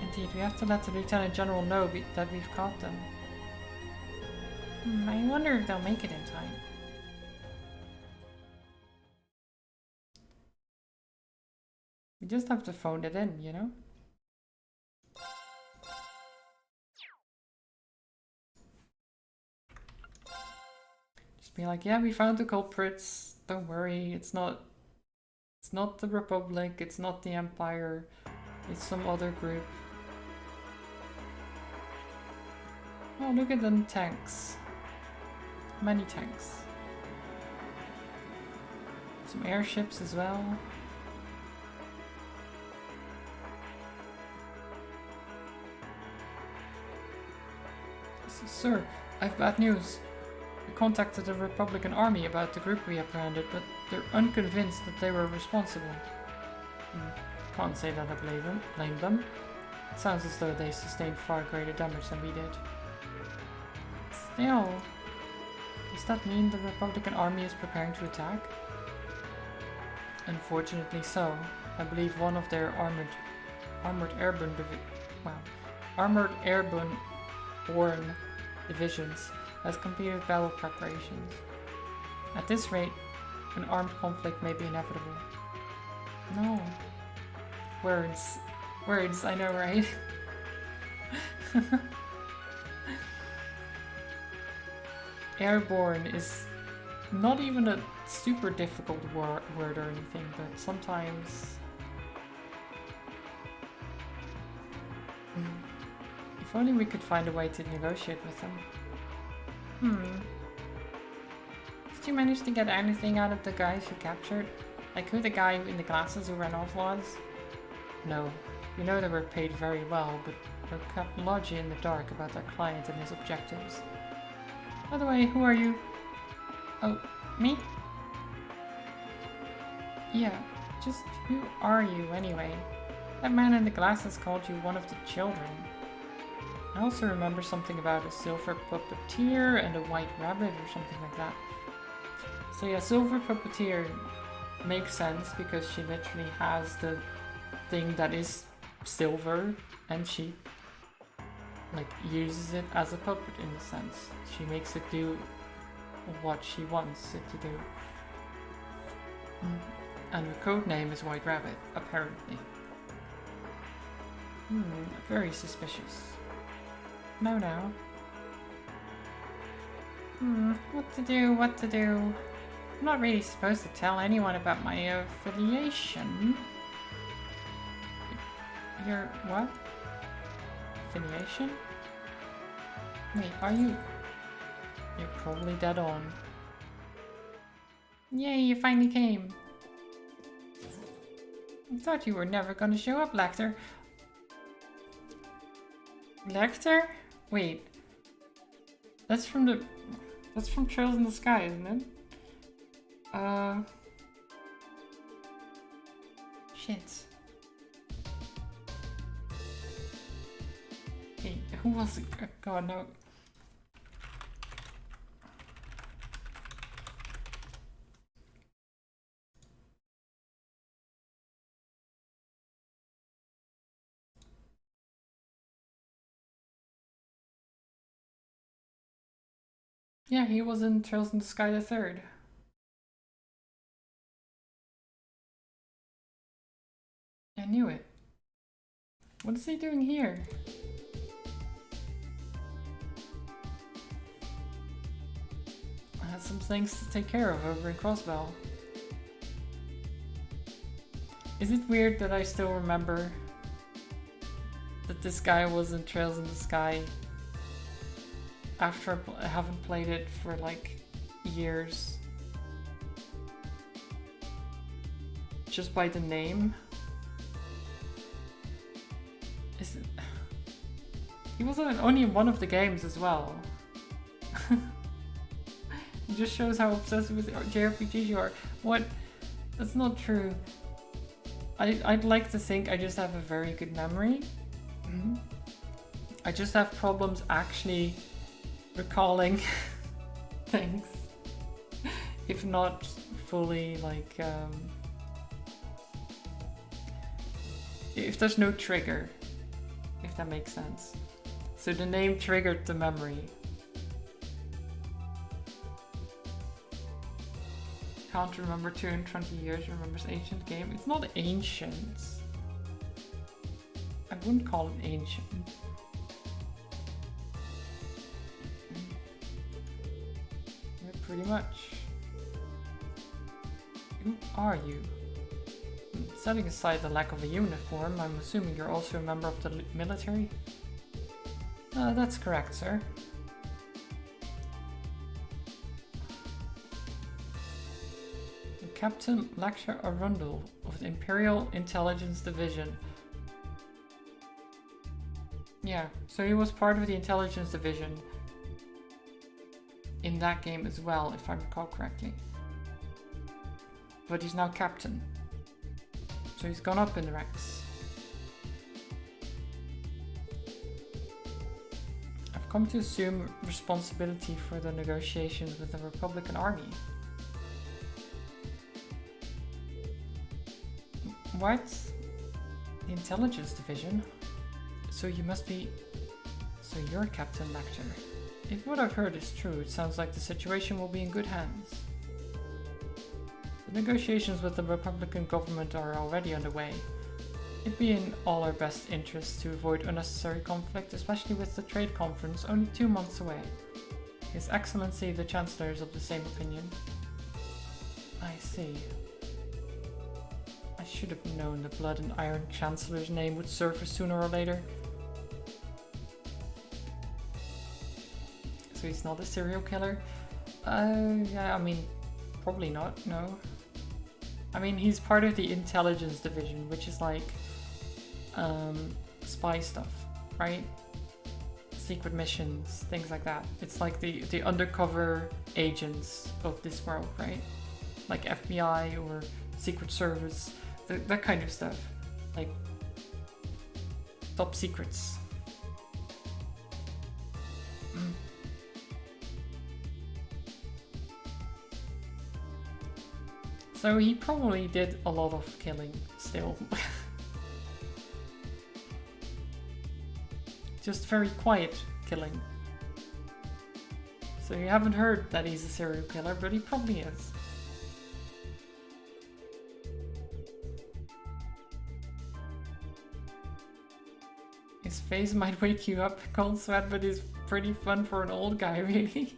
Indeed, we have to let the Lieutenant General know that we've caught them. I wonder if they'll make it in time. We just have to phone it in, you know? Just be like, yeah, we found the culprits. Don't worry, it's not the Republic, it's not the Empire, it's some other group. Oh, look at them tanks. Many tanks. Some airships as well. Sir, I've bad news. We contacted the Republican Army about the group we apprehended, but they're unconvinced that they were responsible. Can't say that I blame them. It sounds as though they sustained far greater damage than we did. Still, does that mean the Republican Army is preparing to attack? Unfortunately so. I believe one of their armored airborne divisions has completed battle preparations. At this rate, an armed conflict may be inevitable. No. Words. Words, I know, right? Airborne is not even a super difficult word or anything, but sometimes If only we could find a way to negotiate with them. Did you manage to get anything out of the guys you captured? Like who the guy in the glasses who ran off was? No. We know they were paid very well, but were kept largely in the dark about their client and his objectives. By the way, who are you? Oh, me? Yeah, just who are you anyway? That man in the glasses called you one of the children. I also remember something about a silver puppeteer and a white rabbit or something like that. So yeah, silver puppeteer makes sense because she literally has the thing that is silver and she like uses it as a puppet in a sense. She makes it do what she wants it to do. And her code name is White Rabbit, apparently. Very suspicious. No. What to do? I'm not really supposed to tell anyone about my affiliation. Your what? Affiliation? Wait, are you? You're probably dead on. Yay, you finally came. I thought you were never gonna show up, Lecter. Lecter? Wait. That's from Trails in the Sky, isn't it? Shit. Hey, who was it? God, no. Yeah, he was in Trails in the Sky the Third. I knew it. What is he doing here? I had some things to take care of over in Crossbell. Is it weird that I still remember that this guy was in Trails in the Sky after I haven't played it for like years? Just by the name? Is it... He was only in one of the games as well. It just shows how obsessed with JRPGs you are. What? That's not true. I'd like to think I just have a very good memory. I just have problems actually recalling things. If not fully like if there's no trigger, if that makes sense. So the name triggered the memory. Can't remember 220 years, remembers ancient game. It's not ancient. I wouldn't call it ancient. Yeah, pretty much. Who are you? Setting aside the lack of a uniform, I'm assuming you're also a member of the military? That's correct, sir. Captain Lecter Arundel of the Imperial Intelligence Division. Yeah, so he was part of the Intelligence Division in that game as well, if I recall correctly. But he's now captain. So he's gone up in the ranks. I've come to assume responsibility for the negotiations with the Republican Army. What? The Intelligence Division? So you must be... So you're Captain Lecter. If what I've heard is true, it sounds like the situation will be in good hands. The negotiations with the Republican government are already underway. It'd be in all our best interests to avoid unnecessary conflict, especially with the trade conference only 2 months away. His Excellency the Chancellor is of the same opinion. I see. I should have known the Blood and Iron Chancellor's name would surface sooner or later. So he's not a serial killer? Yeah, I mean, probably not, no. I mean, he's part of the intelligence division, which is like, spy stuff, right? Secret missions, things like that. It's like the undercover agents of this world, right? Like FBI or Secret Service, that kind of stuff. Like, top secrets. So he probably did a lot of killing still. Just very quiet killing. So you haven't heard that he's a serial killer, but he probably is. His face might wake you up, cold sweat, but it's pretty fun for an old guy, really.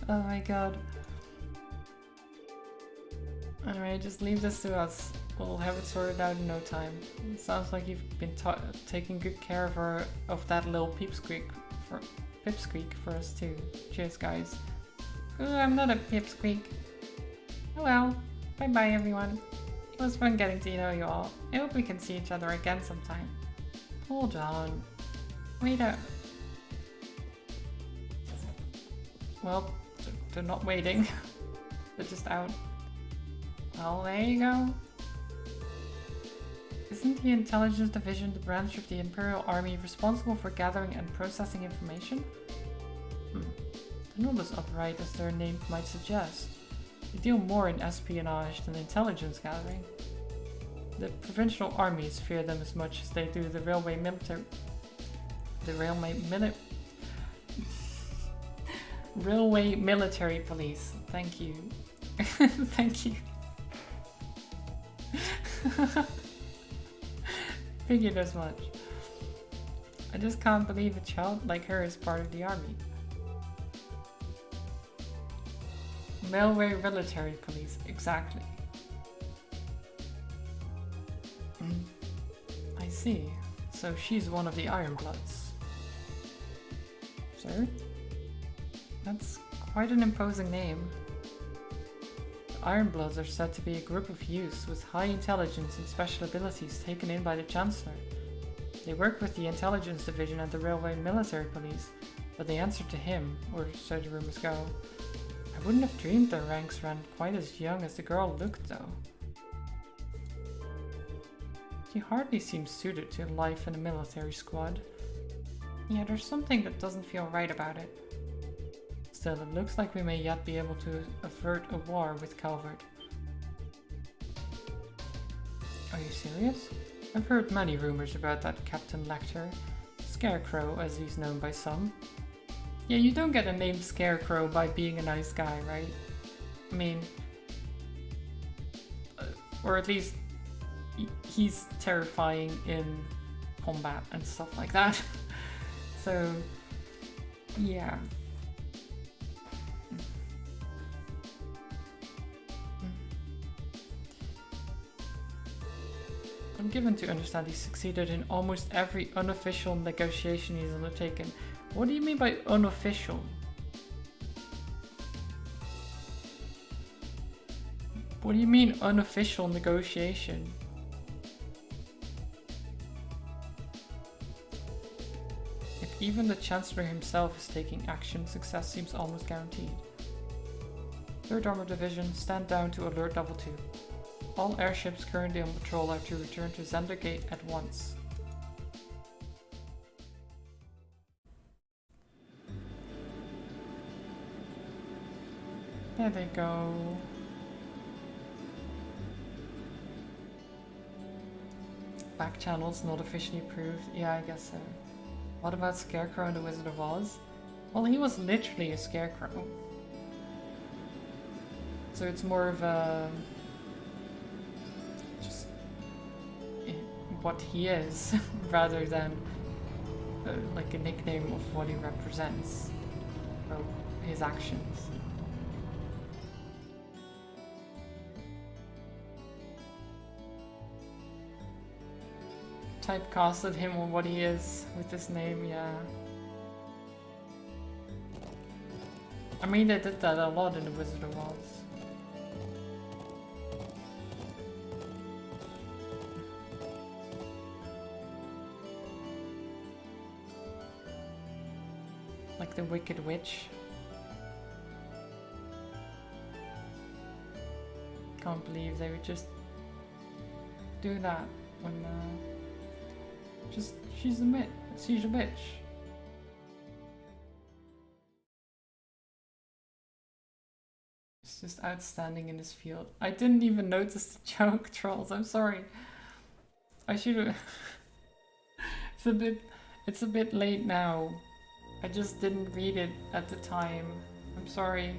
Oh my god. Alright, just leave this to us. We'll have it sorted out in no time. It sounds like you've been taking good care of that little pipsqueak for us too. Cheers, guys. Ooh, I'm not a pipsqueak. Oh well. Bye bye, everyone. It was fun getting to know you all. I hope we can see each other again sometime. Hold on. Wait up. Well, they're not waiting. They're just out. Well, there you go. Isn't the Intelligence Division the branch of the Imperial Army responsible for gathering and processing information? They're not as upright as their name might suggest. They deal more in espionage than intelligence gathering. The provincial armies fear them as much as they do the railway military. Railway military police. Thank you. Thank you. Figured as much. I just can't believe a child like her is part of the army. Railway military police, exactly. I see. So she's one of the Ironbloods. Sir? That's quite an imposing name. Ironbloods are said to be a group of youths with high intelligence and special abilities taken in by the Chancellor. They work with the Intelligence Division and the Railway Military Police, but they answer to him, or so the rumors go. I wouldn't have dreamed their ranks ran quite as young as the girl looked, though. She hardly seems suited to life in a military squad. Yeah, there's something that doesn't feel right about it. Still, it looks like we may yet be able to avert a war with Calvert. Are you serious? I've heard many rumors about that Captain Lecter. Scarecrow, as he's known by some. Yeah, you don't get a name Scarecrow by being a nice guy, right? I mean... or at least... he's terrifying in combat and stuff like that. So... yeah. I'm given to understand he succeeded in almost every unofficial negotiation he's undertaken. What do you mean by unofficial? What do you mean unofficial negotiation? If even the Chancellor himself is taking action, success seems almost guaranteed. 3rd Armored Division, stand down to alert level 2. All airships currently on patrol are to return to Zender Gate at once. There they go. Back channels not officially approved. Yeah, I guess so. What about Scarecrow and the Wizard of Oz? Well, he was literally a scarecrow. So it's more of a... just what he is, rather than like a nickname of what he represents, or his actions. Typecasted him on what he is with this name, yeah. I mean, they did that a lot in the Wizard of Oz. Like the Wicked Witch. Can't believe they would just do that when she's a bitch. It's just outstanding in this field. I didn't even notice the joke, trolls. I'm sorry. I should have. It's a bit late now. I just didn't read it at the time. I'm sorry.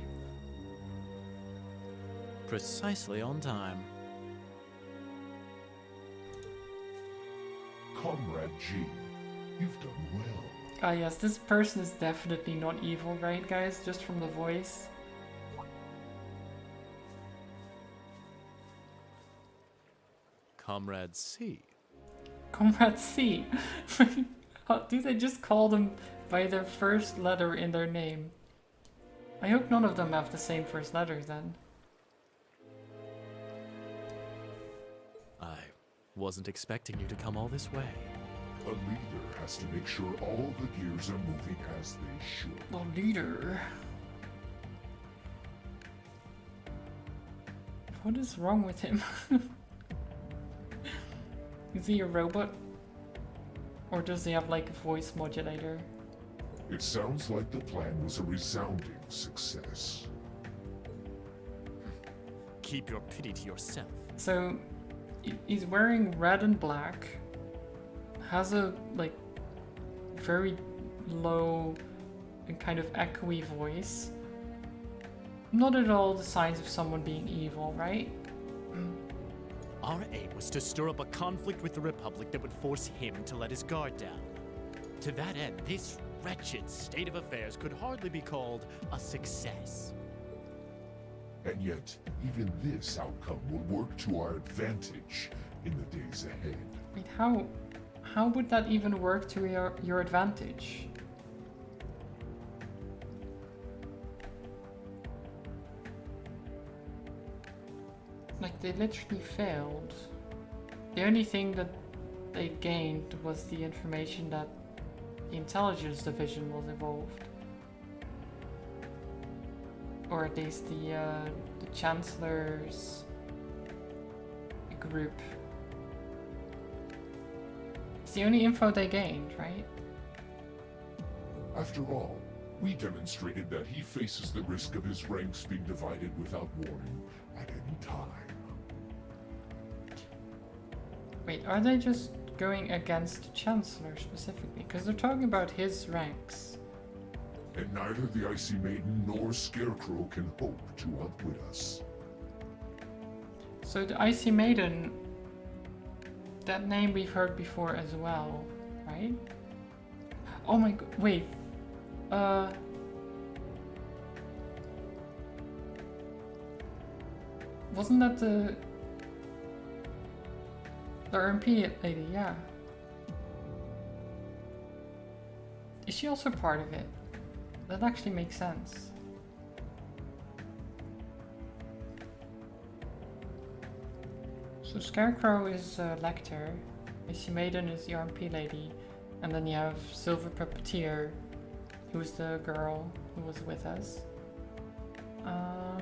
Precisely on time. Comrade G, you've done well. Ah yes, this person is definitely not evil, right guys? Just from the voice. Comrade C. Comrade C. Do they just call them by their first letter in their name? I hope none of them have the same first letter then. I wasn't expecting you to come all this way. A leader has to make sure all the gears are moving as they should. The leader? What is wrong with him? Is he a robot? Or does he have like a voice modulator? It sounds like the plan was a resounding success. Keep your pity to yourself. So, he's wearing red and black, has a like very low and kind of echoey voice. Not at all the signs of someone being evil, right? Our aim was to stir up a conflict with the Republic that would force him to let his guard down. To that end, this wretched state of affairs could hardly be called a success. And yet, even this outcome will work to our advantage in the days ahead. Wait, how would that even work to your advantage? Like, they literally failed. The only thing that they gained was the information that the intelligence division was involved. Or at least the Chancellor's group. It's the only info they gained, right? After all, we demonstrated that he faces the risk of his ranks being divided without warning at any time. Wait, are they just going against the Chancellor specifically? Because they're talking about his ranks. And neither the Icy Maiden nor Scarecrow can hope to outwit us. So the Icy Maiden, that name we've heard before as well, right? Oh my god, wait. Wasn't that the RMP lady? Yeah. Is she also part of it? That actually makes sense. So Scarecrow is Lecter, Icy Maiden is the RMP lady, and then you have Silver Puppeteer, who's the girl who was with us. I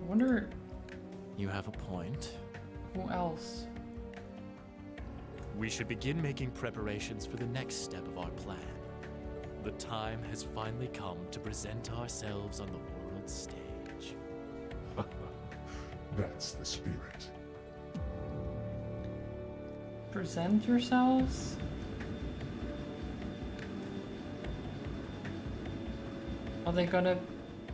wonder... You have a point. Who else? We should begin making preparations for the next step of our plan. The time has finally come to present ourselves on the world stage. That's the spirit. Present yourselves? Are they gonna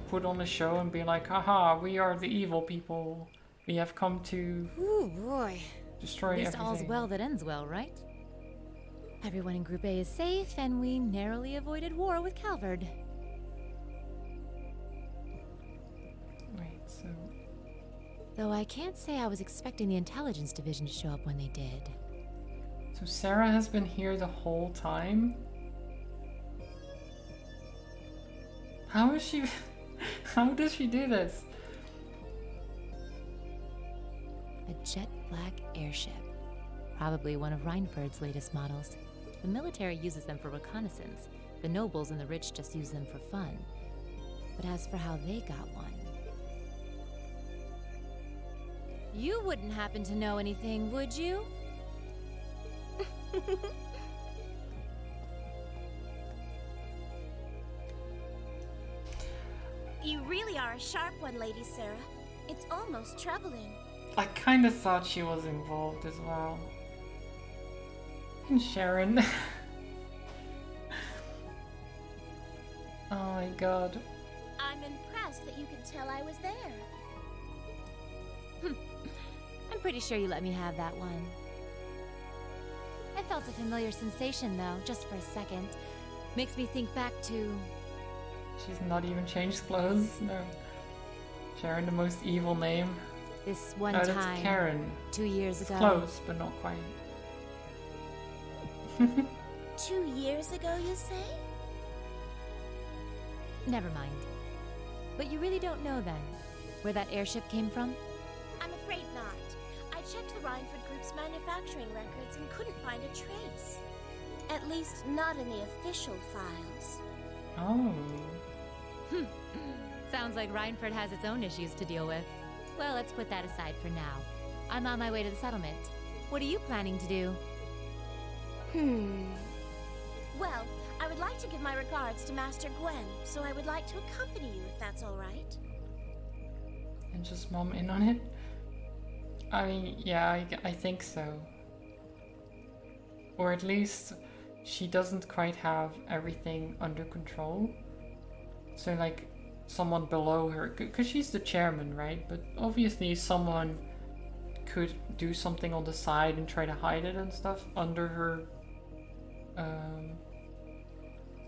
put on a show and be like, haha, we are the evil people. We have come to Ooh, boy. destroy At least everything. all's well that ends well, right? Everyone in Group A is safe, and we narrowly avoided war with Calvard. Wait, so... Though I can't say I was expecting the intelligence division to show up when they did. So Sarah has been here the whole time? How is she... How does she do this? A jet black airship. Probably one of Reinford's latest models. The military uses them for reconnaissance. The nobles and the rich just use them for fun. But as for how they got one... You wouldn't happen to know anything, would you? You really are a sharp one, Lady Sarah. It's almost troubling. I kind of thought she was involved as well. And Sharon. Oh my god. I'm impressed that you could tell I was there. I'm pretty sure you let me have that one. I felt a familiar sensation, though, just for a second. Makes me think back to... She's not even changed clothes. No. Sharon, the most evil name. This one no, time. That's Karen. 2 years ago. Close, but not quite. 2 years ago, you say? Never mind. But you really don't know then, where that airship came from? I'm afraid not. I checked the Reinford Group's manufacturing records and couldn't find a trace. At least not in the official files. Oh. Sounds like Reinford has its own issues to deal with. Well, let's put that aside for now. I'm on my way to the settlement. What are you planning to do? Well, I would like to give my regards to Master Gwen, so I would like to accompany you if that's all right. And just mom in on it? I mean, yeah, I think so. Or at least she doesn't quite have everything under control. So like someone below her, because she's the chairman, right? But obviously someone could do something on the side and try to hide it and stuff under her,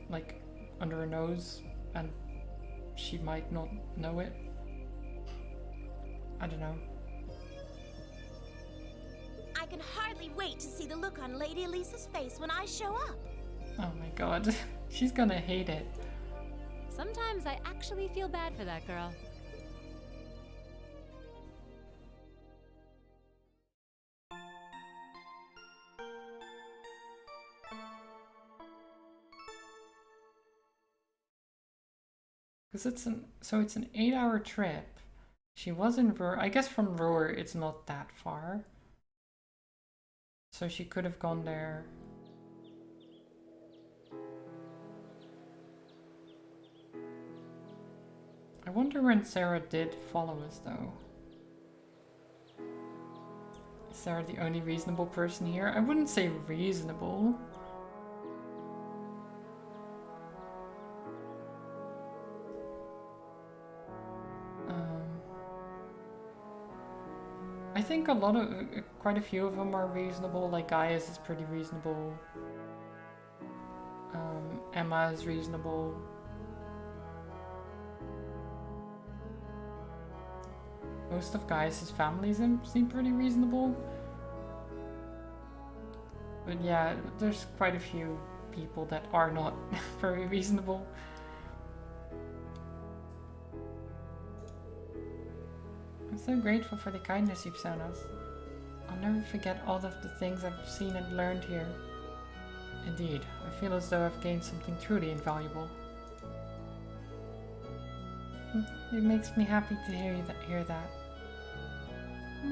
like under her nose, and she might not know it. I don't know. I can hardly wait to see the look on Lady Elisa's face when I show up. Oh my god, she's gonna hate it. Sometimes I actually feel bad for that girl. Because it's an 8-hour trip. She was in Roer. I guess from Roer it's not that far. So she could have gone there. I wonder when Sarah did follow us though. Is Sarah the only reasonable person here? I wouldn't say reasonable. I think quite a few of them are reasonable. Like Gaius is pretty reasonable. Emma is reasonable. Most of Gaius' families seem pretty reasonable. But yeah, there's quite a few people that are not very reasonable. I'm so grateful for the kindness you've shown us. I'll never forget all of the things I've seen and learned here. Indeed, I feel as though I've gained something truly invaluable. It makes me happy to hear that.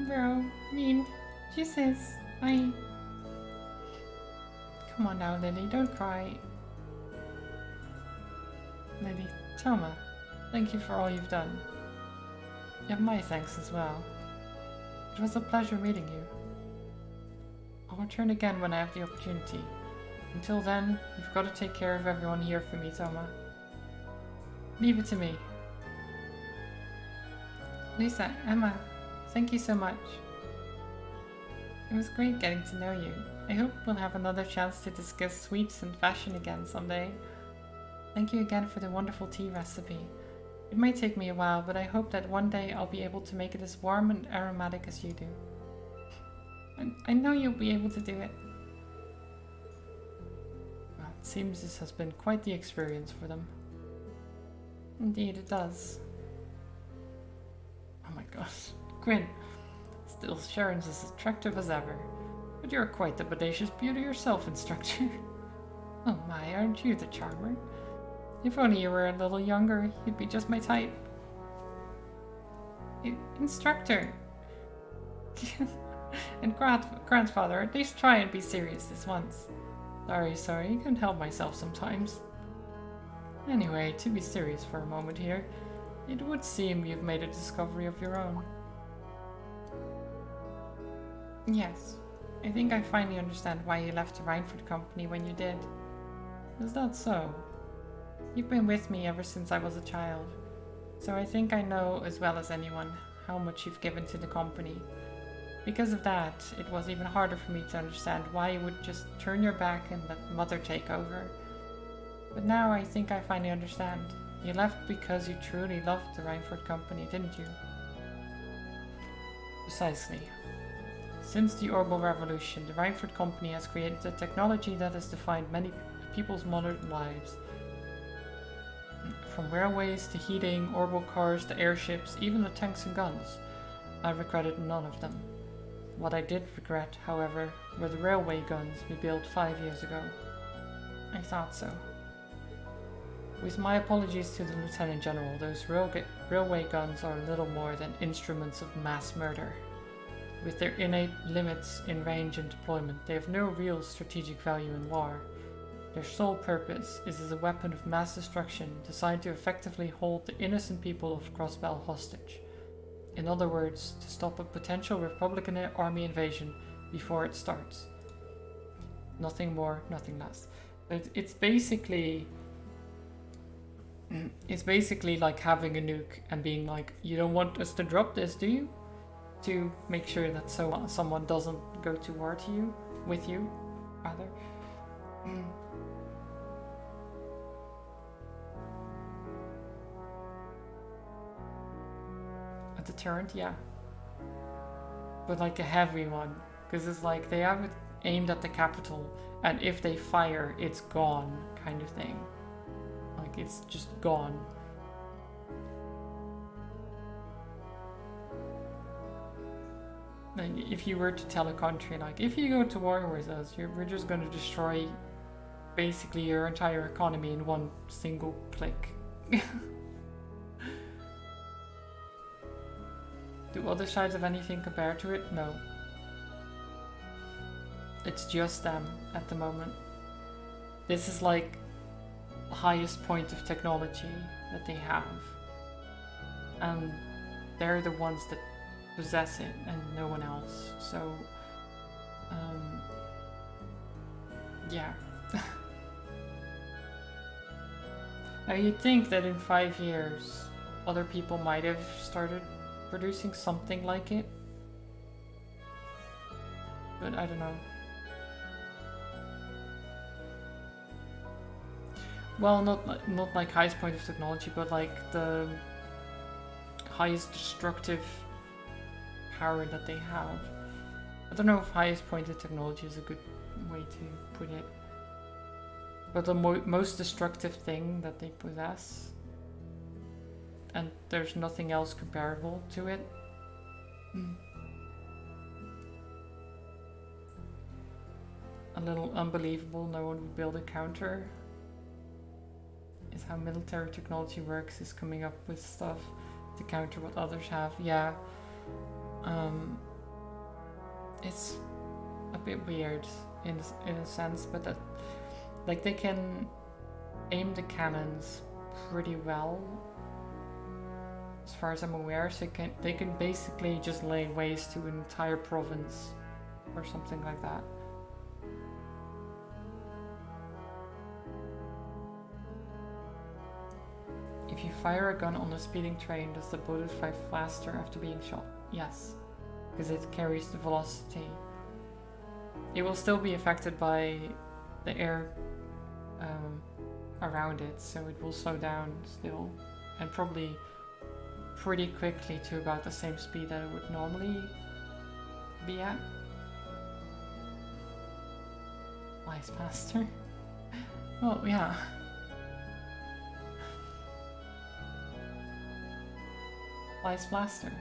Bro, Jesus, Come on now, Lily, don't cry. Lily, Toma, thank you for all you've done. You have my thanks as well. It was a pleasure meeting you. I'll return again when I have the opportunity. Until then, you've got to take care of everyone here for me, Toma. Leave it to me. Lisa, Emma, thank you so much. It was great getting to know you. I hope we'll have another chance to discuss sweets and fashion again someday. Thank you again for the wonderful tea recipe. It might take me a while, but I hope that one day I'll be able to make it as warm and aromatic as you do. And I know you'll be able to do it. Well, it seems this has been quite the experience for them. Indeed, it does. Oh my gosh. Gwyn. Still, Sharon's as attractive as ever. But you're quite the bodacious beauty yourself, Instructor. Oh my, aren't you the charmer? If only you were a little younger, you'd be just my type. Instructor! And grandfather, at least try and be serious this once. Sorry, I can't help myself sometimes. Anyway, to be serious for a moment here, it would seem you've made a discovery of your own. Yes, I think I finally understand why you left the Rhineford Company when you did. Is that so? You've been with me ever since I was a child, so I think I know as well as anyone how much you've given to the company. Because of that, it was even harder for me to understand why you would just turn your back and let Mother take over. But now I think I finally understand. You left because you truly loved the Rhineford Company, didn't you? Precisely. Since the Orbital Revolution, the Rhineford Company has created a technology that has defined many people's modern lives. From railways to heating, orbital cars to airships, even the tanks and guns. I regretted none of them. What I did regret, however, were the railway guns we built 5 years ago. I thought so. With my apologies to the Lieutenant General, those railway guns are little more than instruments of mass murder. With their innate limits in range and deployment, they have no real strategic value in war. Their sole purpose is as a weapon of mass destruction designed to effectively hold the innocent people of Crossbell hostage. In other words, to stop a potential Republican army invasion before it starts. Nothing more, nothing less. But it's basically like having a nuke and being like, you don't want us to drop this, do you? To make sure that someone doesn't go to war to you, with you, rather. A deterrent, yeah. But like a heavy one. Because it's like they have it aimed at the capital, and if they fire, it's gone, kind of thing. Like it's just gone. Like if you were to tell a country, like, if you go to war with us, we're just going to destroy basically your entire economy in one single click. Do other sides have anything compared to it? No. It's just them at the moment. This is like the highest point of technology that they have. And they're the ones that possess it and no one else. So, yeah. Now you'd think that in 5 years other people might have started producing something like it. But I don't know. Well, not like highest point of technology, but like the highest destructive power that they have. I don't know if highest point of technology is a good way to put it. But the most destructive thing that they possess. And there's nothing else comparable to it. A little unbelievable, no one would build a counter. Is how military technology works, is coming up with stuff to counter what others have. Yeah. It's a bit weird in a sense, but that, like, they can aim the cannons pretty well, as far as I'm aware. So they can basically just lay waste to an entire province or something like that. If you fire a gun on a speeding train, does the bullet fly faster after being shot? Yes, because it carries the velocity. It will still be affected by the air around it, so it will slow down still, and probably pretty quickly to about the same speed that it would normally be at. Flies faster? Well, yeah. Slice Blaster.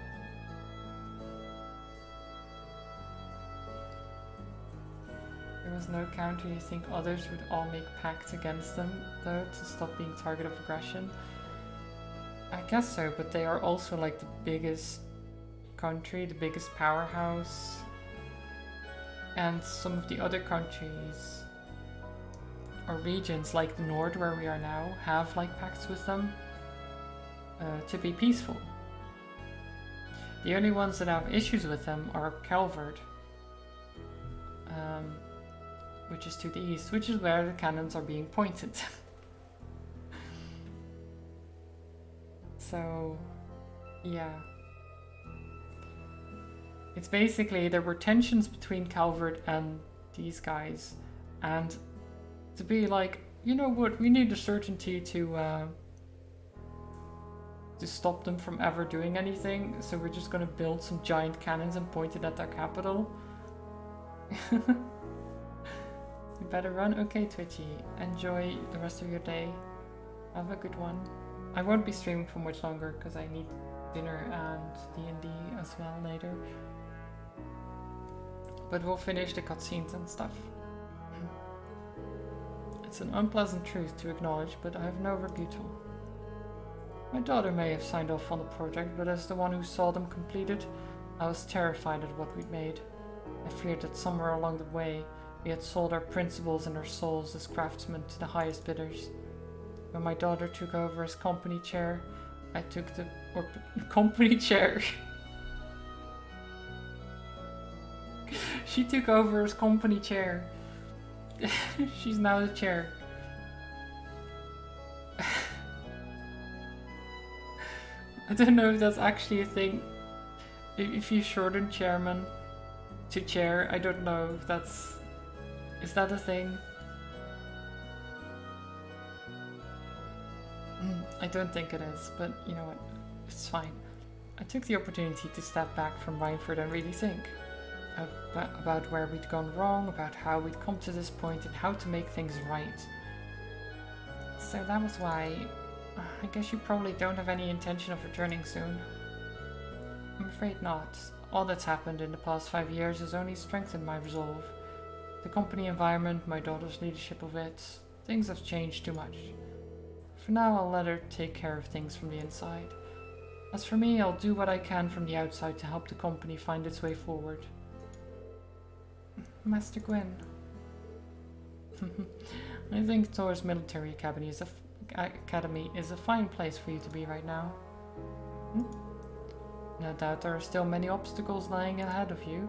There was no counter. You think others would all make pacts against them, though, to stop being target of aggression? I guess so, but they are also like the biggest country, the biggest powerhouse. And some of the other countries or regions like the Nord, where we are now, have like pacts with them to be peaceful. The only ones that have issues with them are Calvard, which is to the east, which is where the cannons are being pointed. So, yeah. It's basically, there were tensions between Calvert and these guys, and to be like, you know what, we need a certainty to stop them from ever doing anything, so we're just gonna build some giant cannons and point it at their capital. You better run. Okay, Twitchy. Enjoy the rest of your day. Have a good one. I won't be streaming for much longer because I need dinner and D&D as well later. But we'll finish the cutscenes and stuff. It's an unpleasant truth to acknowledge, but I have no rebuttal. My daughter may have signed off on the project, but as the one who saw them completed, I was terrified at what we'd made. I feared that somewhere along the way, we had sold our principles and our souls as craftsmen to the highest bidders. When my daughter took over as company chair, I took the company chair. She took over as company chair. She's now the chair. I don't know if that's actually a thing. If you shorten chairman to chair, I don't know if that's... Is that a thing? I don't think it is, but you know what? It's fine. I took the opportunity to step back from Reinford and really think about where we'd gone wrong, about how we'd come to this point, and how to make things right. So that was why... I guess you probably don't have any intention of returning soon. I'm afraid not. All that's happened in the past 5 years has only strengthened my resolve. The company environment, my daughter's leadership of it, things have changed too much. For now, I'll let her take care of things from the inside. As for me, I'll do what I can from the outside to help the company find its way forward. Master Gwyn. I think Thor's Military Academy is a fine place for you to be right now. No doubt there are still many obstacles lying ahead of you,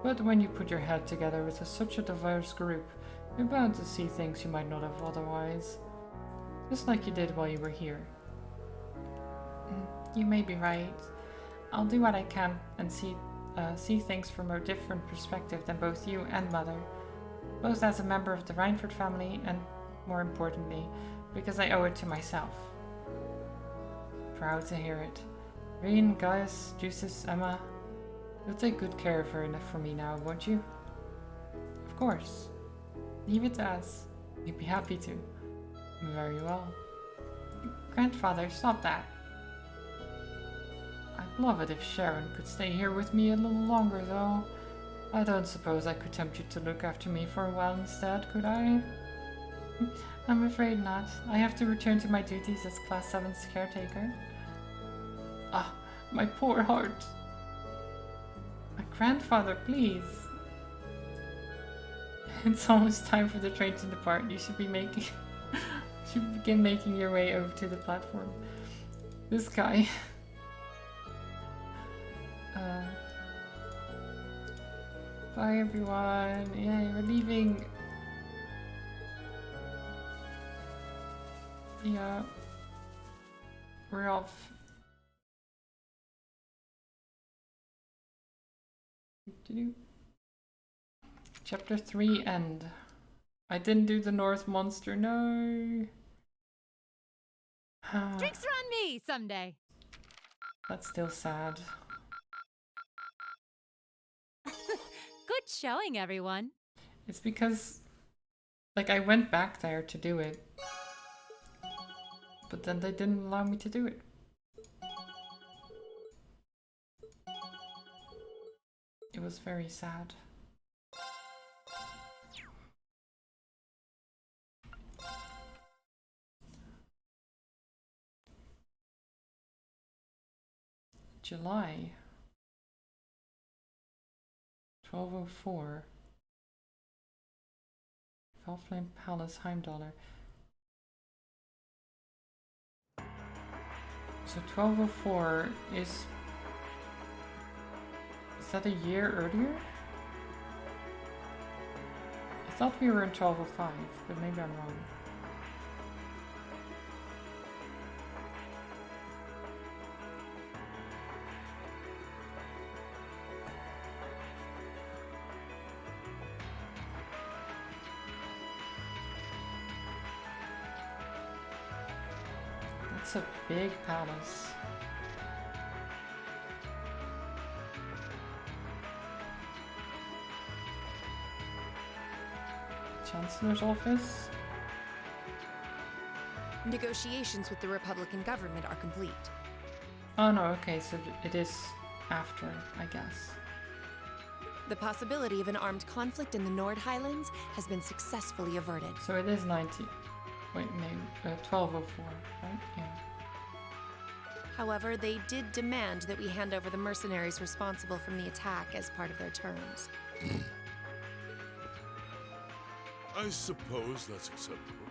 but when you put your head together with such a diverse group, you're bound to see things you might not have otherwise. Just like you did while you were here. You may be right. I'll do what I can and see things from a different perspective than both you and Mother, both as a member of the Reinford family and, more importantly, because I owe it to myself. Proud to hear it. Reen, Gaius, Jusis, Emma, you'll take good care of her for me now, won't you? Of course. Leave it to us. You'd be happy to. Very well. Grandfather, stop that. I'd love it if Sharon could stay here with me a little longer, though. I don't suppose I could tempt you to look after me for a while instead, could I? I'm afraid not. I have to return to my duties as Class 7's caretaker. Ah, my poor heart. My grandfather, please. It's almost time for the train to depart. You should begin making your way over to the platform. This guy. Bye everyone. Yay, we're leaving. Yeah. We're off. Chapter 3 end. I didn't do the North Monster, no. Drinks are on me someday. That's still sad. Good showing, everyone. It's because, like, I went back there to do it, but then they didn't allow me to do it. it was very sad. July 1204. Felflame Palace Heimdallr. So 1204 is that a year earlier? I thought we were in 1205, but maybe I'm wrong. That's a big palace. Chancellor's office? Negotiations with the Republican government are complete. Oh no, okay, so it is after, I guess. The possibility of an armed conflict in the Nord Highlands has been successfully averted. So it is 19. Wait, maybe 1204, right? Yeah. However, they did demand that we hand over the mercenaries responsible from the attack as part of their terms. I suppose that's acceptable.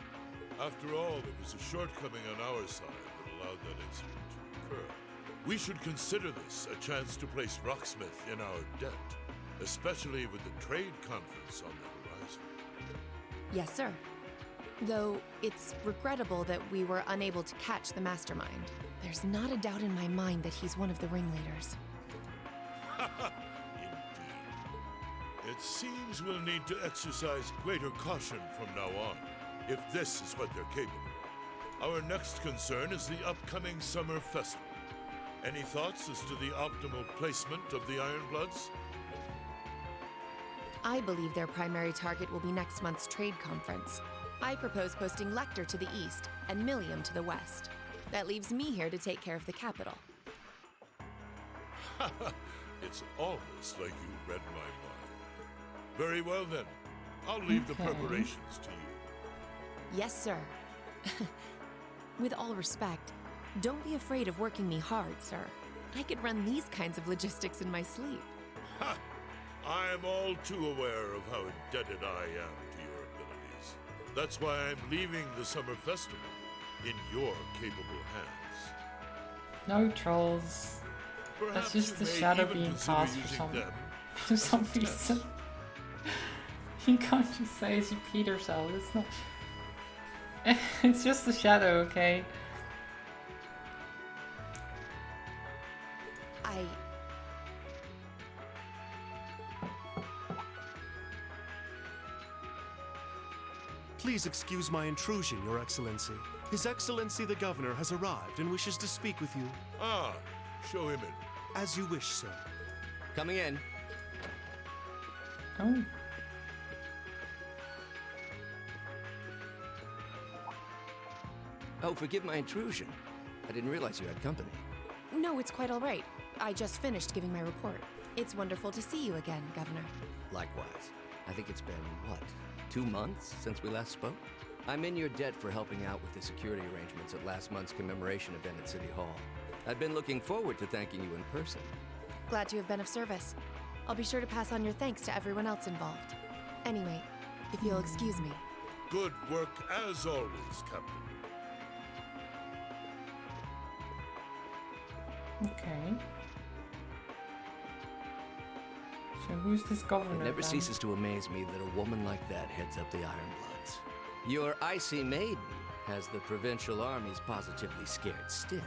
After all, it was a shortcoming on our side that allowed that incident to occur. We should consider this a chance to place Rocksmith in our debt, especially with the trade conference on the horizon. Yes, sir. Though it's regrettable that we were unable to catch the mastermind. There's not a doubt in my mind that he's one of the ringleaders. Indeed. It seems we'll need to exercise greater caution from now on, if this is what they're capable of. Our next concern is the upcoming summer festival. Any thoughts as to the optimal placement of the Ironbloods? I believe their primary target will be next month's trade conference. I propose posting Lecter to the east and Millium to the west. That leaves me here to take care of the capital. It's almost like you read my mind. Very well then. I'll leave the preparations to you. Yes, sir. With all respect, don't be afraid of working me hard, sir. I could run these kinds of logistics in my sleep. Ha! I am all too aware of how indebted I am to your abilities. That's why I'm leaving the summer festival in your capable hands. No trolls. Perhaps That's just the you may shadow even being consider cast using them for some reason. You can't just say it's Peter Cell, it's not. It's just the shadow, okay? Please excuse my intrusion, Your Excellency. His Excellency the Governor has arrived and wishes to speak with you. Ah, show him in. As you wish, sir. Coming in. Oh. Oh, forgive my intrusion. I didn't realize you had company. No, it's quite all right. I just finished giving my report. It's wonderful to see you again, Governor. Likewise. I think it's been, what, 2 months since we last spoke? I'm in your debt for helping out with the security arrangements at last month's commemoration event at City Hall. I've been looking forward to thanking you in person. Glad to have been of service. I'll be sure to pass on your thanks to everyone else involved. Anyway, if you'll excuse me. Good work as always, Captain. Okay. So who's this governor? It never then? ceases to amaze me that a woman like that heads up the Ironbloods. Your icy maiden has the provincial armies positively scared stiff.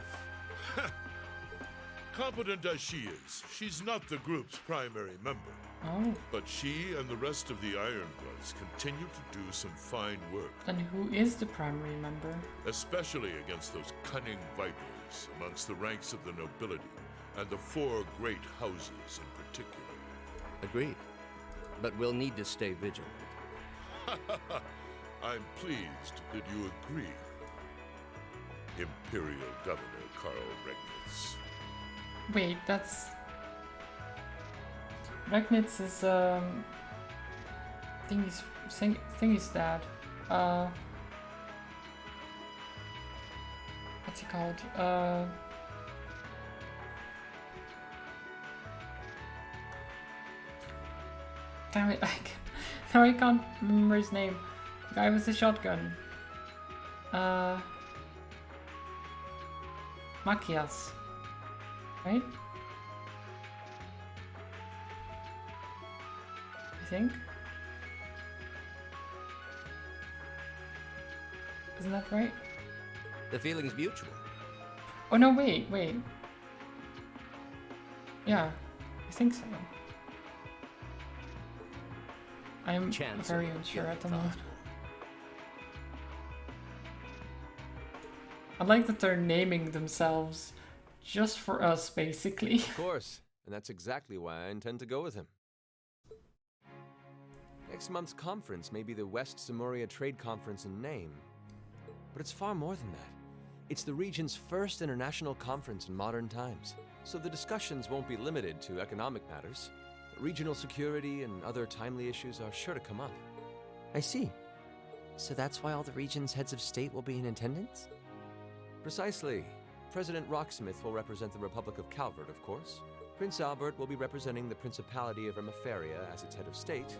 Competent as she is, she's not the group's primary member. Oh. But she and the rest of the Ironbloods continue to do some fine work. Then who is the primary member? Especially against those cunning vipers amongst the ranks of the nobility and the 4 great houses in particular. Agreed. But we'll need to stay vigilant. I'm pleased that you agree, Imperial Governor Carl Regnitz. Wait, that's... Regnitz is Thingy's dad. What's he called? Damn it! Now I can't remember his name. The guy with the shotgun. Machias, right? I think. Isn't that right? The feeling's mutual. Oh no, wait. Yeah, I think so. I'm very unsure at the moment. I like that they're naming themselves just for us, basically. Of course, and that's exactly why I intend to go with him. Next month's conference may be the West Samoria Trade Conference in name, but it's far more than that. It's the region's first international conference in modern times, so the discussions won't be limited to economic matters. Regional security and other timely issues are sure to come up. I see. So that's why all the region's heads of state will be in attendance? Precisely. President Rocksmith will represent the Republic of Calvert, of course. Prince Albert will be representing the Principality of Emiferia as its head of state.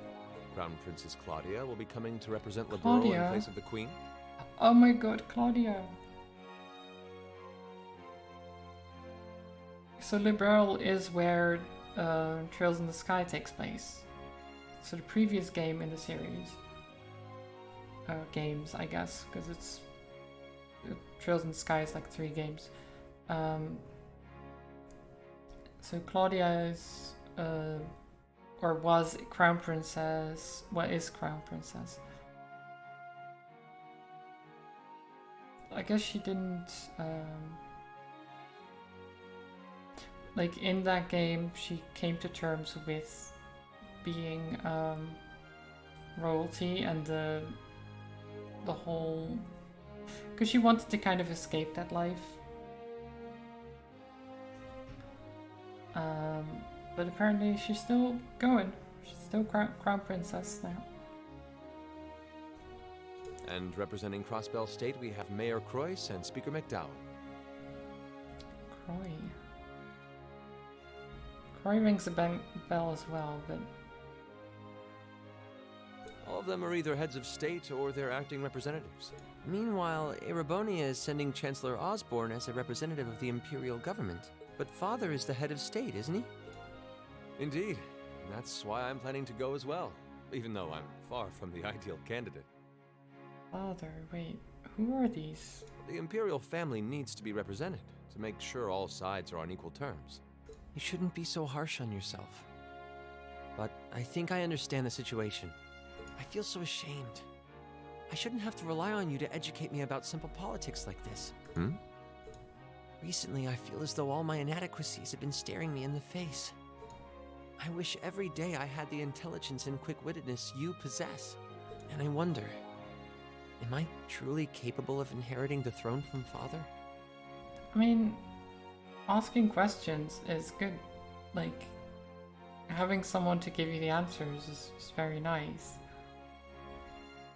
Crown Princess Claudia will be coming to represent Liberl in place of the Queen. Oh my god, Claudia. So Liberl is where Trails in the Sky takes place. So the previous game in the series. Games, I guess, because it's Trails in the Sky is like 3 games. So Claudia is, or was Crown Princess. What is Crown Princess? I guess she didn't, like in that game, she came to terms with being royalty and the whole, because she wanted to kind of escape that life. But apparently she's still going. She's still Crown Princess now. And representing Crossbell State, we have Mayor Croyce and Speaker McDowell. Croy rings a bell as well, but... All of them are either heads of state or their acting representatives. Meanwhile, Erebonia is sending Chancellor Osborne as a representative of the Imperial government. But Father is the head of state, isn't he? Indeed. And that's why I'm planning to go as well, even though I'm far from the ideal candidate. Father, wait, who are these? The Imperial family needs to be represented, to make sure all sides are on equal terms. You shouldn't be so harsh on yourself. But I think I understand the situation. I feel so ashamed. I shouldn't have to rely on you to educate me about simple politics like this. Recently, I feel as though all my inadequacies have been staring me in the face. I wish every day I had the intelligence and quick-wittedness you possess. And I wonder, am I truly capable of inheriting the throne from Father? I mean, asking questions is good. Like, having someone to give you the answers is very nice.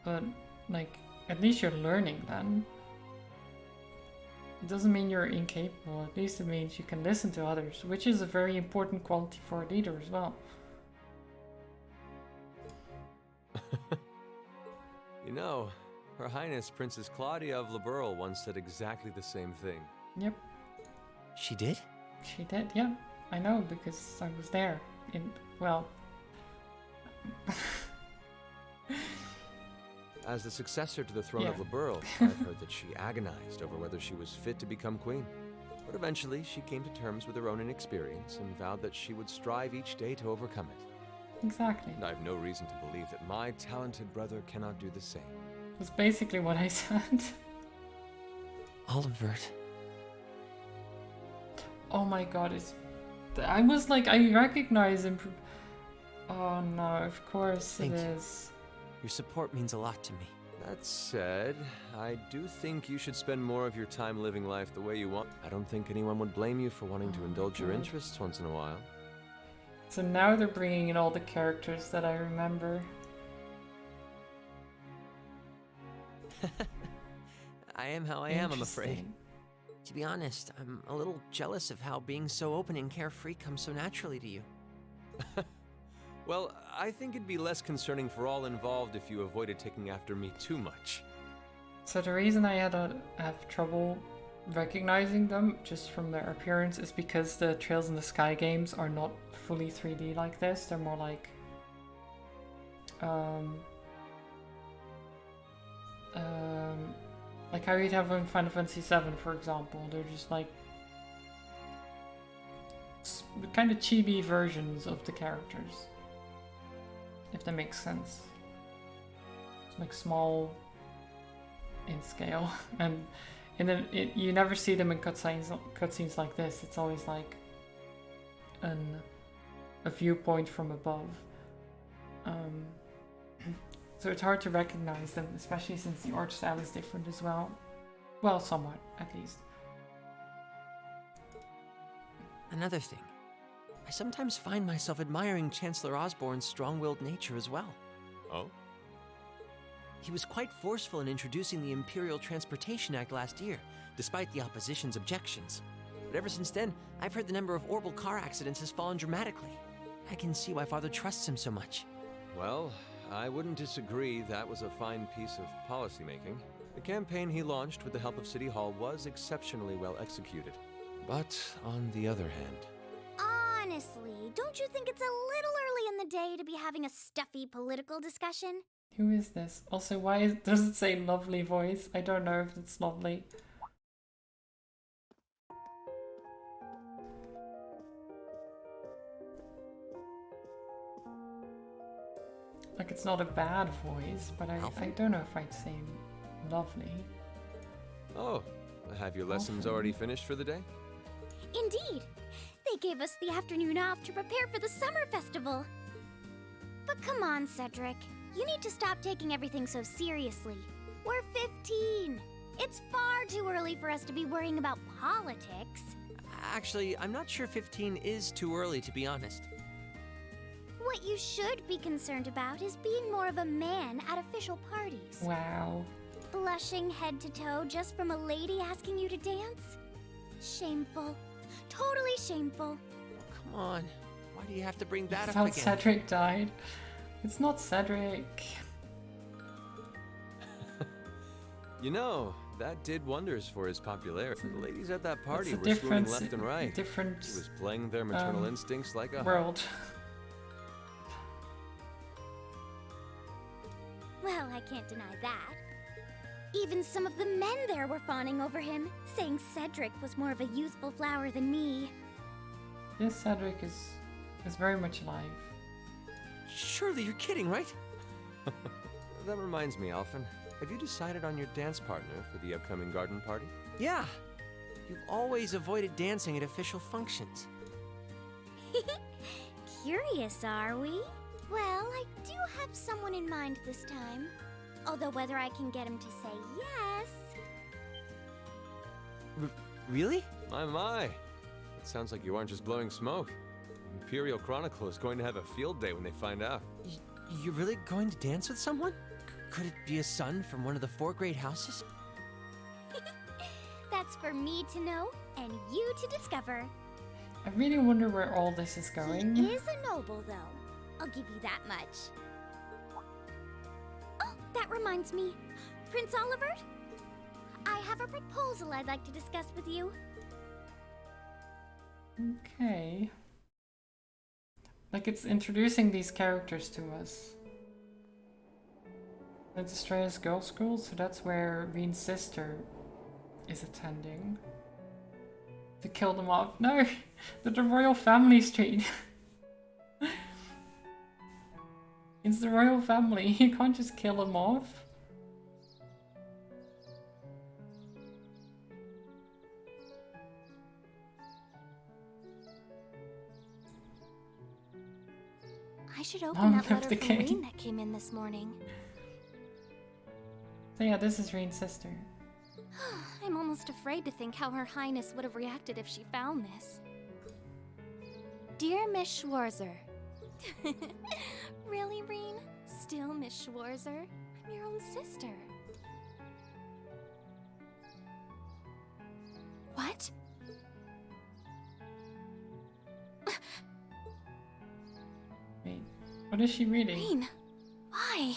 But, like, at least you're learning then. It doesn't mean you're incapable, at least it means you can listen to others, which is a very important quality for a leader as well. You know, Her Highness Princess Claudia of Liberl once said exactly the same thing. Yep. She did? She did, yeah. I know, because I was there. Well... As the successor to the throne of Liberl, I've heard that she agonized over whether she was fit to become queen. But eventually, she came to terms with her own inexperience and vowed that she would strive each day to overcome it. Exactly. And I have no reason to believe that my talented brother cannot do the same. That's basically what I said. Olivert. Oh my god, I was like, I recognize him. Oh no, of course it is. Your support means a lot to me. That said, I do think you should spend more of your time living life the way you want. I don't think anyone would blame you for wanting to indulge your interests once in a while. So now they're bringing in all the characters that I remember. I am how I am, I'm afraid. Interesting. To be honest, I'm a little jealous of how being so open and carefree comes so naturally to you. Well, I think it'd be less concerning for all involved if you avoided taking after me too much. So the reason I have trouble recognizing them just from their appearance is because the Trails in the Sky games are not fully 3D like this. They're more like how you'd have in Final Fantasy VII, for example. They're just like kind of chibi versions of the characters, if that makes sense. It's like small in scale, and then you never see them in cutscenes like this. It's always like a viewpoint from above. So it's hard to recognize them, especially since the art style is different as well. Well, somewhat, at least. Another thing. I sometimes find myself admiring Chancellor Osborne's strong-willed nature as well. Oh? He was quite forceful in introducing the Imperial Transportation Act last year, despite the opposition's objections. But ever since then, I've heard the number of Orbital car accidents has fallen dramatically. I can see why Father trusts him so much. Well, I wouldn't disagree that was a fine piece of policymaking. The campaign he launched with the help of City Hall was exceptionally well executed. But on the other hand... Honestly, don't you think it's a little early in the day to be having a stuffy political discussion? Who is this? Also, why does it say lovely voice? I don't know if it's lovely. Like, it's not a bad voice, but I don't know if I'd say lovely. Oh, have your lessons already finished for the day? Indeed. They gave us the afternoon off to prepare for the summer festival. But come on, Cedric. You need to stop taking everything so seriously. We're 15. It's far too early for us to be worrying about politics. Actually, I'm not sure 15 is too early, to be honest. What you should be concerned about is being more of a man at official parties. Wow. Blushing head to toe just from a lady asking you to dance? Shameful. Totally shameful. Come on. Why do you have to bring that I up thought again? Cedric died. It's not Cedric. You know, that did wonders for his popularity. The ladies at that party It's a were swooning different- left and right. different, He was playing their maternal instincts like a world. Well, I can't deny that. Even some of the men there were fawning over him, saying Cedric was more of a youthful flower than me. Yes, Cedric is very much alive. Surely you're kidding, right? That reminds me, Alphen. Have you decided on your dance partner for the upcoming garden party? Yeah. You've always avoided dancing at official functions. Curious, are we? Well, I do have someone in mind this time. Although whether I can get him to say yes... Really? My. It sounds like you aren't just blowing smoke. Imperial Chronicle is going to have a field day when they find out. You're really going to dance with someone? Could it be a son from one of the 4 great houses? That's for me to know and you to discover. I really wonder where all this is going. He is a noble, though. I'll give you that much. Oh, that reminds me. Prince Olivert? I have a proposal I'd like to discuss with you. Okay. Like, it's introducing these characters to us. It's Estrella's Girls' School, so that's where Reen's sister is attending. To kill them off. No! The Royal Family Street. It's the Royal Family. You can't just kill them off. I should open that letter the from king. Reen that came in this morning. So yeah, this is Reen's sister. I'm almost afraid to think how Her Highness would have reacted if she found this. Dear Miss Schwarzer. Really, Reen? Still Miss Schwarzer? I'm your own sister. What? Wait, what is she reading? Reen, why?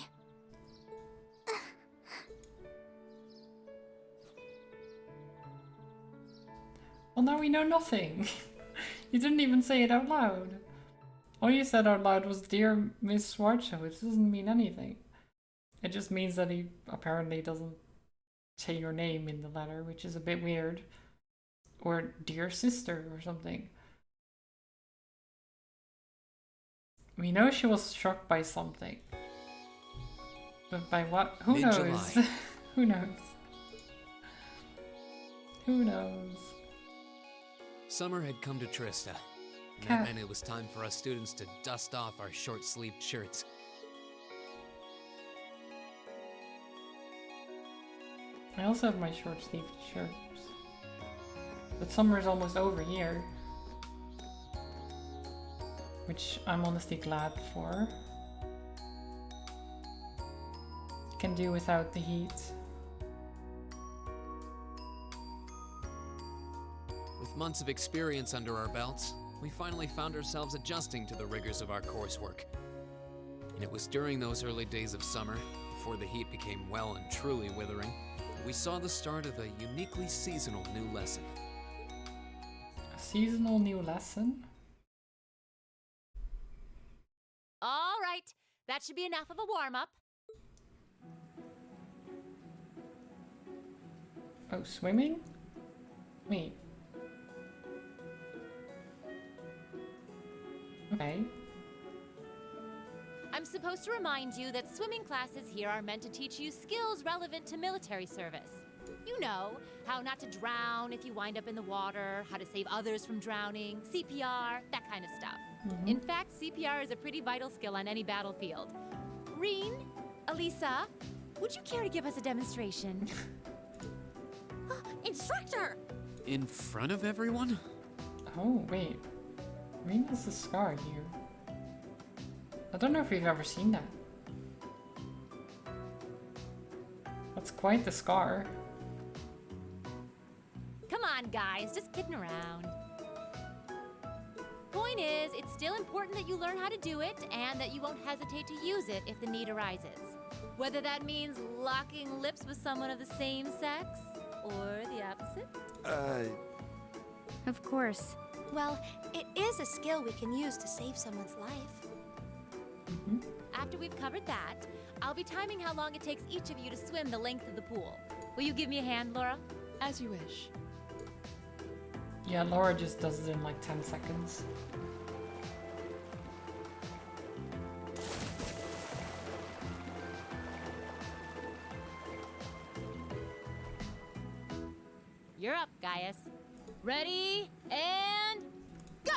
Well, now we know nothing. You didn't even say it out loud. All you said out loud was Dear Miss Schwarzer, which doesn't mean anything. It just means that he apparently doesn't say your name in the letter, which is a bit weird. Or Dear Sister or something. We know she was struck by something. But by what? Who knows? Who knows? Who knows? Summer had come to Trista. And Cat. that meant it was time for us students to dust off our short-sleeved shirts. I also have my short-sleeved shirts. But summer is almost over here. Which I'm honestly glad for. Can do without the heat. With months of experience under our belts, we finally found ourselves adjusting to the rigors of our coursework. And it was during those early days of summer, before the heat became well and truly withering, that we saw the start of a uniquely seasonal new lesson. A seasonal new lesson? All right, that should be enough of a warm-up. Oh, swimming? Wait. Okay. I'm supposed to remind you that swimming classes here are meant to teach you skills relevant to military service. You know, how not to drown if you wind up in the water, how to save others from drowning, CPR, that kind of stuff. In fact, CPR is a pretty vital skill on any battlefield. Reen, Elisa, would you care to give us a demonstration? Instructor! In front of everyone? Oh, wait. Reen has a scar here. I don't know if we've ever seen that. That's quite the scar. Come on, guys, just kidding around. Point is, it's still important that you learn how to do it and that you won't hesitate to use it if the need arises. Whether that means locking lips with someone of the same sex or the opposite. Of course. Well, it is a skill we can use to save someone's life. After we've covered that, I'll be timing how long it takes each of you to swim the length of the pool. Will you give me a hand, Laura? As you wish. Yeah, Laura just does it in like 10 seconds. You're up, Gaius. Ready, and go!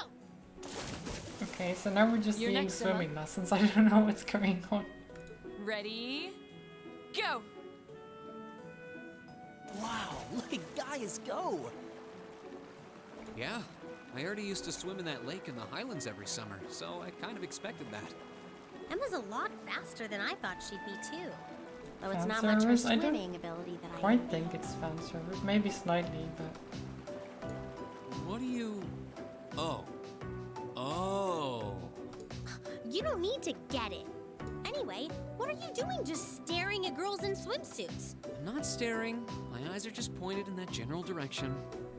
Okay, so now we're just You're seeing next, swimming lessons. I don't know what's going on. Ready, go! Wow, look at Gaius go! Yeah, I already used to swim in that lake in the Highlands every summer, so I kind of expected that. Emma's a lot faster than I thought she'd be too. Though it's Fan not much her service? I don't swimming ability that I quite think it's fan service. Maybe slightly, but... What do you... Oh. Oh. You don't need to get it. Anyway, what are you doing just staring at girls in swimsuits? I'm not staring. My eyes are just pointed in that general direction.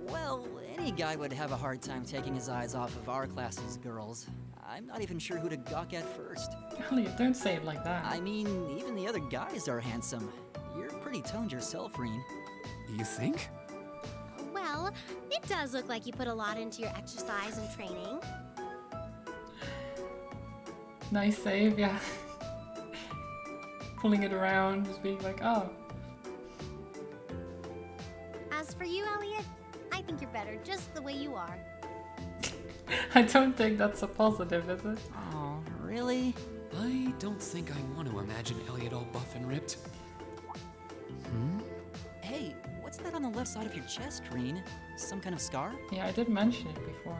Well, any guy would have a hard time taking his eyes off of our class's girls. I'm not even sure who to gawk at first. Elliot, don't say it like that. I mean, even the other guys are handsome. You're pretty toned yourself, Reen. You think? Well, it does look like you put a lot into your exercise and training. Nice save, yeah. Pulling it around, just being like, oh. As for you, Elliot, I think you're better just the way you are. I don't think that's a positive, is it? Oh, really? I don't think I want to imagine Elliot all buff and ripped. Hey, what's that on the left side of your chest, Reen? Some kind of scar? Yeah, I did mention it before.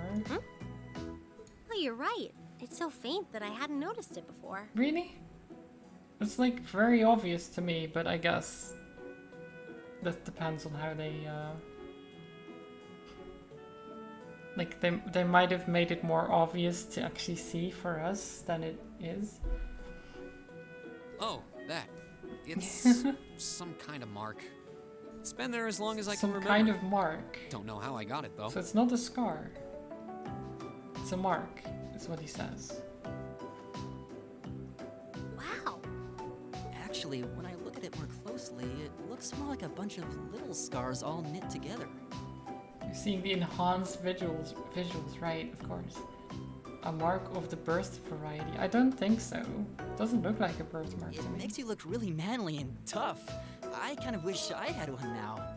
Actually, you're right. It's so faint that I hadn't noticed it before. Really? It's like very obvious to me, but I guess that depends on how they like they might have made it more obvious to actually see for us than it is. Oh, that. It's some kind of mark. It's been there as long as I can remember. Some kind of mark. Don't know how I got it though. So it's not a scar. It's a mark, is what he says. Wow. Actually, when I look at it more closely, it looks more like a bunch of little scars all knit together. You're seeing the enhanced visuals, right? Of course. A mark of the birth variety. I don't think so. It doesn't look like a birthmark to It me. makes you look really manly and tough. I kind of wish I had one now.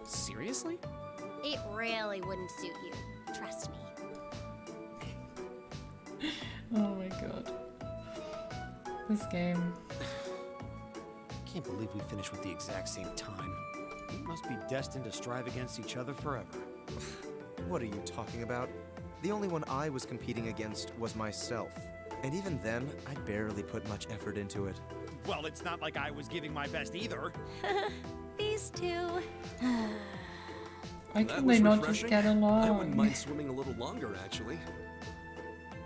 Seriously? It really wouldn't suit you. Trust me. Oh my god. This game. Can't believe we finished with the exact same time. We must be destined to strive against each other forever. What are you talking about? The only one I was competing against was myself. And even then, I barely put much effort into it. Well, it's not like I was giving my best either. These two. Why That can was they not refreshing. just get along? I wouldn't mind swimming a little longer, actually.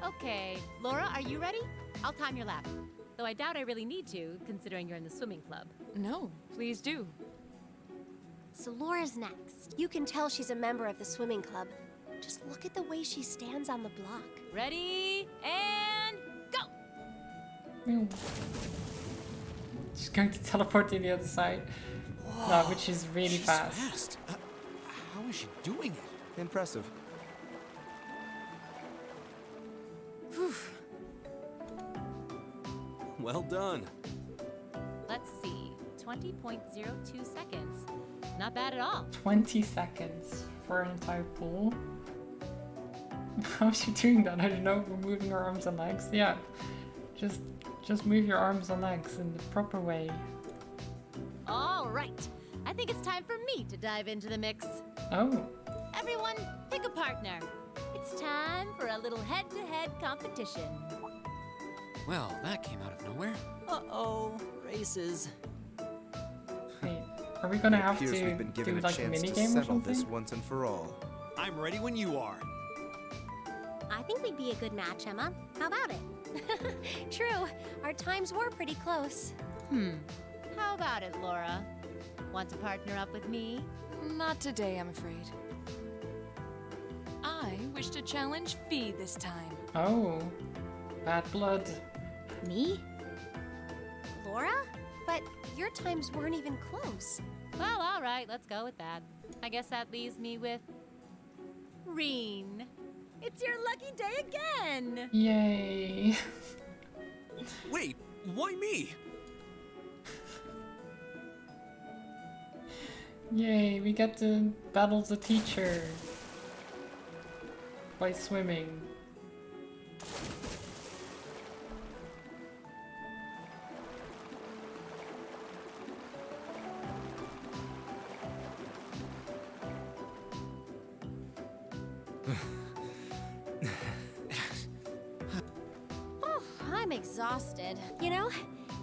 Okay, Laura, are you ready? I'll time your lap. Though I doubt I really need to, considering you're in the swimming club. No, please do. So Laura's next. You can tell she's a member of the swimming club. Just look at the way she stands on the block. Ready, and go! Ew. She's going to teleport to the other side. No, which is really She's fast. How is she doing it? Impressive. Well done. Let's see, 20.02 seconds. Not bad at all. 20 seconds for an entire pool. How is she doing that? I don't know. We're moving her arms and legs. Yeah, just move your arms and legs in the proper way. All right, I think it's time for me to dive into the mix. Oh. Everyone, pick a partner. It's time for a little head-to-head competition. Well, that came out of nowhere. Uh-oh, races. Wait, are we gonna It have appears to we've been do given a like a chance mini to game or settle this something? once and for all. I'm ready when you are. I think we'd be a good match, Emma. How about it? True, our times were pretty close. How about it, Laura? Want to partner up with me? Not today, I'm afraid. I wish to challenge Fee this time. Oh, bad blood. Me? Laura? But your times weren't even close. Well, all right, let's go with that. I guess that leaves me with Reen. It's your lucky day again. Yay. Wait, why me? Yay, we get to battle the teacher by swimming. Oh, I'm exhausted. You know,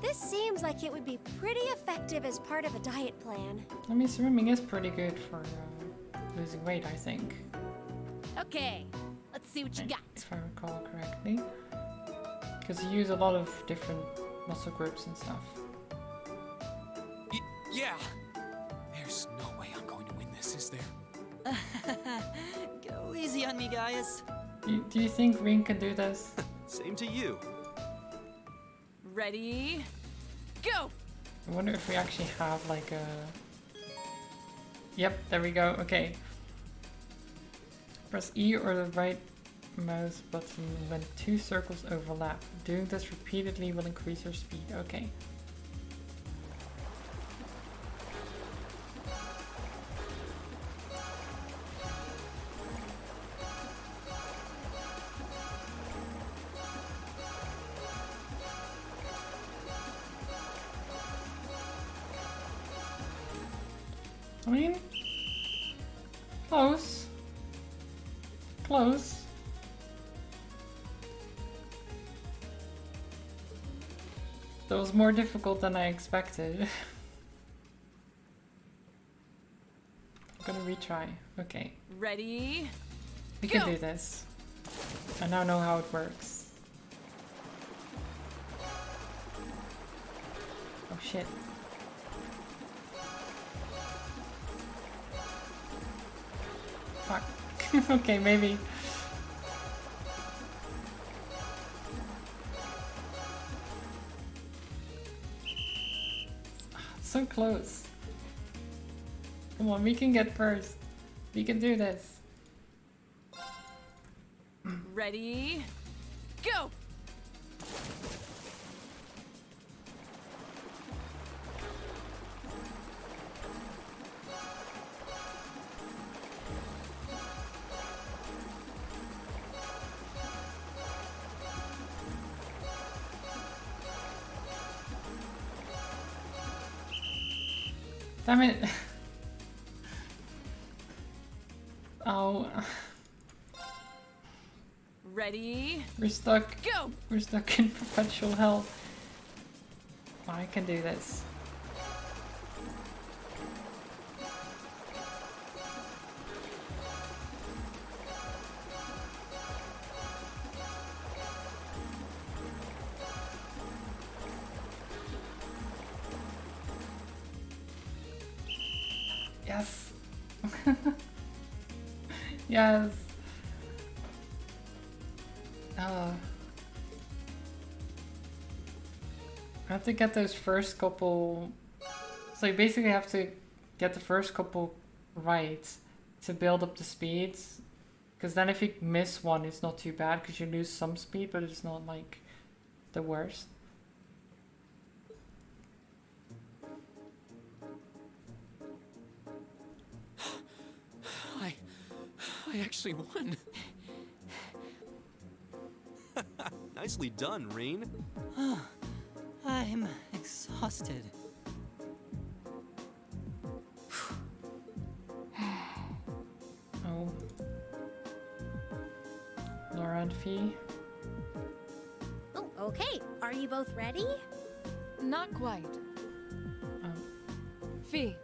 this seems like it would be pretty effective as part of a diet plan. I mean, swimming is pretty good for losing weight, I think, Okay, let's see what you got. if I recall correctly. Because you use a lot of different muscle groups and stuff. Yeah. There's no way I'm going to win this, is there? Go easy on me, guys. Do you think Reen can do this? Same to you. Ready? Go! I wonder if we actually have like a... Yep, there we go. Okay. Press E or the right mouse button when two circles overlap. Doing this repeatedly will increase your speed. Okay. I mean, close. Close. That was more difficult than I expected. I'm gonna retry. Okay. Ready? We can do this. I now know how it works. Oh shit. Fuck. Okay, maybe. So close. Come on, we can get first. We can do this. Ready? Go! Damn it. Oh. Ready? We're stuck. Go! We're stuck in perpetual hell. Oh, I can do this. Yes. Yes. I have to get those first couple. So you basically have to get the first couple right to build up the speeds. Because then if you miss one, it's not too bad because you lose some speed, but it's not like the worst. I actually won. Nicely done, Reen. I'm exhausted. Oh. Laura and Fee. Oh, okay. Are you both ready? Not quite. Fee,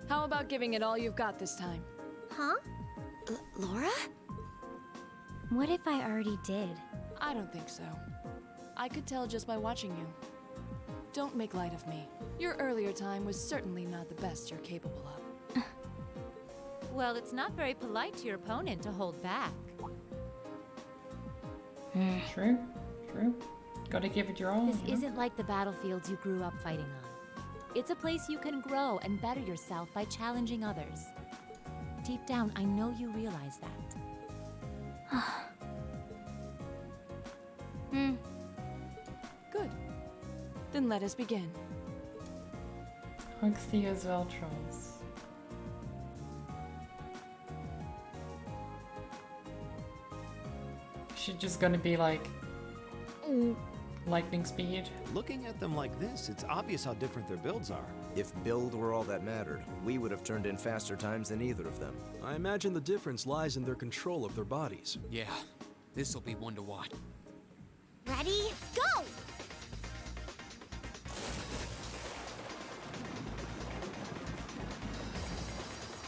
how about giving it all you've got this time? Huh? Laura? What if I already did? I don't think so. I could tell just by watching you. Don't make light of me. Your earlier time was certainly not the best you're capable of. Well, it's not very polite to your opponent to hold back. True. True. Gotta give it your all. This you know? isn't like the battlefields you grew up fighting on. It's a place you can grow and better yourself by challenging others. Deep down, I know you realize that. Good. Then let us begin. Hugs to you as well, trolls. She's just gonna be like lightning speed. Looking at them like this, it's obvious how different their builds are. If build were all that mattered, we would have turned in faster times than either of them. I imagine the difference lies in their control of their bodies. Yeah, this'll be one to watch. Ready? Go!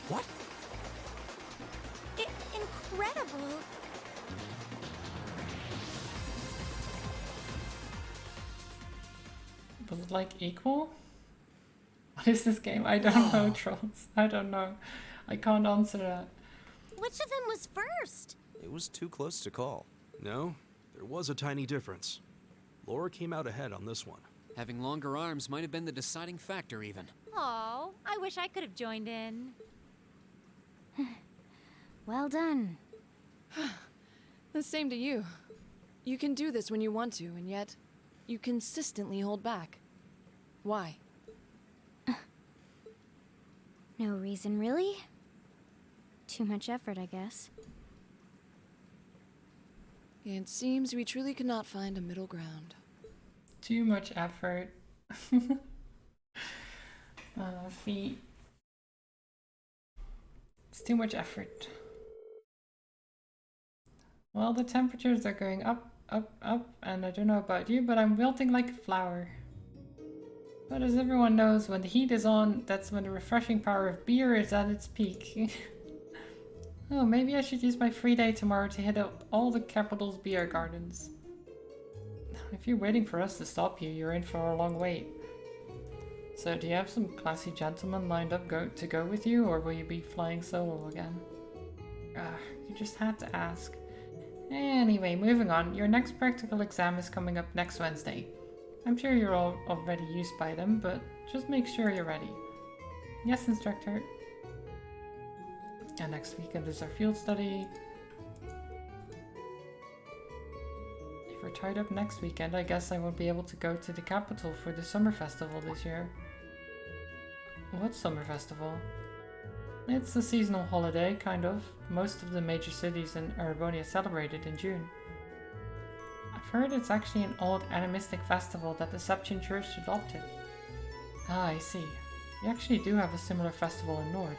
What? Incredible! Was it like equal? What is this game? I don't know, trolls. I don't know. I can't answer that. Which of them was first? It was too close to call. No, there was a tiny difference. Laura came out ahead on this one. Having longer arms might have been the deciding factor, even. Oh, I wish I could have joined in. Well done. The same to you. You can do this when you want to, and yet you consistently hold back. Why? No reason, really? Too much effort, I guess. It seems we truly cannot find a middle ground. Too much effort. Feet. It's too much effort. Well, the temperatures are going up, up, up, and I don't know about you, but I'm wilting like a flower. But as everyone knows, when the heat is on, that's when the refreshing power of beer is at its peak. Oh, maybe I should use my free day tomorrow to hit up all the capital's beer gardens. If you're waiting for us to stop you, you're in for a long wait. So do you have some classy gentlemen lined up to go with you, or will you be flying solo again? You just had to ask. Anyway, moving on. Your next practical exam is coming up next Wednesday. I'm sure you're all already used by them, but just make sure you're ready. Yes, instructor. And next weekend is our field study. If we're tied up next weekend, I guess I won't be able to go to the capital for the summer festival this year. What summer festival? It's a seasonal holiday, kind of. Most of the major cities in Erebonia celebrate it in June. I've heard it's actually an old animistic festival that the Septian Church adopted. Ah, I see. We actually do have a similar festival in Nord.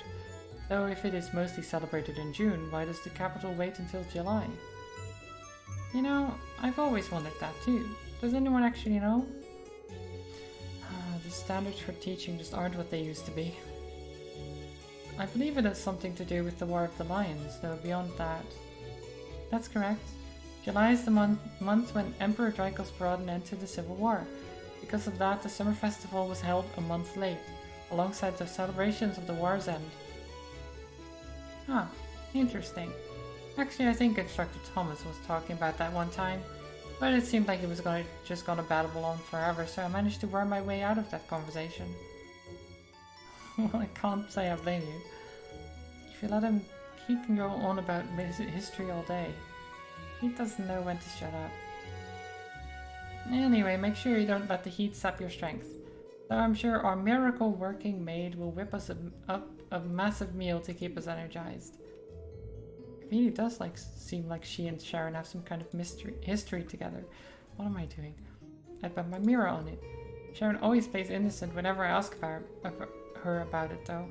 Though if it is mostly celebrated in June, why does the capital wait until July? You know, I've always wondered that too. Does anyone actually know? The standards for teaching just aren't what they used to be. I believe it has something to do with the War of the Lions, though beyond that... That's correct. July is the month when Emperor Drykos brought an end to the Civil War. Because of that, the summer festival was held a month late, alongside the celebrations of the war's end. Huh, interesting. Actually, I think Instructor Thomas was talking about that one time, but it seemed like he was just gonna babble on forever, so I managed to worm my way out of that conversation. Well, I can't say I blame you. If you let him keep going on about history all day, he doesn't know when to shut up. Anyway, make sure you don't let the heat sap your strength. Though I'm sure our miracle working maid will whip us up a massive meal to keep us energized. It really does seem like she and Sharon have some kind of history together. What am I doing? I put my mirror on it. Sharon always plays innocent whenever I ask her about it, though.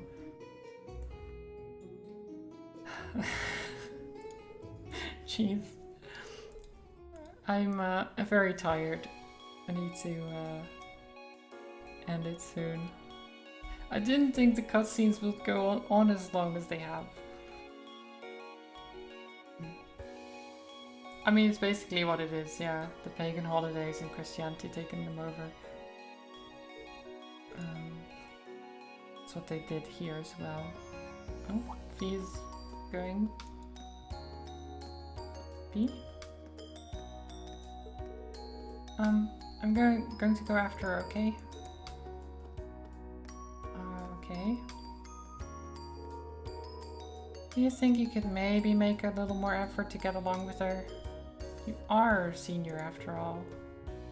Jeez. I'm very tired. I need to end it soon. I didn't think the cutscenes would go on as long as they have. I mean, it's basically what it is, yeah. The pagan holidays and Christianity taking them over. That's what they did here as well. Oh, V's going. V? I'm going to go after her, okay? Okay. Do you think you could maybe make a little more effort to get along with her? You are a senior after all.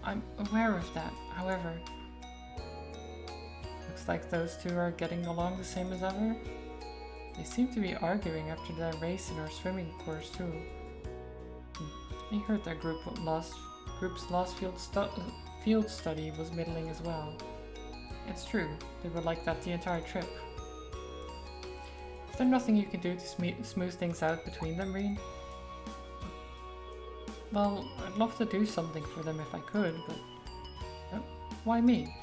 I'm aware of that, however. Looks like those two are getting along the same as ever. They seem to be arguing after their race in our swimming course too. I heard their group's last field study was middling as well. It's true, they were like that the entire trip. Is there nothing you can do to smooth things out between them, Reen? Well, I'd love to do something for them if I could, but... why me?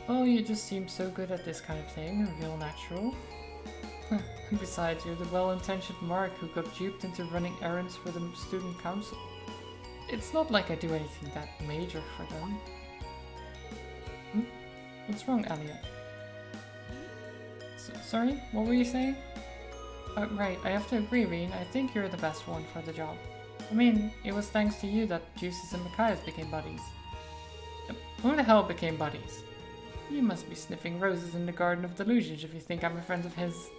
Oh, you just seem so good at this kind of thing, real natural. Besides, you're the well-intentioned Mark who got duped into running errands for the student council. It's not like I do anything that major for them. What's wrong, Elliot? Sorry? What were you saying? Right, I have to agree, Reen. I think you're the best one for the job. I mean, it was thanks to you that Juices and Machias became buddies. Who the hell became buddies? You must be sniffing roses in the Garden of Delusions if you think I'm a friend of his.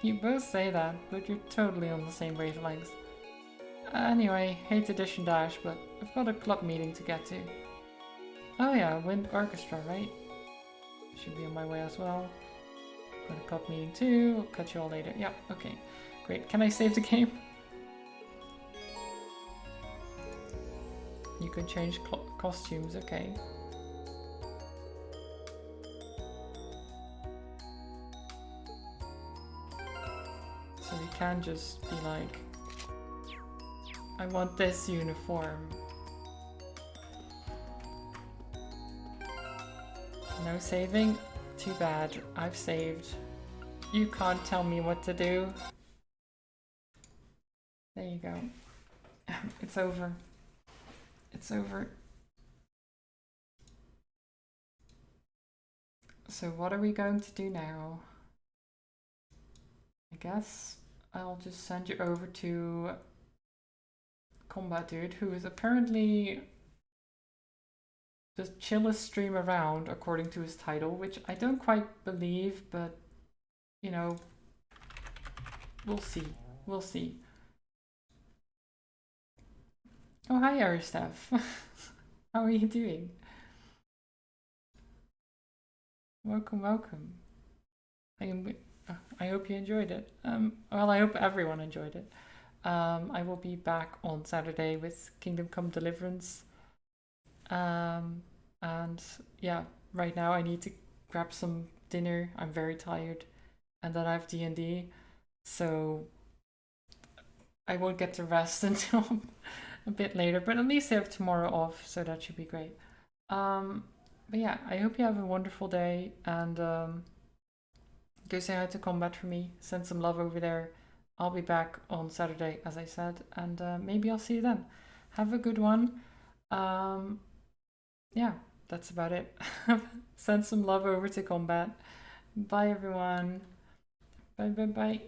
You both say that, but you're totally on the same wavelengths. Anyway, hate to dish and dash, but I've got a club meeting to get to. Oh yeah, Wind Orchestra, right? Should be on my way as well. Got a club meeting too, I'll catch you all later. Yep, okay. Great, can I save the game? You can change costumes, okay. So you can just be like, I want this uniform. No saving? Too bad. I've saved. You can't tell me what to do. There you go. It's over. It's over. So what are we going to do now? I guess I'll just send you over to Combat Dude, who is apparently the chillest stream around, according to his title, which I don't quite believe, but, you know, we'll see. We'll see. Oh, hi, Aristef. How are you doing? Welcome, welcome. I hope you enjoyed it. Well, I hope everyone enjoyed it. I will be back on Saturday with Kingdom Come Deliverance. And yeah, right now I need to grab some dinner. I'm very tired. And then I have D&D. So I won't get to rest until a bit later. But at least I have tomorrow off, so that should be great. But yeah, I hope you have a wonderful day. And go say hi to Combat for me. Send some love over there. I'll be back on Saturday, as I said. And maybe I'll see you then. Have a good one. Yeah, that's about it. Send some love over to Combat. Bye, everyone. Bye, bye, bye.